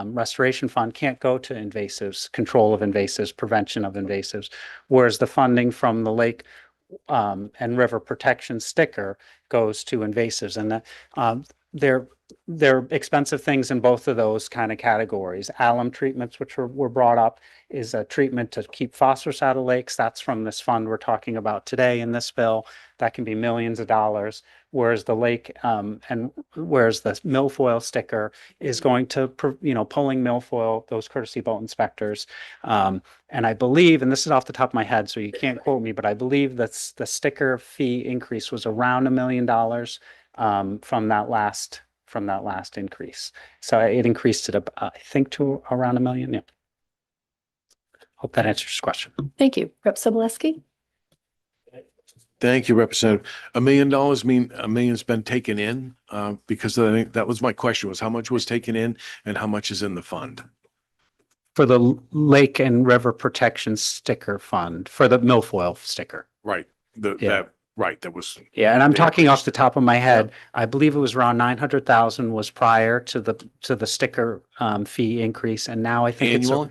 Restoration Fund can't go to invasives, control of invasives, prevention of invasives, whereas the funding from the Lake and River Protection sticker goes to invasives. And they're expensive things in both of those kind of categories. Alum treatments, which were brought up, is a treatment to keep phosphorus out of lakes. That's from this fund we're talking about today in this bill. That can be millions of dollars. Whereas the lake whereas the milfoil sticker is going to, pulling milfoil, those courtesy boat inspectors. And I believe, and this is off the top of my head, so you can't quote me, but I believe that the sticker fee increase was around $1 million from that last increase. So it increased it, I think, to around $1 million. Yeah. Hope that answers your question.
Thank you. Rep. Sobolewski?
Thank you, Representative. $1 million mean $1 million's been taken in? Because I think that was my question, was how much was taken in and how much is in the fund?
For the Lake and River Protection Sticker Fund, for the milfoil sticker.
Right,
Yeah.
that was.
Yeah, and I'm
They
talking off
increased.
the top of my head. I believe it was around 900,000 was prior to the sticker fee increase, and now I think it's
Annual?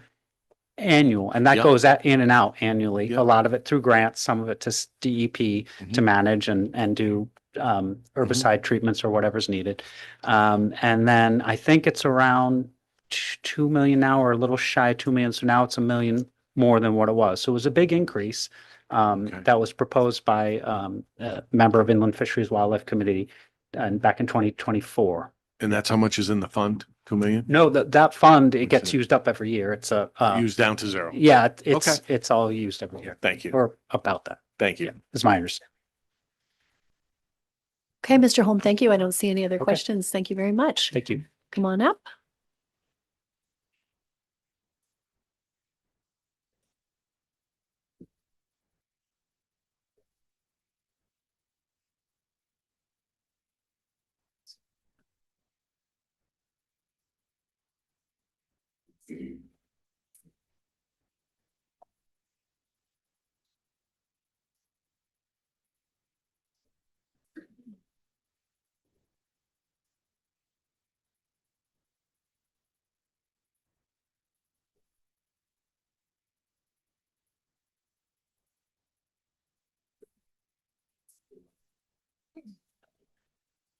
annual, and that
Yeah.
goes in and out annually.
Yeah.
A lot of it through grants, some of it to DEP to
Mhm.
manage and do herbicide treatments or whatever's needed. And then I think it's around 2 million now, or a little shy of 2 million. So now it's 1 million more than what it was. So it was a big increase.
Okay.
That was proposed by a member of Inland Fisheries Wildlife Committee and back in 2024.
And that's how much is in the fund? 2 million?
No, that fund, it
What's
gets
it?
used up every year. It's a
Used down to zero?
yeah,
Okay.
it's all used every year,
Thank you.
or about that.
Thank you.
Is my understanding.
Okay, Mr. Holm, thank you. I don't see any other
Okay.
questions. Thank you very much.
Thank you.
Come on up.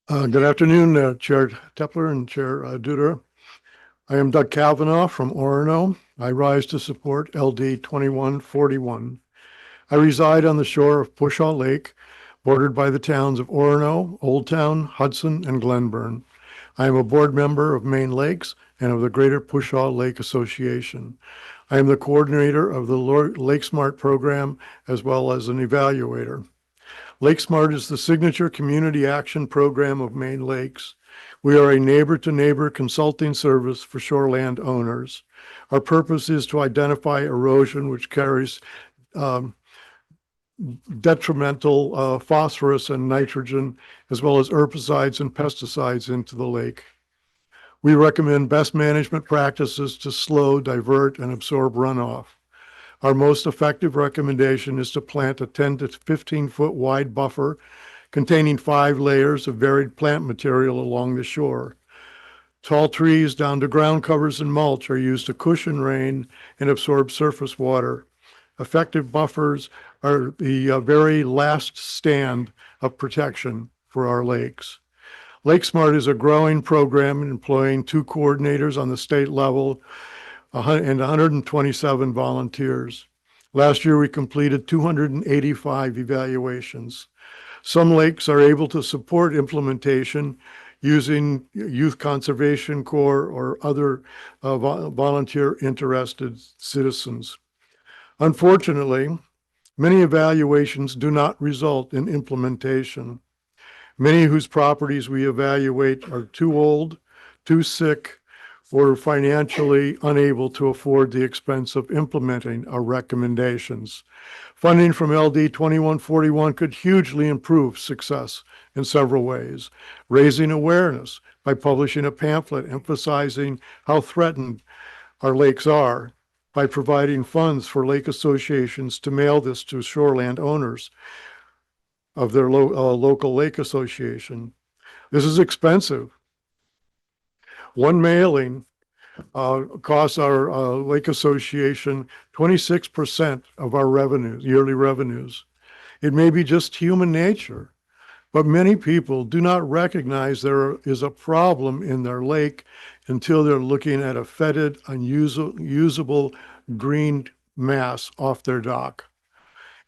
Good afternoon, Chair Tepler and Chair Duder. I am Doug Kavanaugh from Orono. I rise to support LD 2141. I reside on the shore of Pushaw Lake, bordered by the towns of Orono, Old Town, Hudson, and Glenburn. I am a board member of Maine Lakes and of the Greater Pushaw Lake Association. I am the coordinator of the Lake Smart program as well as an evaluator. Lake Smart is the signature community action program of Maine Lakes. We are a neighbor-to-neighbor consulting service for shoreland owners. Our purpose is to identify erosion which carries detrimental phosphorus and nitrogen, as well as herbicides and pesticides into the lake. We recommend best management practices to slow, divert, and absorb runoff. Our most effective recommendation is to plant a 10 to 15 foot wide buffer containing 5 layers of varied plant material along the shore. Tall trees down to ground covers and mulch are used to cushion rain and absorb surface water. Effective buffers are the very last stand of protection for our lakes. Lake Smart is a growing program employing 2 coordinators on the state level and 127 volunteers. Last year, we completed 285 evaluations. Some lakes are able to support implementation using Youth Conservation Corps or other volunteer interested citizens. Unfortunately, many evaluations do not result in implementation. Many whose properties we evaluate are too old, too sick, or financially unable to afford the expense of implementing our recommendations. Funding from LD 2141 could hugely improve success in several ways. Raising awareness by publishing a pamphlet emphasizing how threatened our lakes are, by providing funds for lake associations to mail this to shoreland owners of their local lake association. This is expensive. One mailing costs our lake association 26% of our revenues, yearly revenues. It may be just human nature, but many people do not recognize there is a problem in their lake until they're looking at a fetid, unusable green mass off their dock.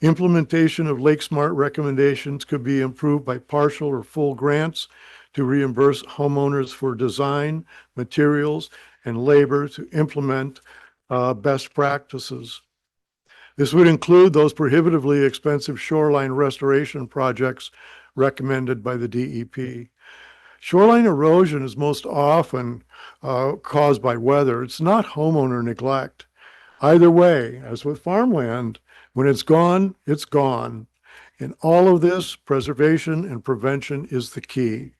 Implementation of Lake Smart recommendations could be improved by partial or full grants to reimburse homeowners for design, materials, and labor to implement best practices. This would include those prohibitively expensive shoreline restoration projects recommended by the DEP. Shoreline erosion is most often caused by weather. It's not homeowner neglect. Either way, as with farmland, when it's gone, In all of this, preservation and prevention is the key.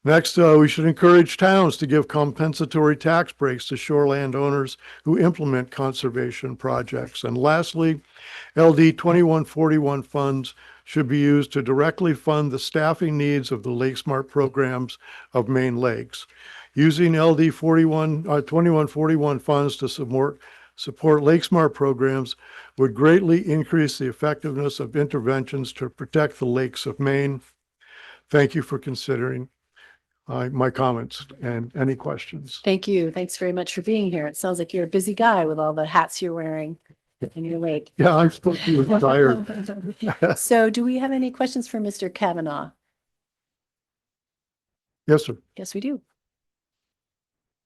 Next, we should encourage towns to give compensatory tax breaks to shoreland owners who implement conservation projects. And lastly, LD 2141 funds should be used to directly fund the staffing needs of the Lake Smart programs of Maine Lakes. Using LD 2141 funds to support Lake Smart programs would greatly increase the effectiveness of interventions to protect the lakes of Maine. Thank you for considering my comments and any questions.
Thank you. Thanks very much for being here. It sounds like you're a busy guy with all the hats you're wearing in your lake.
Yeah, I'm supposed to be retired.
So do we have any questions for Mr. Kavanaugh?
Yes, sir.
Yes, we do.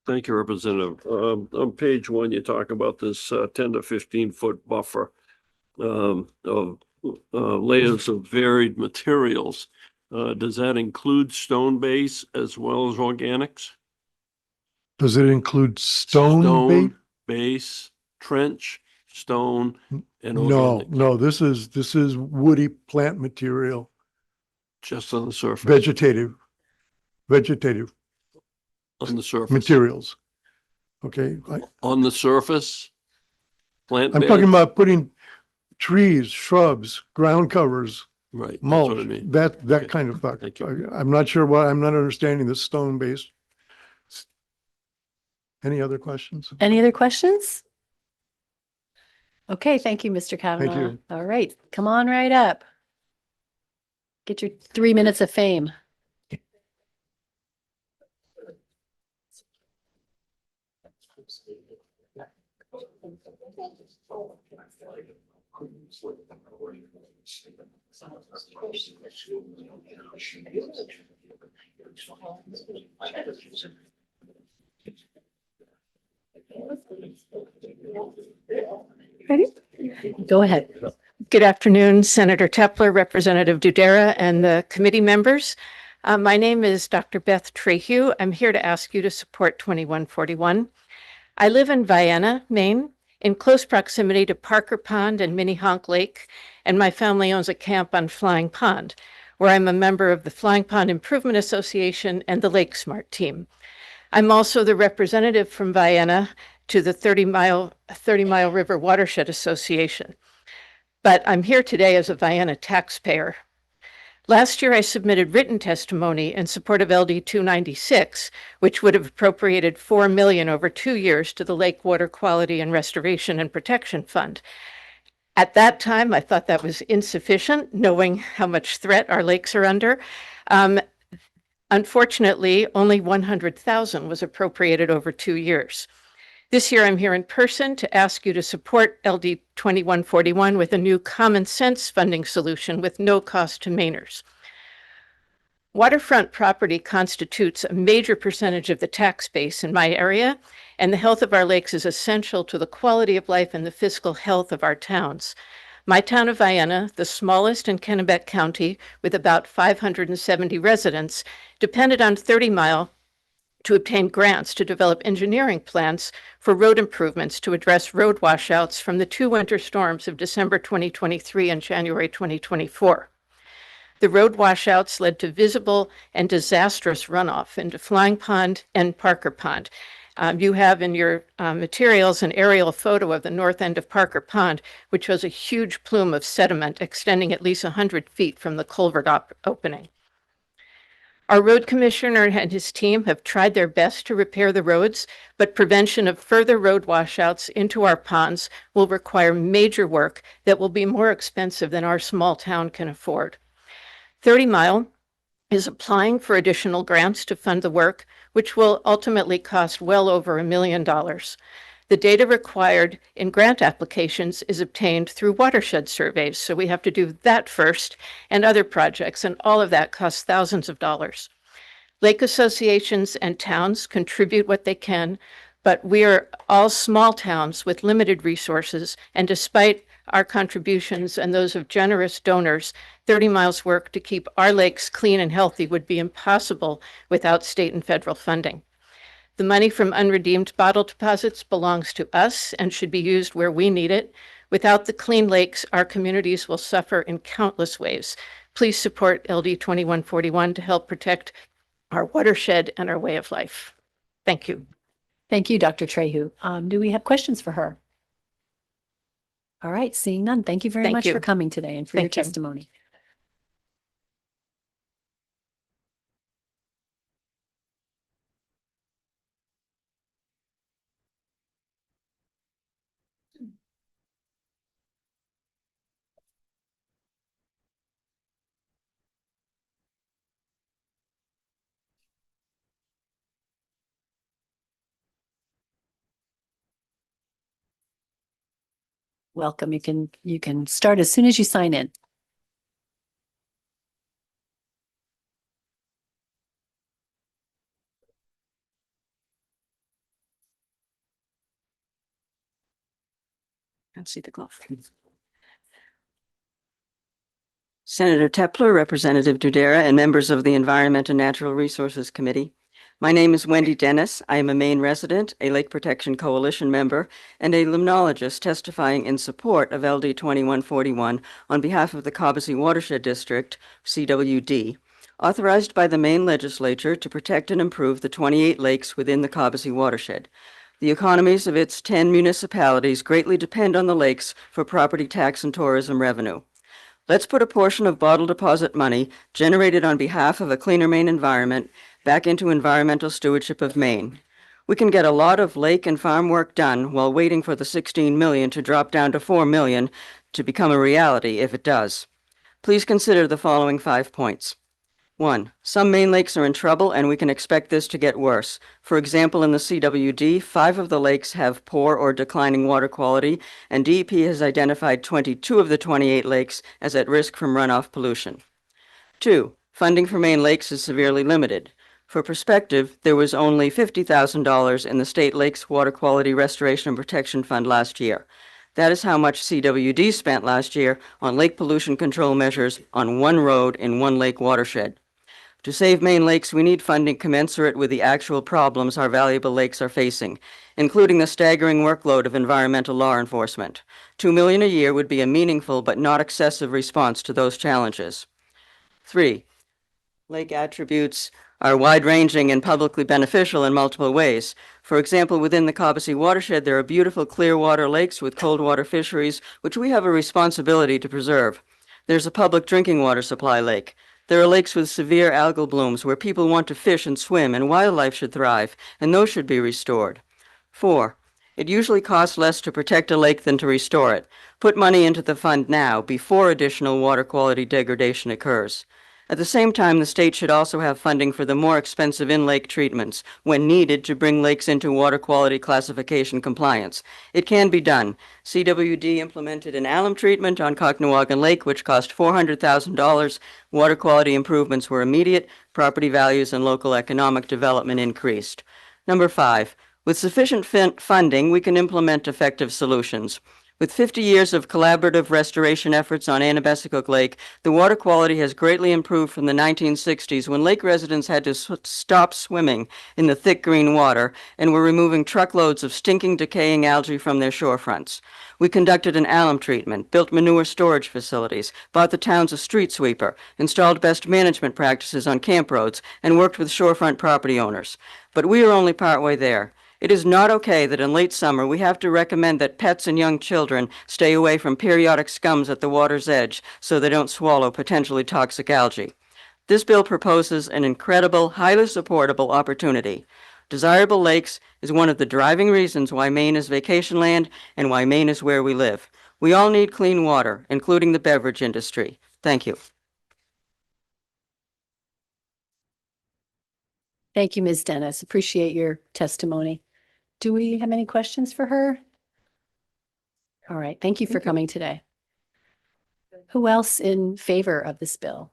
Thank you, Representative. On page 1, you talk about this 10 to 15-foot buffer of layers of varied materials. Does that include stone base as well as organics?
Does it include stone bait?
Base, trench, stone, and
No,
organic?
no, this is woody plant material,
Just on the surface?
vegetative
On the surface?
materials. Okay,
On the surface? Plant
I'm talking
beds?
about putting trees, shrubs, ground covers,
Right, that's
mulch,
what I mean.
that kind of stuff. I'm not sure why, I'm not understanding the stone based. Any other questions?
Any other questions? Okay, thank you, Mr. Kavanaugh.
you.
All right, come on right up. Get your 3 minutes of fame.
Ready?
Go ahead.
Good afternoon, Senator Tepler, Representative Dudera, and the committee members. My name is Dr. Beth Trehue. I'm here to ask you to support 2141. I live in Vienna, Maine, in close proximity to Parker Pond and Minnehaha Lake, and my family owns a camp on Flying Pond, where I'm a member of the Flying Pond Improvement Association and the Lake Smart team. I'm also the representative from Vienna to the 30 Mile River Watershed Association. But I'm here today as a Vienna taxpayer. Last year, I submitted written testimony in support of LD 296, which would have appropriated $4 million over 2 years to the Lake Water Quality and Restoration and Protection Fund. At that time, I thought that was insufficient, knowing how much threat our lakes are under. Unfortunately, only $100,000 was appropriated over 2 years. This year, I'm here in person to ask you to support LD 2141 with a new common sense funding solution with no cost to Mainers. Waterfront property constitutes a major percentage of the tax base in my area, and the health of our lakes is essential to the quality of life and the fiscal health of our towns. My town of Vienna, the smallest in Kennebec County with about 570 residents, depended on 30 Mile to obtain grants to develop engineering plans for road improvements to address road washouts from the 2 winter storms of December 2023 and January 2024. The road washouts led to visible and disastrous runoff into Flying Pond and Parker Pond. You have in your materials an aerial photo of the north end of Parker Pond, which shows a huge plume of sediment extending at least 100 feet from the culvert opening. Our road commissioner and his team have tried their best to repair the roads, but prevention of further road washouts into our ponds will require major work that will be more expensive than our small town can afford. 30 Mile is applying for additional grants to fund the work, which will ultimately cost well over $1 million. The data required in grant applications is obtained through watershed surveys, so we have to do that first and other projects, and all of that costs thousands of dollars. Lake associations and towns contribute what they can, but we are all small towns with limited resources, and despite our contributions and those of generous donors, 30 Mile's work to keep our lakes clean and healthy would be impossible without state and federal funding. The money from unredeemed bottle deposits belongs to us and should be used where we need it, Without the clean lakes, our communities will suffer in countless ways. Please support LD 2141 to help protect our watershed and our way of life. Thank you.
Thank you, Dr. Trehu. Do we have questions for her? All right, seeing none. Thank you very
Thank
much
you.
for coming today and for your
Thank you.
testimony. Welcome. You can start as soon as you sign in.
Can't see the glove. Senator Tepler, Representative Dudera, and members of the Environment and Natural Resources Committee. My name is Wendy Dennis. I am a Maine resident, a Lake Protection Coalition member, and a limnologist testifying in support of LD 2141 on behalf of the Cobbessy Watershed District, CWD, authorized by the Maine legislature to protect and improve the 28 lakes within the Cobbessy watershed. The economies of its 10 municipalities greatly depend on the lakes for property tax and tourism revenue. Let's put a portion of bottle deposit money generated on behalf of a cleaner Maine environment back into environmental stewardship of Maine. We can get a lot of lake and farm work done while waiting for the 16 million to drop down to 4 million to become a reality if it does. Please consider the following 5 points. 1. Some Maine lakes are in trouble and we can expect this to get worse. For example, in the CWD, 5 of the lakes have poor or declining water quality, and DEP has identified 22 of the 28 lakes as at risk from runoff pollution. 2. Funding for Maine lakes is severely limited. For perspective, there was only $50,000 in the State Lakes Water Quality Restoration and Protection Fund last year. That is how much CWD spent last year on lake pollution control measures on one road in one lake watershed. To save Maine lakes, we need funding commensurate with the actual problems our valuable lakes are facing, including the staggering workload of environmental law enforcement. $2 million a year would be a meaningful but not excessive response to those challenges. 3. Lake attributes are wide-ranging and publicly beneficial in multiple ways. For example, within the Cobbessy watershed, there are beautiful clear water lakes with cold water fisheries, which we have a responsibility to preserve. There's a public drinking water supply lake. There are lakes with severe algal blooms where people want to fish and swim, and wildlife should thrive, and those should be restored. 4. It usually costs less to protect a lake than to restore it. Put money into the fund now, before additional water quality degradation occurs. At the same time, the state should also have funding for the more expensive in-lake treatments when needed to bring lakes into water quality classification compliance. It can be done. CWD implemented an alum treatment on Cocknoagan Lake, which cost $400,000. Water quality improvements were immediate, property values and local economic development increased. Number 5, with sufficient funding, we can implement effective solutions. With 50 years of collaborative restoration efforts on Annabessacook Lake, the water quality has greatly improved from the 1960s when lake residents had to stop swimming in the thick green water and were removing truckloads of stinking, decaying algae from their shorefronts. We conducted an alum treatment, built manure storage facilities, bought the towns a street sweeper, installed best management practices on camp roads, and worked with shorefront property owners. But we are only partway there. It is not okay that in late summer we have to recommend that pets and young children stay away from periodic scums at the water's edge so they don't swallow potentially toxic algae. This bill proposes an incredible, highly supportable opportunity. Desirable lakes is one of the driving reasons why Maine is vacation land and why Maine is where we live. We all need clean water, including the beverage industry. Thank you.
Thank you, Ms. Dennis. Appreciate your testimony. Do we have any questions for her? All right, thank you for coming today. Who else in favor of this bill?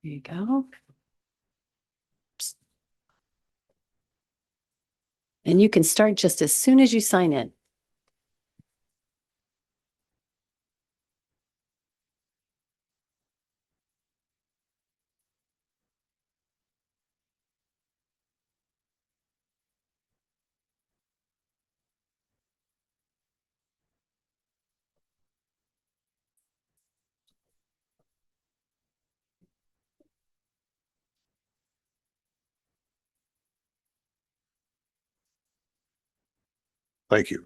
There you go. And you can start just as soon as you sign in.
Thank you.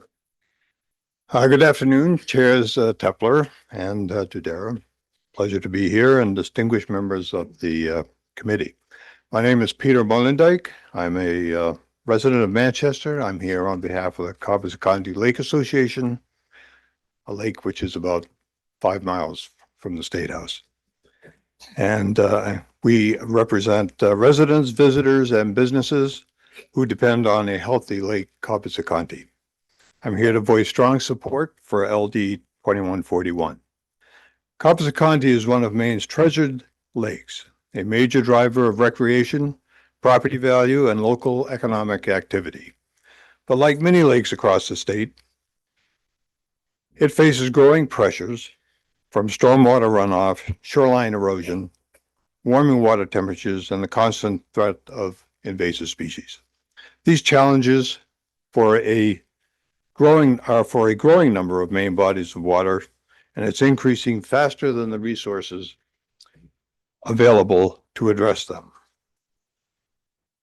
Good afternoon, Chairs Tepler and Dudera. Pleasure to be here and distinguished members of the committee. My name is Peter Mullendijk. I'm a resident of Manchester. I'm here on behalf of the Cobbs-County Lake Association, a lake which is about 5 miles from the State House. And we represent residents, visitors, and businesses who depend on a healthy Lake Cobbs-County. I'm here to voice strong support for LD 2141. Cobbs-County is one of Maine's treasured lakes, a major driver of recreation, property value, and local economic activity. But like many lakes across the state, it faces growing pressures from stormwater runoff, shoreline erosion, warming water temperatures, and the constant threat of invasive species. These challenges for a growing number of main bodies of water, and it's increasing faster than the resources available to address them.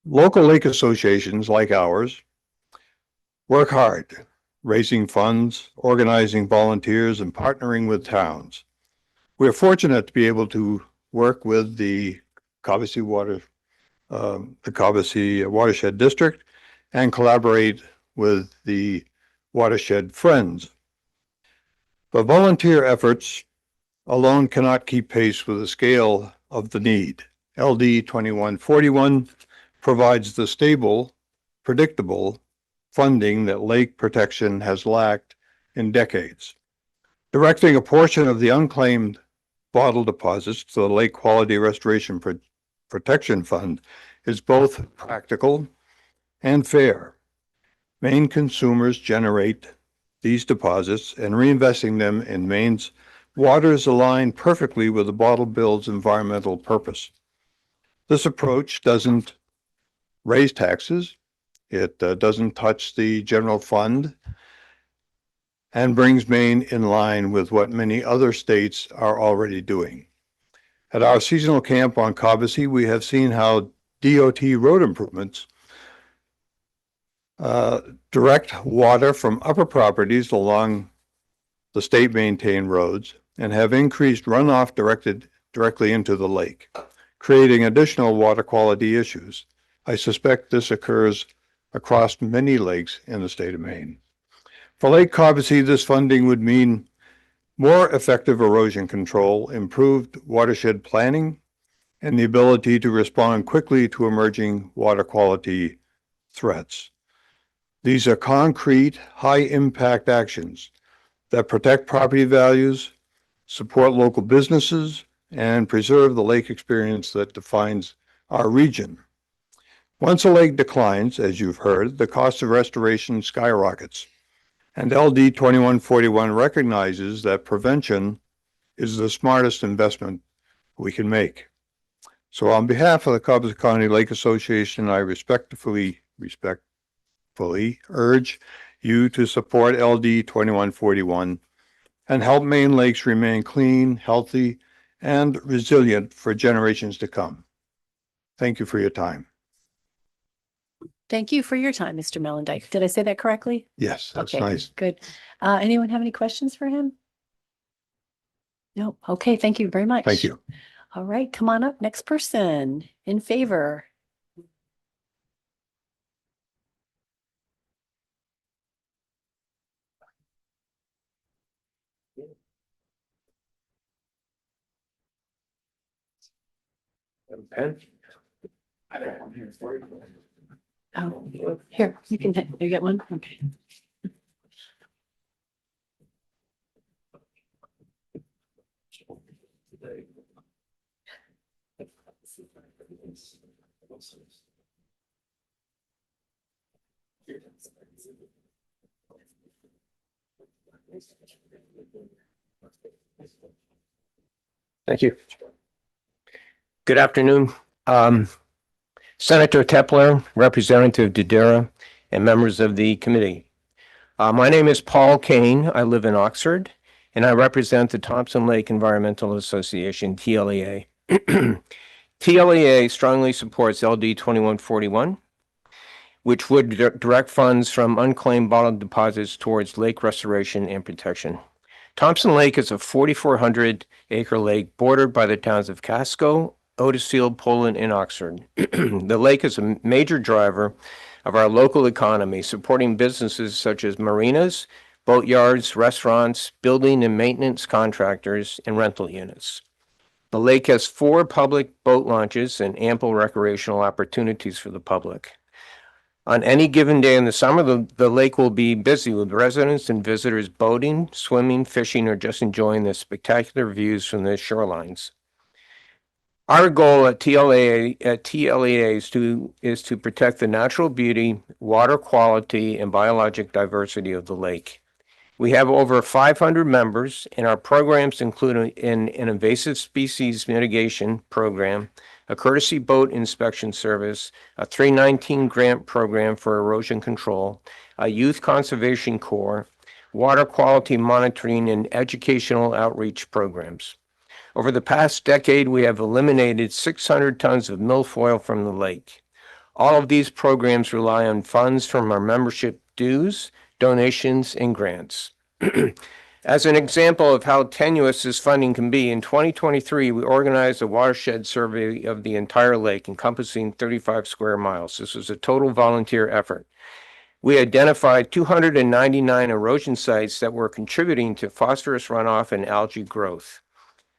Local lake associations like ours work hard, raising funds, organizing volunteers, and partnering with towns. We are fortunate to be able to work with the Cobbessy Watershed District and collaborate with the Watershed Friends. But volunteer efforts alone cannot keep pace with the scale of the need. LD 2141 provides the stable, predictable funding that lake protection has lacked in decades. Directing a portion of the unclaimed bottle deposits to the Lake Quality Restoration Protection Fund is both practical and fair. Maine consumers generate these deposits, and reinvesting them in Maine's waters align perfectly with the bottle bill's environmental purpose. This approach doesn't raise taxes, it doesn't touch the general fund, and brings Maine in line with what many other states are already doing. At our seasonal camp on Cobbessy, we have seen how DOT road improvements direct water from upper properties along the state-maintained roads and have increased runoff directed directly into the lake, creating additional water quality issues. I suspect this occurs across many lakes in the state of Maine. For Lake Cobbessy, this funding would mean more effective erosion control, improved watershed planning, and the ability to respond quickly to emerging water quality threats. These are concrete, high-impact actions that protect property values, support local businesses, and preserve the lake experience that defines our region. Once a lake declines, as you've heard, the cost of restoration skyrockets. And LD 2141 recognizes that prevention is the smartest investment we can make. So on behalf of the Cobbs-County Lake Association, I respectfully urge you to support LD 2141 and help Maine lakes remain clean, healthy, and resilient for generations to come. Thank you for your time.
Thank you for your time, Mr. Mullendijk. Did I say that correctly?
Yes, that's
Okay,
nice.
good. Anyone have any questions for him? No. Okay, thank you very much.
Thank you.
All right, come on up. Next person in favor.
Pen?
Oh, here, you get one? Okay.
Thank you. Good afternoon. Senator Tepler, Representative Dudera, and members of the committee. My name is Paul Kane. I live in Oxford, and I represent the Thompson Lake Environmental Association, TLEA. TLEA strongly supports LD 2141. which would direct funds from unclaimed bottled deposits towards lake restoration and protection. Thompson Lake is a 4,400 acre lake bordered by the towns of Casco, Otisfield, Poland, and Oxford. The lake is a major driver of our local economy, supporting businesses such as marinas, boatyards, restaurants, building and maintenance contractors, and rental units. The lake has 4 public boat launches and ample recreational opportunities for the public. On any given day in the summer, the lake will be busy with residents and visitors boating, swimming, fishing, or just enjoying the spectacular views from the shorelines. Our goal at TLEA is to protect the natural beauty, water quality, and biologic diversity of the lake. We have over 500 members, and our programs include an invasive species mitigation program, a courtesy boat inspection service, a 319 grant program for erosion control, a youth conservation corps, water quality monitoring, and educational outreach programs. Over the past decade, we have eliminated 600 tons of milfoil from the lake. All of these programs rely on funds from our membership dues, donations, and grants. As an example of how tenuous this funding can be, in 2023, we organized a watershed survey of the entire lake encompassing 35 square miles. This was a total volunteer effort. We identified 299 erosion sites that were contributing to phosphorus runoff and algae growth.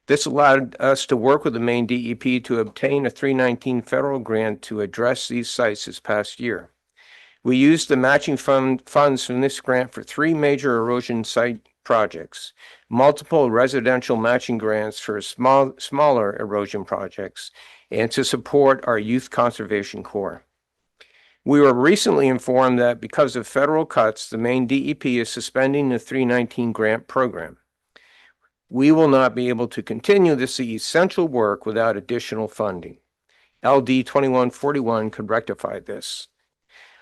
This allowed us to work with the Maine DEP to obtain a 319 federal grant to address these sites this past year. We used the matching funds from this grant for 3 major erosion site projects, multiple residential matching grants for smaller erosion projects, and to support our youth conservation corps. We were recently informed that because of federal cuts, the Maine DEP is suspending the 319 grant program. We will not be able to continue this essential work without additional funding. LD 2141 could rectify this.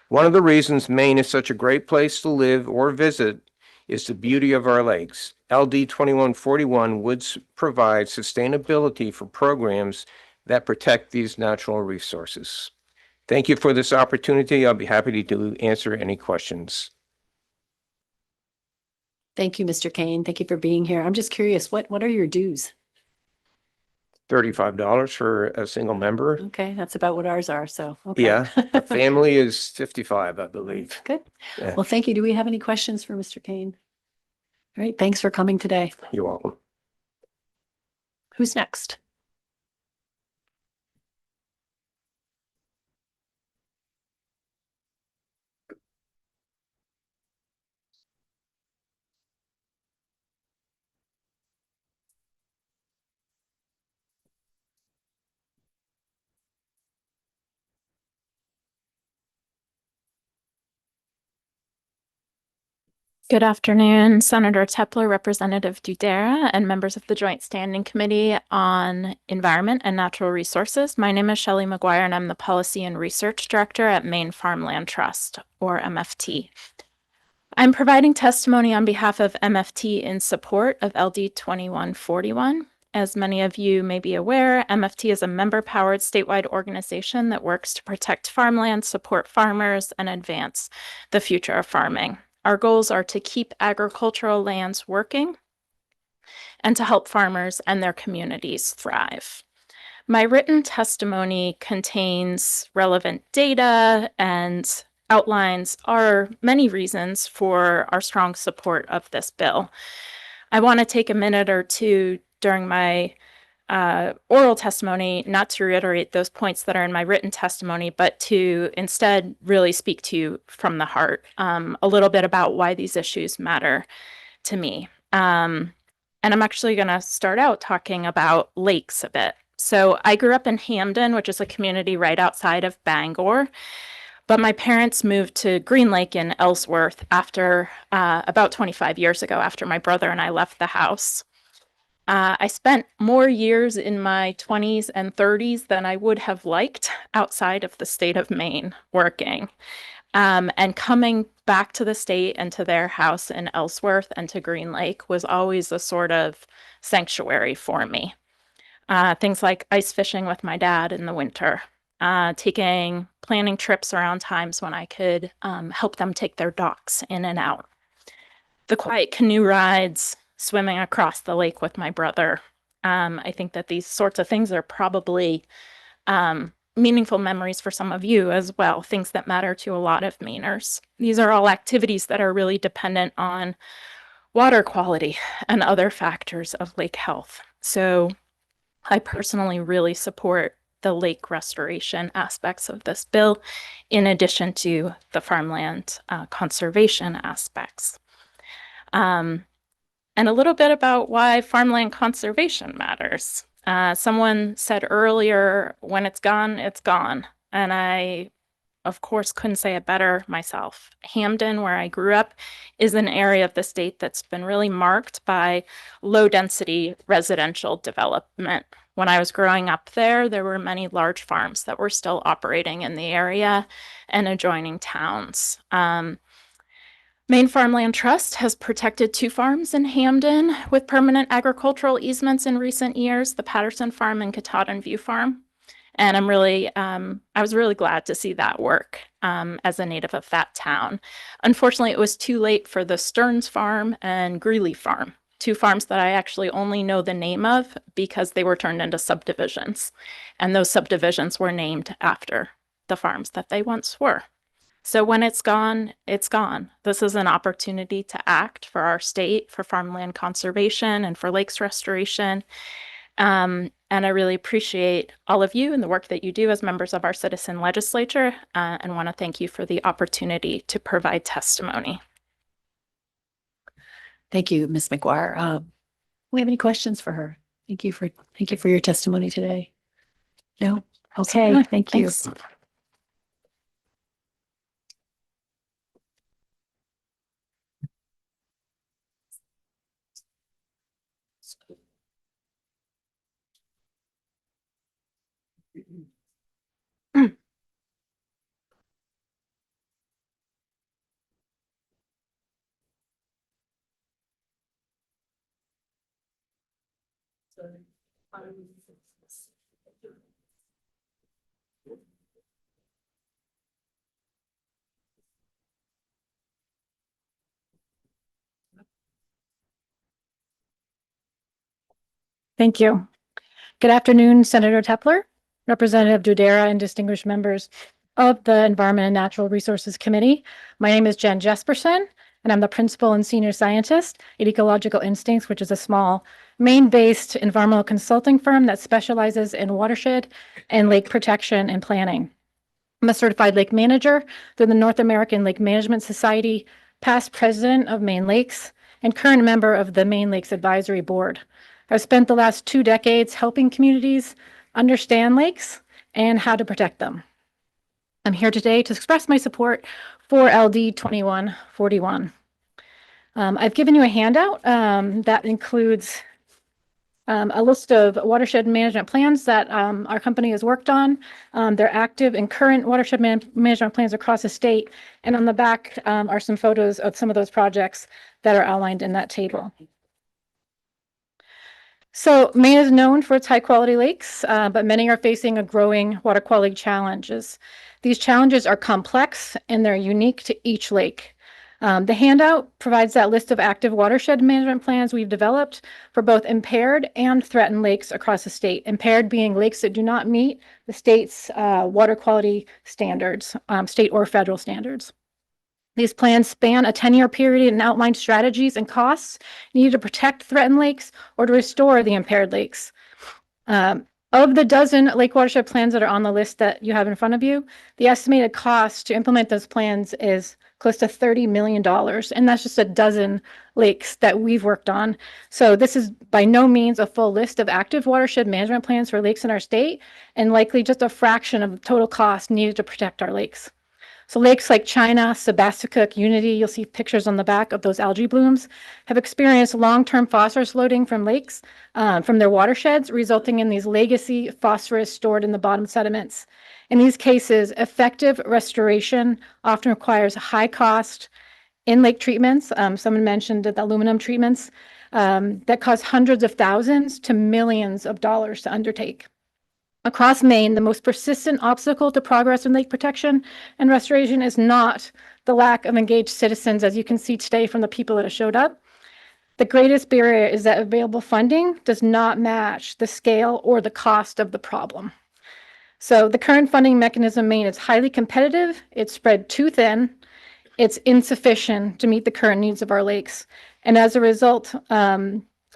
One of the reasons Maine is such a great place to live or visit is the beauty of our lakes. LD 2141 would provide sustainability for programs that protect these natural resources. Thank you for this opportunity. I'll be happy to answer any questions.
Thank you, Mr. Kane. Thank you for being here. I'm just curious, what are your dues?
$35 for a single member.
Okay, that's about what ours are, so. Okay.
Yeah, a family is 55, I believe.
Good.
Yeah.
Well, thank you. Do we have any questions for Mr. Kane? All right, thanks for coming today.
You're welcome.
Who's next?
Good afternoon, Senator Tepler, Representative Dudera, and members of the Joint Standing Committee on Environment and Natural Resources. My name is Shelley McGuire, and I'm the Policy and Research Director at Maine Farmland Trust, or MFT. I'm providing testimony on behalf of MFT in support of LD 2141. As many of you may be aware, MFT is a member-powered statewide organization that works to protect farmland, support farmers, and advance the future of farming. Our goals are to keep agricultural lands working and to help farmers and their communities thrive. My written testimony contains relevant data and outlines our many reasons for our strong support of this bill. I want to take a minute or two during my oral testimony, not to reiterate those points that are in my written testimony, but to instead really speak to you from the heart, a little bit about why these issues matter to me. And I'm actually going to start out talking about lakes a bit. So I grew up in Hamden, which is a community right outside of Bangor, but my parents moved to Green Lake in Ellsworth after about 25 years ago, after my brother and I left the house. I spent more years in my 20s and 30s than I would have liked outside of the state of Maine working. And coming back to the state and to their house in Ellsworth and to Green Lake was always a sort of sanctuary for me. Things like ice fishing with my dad in the winter, taking planning trips around times when I could help them take their docks in and out. The quiet canoe rides, swimming across the lake with my brother. I think that these sorts of things are probably meaningful memories for some of you as well, things that matter to a lot of Mainers. These are all activities that are really dependent on water quality and other factors of lake health. So I personally really support the lake restoration aspects of this bill, in addition to the farmland conservation aspects. And a little bit about why farmland conservation matters. Someone said earlier, when it's gone, it's gone. And I, of course, couldn't say it better myself. Hamden, where I grew up, is an area of the state that's been really marked by low-density residential development. When I was growing up there were many large farms that were still operating in the area and adjoining towns. Maine Farmland Trust has protected 2 farms in Hamden with permanent agricultural easements in recent years, the Patterson Farm and Katahdin View Farm. And I was really glad to see that work as a native of that town. Unfortunately, it was too late for the Stearns Farm and Greeley Farm, 2 farms that I actually only know the name of because they were turned into subdivisions. And those subdivisions were named after the farms that they once were. So when it's gone, it's gone. This is an opportunity to act for our state, for farmland conservation and for lakes restoration. And I really appreciate all of you and the work that you do as members of our citizen legislature, and want to thank you for the opportunity to provide testimony.
Thank you, Ms. McGuire. We have any questions for her? Thank you for your testimony today. No? Okay, thank you.
Thanks.
Thank you. Good afternoon, Senator Tepler, Representative Dudera, and distinguished members of the Environment and Natural Resources Committee. My name is Jen Jesperson, and I'm the principal and senior scientist at Ecological Instincts, which is a small Maine-based environmental consulting firm that specializes in watershed and lake protection and planning. I'm a certified lake manager through the North American Lake Management Society, past president of Maine Lakes, and current member of the Maine Lakes Advisory Board. I've spent the last 2 decades helping communities understand lakes and how to protect them. I'm here today to express my support for LD 2141. I've given you a handout that includes a list of watershed management plans that our company has worked on. They're active and current watershed management plans across the state. And on the back are some photos of some of those projects that are outlined in that table. So Maine is known for its high quality lakes, but many are facing a growing water quality challenges. These challenges are complex and they're unique to each lake. The handout provides that list of active watershed management plans we've developed for both impaired and threatened lakes across the state. Impaired being lakes that do not meet the state's water quality standards, state or federal standards. These plans span a 10-year period and outline strategies and costs needed to protect threatened lakes or to restore the impaired lakes. Of the dozen lake watershed plans that are on the list that you have in front of you, the estimated cost to implement those plans is close to $30 million. And that's just a dozen lakes that we've worked on. So this is by no means a full list of active watershed management plans for lakes in our state, and likely just a fraction of the total cost needed to protect our lakes. So lakes like China, Sebasticook, Unity, you'll see pictures on the back of those algae blooms, have experienced long-term phosphorus loading from lakes, from their watersheds, resulting in these legacy phosphorus stored in the bottom sediments. In these cases, effective restoration often requires high cost in-lake treatments. Someone mentioned the aluminum treatments that cost hundreds of thousands to millions of dollars to undertake. Across Maine, the most persistent obstacle to progress in lake protection and restoration is not the lack of engaged citizens, as you can see today from the people that have showed up. The greatest barrier is that available funding does not match the scale or the cost of the problem. So the current funding mechanism in Maine is highly competitive, it's spread too thin, it's insufficient to meet the current needs of our lakes. And as a result,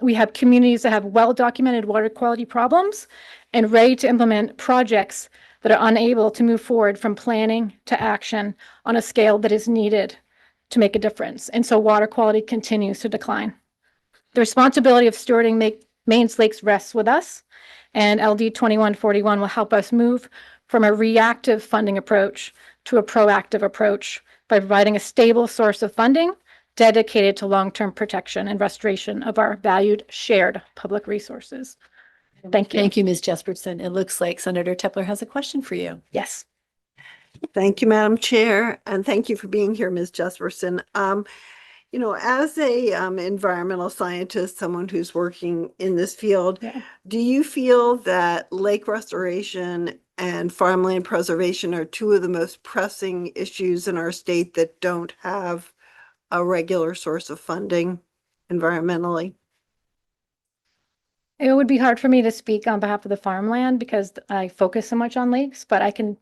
we have communities that have well-documented water quality problems and ready to implement projects that are unable to move forward from planning to action on a scale that is needed to make a difference. And so water quality continues to decline. The responsibility of stewarding Maine's lakes rests with us, and LD 2141 will help us move from a reactive funding approach to a proactive approach by providing a stable source of funding dedicated to long-term protection and restoration of our valued shared public resources. Thank you.
Thank you, Ms. Jesperson. It looks like Senator Tepler has a question for you.
Yes.
Thank you, Madam Chair, and thank you for being here, Ms. Jesperson. You know, as a environmental scientist, someone who's working in this field, do you feel that lake restoration and farmland preservation are two of the most pressing issues in our state that don't have a regular source of funding environmentally?
It would be hard for me to speak on behalf of the farmland because I focus so much on lakes, but I can,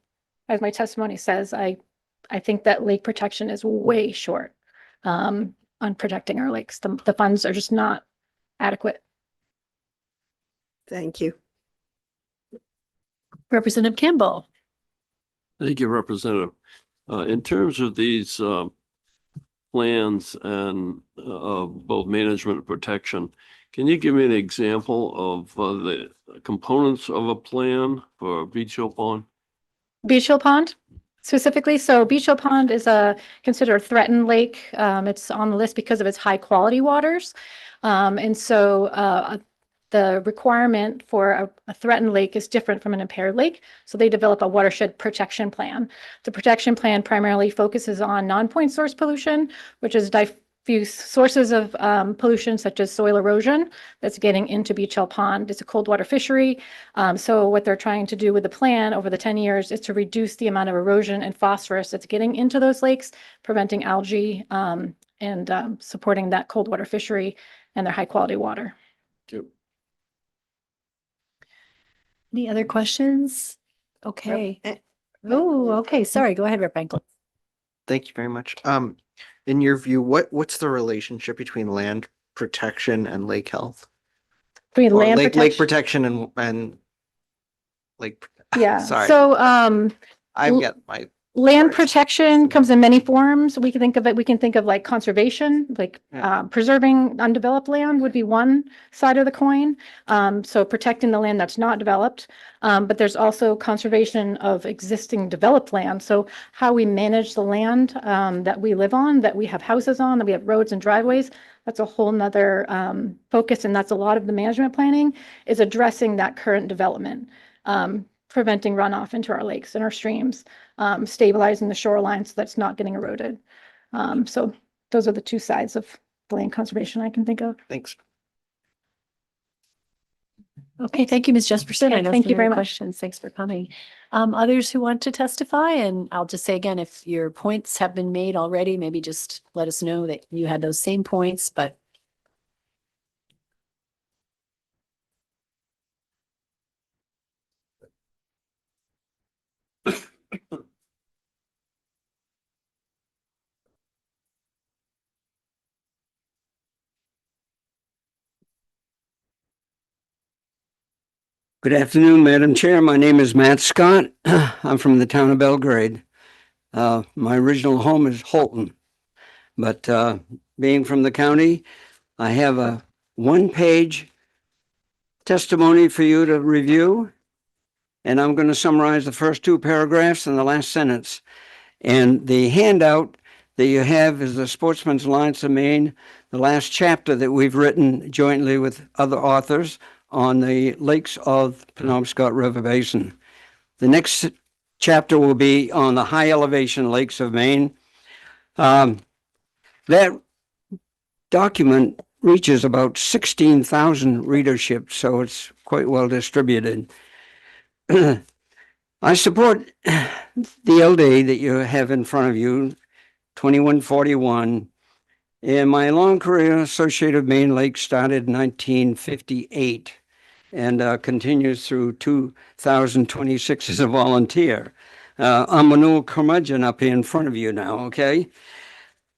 as my testimony says, I think that lake protection is way short on protecting our lakes. The funds are just not adequate.
Thank you.
Representative Campbell.
Thank you, Representative. In terms of these plans and both management and protection, can you give me an example of the components of a plan for Beach Hill Pond?
Beach Hill Pond specifically. So Beach Hill Pond is considered a threatened lake. It's on the list because of its high quality waters. And so the requirement for a threatened lake is different from an impaired lake. So they develop a watershed protection plan. The protection plan primarily focuses on non-point source pollution, which is diffuse sources of pollution such as soil erosion that's getting into Beach Hill Pond. It's a cold water fishery. So what they're trying to do with the plan over the 10 years is to reduce the amount of erosion and phosphorus that's getting into those lakes, preventing algae and supporting that cold water fishery and their high quality water.
Thank you.
Any other questions? Okay. Oh, okay. Sorry. Go ahead, Rep. Franklin.
Thank you very much. In your view, what's the relationship between land protection and lake health?
Between
Or
land
lake
protection.
protection and lake.
Yeah.
Sorry.
So
I've got my
land protection comes in many forms. We can think of like conservation, like preserving undeveloped land would be one side of the coin. So protecting the land that's not developed. But there's also conservation of existing developed land. So how we manage the land that we live on, that we have houses on, that we have roads and driveways, that's a whole nother focus. And that's a lot of the management planning is addressing that current development. Preventing runoff into our lakes and our streams, stabilizing the shoreline so that's not getting eroded. So those are the two sides of land conservation I can think of.
Thanks.
Okay, thank you, Ms. Jesperson.
Yeah,
I know
thank
some
you very
other
much.
questions. Thanks for coming. Others who want to testify, and I'll just say again, if your points have been made already, maybe just let us know that you had those same points, but
Good afternoon, Madam Chair. My name is Matt Scott. I'm from the town of Belgrade. My original home is Holton, but being from the county, I have a one-page testimony for you to review, and I'm going to summarize the first two paragraphs and the last sentence. And the handout that you have is the Sportsman's Alliance of Maine, the last chapter that we've written jointly with other authors on the lakes of Penobscot River Basin. The next chapter will be on the high elevation lakes of Maine. That document reaches about 16,000 readership, so it's quite well distributed. I support the LD that you have in front of you, 2141. And my long career associated with Maine Lake started in 1958 and continues through 2026 as a volunteer. I'm an old curmudgeon up here in front of you now, okay?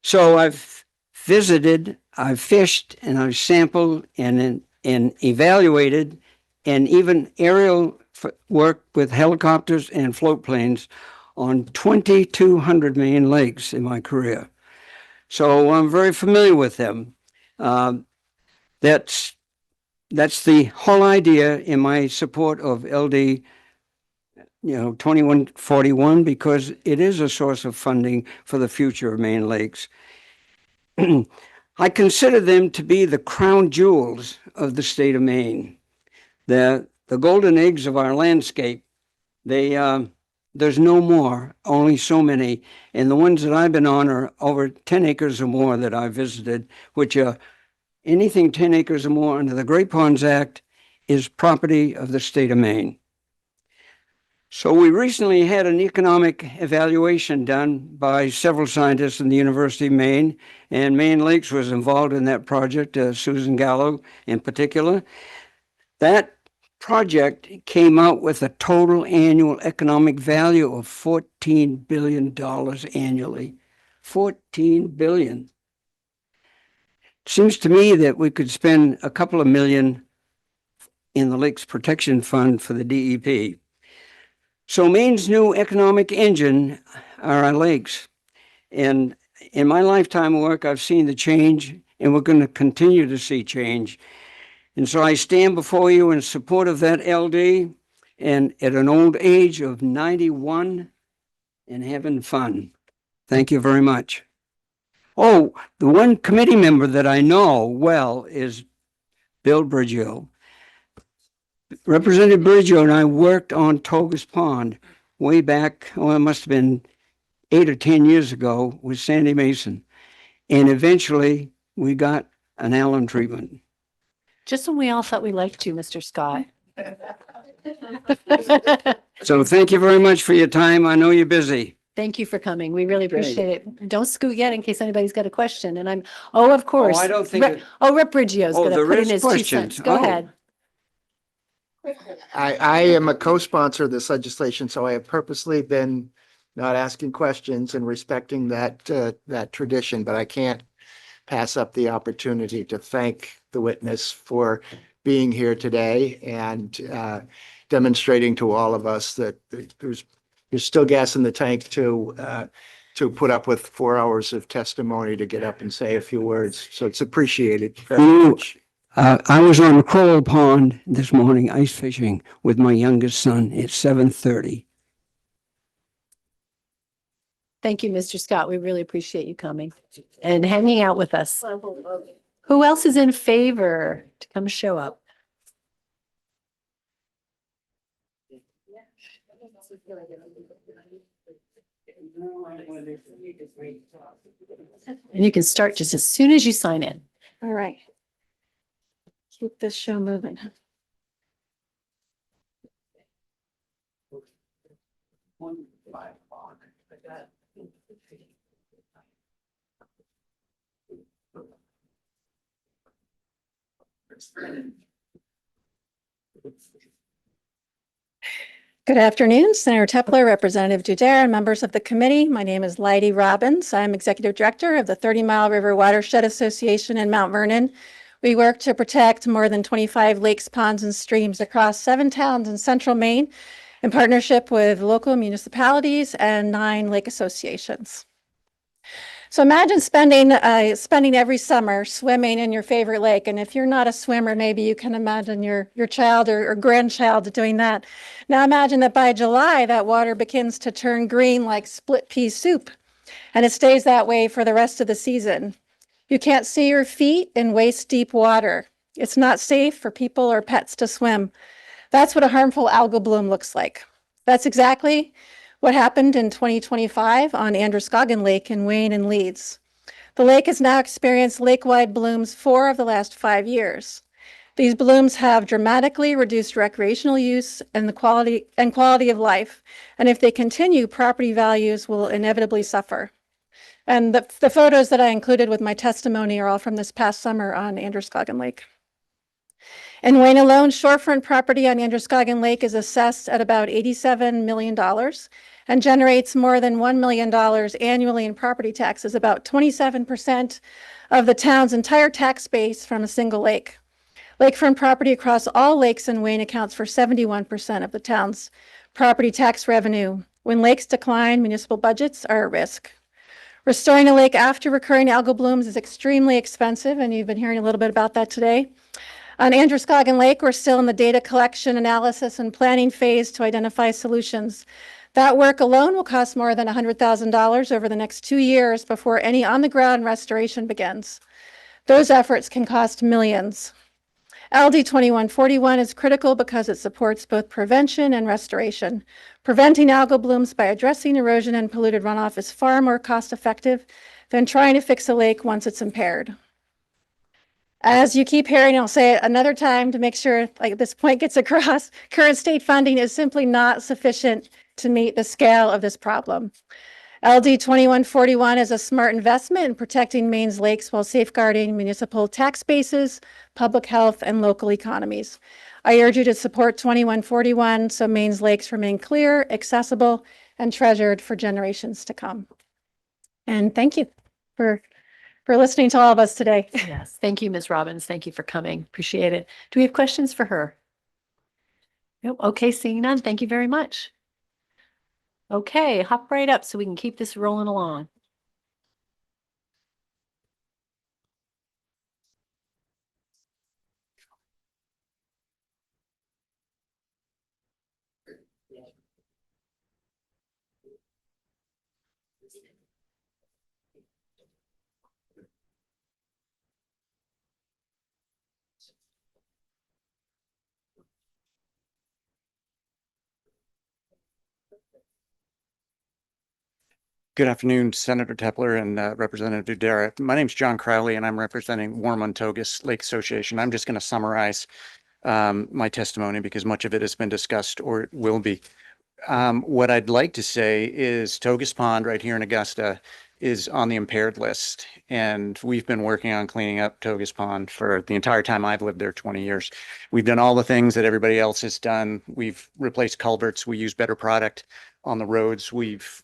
So I've visited, I've fished, and I've sampled and evaluated, and even aerial work with helicopters and float planes on 2,200 Maine lakes in my career. So I'm very familiar with them. That's the whole idea in my support of LD 2141, because it is a source of funding for the future of Maine lakes. I consider them to be the crown jewels of the state of Maine. The golden eggs of our landscape. There's no more, only so many. And the ones that I've been on are over 10 acres or more that I've visited, which are anything 10 acres or more under the Great Ponds Act is property of the state of Maine. So we recently had an economic evaluation done by several scientists in the University of Maine, and Maine Lakes was involved in that project, Susan Gallo in particular. That project came out with a total annual economic value of $14 billion annually. $14 billion. Seems to me that we could spend a couple of million in the Lakes Protection Fund for the DEP. So Maine's new economic engine are our lakes. And in my lifetime of work, I've seen the change, and we're going to continue to see change. And so I stand before you in support of that LD, and at an old age of 91 and having fun. Thank you very much. Oh, the one committee member that I know well is Bill Bridgio. Representative Bridgio and I worked on Togus Pond way back, it must have been 8 or 10 years ago with Sandy Mason. And eventually we got an alum treatment.
Just when we all thought we liked you, Mr. Scott.
So thank you very much for your time. I know you're busy.
Thank you for coming. We really
Great.
appreciate it. Don't scoot yet in case anybody's got a question. And of course.
I don't think it-
Rep Briggio's
Oh,
gonna
there
put in
is
his 2
questions.
cents. Go
Oh.
ahead.
I am a co-sponsor of this legislation, so I have purposely been not asking questions and respecting that tradition, but I can't pass up the opportunity to thank the witness for being here today and demonstrating to all of us that there's still gas in the tank to put up with 4 hours of testimony to get up and say a few words. So it's appreciated very much.
I was on Crowell Pond this morning ice fishing with my youngest son at 7:30.
Thank you, Mr. Scott. We really appreciate you coming and hanging out with us. Who else is in favor to come show up? And you can start just as soon as you sign in.
All right. Keep this show moving. Good afternoon, Senator Tepler, Representative Dudera, and members of the committee. My name is Leidy Robbins. I'm Executive Director of the 30 Mile River Watershed Association in Mount Vernon. We work to protect more than 25 lakes, ponds, and streams across 7 towns in central Maine in partnership with local municipalities and 9 lake associations. So imagine spending every summer swimming in your favorite lake. And if you're not a swimmer, maybe you can imagine your child or grandchild doing that. Now imagine that by July, that water begins to turn green like split pea soup, and it stays that way for the rest of the season. You can't see your feet in waist-deep water. It's not safe for people or pets to swim. That's what a harmful algal bloom looks like. That's exactly what happened in 2025 on Androscoggin Lake in Wayne and Leeds. The lake has now experienced lake-wide blooms 4 of the last 5 years. These blooms have dramatically reduced recreational use and the quality of life. And if they continue, property values will inevitably suffer. And the photos that I included with my testimony are all from this past summer on Androscoggin Lake. In Wayne alone, shorefront property on Androscoggin Lake is assessed at about $87 million and generates more than $1 million annually in property taxes, about 27% of the town's entire tax base from a single lake. Lakefront property across all lakes in Wayne accounts for 71% of the town's property tax revenue. When lakes decline, municipal budgets are at risk. Restoring a lake after recurring algal blooms is extremely expensive, and you've been hearing a little bit about that today. On Androscoggin Lake, we're still in the data collection, analysis, and planning phase to identify solutions. That work alone will cost more than $100,000 over the next 2 years before any on-the-ground restoration begins. Those efforts can cost millions. LD 2141 is critical because it supports both prevention and restoration. Preventing algal blooms by addressing erosion and polluted runoff is far more cost-effective than trying to fix a lake once it's impaired. As you keep hearing, I'll say it another time to make sure this point gets across, current state funding is simply not sufficient to meet the scale of this problem. LD 2141 is a smart investment in protecting Maine's lakes while safeguarding municipal tax bases, public health, and local economies. I urge you to support 2141 so Maine's lakes remain clear, accessible, and treasured for generations to come. And thank you for listening to all of us today.
Yes, thank you, Ms. Robbins. Thank you for coming. Appreciate it. Do we have questions for her? Nope. Okay, seeing none. Thank you very much. Okay, hop right up so we can keep this rolling along.
Good afternoon, Senator Tepler and Representative Dudera. My name's John Crowley, and I'm representing Warm-on-Togus Lake Association. I'm just going to summarize my testimony because much of it has been discussed or it will be. What I'd like to say is Togus Pond right here in Augusta is on the impaired list, and we've been working on cleaning up Togus Pond for the entire time I've lived there, 20 years. We've done all the things that everybody else has done. We've replaced culverts. We use better product on the roads.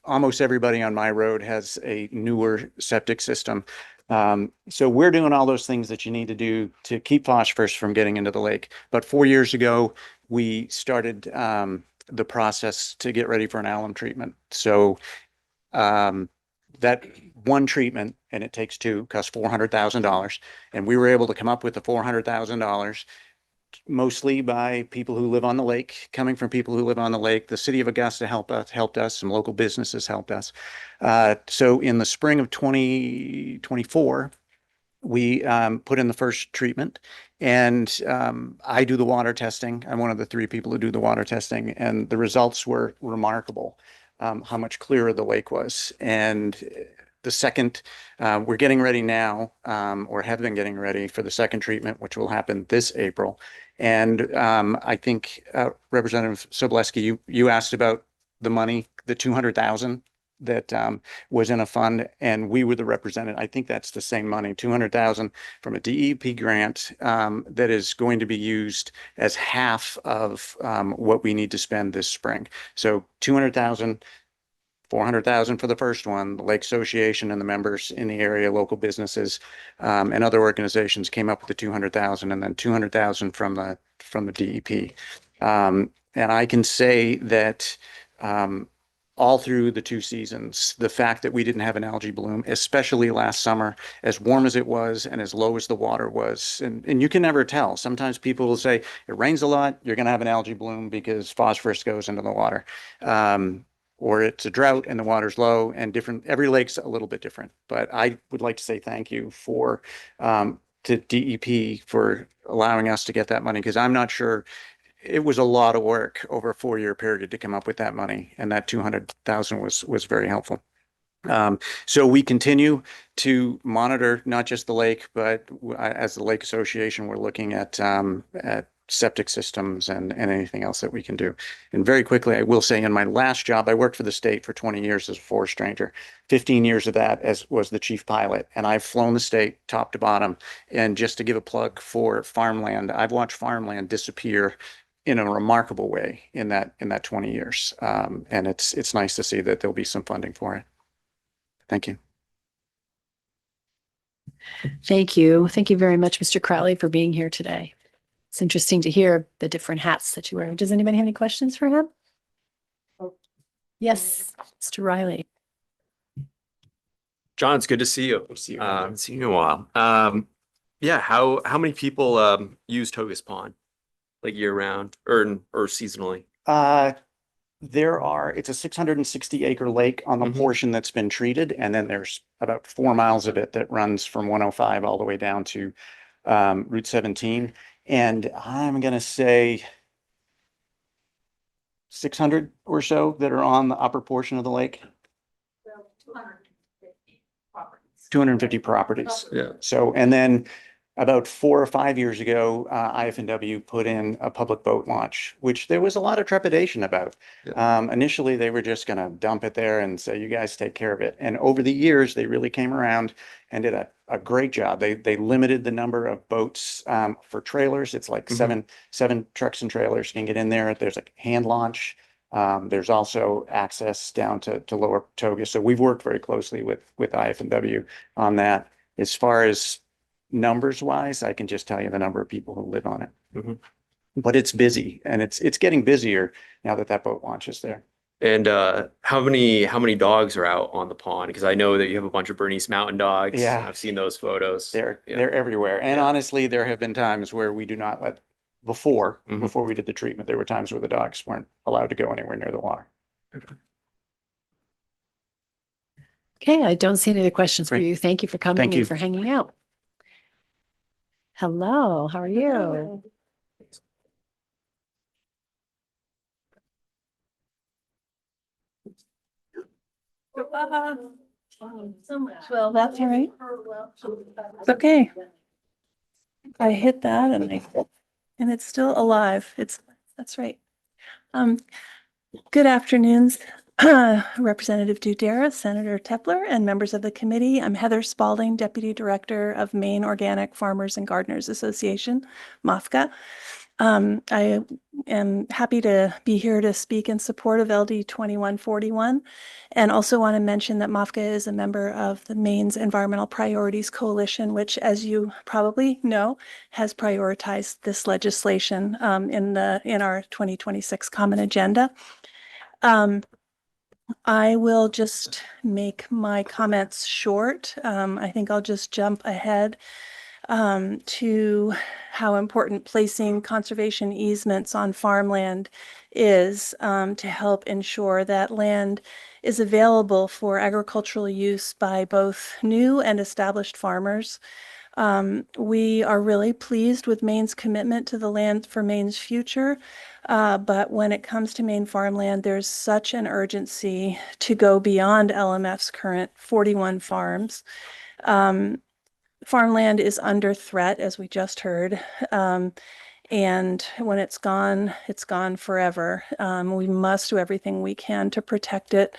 Almost everybody on my road has a newer septic system. So we're doing all those things that you need to do to keep phosphorus from getting into the lake. But 4 years ago, we started the process to get ready for an alum treatment. So that one treatment, and it takes two, costs $400,000. And we were able to come up with the $400,000 mostly by people who live on the lake, coming from people who live on the lake. The city of Augusta helped us, some local businesses helped us. So in the spring of 2024, we put in the first treatment, and I do the water testing. I'm one of the 3 people who do the water testing, and the results were remarkable, how much clearer the lake was. And the second, we're getting ready now, or have been getting ready for the second treatment, which will happen this April. And I think Representative Sobleski, you asked about the money, the $200,000 that was in a fund, and we were the representative. I think that's the same money, $200,000 from a DEP grant that is going to be used as half of what we need to spend this spring. So $200,000. $400,000 for the first one. The Lake Association and the members in the area, local businesses, and other organizations came up with the $200,000, and then $200,000 from the DEP. And I can say that all through the 2 seasons, the fact that we didn't have an algae bloom, especially last summer, as warm as it was and as low as the water was, and you can never tell. Sometimes people will say it rains a lot, you're going to have an algae bloom because phosphorus goes into the water. Or it's a drought and the water's low, and every lake's a little bit different. But I would like to say thank you to DEP for allowing us to get that money, because I'm not sure, it was a lot of work over a 4-year period to come up with that money, and that $200,000 was very helpful.
So we continue to monitor not just the lake, but as the Lake Association, we're looking at septic systems and anything else that we can do. And very quickly, I will say in my last job, I worked for the state for 20 years as a forest ranger. 15 years of that was the chief pilot. And I've flown the state top to bottom. And just to give a plug for farmland, I've watched farmland disappear in a remarkable way in that 20 years. And it's nice to see that there'll be some funding for it. Thank you.
Thank you. Thank you very much, Mr. Crowley, for being here today. It's interesting to hear the different hats that you wear. Does anybody have any questions for him? Yes, Mr. Riley.
John, it's good to see you. Seen you in a while. Yeah, how many people use Togus Pond, like year round or seasonally?
It's a 660 acre lake on the portion that's been treated. And then there's about 4 miles of it that runs from 105 all the way down to Route 17. And I'm going to say 600 or so that are on the upper portion of the lake. 250 properties.
Yeah.
So, and then about 4 or 5 years ago, IF&W put in a public boat launch, which there was a lot of trepidation about. Initially, they were just going to dump it there and say, you guys take care of it. And over the years, they really came around and did a great job. They limited the number of boats for trailers. It's like seven trucks and trailers can get in there. There's a hand launch. There's also access down to Lower Togus. So we've worked very closely with IF&W on that. As far as numbers wise, I can just tell you the number of people who live on it. But it's busy, and it's getting busier now that boat launch is there.
And how many dogs are out on the pond? Because I know that you have a bunch of Bernese Mountain Dogs.
Yeah.
I've seen those photos.
They're everywhere. And honestly, there have been times where we do not let before we did the treatment, there were times where the dogs weren't allowed to go anywhere near the water.
Okay, I don't see any other questions for
Great.
you. Thank you for coming
Thank you.
and for hanging out. Hello, how are you?
Well, that's all right. It's okay. I hit that and it's still alive. That's right. Good afternoons, Representative Dudera, Senator Tepler, and members of the committee. I'm Heather Spalding, Deputy Director of Maine Organic Farmers and Gardeners Association, MOFGA. I am happy to be here to speak in support of LD 2141, and also want to mention that MOFGA is a member of the Maine's Environmental Priorities Coalition, which, as you probably know, has prioritized this legislation in our 2026 Common Agenda. I will just make my comments short. I think I'll just jump ahead to how important placing conservation easements on farmland is to help ensure that land is available for agricultural use by both new and established farmers. We are really pleased with Maine's commitment to the Land for Maine's Future, but when it comes to Maine farmland, there's such an urgency to go beyond LMF's current 41 farms. Farmland is under threat, as we just heard, and when it's gone forever. We must do everything we can to protect it.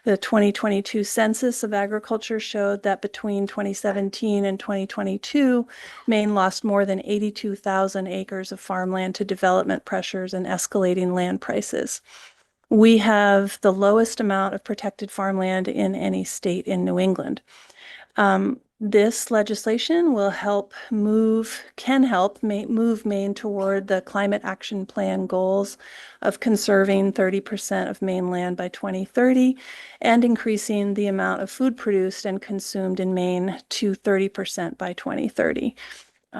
The 2022 Census of Agriculture showed that between 2017 and 2022, Maine lost more than 82,000 acres of farmland to development pressures and escalating land prices. We have the lowest amount of protected farmland in any state in New England. This legislation will move Maine toward the Climate Action Plan goals of conserving 30% of Maine land by 2030 and increasing the amount of food produced and consumed in Maine to 30% by 2030.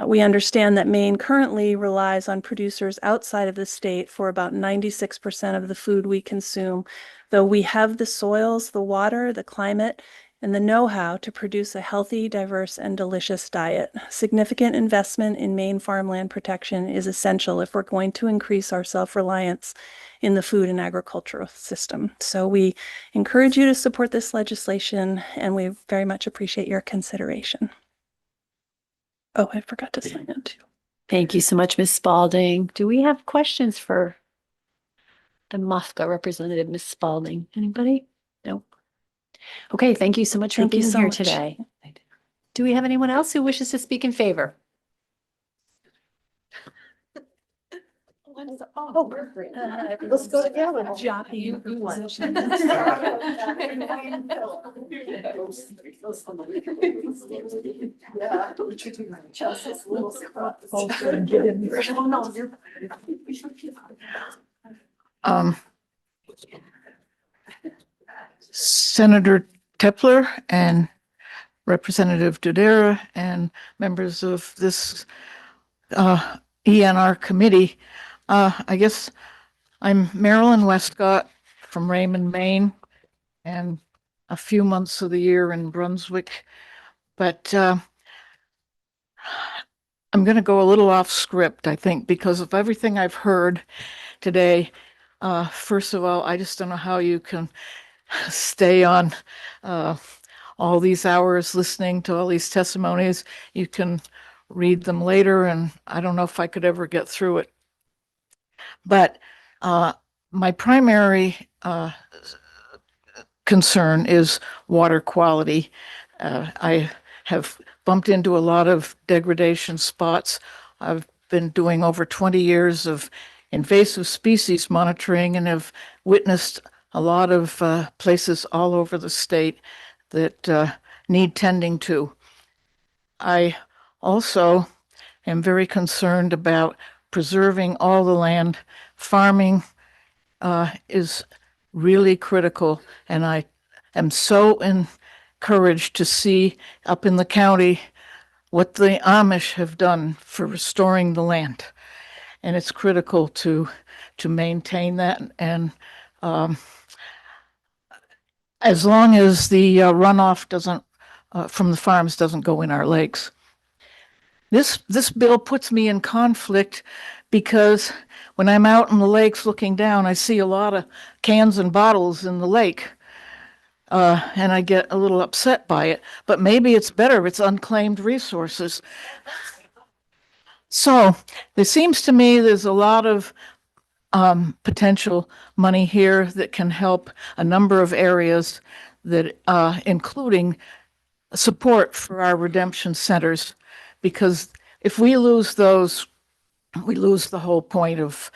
We understand that Maine currently relies on producers outside of the state for about 96% of the food we consume, though we have the soils, the water, the climate, and the know-how to produce a healthy, diverse, and delicious diet. Significant investment in Maine farmland protection is essential if we're going to increase our self-reliance in the food and agricultural system. So we encourage you to support this legislation, and we very much appreciate your consideration. Oh, I forgot to sign it too.
Thank you so much, Ms. Spalding. Do we have questions for the MOFGA representative, Ms. Spalding? Anybody? No. Okay, thank you so much for
Thank you
being
so
here
much.
today. Do we have anyone else who wishes to speak in favor? Let's go together.
Senator Tepler and Representative Dudera and members of this ENR committee. I guess I'm Marilyn Westcott from Raymond, Maine, and a few months of the year in Brunswick. But I'm going to go a little off script, I think, because of everything I've heard today. First of all, I just don't know how you can stay on all these hours listening to all these testimonies. You can read them later, and I don't know if I could ever get through it. But my primary concern is water quality. I have bumped into a lot of degradation spots. I've been doing over 20 years of invasive species monitoring and have witnessed a lot of places all over the state that need tending to. I also am very concerned about preserving all the land. Farming is really critical, and I am so encouraged to see up in the county what the Amish have done for restoring the land. And it's critical to maintain that, and as long as the runoff doesn't from the farms doesn't go in our lakes. This bill puts me in conflict because when I'm out in the lakes looking down, I see a lot of cans and bottles in the lake, and I get a little upset by it. But maybe it's better; it's unclaimed resources. So there seems to me there's a lot of potential money here that can help a number of areas, that including support for our redemption centers, because if we lose those, we lose the whole point of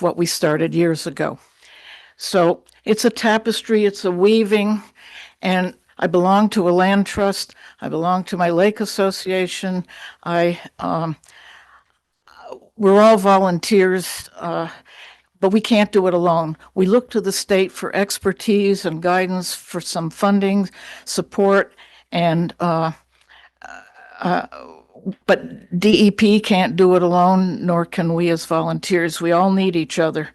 what we started years ago. So it's a tapestry, it's a weaving, and I belong to a land trust. I belong to my lake association. We're all volunteers, but we can't do it alone. We look to the state for expertise and guidance, for some funding, support, and but DEP can't do it alone, nor can we as volunteers. We all need each other.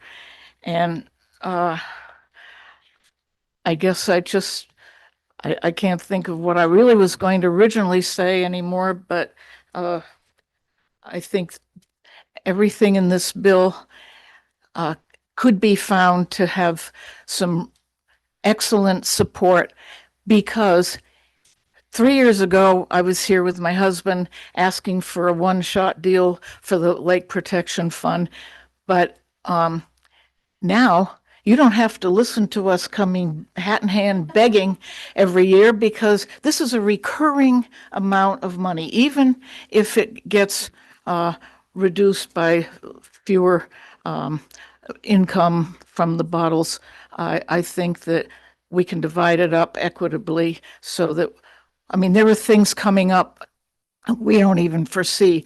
And I guess I can't think of what I really was going to originally say anymore, but I think everything in this bill could be found to have some excellent support, because 3 years ago, I was here with my husband asking for a one-shot deal for the Lake Protection Fund. But now you don't have to listen to us coming hat in hand begging every year, because this is a recurring amount of money. Even if it gets reduced by fewer income from the bottles, I think that we can divide it up equitably so that, I mean, there are things coming up we don't even foresee.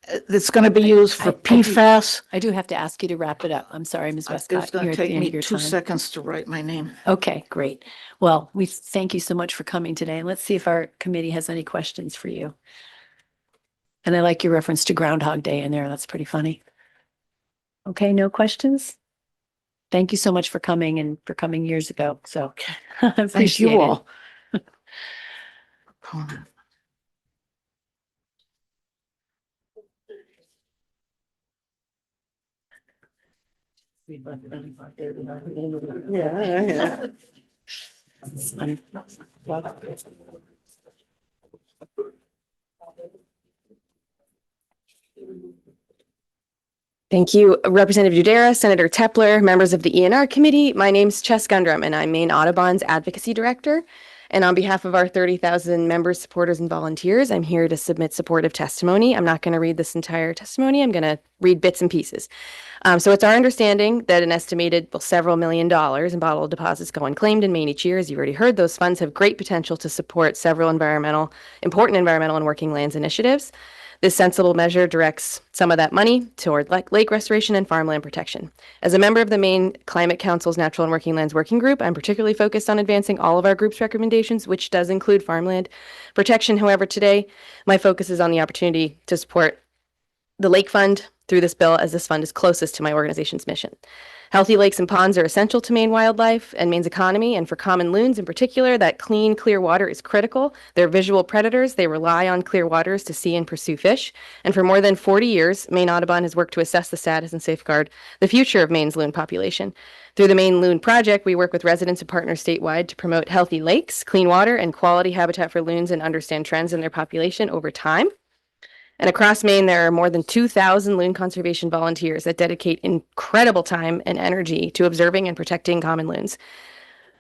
It's going to be used for PFAS.
I do have to ask you to wrap it up. I'm sorry, Ms. Westcott.
It's going
You're
to
at the
take
end
me
of your
2
time.
seconds to write my name.
Okay, great. Well, we thank you so much for coming today. And let's see if our committee has any questions for you. And I like your reference to Groundhog Day in there. That's pretty funny. Okay, no questions? Thank you so much for coming and for coming years ago. So I appreciate
Thank you
it.
all.
Yeah.
Thank you, Representative Dudera, Senator Tepler, members of the ENR committee. My name's Chess Gundrum, and I'm Maine Audubon's Advocacy Director. And on behalf of our 30,000 members, supporters, and volunteers, I'm here to submit supportive testimony. I'm not going to read this entire testimony. I'm going to read bits and pieces. So it's our understanding that an estimated several $1 million in bottled deposits go unclaimed in Maine each year. As you've already heard, those funds have great potential to support several important environmental and working lands initiatives. This sensible measure directs some of that money toward lake restoration and farmland protection. As a member of the Maine Climate Council's Natural and Working Lands Working Group, I'm particularly focused on advancing all of our group's recommendations, which does include farmland protection. However, today, my focus is on the opportunity to support the Lake Fund through this bill, as this fund is closest to my organization's mission. Healthy lakes and ponds are essential to Maine wildlife and Maine's economy, and for common loons in particular, that clean, clear water is critical. They're visual predators. They rely on clear waters to see and pursue fish. And for more than 40 years, Maine Audubon has worked to assess the status and safeguard the future of Maine's loon population. Through the Maine Loon Project, we work with residents and partners statewide to promote healthy lakes, clean water, and quality habitat for loons and understand trends in their population over time. And across Maine, there are more than 2,000 loon conservation volunteers that dedicate incredible time and energy to observing and protecting common loons.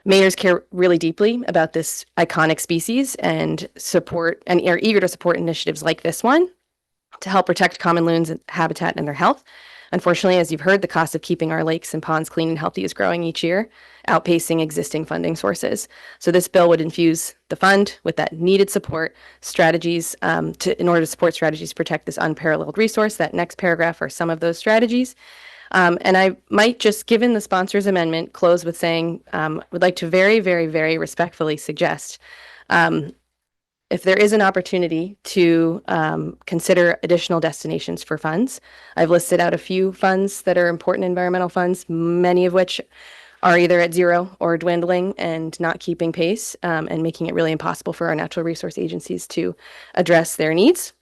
Mainers care really deeply about this iconic species and are eager to support initiatives like this one to help protect common loons and habitat and their health. Unfortunately, as you've heard, the cost of keeping our lakes and ponds clean and healthy is growing each year, outpacing existing funding sources. So this bill would infuse the fund with that needed support strategies in order to support strategies to protect this unparalleled resource. That next paragraph are some of those strategies. And I might just, given the sponsor's amendment, close with saying, would like to very, very, very respectfully suggest if there is an opportunity to consider additional destinations for funds. I've listed out a few funds that are important environmental funds, many of which are either at zero or dwindling and not keeping pace, and making it really impossible for our natural resource agencies to address their needs.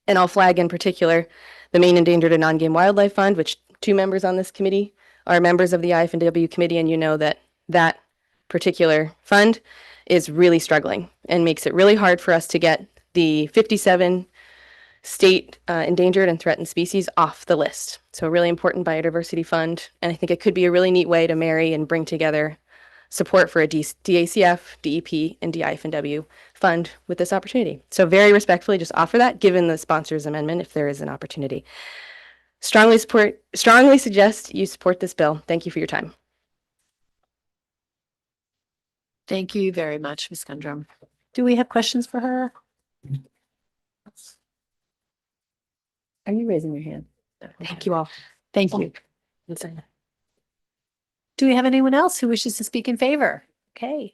And I'll flag in particular the Maine Endangered and Non-Game Wildlife Fund, which 2 members on this committee are members of the IF&W committee, and you know that that particular fund is really struggling and makes it really hard for us to get the 57 state endangered and threatened species off the list. So a really important biodiversity fund. And I think it could be a really neat way to marry and bring together support for a DACF, DEP, and DIF&W fund with this opportunity. So very respectfully, just offer that, given the sponsor's amendment, if there is an opportunity. Strongly suggest you support this bill. Thank you for your time.
Thank you very much, Ms. Gundrum. Do we have questions for her? Are you raising your hand?
Thank you all.
Thank you. Do we have anyone else who wishes to speak in favor? Okay.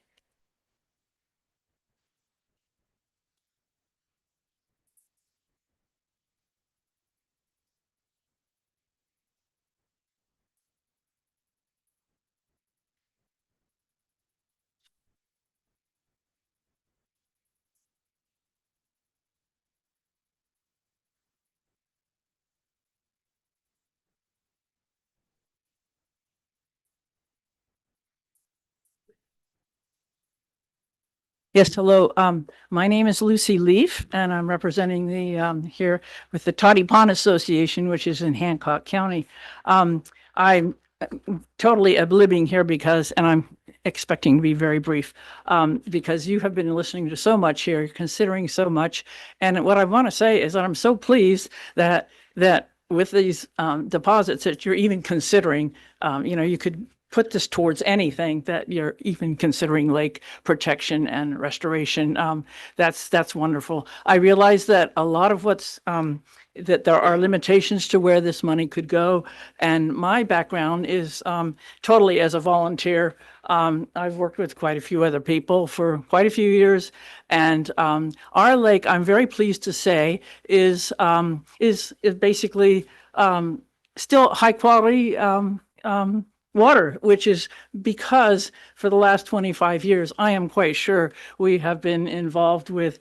Yes, hello. My name is Lucy Leaf, and I'm representing the here with the Toddy Pond Association, which is in Hancock County. I'm totally living here because, and I'm expecting to be very brief, because you have been listening to so much here, considering so much. And what I want to say is that I'm so pleased that with these deposits that you're even considering, you could put this towards anything that you're even considering, lake protection and restoration. That's wonderful. I realize that a lot of that there are limitations to where this money could go. And my background is totally as a volunteer. I've worked with quite a few other people for quite a few years. And our lake, I'm very pleased to say, is basically still high quality water, which is because for the last 25 years, I am quite sure we have been involved with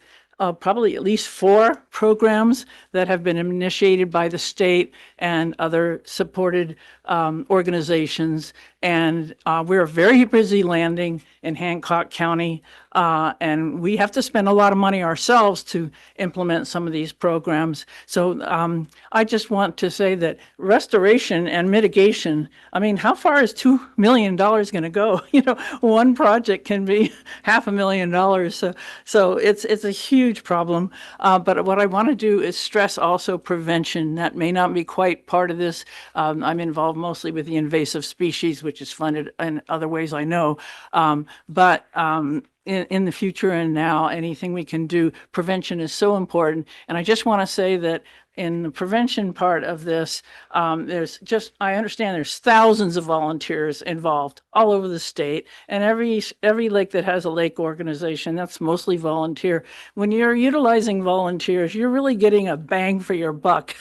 probably at least 4 programs that have been initiated by the state and other supported organizations. And we're very busy landing in Hancock County. And we have to spend a lot of money ourselves to implement some of these programs. So I just want to say that restoration and mitigation, I mean, how far is $2 million going to go? You know, one project can be $500,000. So it's a huge problem. But what I want to do is stress also prevention. That may not be quite part of this. I'm involved mostly with the invasive species, which is funded in other ways I know. But in the future and now, anything we can do, prevention is so important. And I just want to say that in the prevention part of this, I understand there's thousands of volunteers involved all over the state, and every lake that has a lake organization, that's mostly volunteer. When you're utilizing volunteers, you're really getting a bang for your buck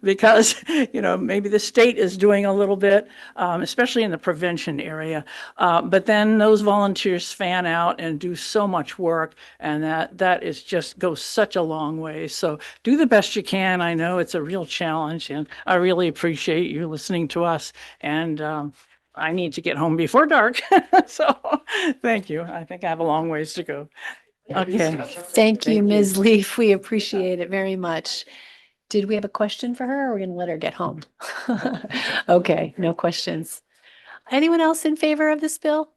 because, you know, maybe the state is doing a little bit, especially in the prevention area. But then those volunteers fan out and do so much work, and that is just goes such a long way. So do the best you can. I know it's a real challenge, and I really appreciate you listening to us. And I need to get home before dark. So thank you. I think I have a long ways to go. Okay.
Thank you, Ms. Leaf. We appreciate it very much. Did we have a question for her, or are we going to let her get home? Okay, no questions. Anyone else in favor of this bill?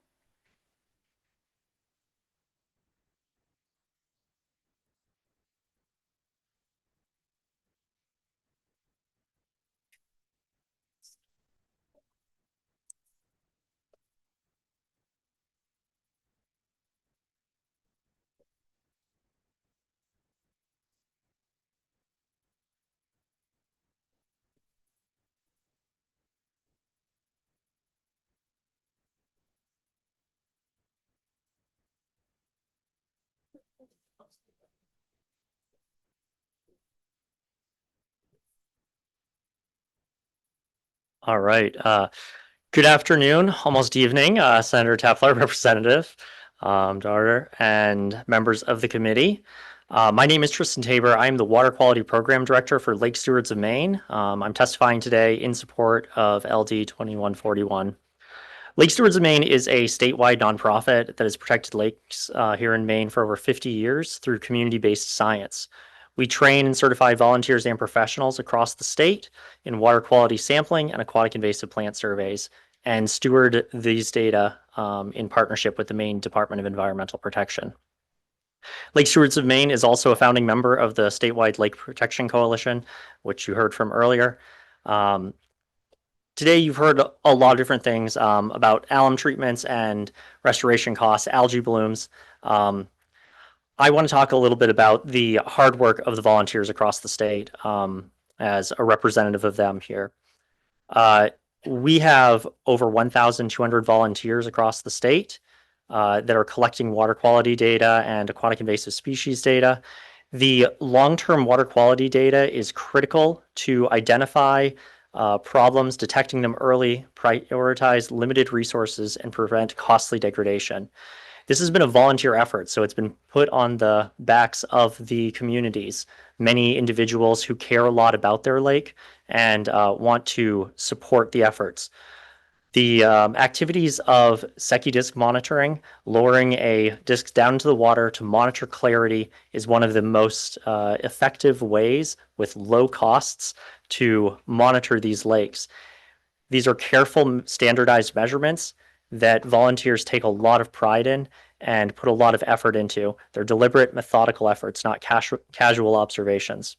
All right. Good afternoon, almost evening, Senator Tepler, Representative Darter, and members of the committee. My name is Tristan Tabor. I'm the Water Quality Program Director for Lake Stewards of Maine. I'm testifying today in support of LD 2141. Lake Stewards of Maine is a statewide nonprofit that has protected lakes here in Maine for over 50 years through community-based science. We train and certify volunteers and professionals across the state in water quality sampling and aquatic invasive plant surveys, and steward these data in partnership with the Maine Department of Environmental Protection. Lake Stewards of Maine is also a founding member of the statewide Lake Protection Coalition, which you heard from earlier. Today, you've heard a lot of different things about alum treatments and restoration costs, algae blooms. I want to talk a little bit about the hard work of the volunteers across the state as a representative of them here. We have over 1,200 volunteers across the state that are collecting water quality data and aquatic invasive species data. The long-term water quality data is critical to identify problems, detecting them early, prioritize limited resources, and prevent costly degradation. This has been a volunteer effort, so it's been put on the backs of the communities, many individuals who care a lot about their lake and want to support the efforts. The activities of Secchi disc monitoring, lowering a disc down into the water to monitor clarity, is one of the most effective ways with low costs to monitor these lakes. These are careful, standardized measurements that volunteers take a lot of pride in and put a lot of effort into. They're deliberate, methodical efforts, not casual observations.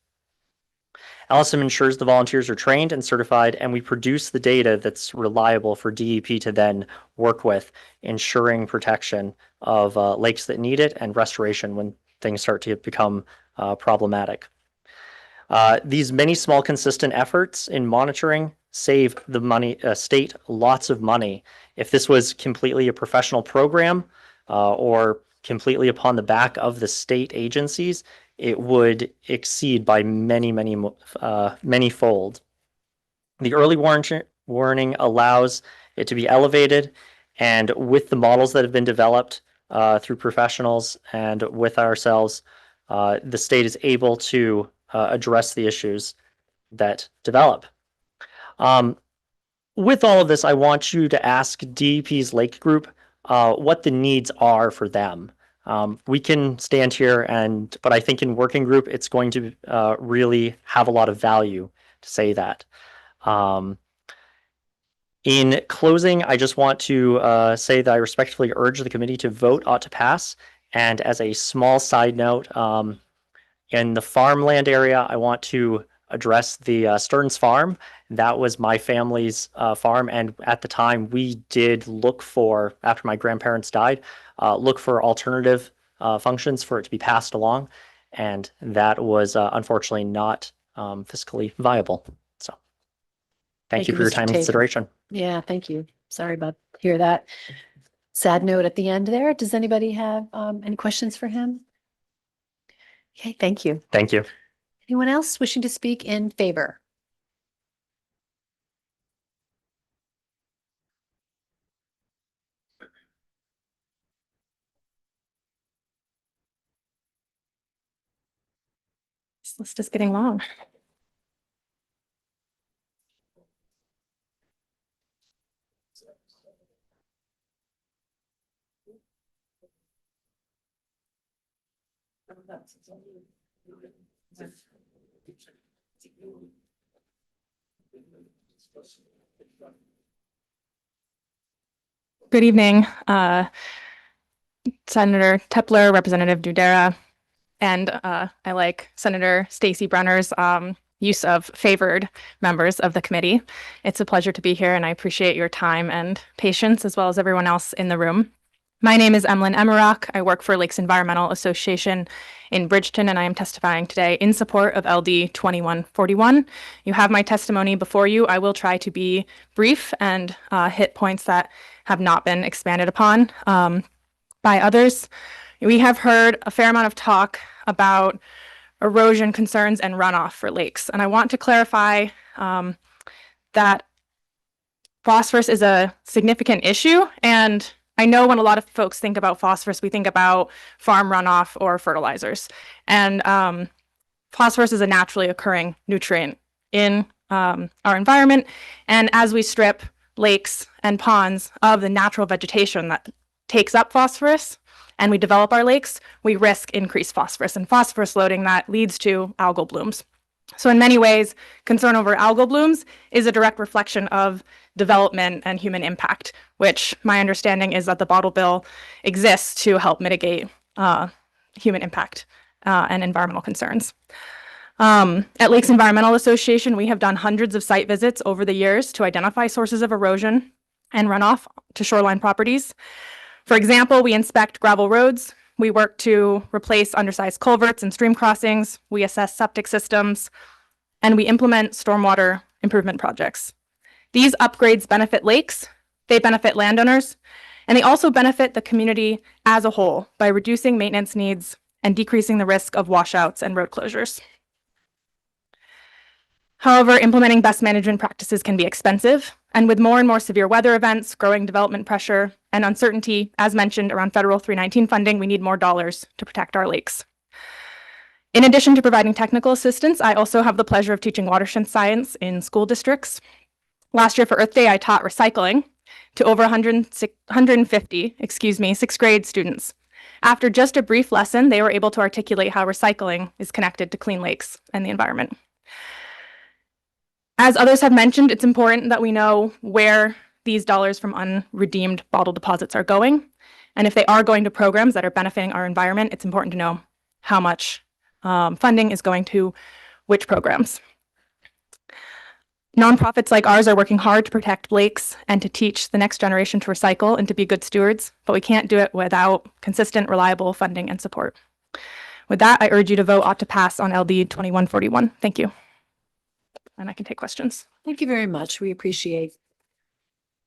Allison ensures the volunteers are trained and certified, and we produce the data that's reliable for DEP to then work with, ensuring protection of lakes that need it and restoration when things start to become problematic. These many small, consistent efforts in monitoring save the state lots of money. If this was completely a professional program or completely upon the back of the state agencies, it would exceed by many fold. The early warning allows it to be elevated. And with the models that have been developed through professionals and with ourselves, the state is able to address the issues that develop. With all of this, I want you to ask DEP's Lake Group what the needs are for them. We can stand here but I think in working group, it's going to really have a lot of value to say that. In closing, I just want to say that I respectfully urge the committee to vote ought to pass. And as a small side note, in the farmland area, I want to address the Stearns Farm. That was my family's farm. And at the time, we did look for, after my grandparents died, look for alternative functions for it to be passed along. And that was unfortunately not fiscally viable. So thank you for your
Mr.
time and
Tabor.
consideration.
Yeah, thank you. Sorry about hear that. Sad note at the end there. Does anybody have any questions for him? Okay, thank you.
Thank you.
Anyone else wishing to speak in favor?
This list is getting long. Good evening, Senator Tepler, Representative Dudera, and I like Senator Stacey Brenner's use of favored members of the committee. It's a pleasure to be here, and I appreciate your time and patience, as well as everyone else in the room. My name is Emlyn Emmerock. I work for Lakes Environmental Association in Bridgeton, and I am testifying today in support of LD 2141. You have my testimony before you. I will try to be brief and hit points that have not been expanded upon by others. We have heard a fair amount of talk about erosion concerns and runoff for lakes, and I want to clarify that phosphorus is a significant issue, and I know when a lot of folks think about phosphorus, we think about farm runoff or fertilizers. And phosphorus is a naturally occurring nutrient in our environment. And as we strip lakes and ponds of the natural vegetation that takes up phosphorus and we develop our lakes, we risk increased phosphorus and phosphorus loading that leads to algal blooms. So in many ways, concern over algal blooms is a direct reflection of development and human impact, which my understanding is that the bottle bill exists to help mitigate human impact and environmental concerns. At Lakes Environmental Association, we have done hundreds of site visits over the years to identify sources of erosion and runoff to shoreline properties. For example, we inspect gravel roads. We work to replace undersized culverts and stream crossings. We assess septic systems, and we implement stormwater improvement projects. These upgrades benefit lakes, they benefit landowners, and they also benefit the community as a whole by reducing maintenance needs and decreasing the risk of washouts and road closures. However, implementing best management practices can be expensive, and with more and more severe weather events, growing development pressure, and uncertainty, as mentioned, around federal 319 funding, we need more dollars to protect our lakes. In addition to providing technical assistance, I also have the pleasure of teaching watershed science in school districts. Last year for Earth Day, I taught recycling to over 150, sixth grade students. After just a brief lesson, they were able to articulate how recycling is connected to clean lakes and the environment. As others have mentioned, it's important that we know where these dollars from unredeemed bottle deposits are going. And if they are going to programs that are benefiting our environment, it's important to know how much funding is going to which programs. Nonprofits like ours are working hard to protect lakes and to teach the next generation to recycle and to be good stewards, but we can't do it without consistent, reliable funding and support. With that, I urge you to vote ought to pass on LD 2141. Thank you. And I can take questions.
Thank you very much. We appreciate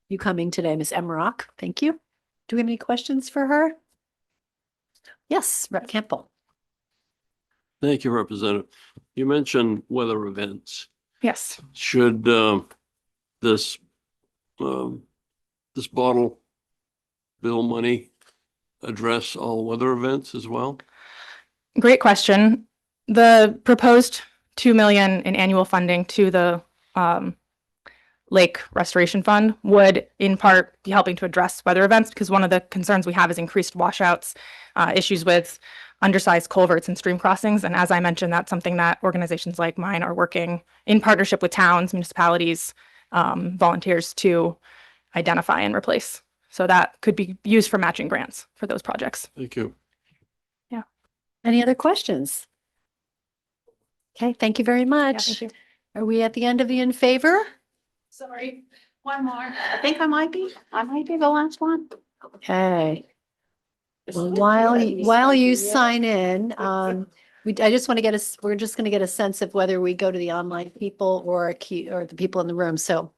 you coming today, Ms. Emmerock. Thank you. Do we have any questions for her? Yes, Rep. Campbell.
Thank you, Representative. You mentioned weather events.
Yes.
Should this this bottle bill money address all weather events as well?
Great question. The proposed 2 million in annual funding to the Lake Restoration Fund would in part be helping to address weather events, because one of the concerns we have is increased washouts, issues with undersized culverts and stream crossings. And as I mentioned, that's something that organizations like mine are working in partnership with towns, municipalities, volunteers to identify and replace. So that could be used for matching grants for those projects.
Thank you.
Yeah.
Any other questions? Okay, thank you very
Yeah,
much.
thank you.
Are we at the end of the in favor?
Sorry, one more. I think I might be the last one.
Okay. While you sign in, I just want to get we're just going to get a sense of whether we go to the online people or the people in the room. So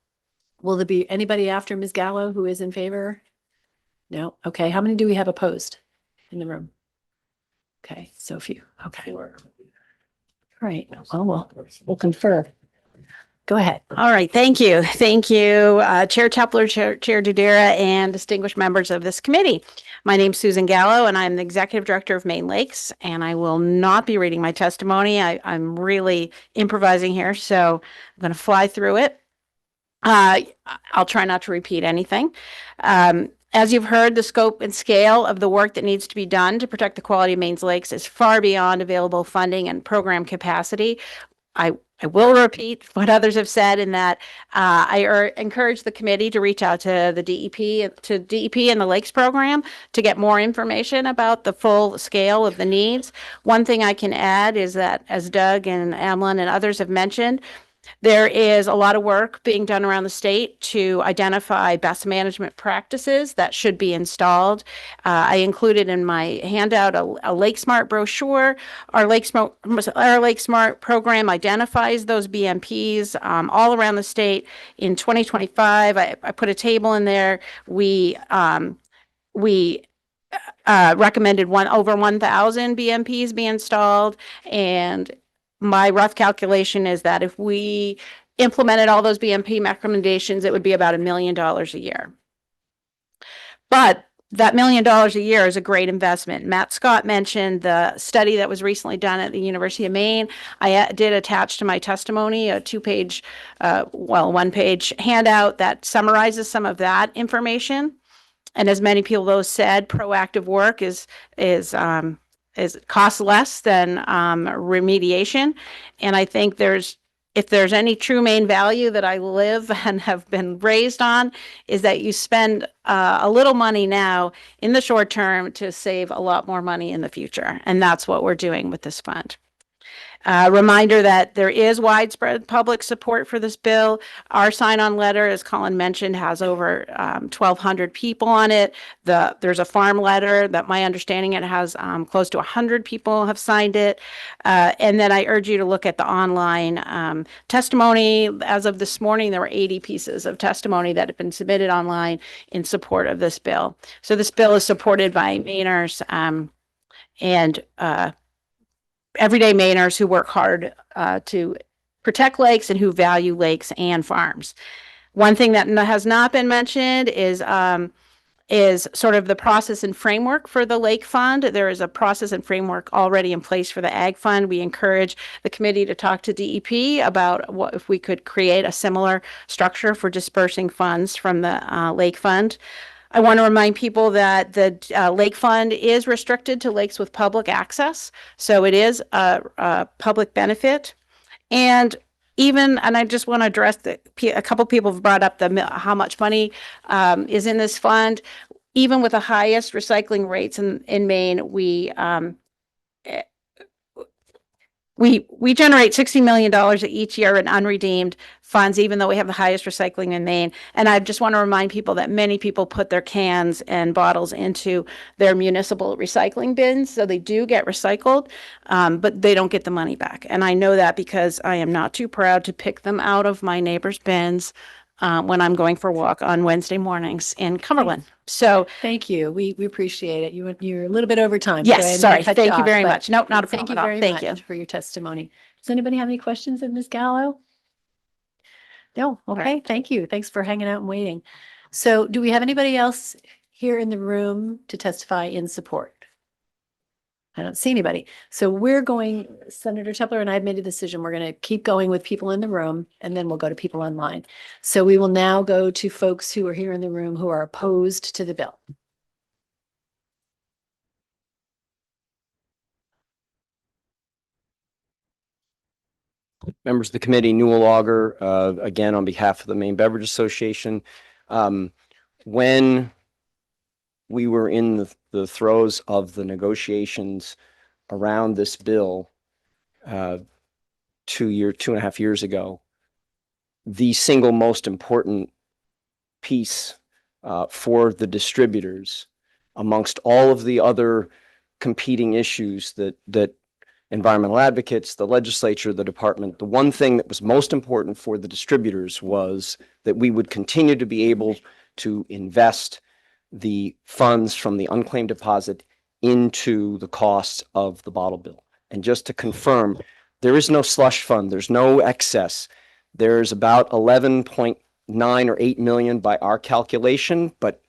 will there be anybody after Ms. Gallo who is in favor? No. Okay. How many do we have opposed in the room? Okay. So few. Okay. All right. Well, we'll confer. Go ahead.
All right, thank you. Thank you, Chair Tepler, Chair Dudera, and distinguished members of this committee. My name's Susan Gallo, and I'm the Executive Director of Maine Lakes, and I will not be reading my testimony. I'm really improvising here, so I'm going to fly through it. I'll try not to repeat anything. As you've heard, the scope and scale of the work that needs to be done to protect the quality of Maine's lakes is far beyond available funding and program capacity. I will repeat what others have said in that I encourage the committee to reach out to the DEP and the Lakes Program to get more information about the full scale of the needs. One thing I can add is that, as Doug and Amlin and others have mentioned, there is a lot of work being done around the state to identify best management practices that should be installed. I included in my handout a Lake Smart brochure. Our Lake Smart program identifies those BMPs all around the state. In 2025, I put a table in there. We recommended over 1,000 BMPs be installed, and my rough calculation is that if we implemented all those BMP recommendations, it would be about $1 million a year. But that $1 million a year is a great investment. Matt Scott mentioned the study that was recently done at the University of Maine. I did attach to my testimony a one-page handout that summarizes some of that information. And as many people have said, proactive work is costs less than remediation. And I think if there's any true Maine value that I live and have been raised on, is that you spend a little money now in the short term to save a lot more money in the future. And that's what we're doing with this fund. Reminder that there is widespread public support for this bill. Our sign-on letter, as Colin mentioned, has over 1,200 people on it. There's a farm letter that my understanding it has close to 100 people have signed it. And then I urge you to look at the online testimony. As of this morning, there were 80 pieces of testimony that have been submitted online in support of this bill. So this bill is supported by Mainers and everyday Mainers who work hard to protect lakes and who value lakes and farms. One thing that has not been mentioned is sort of the process and framework for the Lake Fund. There is a process and framework already in place for the Ag Fund. We encourage the committee to talk to DEP about what if we could create a similar structure for dispersing funds from the Lake Fund. I want to remind people that the Lake Fund is restricted to lakes with public access, so it is a public benefit. And I just want to address a couple people have brought up how much money is in this fund. Even with the highest recycling rates in Maine, we generate $60 million each year in unredeemed funds, even though we have the highest recycling in Maine. And I just want to remind people that many people put their cans and bottles into their municipal recycling bins, so they do get recycled, but they don't get the money back. And I know that because I am not too proud to pick them out of my neighbor's bins when I'm going for a walk on Wednesday mornings in Cumberland. So
thank you. We appreciate it. You're a little bit over time.
Yes, sorry. Thank you very much. Nope, not a
Thank
problem
you
at all.
very
Thank
much
you.
for your testimony. Does anybody have any questions of Ms. Gallo? No. Okay. Thank you. Thanks for hanging out and waiting. So do we have anybody else here in the room to testify in support? I don't see anybody. So we're going, Senator Tepler and I have made a decision. We're going to keep going with people in the room and then we'll go to people online. So we will now go to folks who are here in the room who are opposed to the bill.
Members of the committee, Newell Auger, again, on behalf of the Maine Beverage Association. When we were in the throes of the negotiations around this bill 2.5 years ago, the single most important piece for the distributors amongst all of the other competing issues that environmental advocates, the legislature, the department, the one thing that was most important for the distributors was that we would continue to be able to invest the funds from the unclaimed deposit into the costs of the bottle bill. And just to confirm, there is no slush fund, there's no excess. There's about 11.9 or 8 million by our calculation, but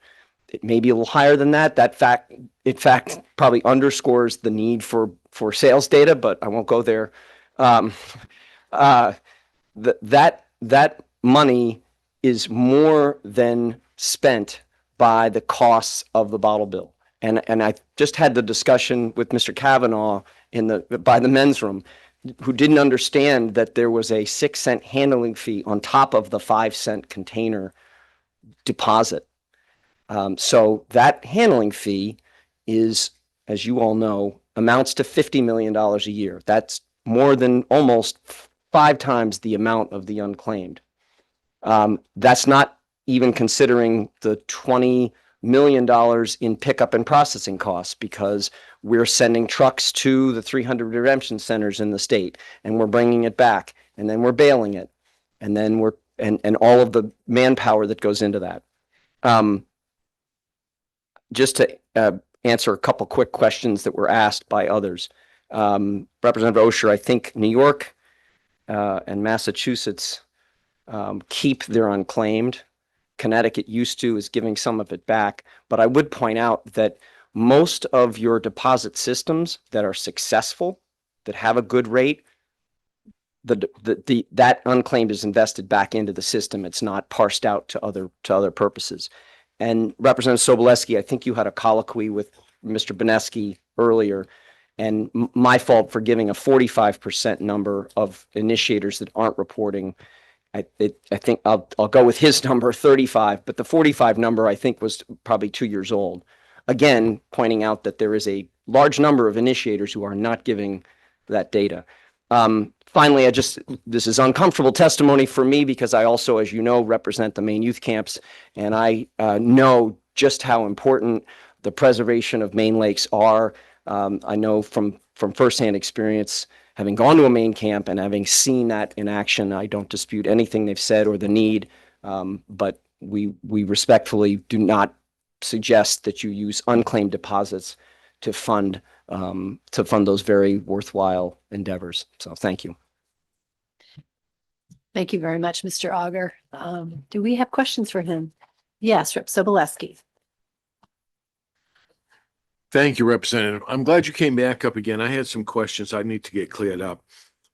it may be a little higher than that. That fact, in fact, probably underscores the need for sales data, but I won't go there. That money is more than spent by the costs of the bottle bill. And I just had the discussion with Mr. Kavanaugh by the men's room, who didn't understand that there was a 6-cent handling fee on top of the 5-cent container deposit. So that handling fee is, as you all know, amounts to $50 million a year. That's more than almost 5 times the amount of the unclaimed. That's not even considering the $20 million in pickup and processing costs, because we're sending trucks to the 300 redemption centers in the state, and we're bringing it back, and then we're bailing it, and then and all of the manpower that goes into that. Just to answer a couple quick questions that were asked by others. Representative Osher, I think New York and Massachusetts keep their unclaimed. Connecticut used to, is giving some of it back. But I would point out that most of your deposit systems that are successful, that have a good rate, that unclaimed is invested back into the system. It's not parsed out to other purposes. And Representative Sobolewski, I think you had a colloquy with Mr. Benesky earlier, and my fault for giving a 45% number of initiators that aren't reporting. I think I'll go with his number, 35, but the 45 number I think was probably 2 years old. Again, pointing out that there is a large number of initiators who are not giving that data. Finally, this is uncomfortable testimony for me because I also, as you know, represent the Maine youth camps, and I know just how important the preservation of Maine lakes are. I know from firsthand experience, having gone to a Maine camp and having seen that in action. I don't dispute anything they've said or the need, but we respectfully do not suggest that you use unclaimed deposits to fund those very worthwhile endeavors. So thank you.
Thank you very much, Mr. Auger. Do we have questions for him? Yes, Rep. Sobolewski.
Thank you, Representative. I'm glad you came back up again. I had some questions I need to get cleared up.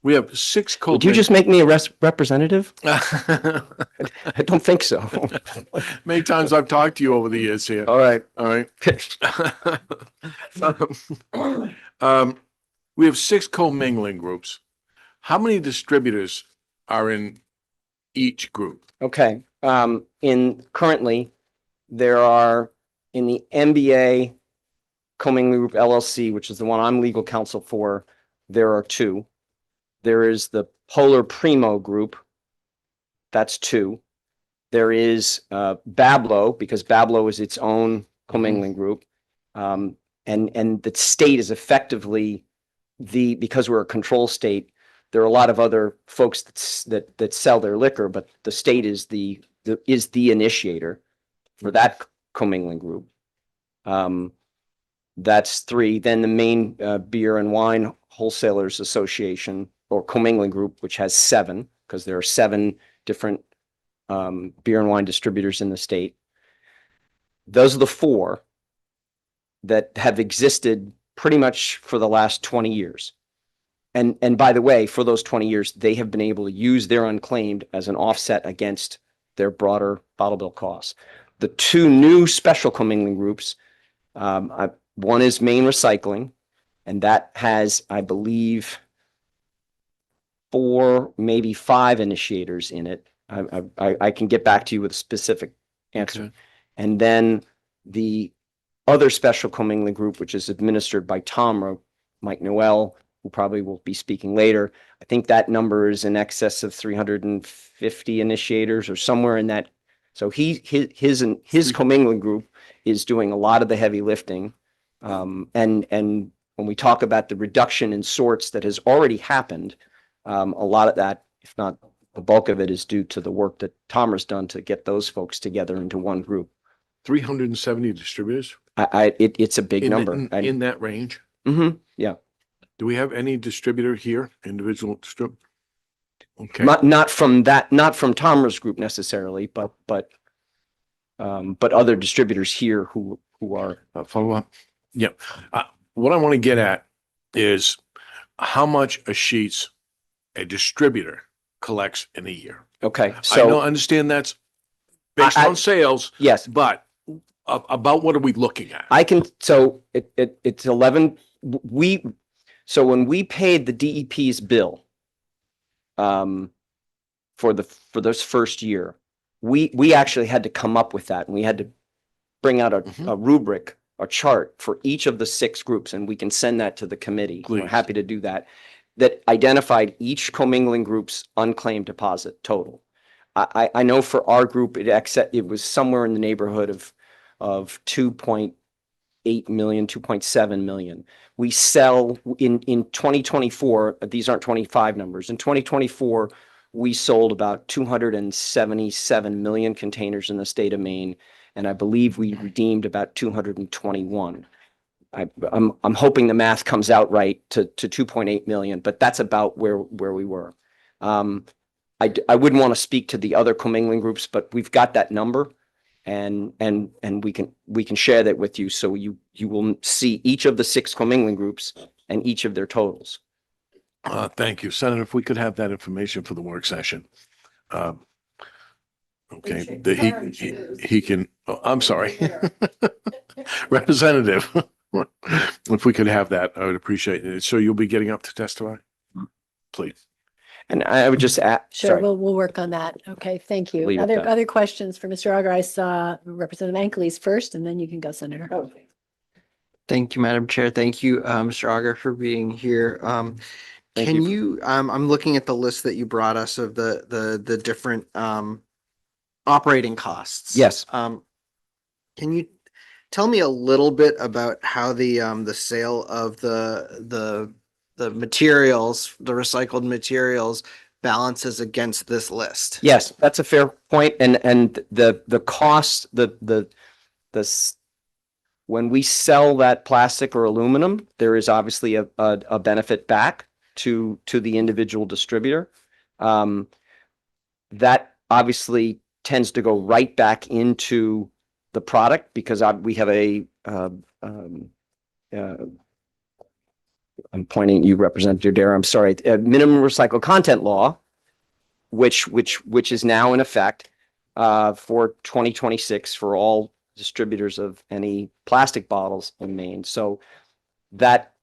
We have 6 co-
Would you just make me a representative? I don't think so.
Many times I've talked to you over the years here.
All right.
All right. We have 6 commingling groups. How many distributors are in each group?
Okay. Currently, there are in the MBA Commingling Group LLC, which is the one I'm legal counsel for, there are 2. There is the Polar Primo Group. That's 2. There is Bablo, because Bablo is its own commingling group. And the state is effectively because we're a control state, there are a lot of other folks that sell their liquor, but the state is the initiator for that commingling group. That's 3. Then the Maine Beer and Wine Wholesalers Association or commingling group, which has 7, because there are 7 different beer and wine distributors in the state. Those are the four that have existed pretty much for the last 20 years. And by the way, for those 20 years, they have been able to use their unclaimed as an offset against their broader bottle bill costs. The two new special commingling groups, one is Maine Recycling, and that has, I believe, 4, maybe 5 initiators in it. I can get back to you with a specific answer.
Okay.
And then the other special commingling group, which is administered by Tom, Mike Noel, who probably will be speaking later. I think that number is in excess of 350 initiators or somewhere in that. So his commingling group is doing a lot of the heavy lifting. And when we talk about the reduction in sorts that has already happened, a lot of that, if not the bulk of it, is due to the work that Tom has done to get those folks together into one group.
370 distributors
It's a big number.
in that range.
Yeah.
Do we have any distributor here, individual distributor? Okay.
Not from Tom's group necessarily, but other distributors here who are
Follow up. Yep. What I want to get at is how much a sheets a distributor collects in a year.
okay.
I
So
don't understand that's based on sales,
yes,
but about what are we looking at?
I can. So it's 11. So when we paid the DEP's bill, for this first year, we actually had to come up with that, and we had to bring out a rubric, a chart for each of the 6 groups, and we can send that to the committee. We're
Please.
happy to do that. That identified each commingling group's unclaimed deposit total. I know for our group, it was somewhere in the neighborhood of 2.8 million, 2.7 million. We sell in 2024, these aren't 25 numbers. In 2024, we sold about 277 million containers in the state of Maine, and I believe we redeemed about 221. I'm hoping the math comes out right to 2.8 million, but that's about where we were. I wouldn't want to speak to the other commingling groups, but we've got that number, and we can share that with you, so you will see each of the 6 commingling groups and each of their totals.
Thank you, Senator. If we could have that information for the work session. Okay, he can. Oh, I'm sorry, Representative. If we could have that, I would appreciate it. So you'll be getting up to testify, please.
And I would just add,
Sure,
sorry.
we'll work on that. Okay, thank you.
Leave it at that.
Other questions for Mr. Auger? I saw Representative Angeles first, and then you can go, Senator.
Thank you, Madam Chair. Thank you, Mr. Auger, for being here.
Thank
Can
you.
you, I'm looking at the list that you brought us of the different operating costs.
Yes.
Can you tell me a little bit about how the sale of the materials, the recycled materials, balances against this list?
Yes, that's a fair point. And the cost, when we sell that plastic or aluminum, there is obviously a benefit back to the individual distributor. That obviously tends to go right back into the product, because we have I'm pointing at you, Representative Dare, I'm sorry, a minimum recycled content law, which is now in effect for 2026 for all distributors of any plastic bottles in Maine. So that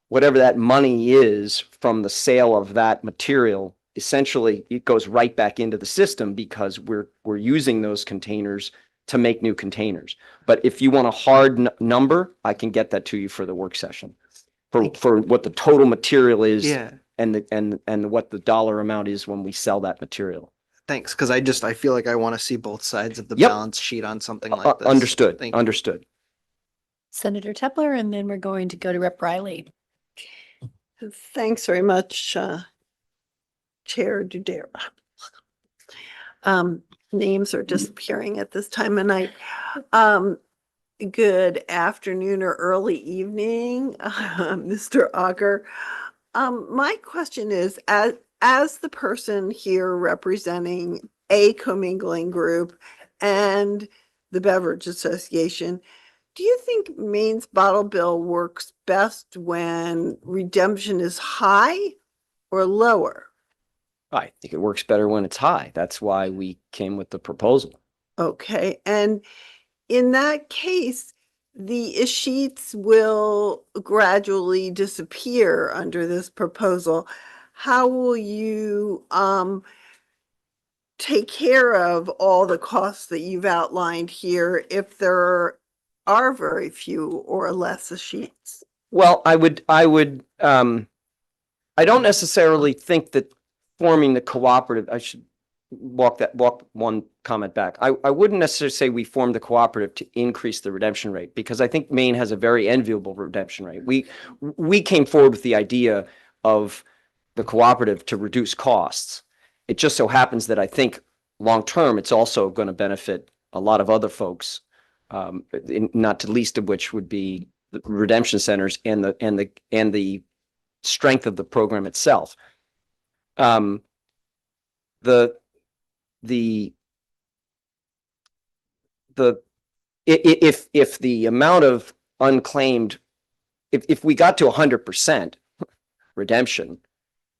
whatever that money is from the sale of that material, essentially it goes right back into the system, because we're using those containers to make new containers. But if you want a hard number, I can get that to you for the work session for what the total material is.
Yeah.
And what the dollar amount is when we sell that material.
Thanks, because I feel like I want to see both sides of the
Yep.
balance sheet on something like this.
Understood,
Thank you.
understood.
Senator Tepler, and then we're going to go to Rep. Riley.
Thanks very much, Chair Dudera. Names are just appearing at this time of night. Good afternoon or early evening, Mr. Auger. My question is, as the person here representing a commingling group and the Beverage Association. Do you think Maine's bottle bill works best when redemption is high or lower?
I think it works better when it's high. That's why we came with the proposal.
Okay, and in that case, the sheets will gradually disappear under this proposal. How will you take care of all the costs that you've outlined here if there are very few or less sheets?
Well, I don't necessarily think that forming the cooperative, I should walk one comment back. I wouldn't necessarily say we formed the cooperative to increase the redemption rate, because I think Maine has a very enviable redemption rate. We came forward with the idea of the cooperative to reduce costs. It just so happens that I think long-term, it's also going to benefit a lot of other folks, not the least of which would be the redemption centers and the strength of the program itself. If the amount of unclaimed, if we got to 100% redemption,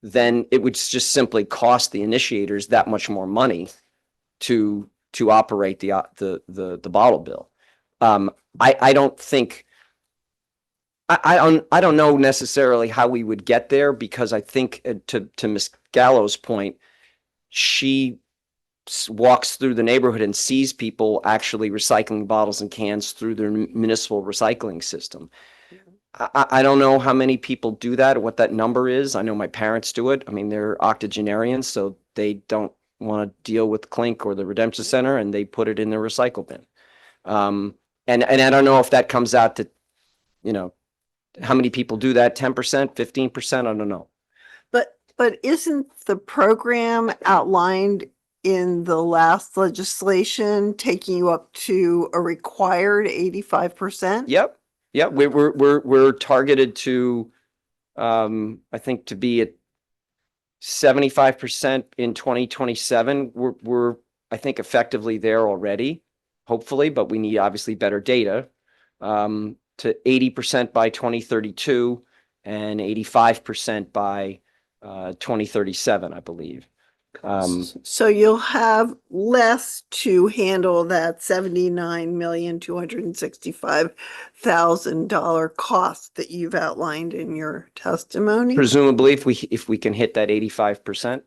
then it would just simply cost the initiators that much more money to operate the bottle bill. I don't think, I don't know necessarily how we would get there, because I think to Ms. Gallo's point, she walks through the neighborhood and sees people actually recycling bottles and cans through their municipal recycling system. I don't know how many people do that or what that number is. I know my parents do it. I mean, they're octogenarians, so they don't want to deal with Clink or the Redemption Center, and they put it in their recycle bin. And I don't know if that comes out to, how many people do that? 10%, 15%? I don't know.
But isn't the program outlined in the last legislation taking you up to a required 85%?
Yep. We're targeted to, I think, to be at 75% in 2027. We're I think effectively there already, hopefully, but we need obviously better data. To 80% by 2032 and 85% by 2037, I believe.
So you'll have less to handle that $79,265,000 cost that you've outlined in your testimony?
Presumably, if we can hit that 85%,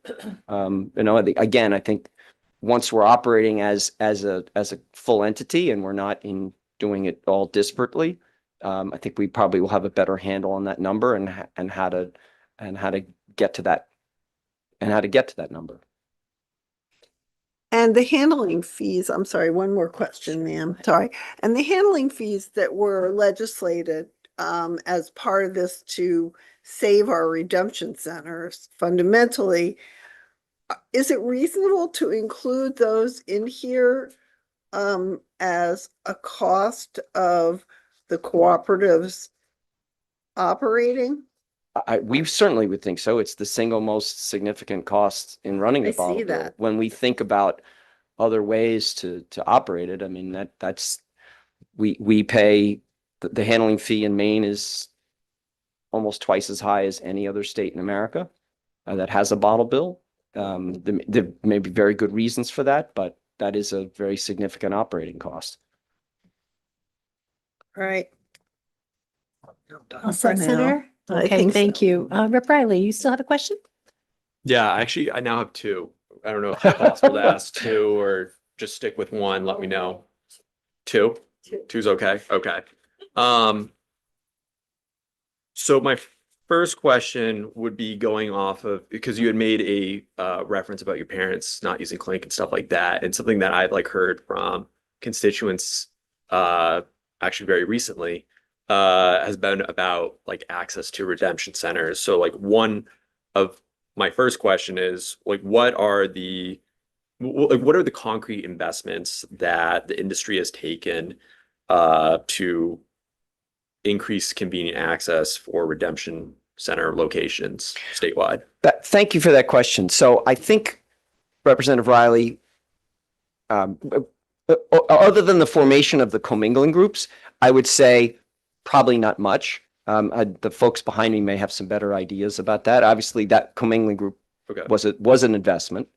again, I think once we're operating as a full entity and we're not doing it all disparately, I think we probably will have a better handle on that number and how to get to that number.
And the handling fees, I'm sorry, one more question, ma'am, sorry. And the handling fees that were legislated as part of this to save our redemption centers, fundamentally, is it reasonable to include those in here as a cost of the cooperatives operating?
We certainly would think so. It's the single most significant cost in running the bottle bill. When we think about other ways to operate it, I mean, we pay the handling fee in Maine is almost twice as high as any other state in America that has a bottle bill. There may be very good reasons for that, but that is a very significant operating cost.
All right.
All set, Senator? Okay, thank you. Rep. Riley, you still have a question?
Yeah, actually, I now have two. I don't know if it's possible to ask two or just stick with one. Let me know. Two? Two's okay. Okay. So my first question would be going off of, because you had made a reference about your parents not using Clink and stuff like that, and something that I'd heard from constituents actually very recently has been about access to redemption centers. So one of my first question is what are the concrete investments that the industry has taken to increase convenient access for redemption center locations statewide?
Thank you for that question. So I think Representative Riley, other than the formation of the commingling groups, I would say probably not much. The folks behind me may have some better ideas about that. Obviously, that commingling group was an investment.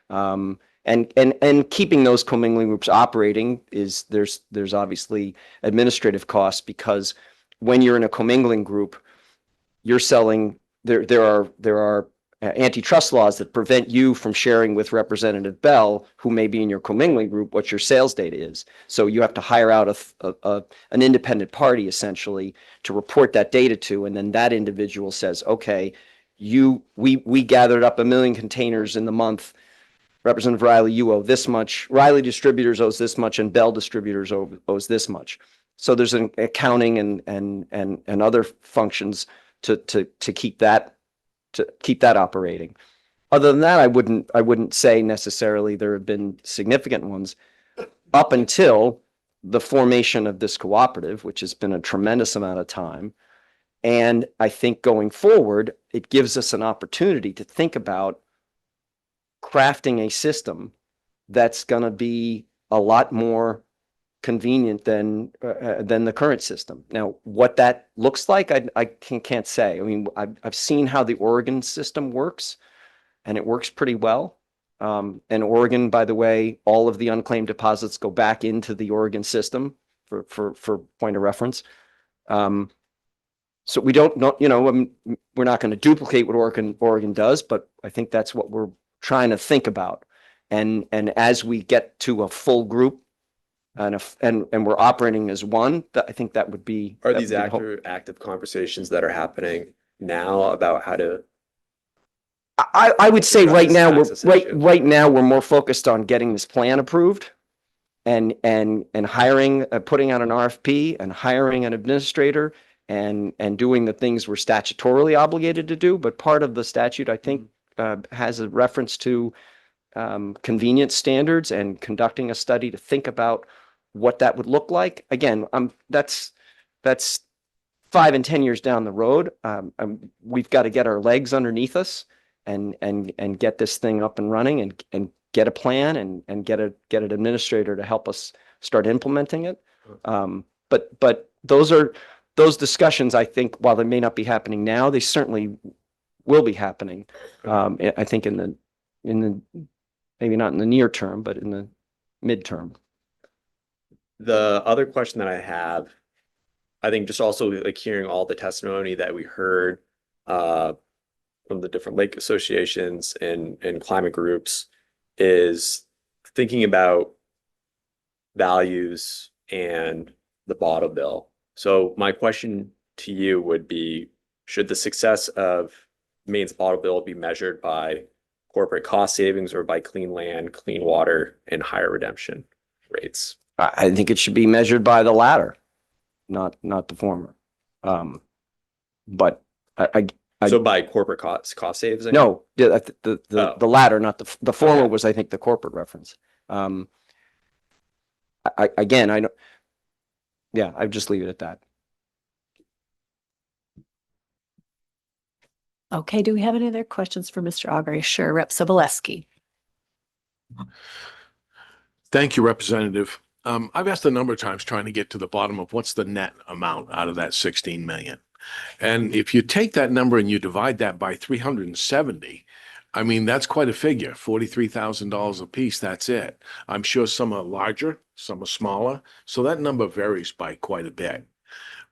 And keeping those commingling groups operating is there's obviously administrative costs, because when you're in a commingling group, you're selling, there are antitrust laws that prevent you from sharing with Representative Bell, who may be in your commingling group, what your sales data is. So you have to hire out an independent party essentially to report that data to, and then that individual says, okay, we gathered up 1 million containers in the month. Representative Riley, you owe this much. Riley Distributors owes this much, and Bell Distributors owes this much. So there's an accounting and other functions to keep that operating. Other than that, I wouldn't say necessarily there have been significant ones up until the formation of this cooperative, which has been a tremendous amount of time. And I think going forward, it gives us an opportunity to think about crafting a system that's going to be a lot more convenient than the current system. Now, what that looks like, I can't say. I mean, I've seen how the Oregon system works, and it works pretty well. And Oregon, by the way, all of the unclaimed deposits go back into the Oregon system for point of reference. So we don't know, we're not going to duplicate what Oregon does, but I think that's what we're trying to think about. And as we get to a full group and we're operating as one, I think that would be.
Are these active conversations that are happening now about how to?
I would say right now we're more focused on getting this plan approved and hiring, putting out an RFP and hiring an administrator and doing the things we're statutorily obligated to do. But part of the statute, I think, has a reference to convenience standards and conducting a study to think about what that would look like. Again, that's 5 and 10 years down the road. We've got to get our legs underneath us and get this thing up and running and get a plan and get an administrator to help us start implementing it. But those discussions, I think, while they may not be happening now, they certainly will be happening. I think in the maybe not in the near term, but in the midterm.
The other question that I have, I think just also like hearing all the testimony that we heard from the different lake associations and climate groups, is thinking about values and the bottle bill. So my question to you would be, should the success of Maine's bottle bill be measured by corporate cost savings or by clean land, clean water, and higher redemption rates?
I think it should be measured by the latter, not the former. But
so by corporate cost saves?
No, the latter, not the former was, I think, the corporate reference. Again, I don't. Yeah, I'd just leave it at that.
Okay, do we have any other questions for Mr. Augury? Sure, Rep. Sobolewski.
Thank you, Representative. I've asked a number of times trying to get to the bottom of what's the net amount out of that 16 million. And if you take that number and you divide that by 370, I mean, that's quite a figure, $43,000 a piece. That's it. I'm sure some are larger, some are smaller. So that number varies by quite a bit.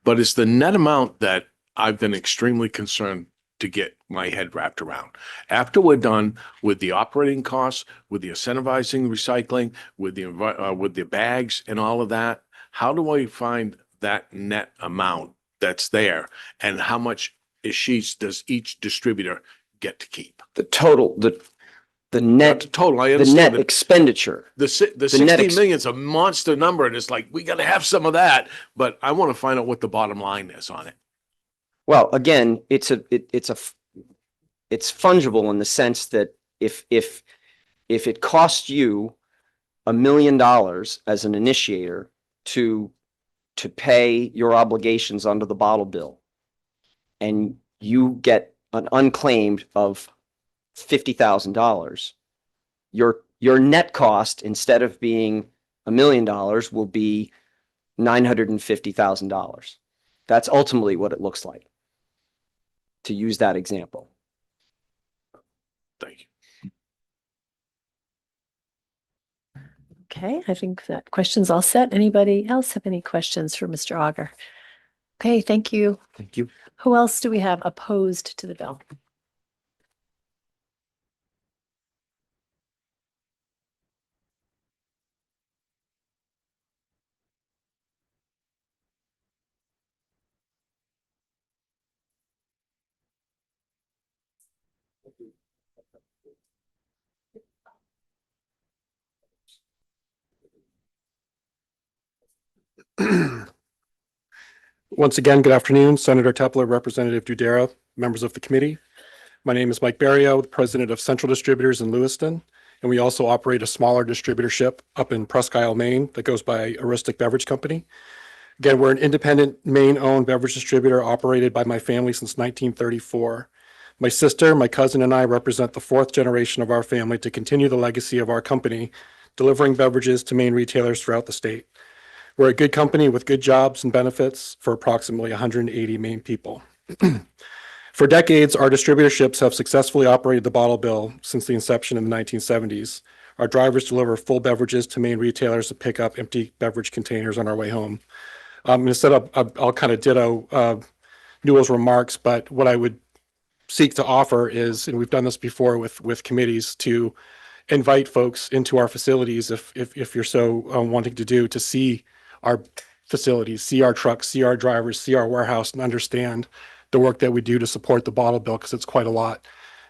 But it's the net amount that I've been extremely concerned to get my head wrapped around. After we're done with the operating costs, with the incentivizing recycling, with the bags and all of that, how do I find that net amount that's there, and how much does each distributor get to keep?
The total, the net,
the total. I
the
understand
net expenditure.
The 16 million is a monster number, and it's like we got to have some of that. But I want to find out what the bottom line is on it.
Well, again, it's fungible in the sense that if it costs you $1 million as an initiator to pay your obligations under the bottle bill, and you get an unclaimed of $50,000, your net cost, instead of being $1 million will be $950,000. That's ultimately what it looks like, to use that example.
Thank you.
Okay, I think that question's all set. Anybody else have any questions for Mr. Auger? Okay, thank you.
Thank you.
Who else do we have opposed to the bill?
Once again, good afternoon. Senator Tepler, Representative Dudera, members of the committee. My name is Mike Barrio, the president of Central Distributors in Lewiston, and we also operate a smaller distributorship up in Presque Isle, Maine that goes by Aristic Beverage Company. Again, we're an independent Maine-owned beverage distributor operated by my family since 1934. My sister, my cousin, and I represent the fourth generation of our family to continue the legacy of our company, delivering beverages to Maine retailers throughout the state. We're a good company with good jobs and benefits for approximately 180 Maine people. For decades, our distributorships have successfully operated the bottle bill since the inception in the 1970s. Our drivers deliver full beverages to Maine retailers to pick up empty beverage containers on our way home. Instead of, I'll kind of ditto Newell's remarks, but what I would seek to offer is, and we've done this before with committees, to invite folks into our facilities if you're so wanting to do, to see our facilities, see our trucks, see our drivers, see our warehouse, and understand the work that we do to support the bottle bill, because it's quite a lot.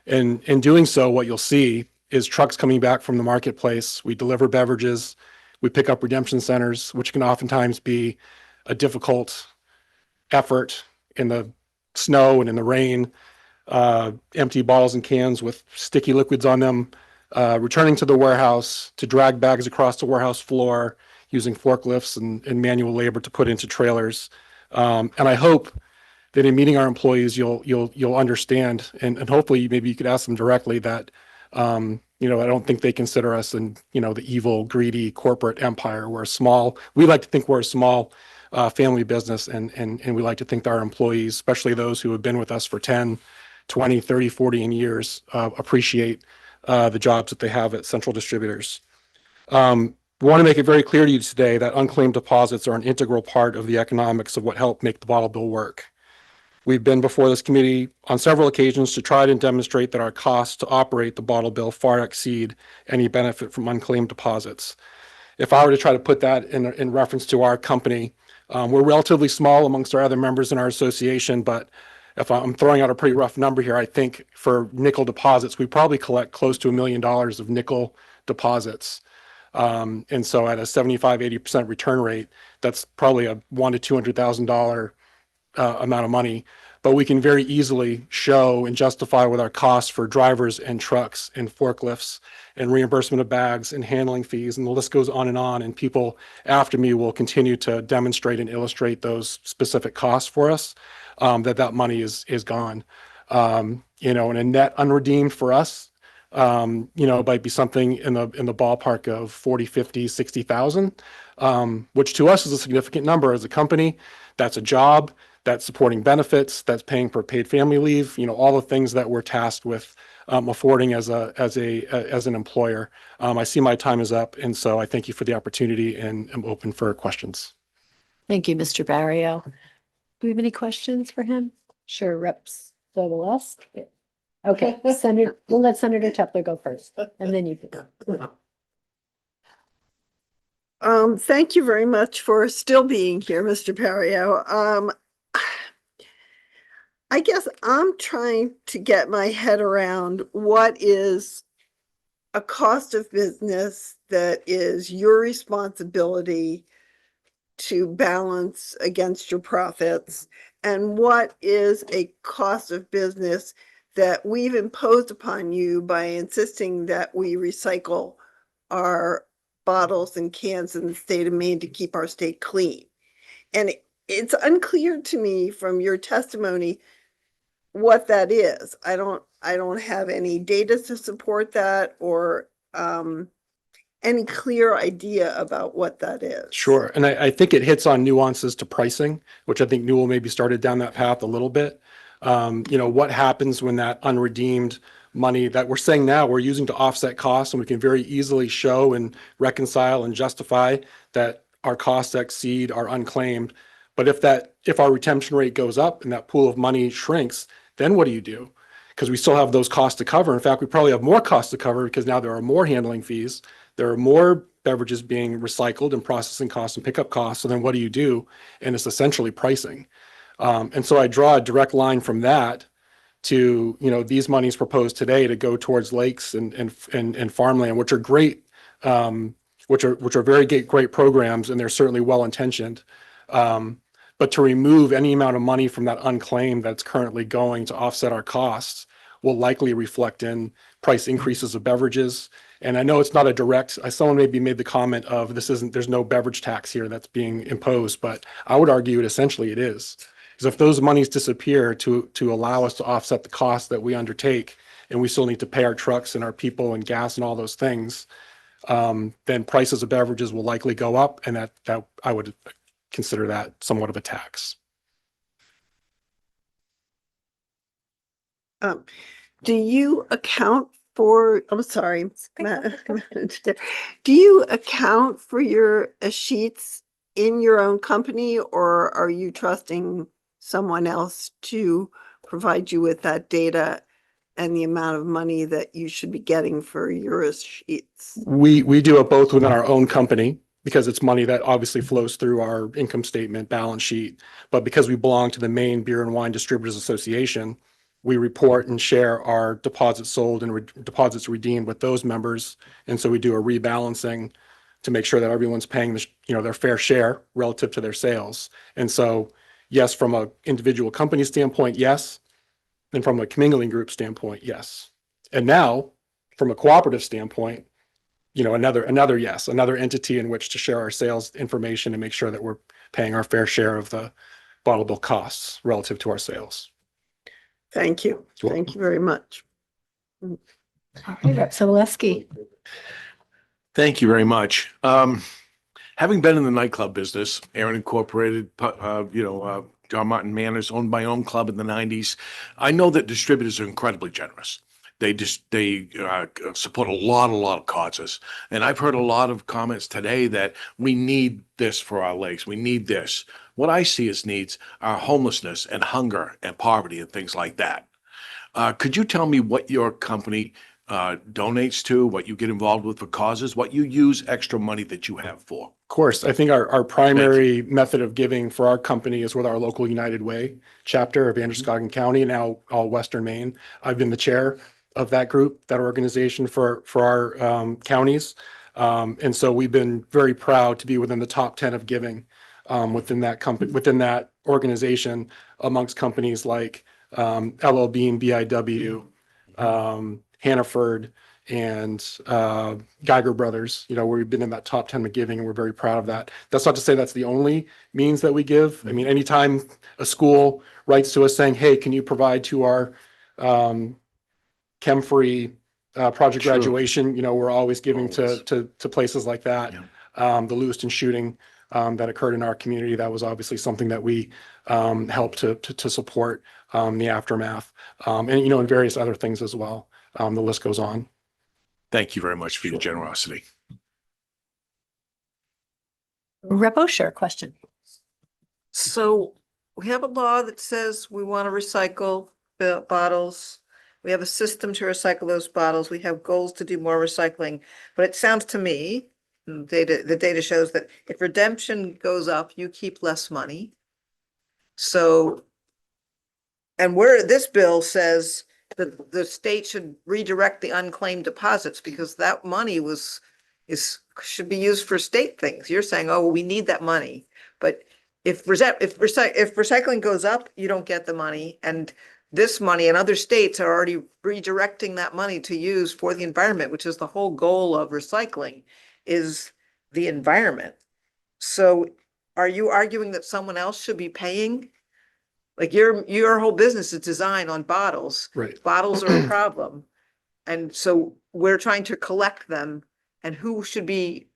And in doing so, what you'll see is trucks coming back from the marketplace. We deliver beverages, we pick up redemption centers, which can oftentimes be a difficult effort in the snow and in the rain, empty bottles and cans with sticky liquids on them, returning to the warehouse to drag bags across the warehouse floor, using forklifts and manual labor to put into trailers. And I hope that in meeting our employees, you'll understand, and hopefully maybe you could ask them directly that, I don't think they consider us the evil, greedy corporate empire. We like to think we're a small family business, and we like to think that our employees, especially those who have been with us for 10, 20, 30, 40 years, appreciate the jobs that they have at Central Distributors. We want to make it very clear to you today that unclaimed deposits are an integral part of the economics of what helped make the bottle bill work. We've been before this committee on several occasions to try to demonstrate that our costs to operate the bottle bill far exceed any benefit from unclaimed deposits. If I were to try to put that in reference to our company, we're relatively small amongst our other members in our association, but if I'm throwing out a pretty rough number here, I think for nickel deposits, we probably collect close to $1 million of nickel deposits. And so at a 75-80% return rate, that's probably a $100,000 to $200,000 amount of money. But we can very easily show and justify with our costs for drivers and trucks and forklifts and reimbursement of bags and handling fees, and the list goes on, and people after me will continue to demonstrate and illustrate those specific costs for us, that money is gone. And a net unredeemed for us, it might be something in the ballpark of 40, 50, 60,000, which to us is a significant number as a company. That's a job, that's supporting benefits, that's paying for paid family leave, all the things that we're tasked with affording as an employer. I see my time is up, and so I thank you for the opportunity and am open for questions.
Thank you, Mr. Barrio. Do we have any questions for him? Sure, Reps Sobolewski. Okay, we'll let Senator Tepler go first, and then you can go.
Thank you very much for still being here, Mr. Barrio. I guess I'm trying to get my head around what is a cost of business that is your responsibility to balance against your profits, and what is a cost of business that we've imposed upon you by insisting that we recycle our bottles and cans in the state of Maine to keep our state clean. And it's unclear to me from your testimony what that is. I don't have any data to support that, or any clear idea about what that is?
Sure. And I think it hits on nuances to pricing, which I think Newell maybe started down that path a little bit. What happens when that unredeemed money that we're saying now we're using to offset costs, and we can very easily show and reconcile and justify that our costs exceed our unclaimed. But if our retention rate goes up and that pool of money shrinks, then what do you do? Because we still have those costs to cover. In fact, we probably have more costs to cover because now there are more handling fees. There are more beverages being recycled and processing costs and pickup costs. So then what do you do? And it's essentially pricing. And so I draw a direct line from that to, these monies proposed today to go towards lakes and farmland, which are great, which are very great programs, and they're certainly well-intentioned. But to remove any amount of money from that unclaimed that's currently going to offset our costs will likely reflect in price increases of beverages. And I know it's not a direct, someone maybe made the comment of there's no beverage tax here that's being imposed, but I would argue essentially it is. Because if those monies disappear to allow us to offset the costs that we undertake, and we still need to pay our trucks and our people and gas and all those things, then prices of beverages will likely go up, and that I would consider that somewhat of a tax.
Do you account for, I'm sorry, do you account for your sheets in your own company, or are you trusting someone else to provide you with that data and the amount of money that you should be getting for your sheets?
We do it both within our own company, because it's money that obviously flows through our income statement, balance sheet. But because we belong to the Maine Beer and Wine Distributors Association, we report and share our deposits sold and deposits redeemed with those members. And so we do a rebalancing to make sure that everyone's paying their fair share relative to their sales. And so, yes, from an individual company standpoint, yes. And from a commingling group standpoint, yes. And now, from a cooperative standpoint, another yes, another entity in which to share our sales information and make sure that we're paying our fair share of the bottle bill costs relative to our sales.
Thank you. Thank you very much.
All right, Rep. Sobolewski.
Thank you very much. Having been in the nightclub business, Aaron Incorporated, John Martin Manors, owned my own club in the 90s, I know that distributors are incredibly generous. They support a lot of causes. And I've heard a lot of comments today that we need this for our lakes. We need this. What I see as needs are homelessness and hunger and poverty and things like that. Could you tell me what your company donates to, what you get involved with for causes, what you use extra money that you have for?
Of course, I think our primary method of giving for our company is with our local United Way chapter of Androscoggin County, now all Western Maine. I've been the chair of that group, that organization for our counties. And so we've been very proud to be within the top 10 of giving within that company, within that organization, amongst companies like LL Bean, BIW, Hannaford, and Geiger Brothers, where we've been in that top 10 of giving, and we're very proud of that. That's not to say that's the only means that we give. I mean, anytime a school writes to us saying, hey, can you provide to our chem-free project graduation, we're always giving to places like that. The Lewiston shooting that occurred in our community, that was obviously something that we helped to support the aftermath, and various other things as well. The list goes on.
Thank you very much for your generosity.
Rep. Osher, question.
So we have a law that says we want to recycle the bottles. We have a system to recycle those bottles. We have goals to do more recycling. But it sounds to me, the data shows that if redemption goes up, you keep less money. So, and where this bill says that the state should redirect the unclaimed deposits because that money should be used for state things. You're saying, oh, well, we need that money. But if recycling goes up, you don't get the money. And this money and other states are already redirecting that money to use for the environment, which is the whole goal of recycling, is the environment. So are you arguing that someone else should be paying? Like your whole business is designed on bottles.
Right.
Bottles are a problem. And so we're trying to collect them And who should be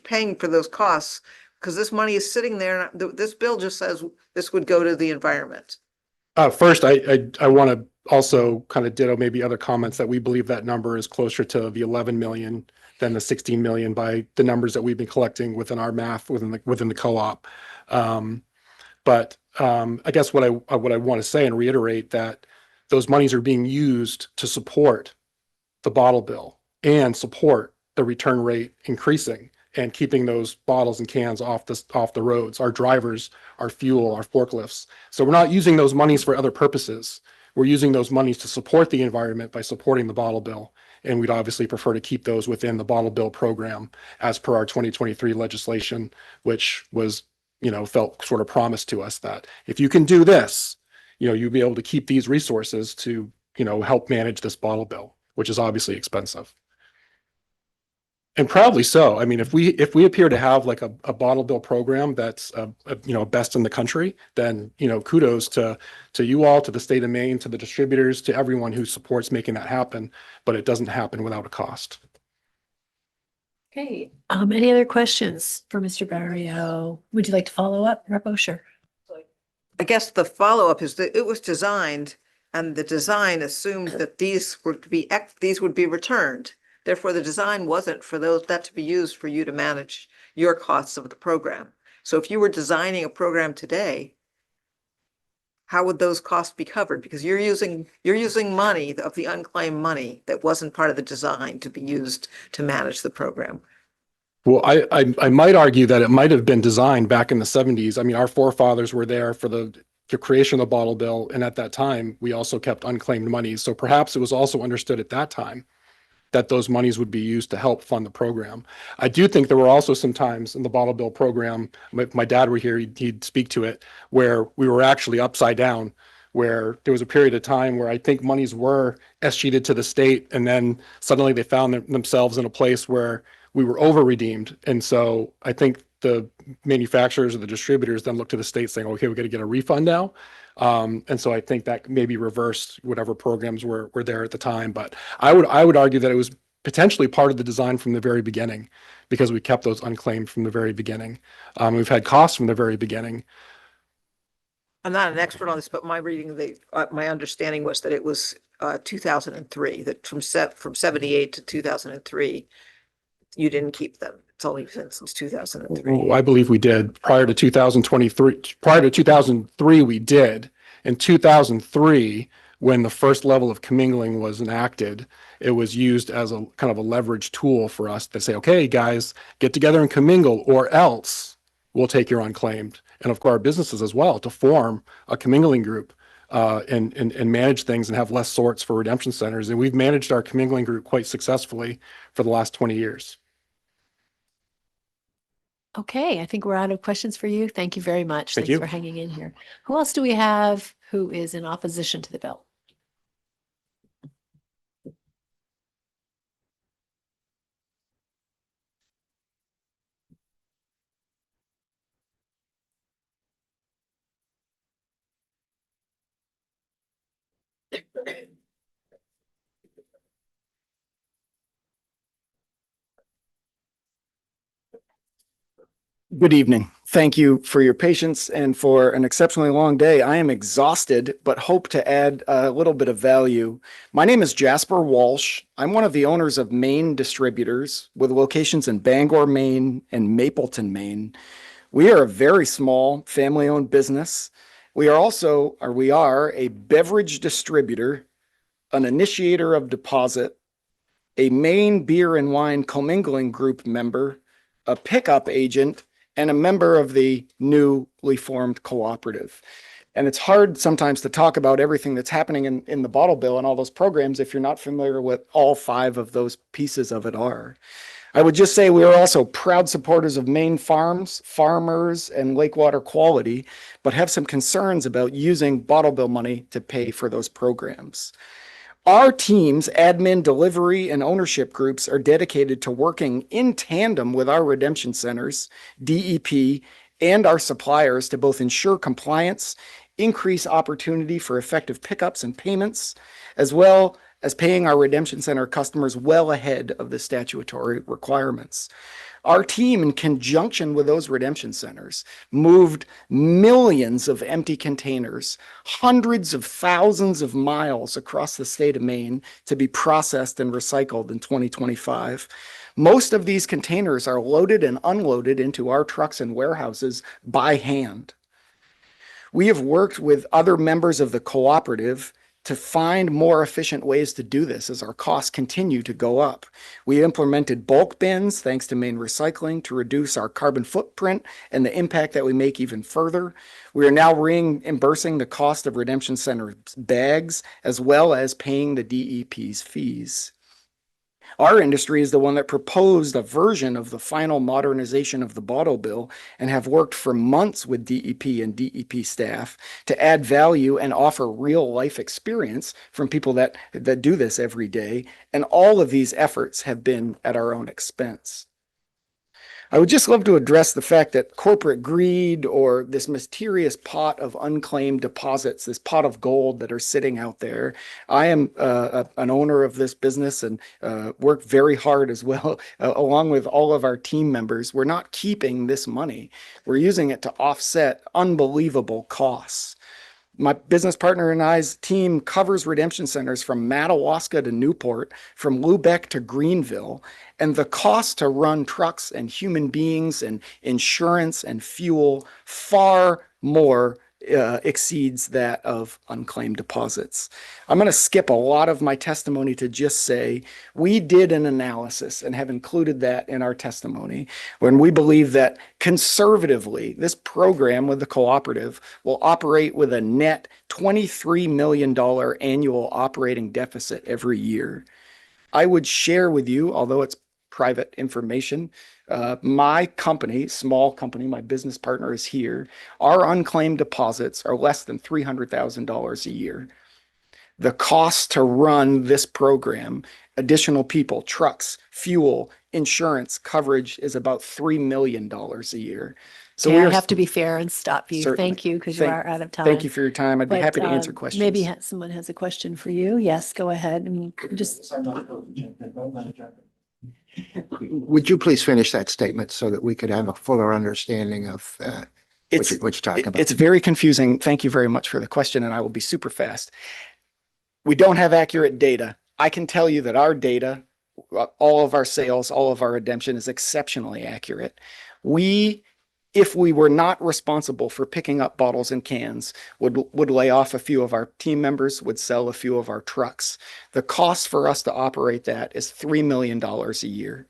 paying for those costs? Because this money is sitting there, and this bill just says this would go to the environment.
First, I want to also kind of ditto maybe other comments that we believe that number is closer to the 11 million than the 16 million by the numbers that we've been collecting within our math within the co-op. But I guess what I want to say and reiterate that those monies are being used to support the bottle bill and support the return rate increasing and keeping those bottles and cans off the roads, our drivers, our fuel, our forklifts. So we're not using those monies for other purposes. We're using those monies to support the environment by supporting the bottle bill. And we'd obviously prefer to keep those within the bottle bill program as per our 2023 legislation, which was, felt sort of promised to us that if you can do this, you'll be able to keep these resources to, help manage this bottle bill, which is obviously expensive. And proudly so. I mean, if we appear to have like a bottle bill program that's best in the country, then kudos to you all, to the state of Maine, to the distributors, to everyone who supports making that happen. But it doesn't happen without a cost.
Okay, any other questions for Mr. Barrio? Would you like to follow up, Rep. Osher?
I guess the follow-up is that it was designed, and the design assumed that these would be returned. Therefore, the design wasn't for that to be used for you to manage your costs of the program. So if you were designing a program today, how would those costs be covered? Because you're using money of the unclaimed money that wasn't part of the design to be used to manage the program.
Well, I might argue that it might have been designed back in the 70s. I mean, our forefathers were there for the creation of the bottle bill. And at that time, we also kept unclaimed monies. So perhaps it was also understood at that time that those monies would be used to help fund the program. I do think there were also some times in the bottle bill program, my dad were here, he'd speak to it, where we were actually upside down, where there was a period of time where I think monies were escheated to the state, and then suddenly they found themselves in a place where we were over-redeemed. And so I think the manufacturers or the distributors then looked to the state saying, okay, we got to get a refund now. And so I think that maybe reversed whatever programs were there at the time. But I would argue that it was potentially part of the design from the very beginning, because we kept those unclaimed from the very beginning. We've had costs from the very beginning.
I'm not an expert on this, but my my understanding was that it was 2003, that from 78 to 2003, you didn't keep them. It's only been since 2003.
I believe we did. Prior to 2003, we did. In 2003, when the first level of commingling was enacted, it was used as a kind of a leverage tool for us to say, okay, guys, get together and commingle, or else we'll take your unclaimed. And of course, our businesses as well, to form a commingling group and manage things and have less sorts for redemption centers. And we've managed our commingling group quite successfully for the last 20 years.
Okay, I think we're out of questions for you. Thank you very much.
Thank
Thanks
you.
for hanging in here. Who else do we have who is in opposition to the bill?
Good evening. Thank you for your patience and for an exceptionally long day. I am exhausted, but hope to add a little bit of value. My name is Jasper Walsh. I'm one of the owners of Maine Distributors with locations in Bangor, Maine and Mapleton, Maine. We are a very small family-owned business. We are a beverage distributor, an initiator of deposit, a Maine Beer and Wine Commingling Group member, a pickup agent, and a member of the newly formed cooperative. And it's hard sometimes to talk about everything that's happening in the bottle bill and all those programs if you're not familiar with all 5 of those pieces of it are. I would just say we are also proud supporters of Maine farms, farmers, and lake water quality, but have some concerns about using bottle bill money to pay for those programs. Our teams, admin, delivery, and ownership groups are dedicated to working in tandem with our redemption centers, DEP, and our suppliers to both ensure compliance, increase opportunity for effective pickups and payments, as well as paying our redemption center customers well ahead of the statutory requirements. Our team, in conjunction with those redemption centers, moved millions of empty containers, hundreds of thousands of miles across the state of Maine to be processed and recycled in 2025. Most of these containers are loaded and unloaded into our trucks and warehouses by hand. We have worked with other members of the cooperative to find more efficient ways to do this as our costs continue to go up. We implemented bulk bins, thanks to Maine Recycling, to reduce our carbon footprint and the impact that we make even further. We are now reimbursing the cost of redemption center bags, as well as paying the DEP's fees. Our industry is the one that proposed a version of the final modernization of the bottle bill and have worked for months with DEP and DEP staff to add value and offer real life experience from people that do this every day. And all of these efforts have been at our own expense. I would just love to address the fact that corporate greed or this mysterious pot of unclaimed deposits, this pot of gold that are sitting out there. I am an owner of this business and work very hard as well, along with all of our team members. We're not keeping this money. We're using it to offset unbelievable costs. My business partner and I's team covers redemption centers from Madawaska to Newport, from Lubec to Greenville, and the cost to run trucks and human beings and insurance and fuel far more exceeds that of unclaimed deposits. I'm going to skip a lot of my testimony to just say we did an analysis and have included that in our testimony when we believe that conservatively this program with the cooperative will operate with a net $23 million annual operating deficit every year. I would share with you, although it's private information, my company, small company, my business partner is here. Our unclaimed deposits are less than $300,000 a year. The cost to run this program, additional people, trucks, fuel, insurance, coverage is about $3 million a year. So
Okay,
we
I
are,
have to be fair and stop you.
Certainly.
Thank you, because you are out of time.
Thank you for your time. I'd be
But,
happy to answer questions.
Maybe someone has a question for you. Yes, go ahead. And just
Would you please finish that statement so that we could have a fuller understanding of what you're talking about?
It's very confusing. Thank you very much for the question, and I will be super fast. We don't have accurate data. I can tell you that our data, all of our sales, all of our redemption is exceptionally accurate. If we were not responsible for picking up bottles and cans, would lay off a few of our team members, would sell a few of our trucks. The cost for us to operate that is $3 million a year.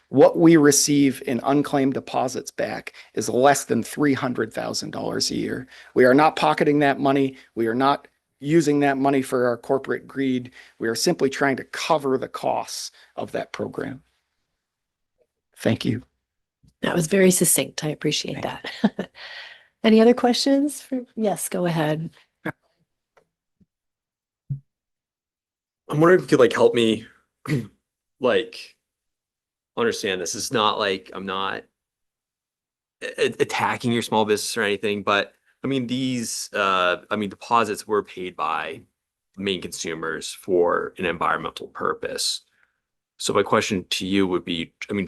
What we receive in unclaimed deposits back is less than $300,000 a year. We are not pocketing that money. We are not using that money for our corporate greed. We are simply trying to cover the costs of that program. Thank you.
that was very succinct. I appreciate that. Any other questions? Yes, go ahead.
I'm wondering if you could like help me like understand this. It's not like I'm not attacking your small business or anything, but I mean these deposits were paid by Maine consumers for an environmental purpose. So my question to you would be, I mean,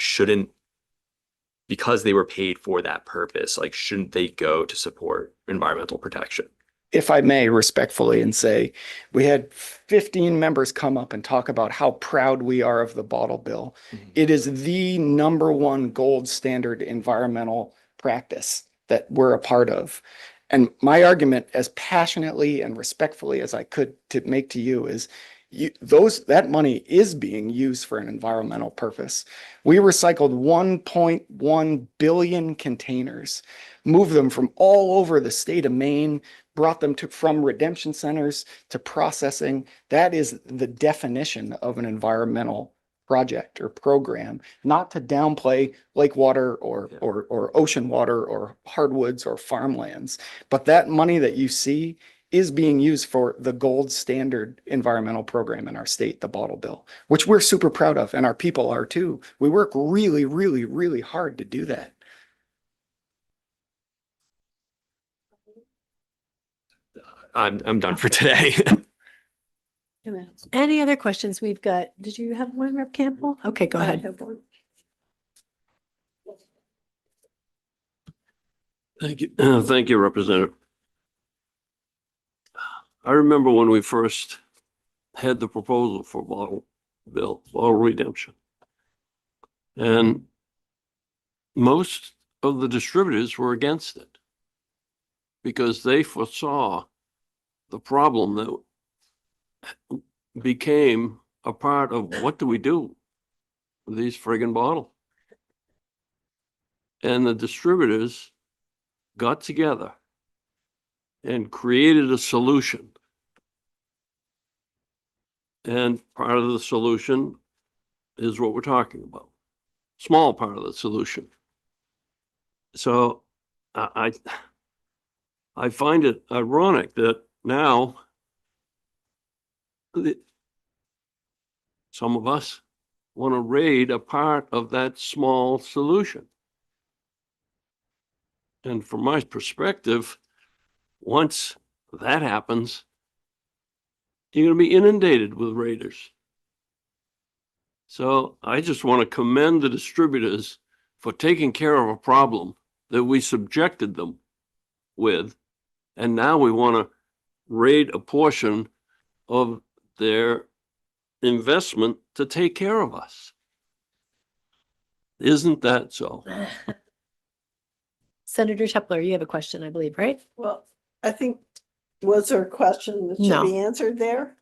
because they were paid for that purpose, like shouldn't they go to support environmental protection?
If I may respectfully and say, we had 15 members come up and talk about how proud we are of the bottle bill. Mm-hmm. It is the #1 gold standard environmental practice that we're a part of. And my argument, as passionately and respectfully as I could to make to you, is that money is being used for an environmental purpose. We recycled 1.1 billion containers, moved them from all over the state of Maine, brought them from redemption centers to processing. That is the definition of an environmental project or program, not to downplay lake water or ocean water or hardwoods or farmlands. But that money that you see is being used for the gold standard environmental program in our state, the bottle bill, which we're super proud of, and our people are too. We work really, really, really hard to do that.
I'm done for today.
Any other questions? We've got, did you have one, Rep. Campbell? Okay, go ahead.
Thank you. Thank you, Representative. I remember when we first had the proposal for bottle redemption. And most of the distributors were against it because they foresaw the problem that became a part of what do we do with these friggin' bottles? And the distributors got together and created a solution. And part of the solution is what we're talking about. Small part of the solution. So I find it ironic that now some of us want to raid a part of that small solution. And from my perspective, once that happens, you're going to be inundated with raiders. So I just want to commend the distributors for taking care of a problem that we subjected them with. And now we want to raid a portion of their investment to take care of us. Isn't that so?
Senator Tepler, you have a question, I believe, right?
Well, I think, was there a question that should
No.
be answered there?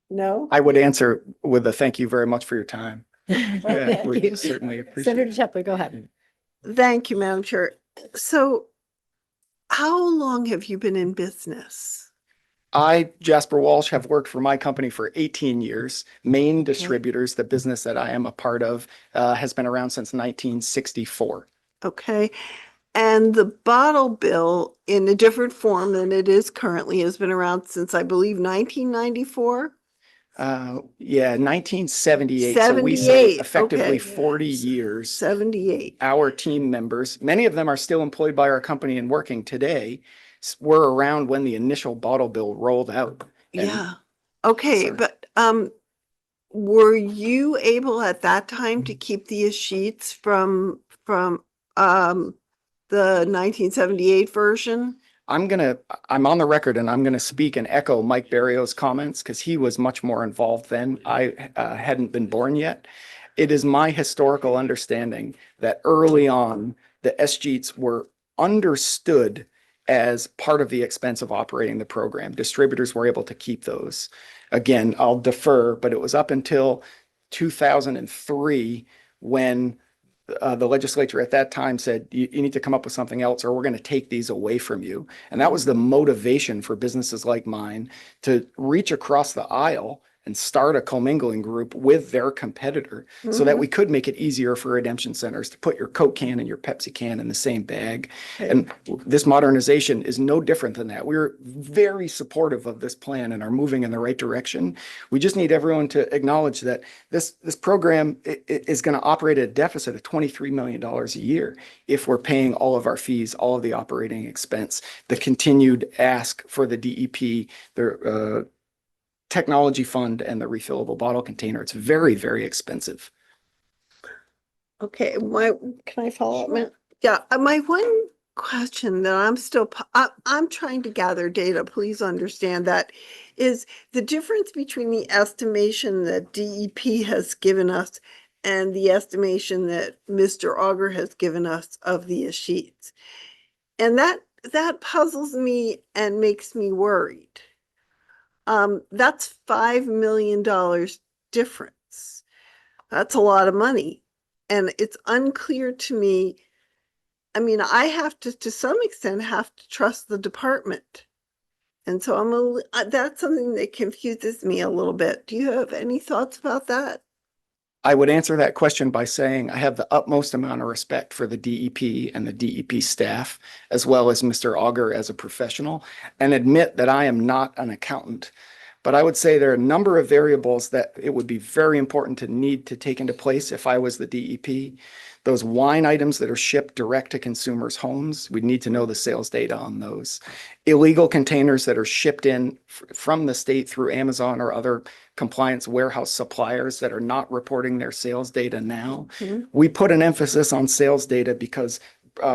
No?
I would answer with a thank you very much for your time. Yeah,
Thank
we
you.
certainly appreciate
Senator
it.
Tepler, go ahead.
Thank you, Madam Chair. So how long have you been in business?
I, Jasper Walsh, have worked for my company for 18 years. Main Distributors, the business that I am a part of, has been around since 1964.
Okay. And the bottle bill in a different form than it is currently has been around since, I believe, 1994?
Yeah, 1978. So we say
78,
effectively
okay.
40 years.
78.
Our team members, many of them are still employed by our company and working today, were around when the initial bottle bill rolled out. And
Yeah. Okay,
Sorry.
but were you able at that time to keep the sheets from the 1978 version?
I'm on the record and I'm gonna speak and echo Mike Barrio's comments because he was much more involved then. I hadn't been born yet. It is my historical understanding that early on, the SGs were understood as part of the expense of operating the program. Distributors were able to keep those. Again, I'll defer, but it was up until 2003 when the legislature at that time said, you need to come up with something else or we're going to take these away from you. And that was the motivation for businesses like mine to reach across the aisle and start a commingling group with their competitor so that we could make it easier for redemption centers to put your Coke can and your Pepsi can in the same bag. And this modernization is no different than that. We're very supportive of this plan and are moving in the right direction. We just need everyone to acknowledge that this program is going to operate at a deficit of $23 million a year if we're paying all of our fees, all of the operating expense, the continued ask for the DEP, the technology fund and the refillable bottle container. It's very, very expensive.
Okay, can I follow up? Sure. Yeah, my one question that I'm trying to gather data, please understand that, is the difference between the estimation that DEP has given us and the estimation that Mr. Auger has given us of the sheets. And that puzzles me and makes me worried. That's $5 million difference. That's a lot of money. And it's unclear to me. I mean, I have to some extent, have to trust the department. And so that's something that confuses me a little bit. Do you have any thoughts about that?
I would answer that question by saying I have the utmost amount of respect for the DEP and the DEP staff, as well as Mr. Auger as a professional, and admit that I am not an accountant. But I would say there are a number of variables that it would be very important to need to take into place if I was the DEP. Those wine items that are shipped direct to consumers' homes, we need to know the sales data on those. Illegal containers that are shipped in from the state through Amazon or other compliance warehouse suppliers that are not reporting their sales data now. We put an emphasis on sales data because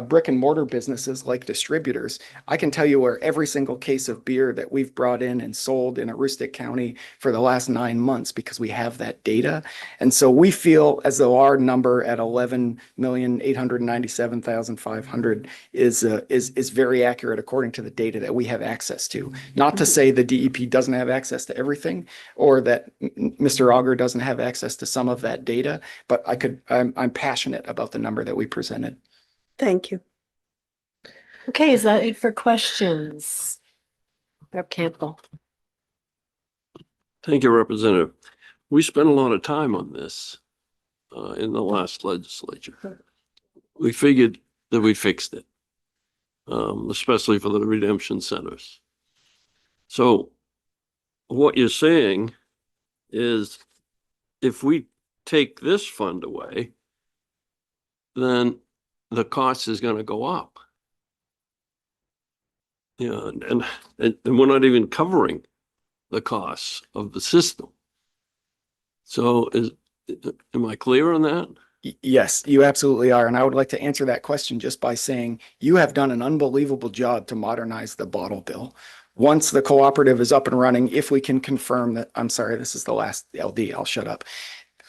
brick and mortar businesses like distributors, I can tell you where every single case of beer that we've brought in and sold in Aroostook County for the last 9 months because we have that data. And so we feel as though our number at 11,897,500 is very accurate according to the data that we have access to. Not to say the DEP doesn't have access to everything or that Mr. Auger doesn't have access to some of that data, but I'm passionate about the number that we presented.
Thank you.
Okay, is that it for questions? Rep. Campbell.
Thank you, Representative. We spent a lot of time on this in the last legislature. We figured that we fixed it, especially for the redemption centers. So what you're saying is if we take this fund away, then the cost is going to go up. Yeah, and we're not even covering the costs of the system. So am I clear on that?
Yes, you absolutely are. And I would like to answer that question just by saying you have done an unbelievable job to modernize the bottle bill. Once the cooperative is up and running, if we can confirm that, I'm sorry, this is the last LD, I'll shut up.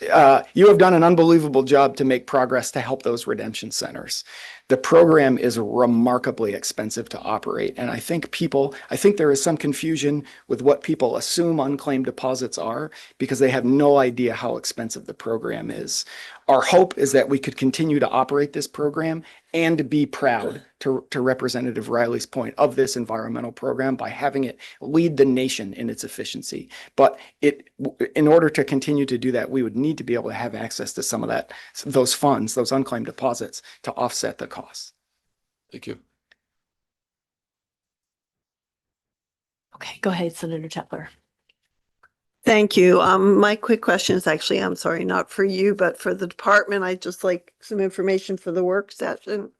You have done an unbelievable job to make progress to help those redemption centers. The program is remarkably expensive to operate. And I think there is some confusion with what people assume unclaimed deposits are because they have no idea how expensive the program is. Our hope is that we could continue to operate this program and be proud, to Representative Riley's point, of this environmental program by having it lead the nation in its efficiency. But in order to continue to do that, we would need to be able to have access to some of those funds, those unclaimed deposits, to offset the costs.
Thank you.
Okay, go ahead, Senator Tepler.
Thank you. My quick question is actually, I'm sorry, not for you, but for the department. I'd just like some information for the work session.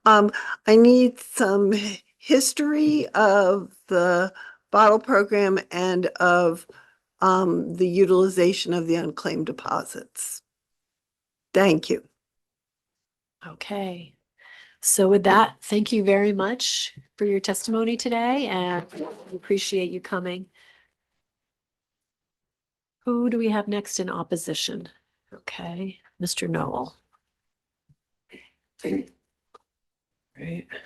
I need some history of the bottle program and of the utilization of the unclaimed deposits. Thank you.
Okay. So with that, thank you very much for your testimony today, and we appreciate you coming. Who do we have next in opposition? Okay, Mr. Noel. Right.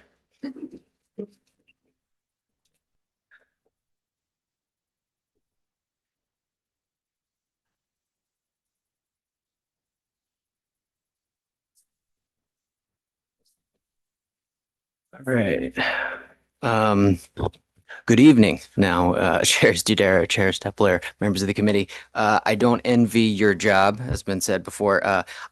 All right. Good evening now, Chairs Dudera, Chairs Tepler, members of the committee. I don't envy your job, as been said before.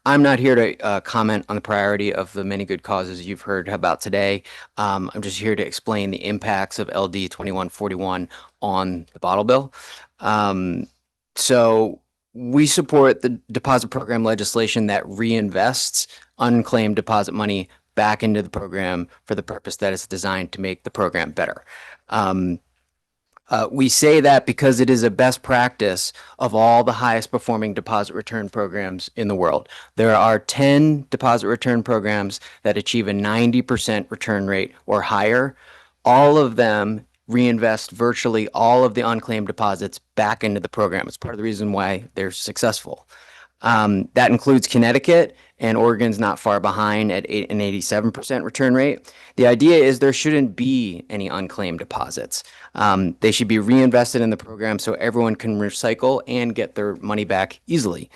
I'm not here to comment on the priority of the many good causes you've heard about today. I'm just here to explain the impacts of LD 2141 on the bottle bill. So we support the deposit program legislation that reinvests unclaimed deposit money back into the program for the purpose that it's designed to make the program better. We say that because it is a best practice of all the highest performing deposit return programs in the world. There are 10 deposit return programs that achieve a 90% return rate or higher. All of them reinvest virtually all of the unclaimed deposits back into the program. It's part of the reason why they're successful. That includes Connecticut, and Oregon's not far behind at an 87% return rate. The idea is there shouldn't be any unclaimed deposits. They should be reinvested in the program so everyone can recycle and get their money back easily.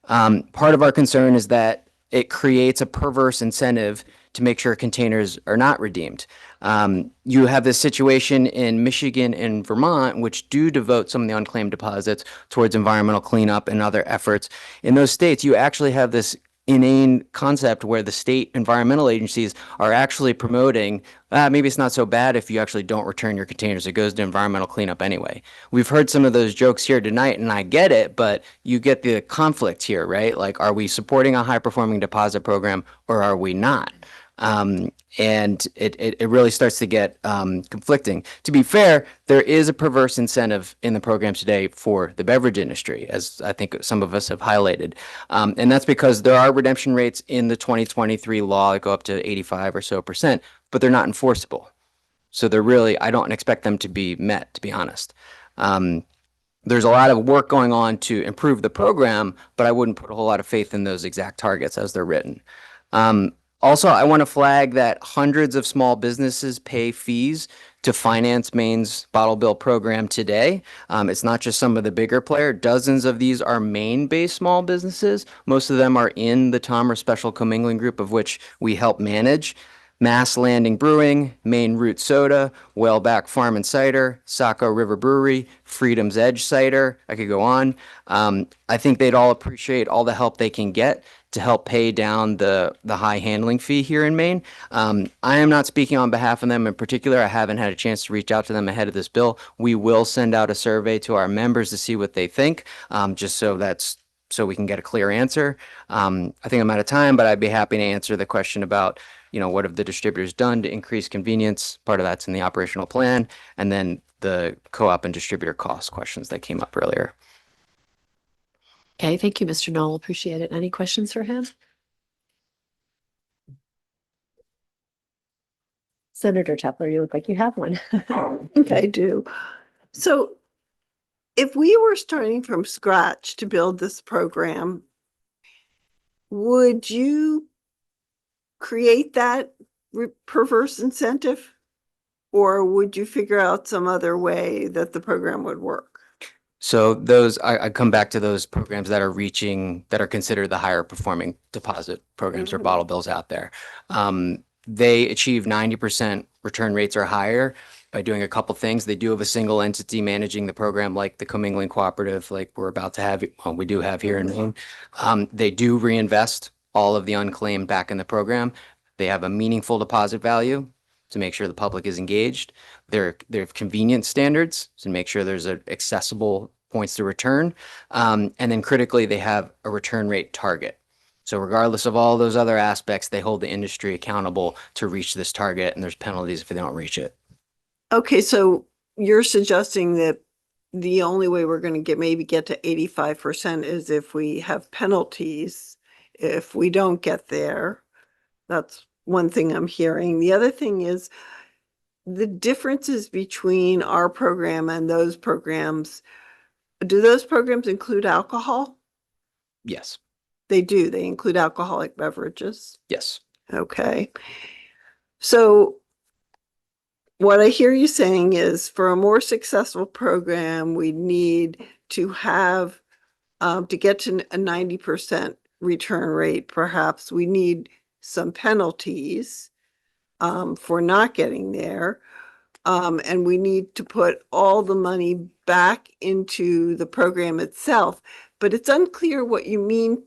Part of our concern is that it creates a perverse incentive to make sure containers are not redeemed. You have this situation in Michigan and Vermont, which do devote some of the unclaimed deposits towards environmental cleanup and other efforts. In those states, you actually have this inane concept where the state environmental agencies are actually promoting, maybe it's not so bad if you actually don't return your containers. It goes to environmental cleanup anyway. We've heard some of those jokes here tonight, and I get it, but you get the conflict here, right? Like, are we supporting a high performing deposit program or are we not? And it really starts to get conflicting. To be fair, there is a perverse incentive in the program today for the beverage industry, as I think some of us have highlighted. And that's because there are redemption rates in the 2023 law that go up to 85% or so, but they're not enforceable. So they're really, I don't expect them to be met, to be honest. There's a lot of work going on to improve the program, but I wouldn't put a whole lot of faith in those exact targets as they're written. Also, I want to flag that hundreds of small businesses pay fees to finance Maine's bottle bill program today. It's not just some of the bigger players. Dozens of these are Maine-based small businesses. Most of them are in the Tommer Special Commingling Group, of which we help manage. Mass Landing Brewing, Maine Root Soda, Whaleback Farm and Cider, Saco River Brewery, Freedom's Edge Cider. I could go on. I think they'd all appreciate all the help they can get to help pay down the high handling fee here in Maine. I am not speaking on behalf of them in particular. I haven't had a chance to reach out to them ahead of this bill. We will send out a survey to our members to see what they think, just so we can get a clear answer. I think I'm out of time, but I'd be happy to answer the question about, what have the distributors done to increase convenience? Part of that's in the operational plan, and then the co-op and distributor cost questions that came up earlier.
Okay, thank you, Mr. Knoll. Appreciate it. Any questions for him? Senator Tepler, you look like you have one.
I do. So if we were starting from scratch to build this program, would you create that perverse incentive? Or would you figure out some other way that the program would work?
So I come back to those programs that are considered the higher performing deposit programs or bottle bills out there. They achieve 90% return rates or higher by doing a couple things. They do have a single entity managing the program, like the Commingling Cooperative, like we're about to have, we do have here in Maine. They do reinvest all of the unclaimed back in the program. They have a meaningful deposit value to make sure the public is engaged. There have convenience standards to make sure there's accessible points to return. And then critically, they have a return rate target. So regardless of all those other aspects, they hold the industry accountable to reach this target, and there's penalties if they don't reach it.
Okay, so you're suggesting that the only way we're going to maybe get to 85% is if we have penalties if we don't get there. That's one thing I'm hearing. The other thing is the differences between our program and those programs. Do those programs include alcohol?
Yes.
They do. They include alcoholic beverages.
Yes.
Okay. So what I hear you saying is for a more successful program, we need to have, to get to a 90% return rate, perhaps we need some penalties for not getting there. And we need to put all the money back into the program itself. But it's unclear what you mean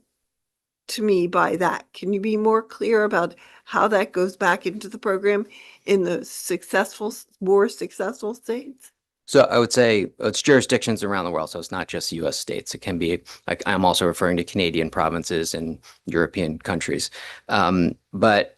to me by that. Can you be more clear about how that goes back into the program in the more successful states?
So I would say it's jurisdictions around the world. So it's not just US states. It can be, like, I'm also referring to Canadian provinces and European countries. But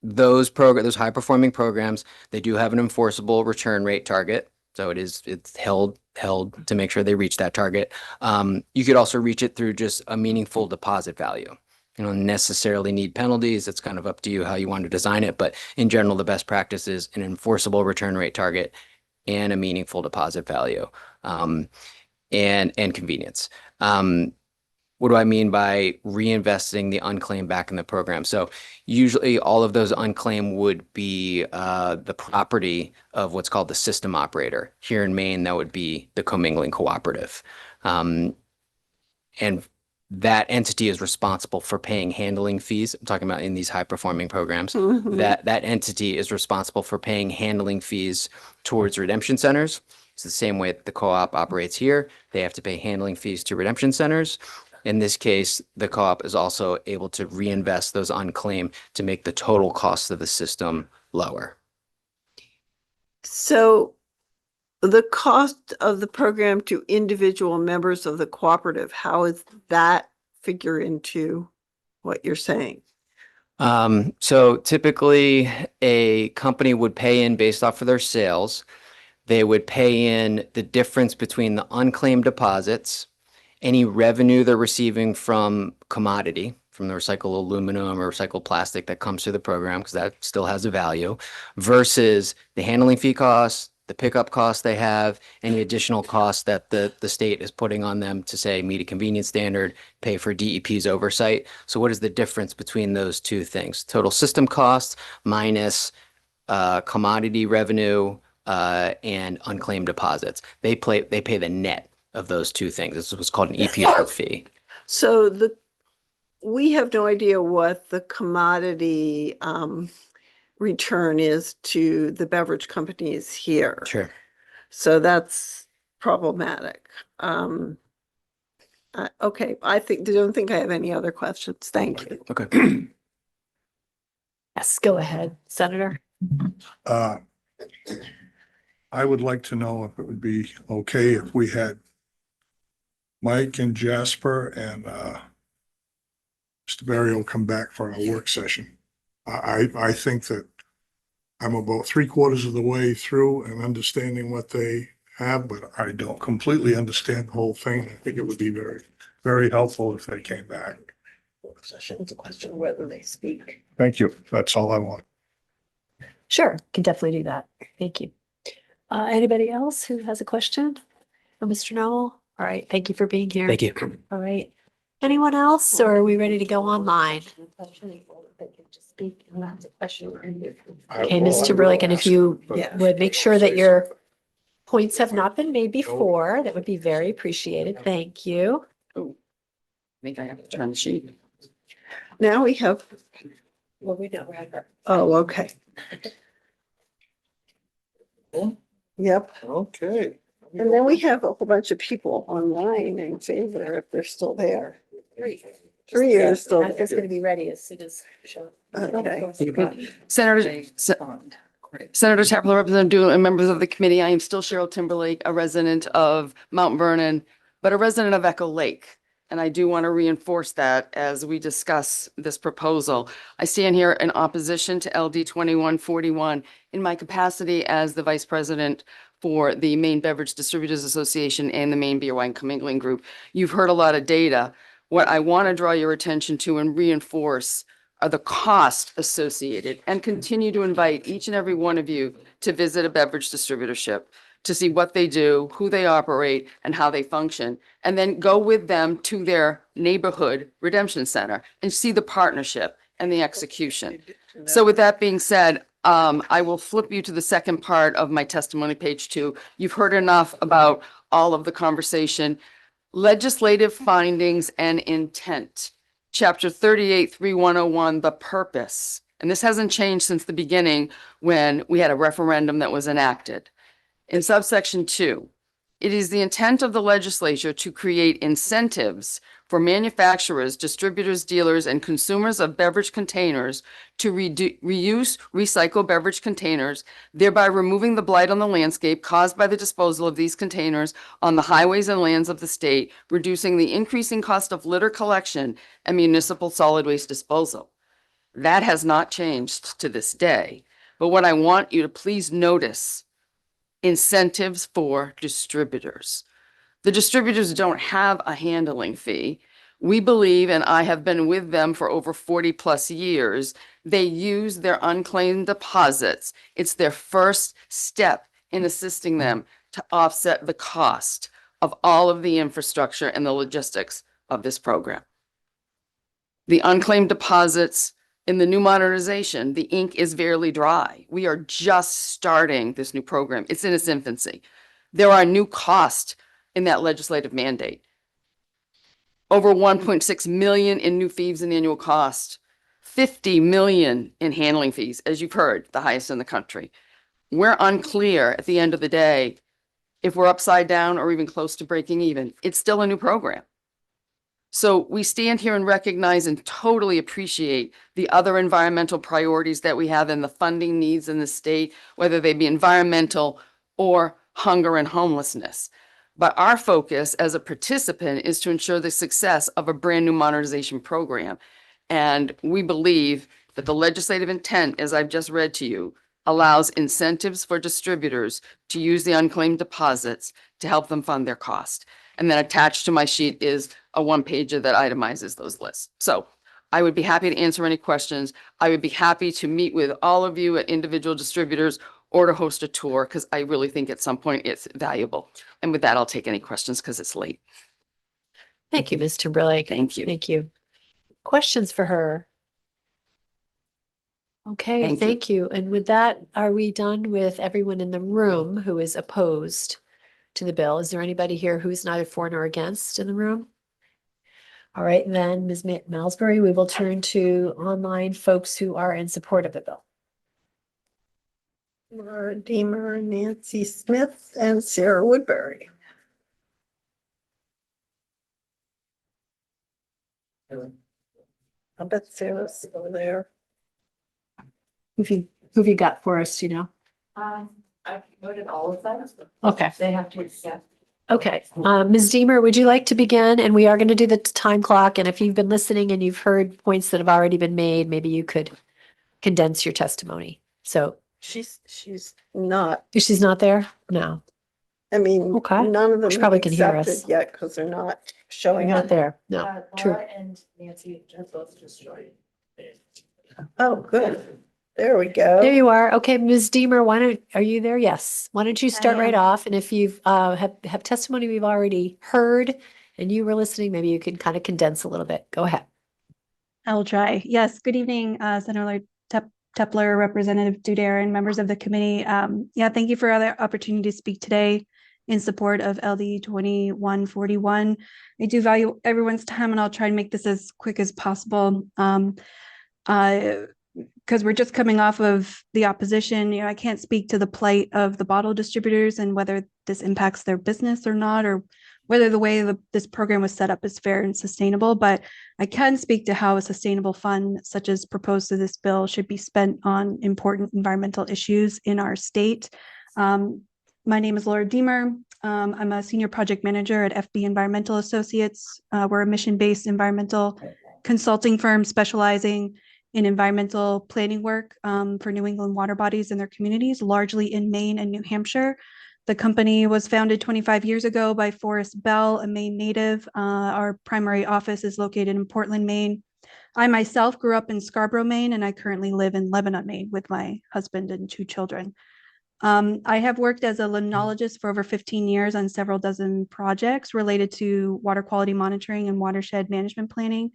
those high performing programs, they do have an enforceable return rate target. So it's held to make sure they reach that target. You could also reach it through just a meaningful deposit value. You don't necessarily need penalties. It's kind of up to you how you want to design it. But in general, the best practice is an enforceable return rate target and a meaningful deposit value, and convenience. What do I mean by reinvesting the unclaimed back in the program? So usually all of those unclaimed would be the property of what's called the system operator. Here in Maine, that would be the Commingling Cooperative. And that entity is responsible for paying handling fees. I'm talking about in these high performing programs.
Mhm.
That entity is responsible for paying handling fees towards redemption centers. It's the same way that the co-op operates here. They have to pay handling fees to redemption centers. In this case, the co-op is also able to reinvest those unclaimed to make the total cost of the system lower.
So the cost of the program to individual members of the cooperative, how is that figure into what you're saying?
So typically a company would pay in based off of their sales. They would pay in the difference between the unclaimed deposits, any revenue they're receiving from commodity, from the recycled aluminum or recycled plastic that comes through the program, because that still has a value, versus the handling fee costs, the pickup costs they have, any additional costs that the state is putting on them to say meet a convenience standard, pay for DEP's oversight. So what is the difference between those two things? Total system costs minus commodity revenue and unclaimed deposits. They pay the net of those two things. This is what's called an EPR fee.
So we have no idea what the commodity return is to the beverage companies here.
Sure.
So that's problematic. Okay, don't think I have any other questions. Thank you.
Okay.
Yes, go ahead, Senator.
I would like to know if it would be okay if we had Mike and Jasper and Mr. Barry will come back for a work session. I think that I'm about 3/4 of the way through and understanding what they have, but I don't completely understand the whole thing. I think it would be very, very helpful if they came back.
Work session is a question of whether they speak.
Thank you. That's all I want.
Sure, can definitely do that. Thank you. Anybody else who has a question for Mr. Noel? All right, thank you for being here.
Thank you.
All right. Anyone else, or are we ready to go online? Okay, Ms. Timberlake, and if you would make sure that your points have not been made before, that would be very appreciated. Thank you.
I think I have to turn the sheet. Now we have.
Well, we know we're.
Oh, okay. Yep.
Okay.
And then we have a whole bunch of people online in favor if they're still there. Three years still.
It's going to be ready as soon as.
Okay.
Senator Tapler, Representative Doolin, and members of the committee, I am still Cheryl Timberlake, a resident of Mount Vernon, but a resident of Echo Lake. And I do want to reinforce that as we discuss this proposal. I stand here in opposition to LD 2141 in my capacity as the Vice President for the Maine Beverage Distributors Association and the Maine Beer Wine Commingling Group. You've heard a lot of data. What I want to draw your attention to and reinforce are the costs associated, and continue to invite each and every one of you to visit a beverage distributorship to see what they do, who they operate, and how they function. And then go with them to their neighborhood redemption center and see the partnership and the execution. So with that being said, I will flip you to the second part of my testimony, page 2. You've heard enough about all of the conversation. Legislative findings and intent. Chapter 38-3101, the purpose. And this hasn't changed since the beginning when we had a referendum that was enacted. In subsection 2, it is the intent of the legislature to create incentives for manufacturers, distributors, dealers, and consumers of beverage containers to reuse recycled beverage containers, thereby removing the blight on the landscape caused by the disposal of these containers on the highways and lands of the state, reducing the increasing cost of litter collection and municipal solid waste disposal. That has not changed to this day. But what I want you to please notice, incentives for distributors. The distributors don't have a handling fee. We believe, and I have been with them for over 40+ years, they use their unclaimed deposits. It's their first step in assisting them to offset the cost of all of the infrastructure and the logistics of this program. The unclaimed deposits in the new modernization, the ink is barely dry. We are just starting this new program. It's in its infancy. There are new costs in that legislative mandate. Over 1.6 million in new fees and annual cost, 50 million in handling fees, as you've heard, the highest in the country. We're unclear at the end of the day if we're upside down or even close to breaking even. It's still a new program. So we stand here and recognize and totally appreciate the other environmental priorities that we have and the funding needs in the state, whether they be environmental or hunger and homelessness. But our focus as a participant is to ensure the success of a brand new modernization program. And we believe that the legislative intent, as I've just read to you, allows incentives for distributors to use the unclaimed deposits to help them fund their cost. And then attached to my sheet is a one-pager that itemizes those lists. So I would be happy to answer any questions. I would be happy to meet with all of you at individual distributors or to host a tour, because I really think at some point it's valuable. And with that, I'll take any questions because it's late.
Thank you, Ms. Timberlake.
Thank you.
Thank you. Questions for her? Okay,
Thank you.
thank you. And with that, are we done with everyone in the room who is opposed to the bill? Is there anybody here who's neither for nor against in the room? All right, then, Ms. Malsbury, we will turn to online folks who are in support of the bill.
Laura Deemer, Nancy Smith, and Sarah Woodbury. I bet Sarah's still there.
Who have you got for us, you know?
I've noted all of them.
Okay.
They have to accept.
Okay, Ms. Deemer, would you like to begin? And we are going to do the time clock. And if you've been listening and you've heard points that have already been made, maybe you could condense your testimony. So
She's not,
she's not there? No,
I mean,
Okay.
none of them
She probably
have
can hear us.
accepted yet because they're not showing
not
up.
there. No, true.
Laura and Nancy are both just joined.
Oh, good. There we go.
There you are. Okay, Ms. Deemer, are you there? Yes. Why don't you start right off? And if you've have testimony we've already heard and you were listening, maybe you could kind of condense a little bit. Go ahead.
I will try. Yes, good evening, Senator Tepler, Representative Dudera, and members of the committee. Thank you for the opportunity to speak today in support of LD 2141. I do value everyone's time, and I'll try and make this as quick as possible. Because we're just coming off of the opposition, I can't speak to the plight of the bottle distributors and whether this impacts their business or not, or whether the way this program was set up is fair and sustainable. But I can speak to how a sustainable fund, such as proposed to this bill, should be spent on important environmental issues in our state. My name is Laura Deemer. I'm a senior project manager at FB Environmental Associates. We're a mission-based environmental consulting firm specializing in environmental planning work for New England water bodies and their communities, largely in Maine and New Hampshire. The company was founded 25 years ago by Forrest Bell, a Maine native. Our primary office is located in Portland, Maine. I myself grew up in Scarborough, Maine, and I currently live in Lebanon, Maine with my husband and 2 children. I have worked as a limnologist for over 15 years on several dozen projects related to water quality monitoring and watershed management planning.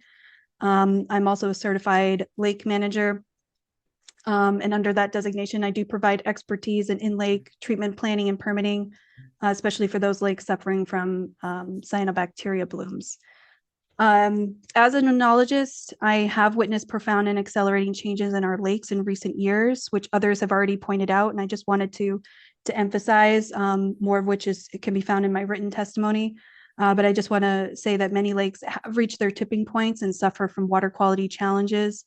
I'm also a certified lake manager. And under that designation, I do provide expertise in in-lake treatment planning and permitting, especially for those lakes suffering from cyanobacteria blooms. As a limnologist, I have witnessed profound and accelerating changes in our lakes in recent years, which others have already pointed out. And I just wanted to emphasize more of which it can be found in my written testimony. But I just want to say that many lakes have reached their tipping points and suffer from water quality challenges.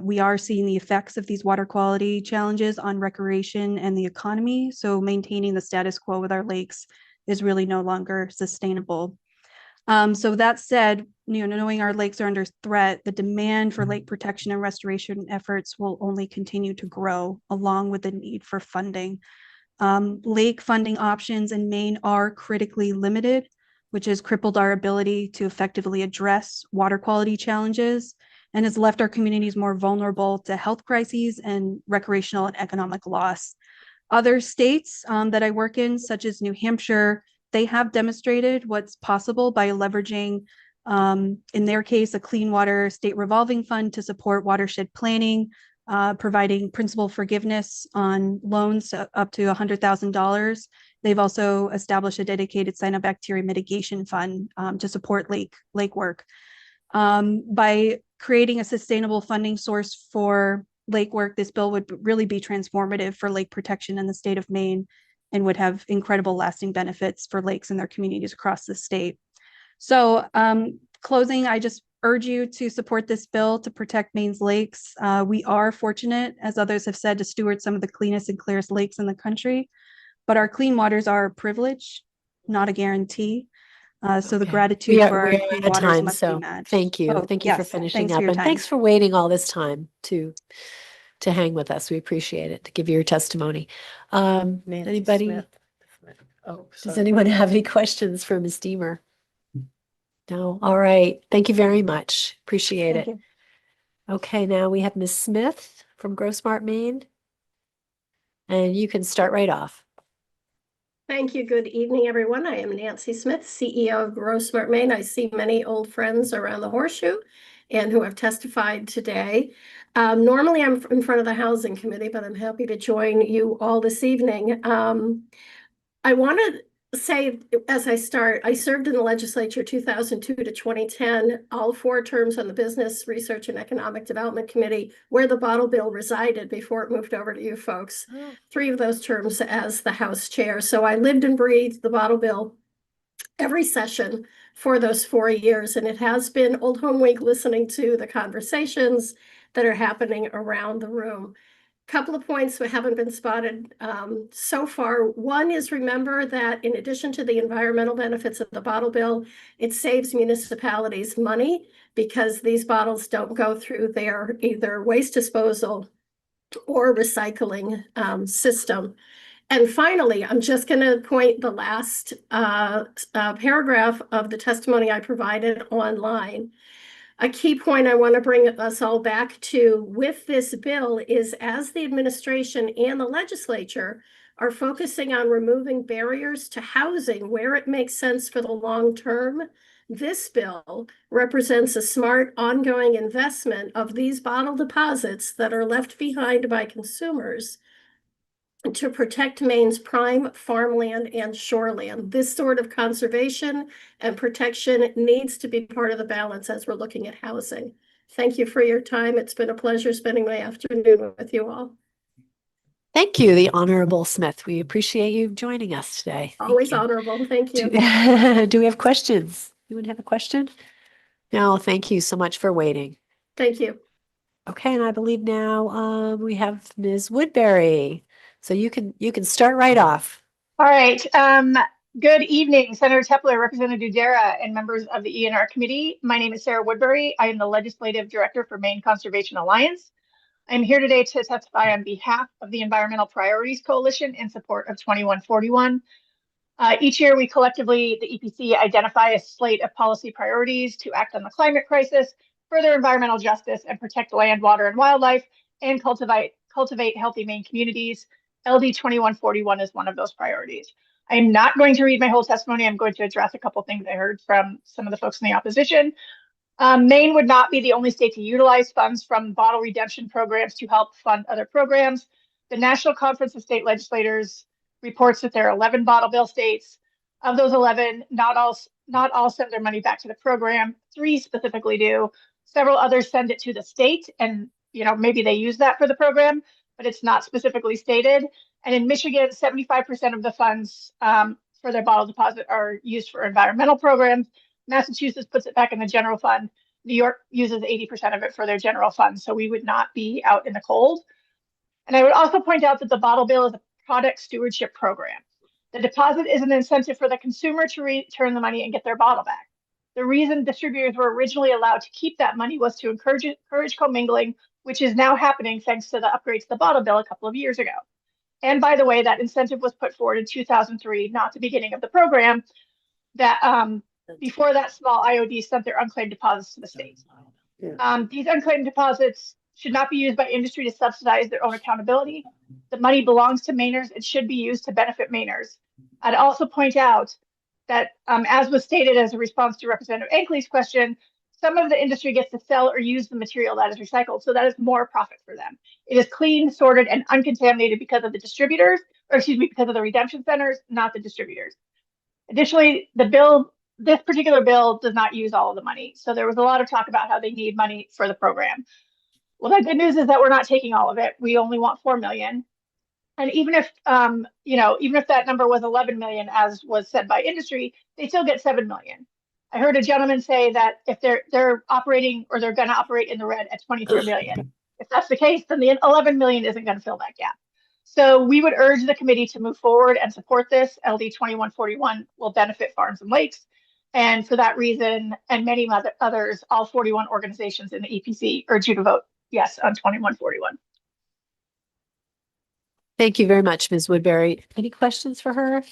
We are seeing the effects of these water quality challenges on recreation and the economy. So maintaining the status quo with our lakes is really no longer sustainable. So that said, knowing our lakes are under threat, the demand for lake protection and restoration efforts will only continue to grow, along with the need for funding. Lake funding options in Maine are critically limited, which has crippled our ability to effectively address water quality challenges and has left our communities more vulnerable to health crises and recreational and economic loss. Other states that I work in, such as New Hampshire, they have demonstrated what's possible by leveraging, in their case, a clean water state revolving fund to support watershed planning, providing principal forgiveness on loans up to $100,000. They've also established a dedicated cyanobacteria mitigation fund to support lake work. By creating a sustainable funding source for lake work, this bill would really be transformative for lake protection in the state of Maine and would have incredible lasting benefits for lakes and their communities across the state. So closing, I just urge you to support this bill to protect Maine's lakes. We are fortunate, as others have said, to steward some of the cleanest and clearest lakes in the country, but our clean waters are a privilege, not a guarantee. So the
Okay.
gratitude for our
We are
clean
at
waters
time,
must be
so
matched.
thank you.
Oh,
Thank you for
yes,
finishing
thanks for
up,
your
and
time.
thanks for waiting all this time to hang with us. We appreciate it, to give you your testimony. Anybody?
Oh,
Does anyone have any questions for Ms. Deemer? No? All right. Thank you very much. Appreciate
Thank
it.
you.
Okay, now we have Ms. Smith from GrowSmart Maine. And you can start right off.
Thank you. Good evening, everyone. I am Nancy Smith, CEO of GrowSmart Maine. I see many old friends around the horseshoe and who have testified today. Normally I'm in front of the Housing Committee, but I'm happy to join you all this evening. I want to say, as I start, I served in the legislature 2002 to 2010, all 4 terms on the Business, Research, and Economic Development Committee, where the bottle bill resided before it moved over to you folks. 3 of those terms as the House Chair. So I lived and breathed the bottle bill every session for those 4 years. And it has been Old Home Week listening to the conversations that are happening around the room. Couple of points that haven't been spotted so far. One is, remember that in addition to the environmental benefits of the bottle bill, it saves municipalities money because these bottles don't go through their either waste disposal or recycling system. And finally, I'm just going to point the last paragraph of the testimony I provided online. A key point I want to bring us all back to with this bill is, as the administration and the legislature are focusing on removing barriers to housing where it makes sense for the long term, this bill represents a smart ongoing investment of these bottle deposits that are left behind by consumers to protect Maine's prime farmland and shoreland. This sort of conservation and protection needs to be part of the balance as we're looking at housing. Thank you for your time. It's been a pleasure spending my afternoon with you all.
Thank you, the Honorable Smith. We appreciate you joining us today. Thank
Always
you.
honorable. Thank you.
Do we have questions? Anyone have a question? No, thank you so much for waiting.
Thank you.
Okay, and I believe now we have Ms. Woodbury. So you can start right off.
All right. Good evening, Senator Tepler, Representative Dudera, and members of the ENR committee. My name is Sarah Woodbury. I am the Legislative Director for Maine Conservation Alliance. I'm here today to testify on behalf of the Environmental Priorities Coalition in support of 2141. Each year, we collectively, the EPC, identify a slate of policy priorities to act on the climate crisis, further environmental justice, and protect land, water, and wildlife, and cultivate healthy Maine communities. LD 2141 is one of those priorities. I am not going to read my whole testimony. I'm going to address a couple things I heard from some of the folks in the opposition. Maine would not be the only state to utilize funds from bottle redemption programs to help fund other programs. The National Conference of State Legislators reports that there are 11 bottle bill states. Of those 11, not all send their money back to the program. 3 specifically do. Several others send it to the state, and maybe they use that for the program, but it's not specifically stated. And in Michigan, 75% of the funds for their bottle deposit are used for environmental programs. Massachusetts puts it back in the general fund. New York uses 80% of it for their general fund. So we would not be out in the cold. And I would also point out that the bottle bill is a product stewardship program. The deposit is an incentive for the consumer to return the money and get their bottle back. The reason distributors were originally allowed to keep that money was to encourage commingling, which is now happening thanks to the upgrades to the bottle bill a couple of years ago. And by the way, that incentive was put forward in 2003, not the beginning of the program, that before that, small IODs sent their unclaimed deposits to the states. These unclaimed deposits should not be used by industry to subsidize their own accountability. The money belongs to Mainers. It should be used to benefit Mainers. I'd also point out that, as was stated as a response to Representative Ankley's question, some of the industry gets to sell or use the material that is recycled, so that is more profit for them. It is clean, sorted, and uncontaminated because of the distributors, because of the redemption centers, not the distributors. Additionally, this particular bill does not use all of the money. So there was a lot of talk about how they need money for the program. Well, the good news is that we're not taking all of it. We only want 4 million. And even if that number was 11 million, as was said by industry, they still get 7 million. I heard a gentleman say that if they're operating or they're going to operate in the red at 23 million. If that's the case, then the 11 million isn't going to fill that gap. So we would urge the committee to move forward and support this. LD 2141 will benefit farms and lakes. And for that reason, and many others, all 41 organizations in the EPC urge you to vote yes on 2141.
Thank you very much, Ms. Woodbury. Any questions for her?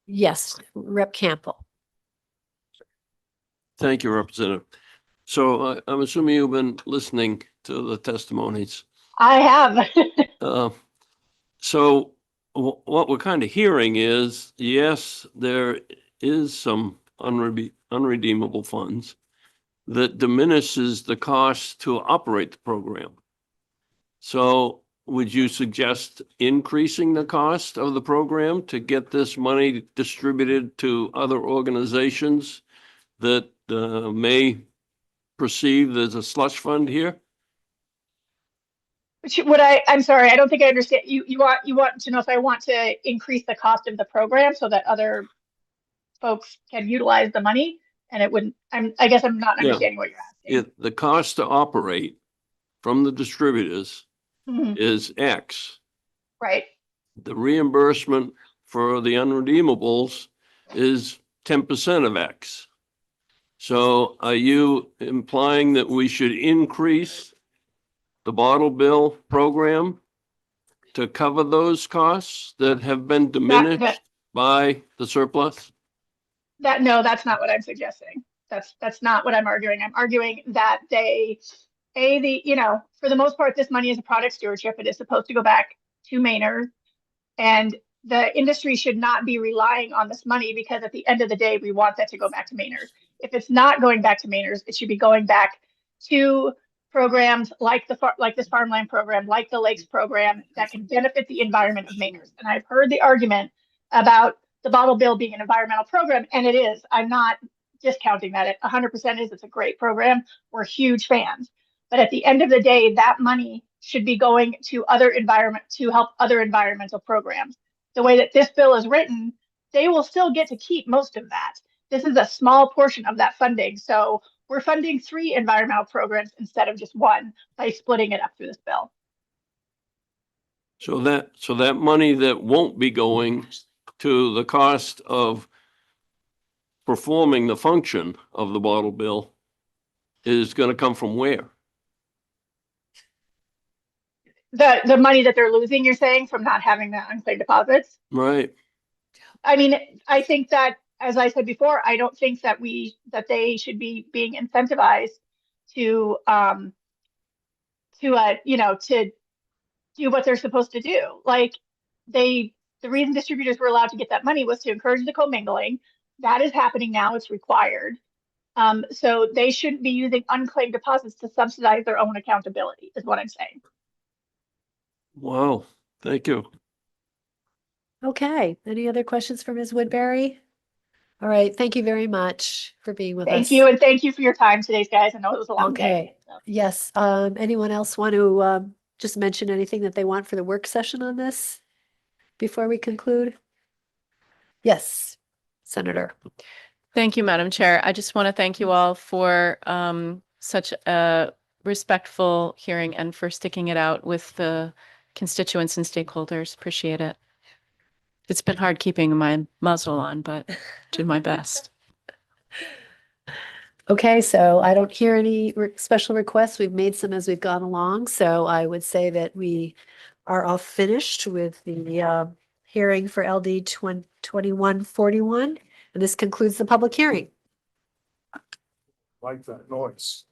Yes, Rep. Campbell.
Thank you, Representative. So I'm assuming you've been listening to the testimonies.
I have.
So what we're kind of hearing is, yes, there is some unredeemable funds that diminishes the cost to operate the program. So would you suggest increasing the cost of the program to get this money distributed to other organizations that may perceive there's a slush fund here?
I'm sorry, I don't think I understand. You want to know if I want to increase the cost of the program so that other folks can utilize the money, and it wouldn't, I guess I'm not understanding what you're asking.
The cost to operate from the distributors is X.
Right.
The reimbursement for the unredeemables is 10% of X. So are you implying that we should increase the bottle bill program to cover those costs that have been diminished by the surplus?
No, that's not what I'm suggesting. That's not what I'm arguing. I'm arguing that for the most part, this money is a product stewardship. It is supposed to go back to Maynard, and the industry should not be relying on this money, because at the end of the day, we want that to go back to Maynard. If it's not going back to Maynard, it should be going back to programs like this farmland program, like the lakes program, that can benefit the environment of Maynard. And I've heard the argument about the bottle bill being an environmental program, and it is. I'm not discounting that. It 100% is. It's a great program. We're huge fans. But at the end of the day, that money should be going to help other environmental programs. The way that this bill is written, they will still get to keep most of that. This is a small portion of that funding. So we're funding 3 environmental programs instead of just 1 by splitting it up through this bill.
So that money that won't be going to the cost of performing the function of the bottle bill is going to come from where?
The money that they're losing, you're saying, from not having the unclaimed deposits?
Right.
I mean, I think that, as I said before, I don't think that they should be being incentivized to do what they're supposed to do. Like, the reason distributors were allowed to get that money was to encourage the commingling. That is happening now. It's required. So they shouldn't be using unclaimed deposits to subsidize their own accountability, is what I'm saying.
Wow. Thank you.
Okay. Any other questions for Ms. Woodbury? All right. Thank you very much for being with us.
Thank you. And thank you for your time today, guys. I know it was a long day. So.
Yes. Anyone else want to just mention anything that they want for the work session on this before we conclude? Yes, Senator.
Thank you, Madam Chair. I just want to thank you all for such a respectful hearing and for sticking it out with the constituents and stakeholders. Appreciate it. It's been hard keeping my muzzle on, but did my best.
Okay, so I don't hear any special requests. We've made some as we've gone along. So I would say that we are all finished with the hearing for LD 2141. And this concludes the public hearing.
Like that noise.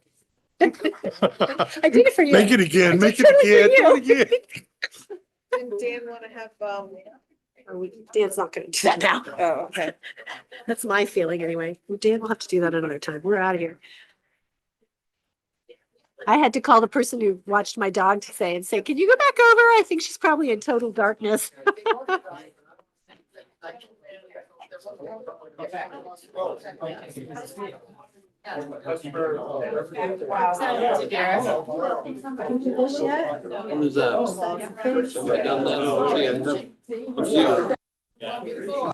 I did it for you.
Make it again.
I
Make
did
it again.
totally
Do it again.
Didn't Dan want to have,
Dan's not going to do that now.
oh, okay.
That's my feeling anyway. Dan will have to do that another time. We're out of here. I had to call the person who watched my dog to say, can you go back over? I think she's probably in total darkness.
What is that? Have I done that?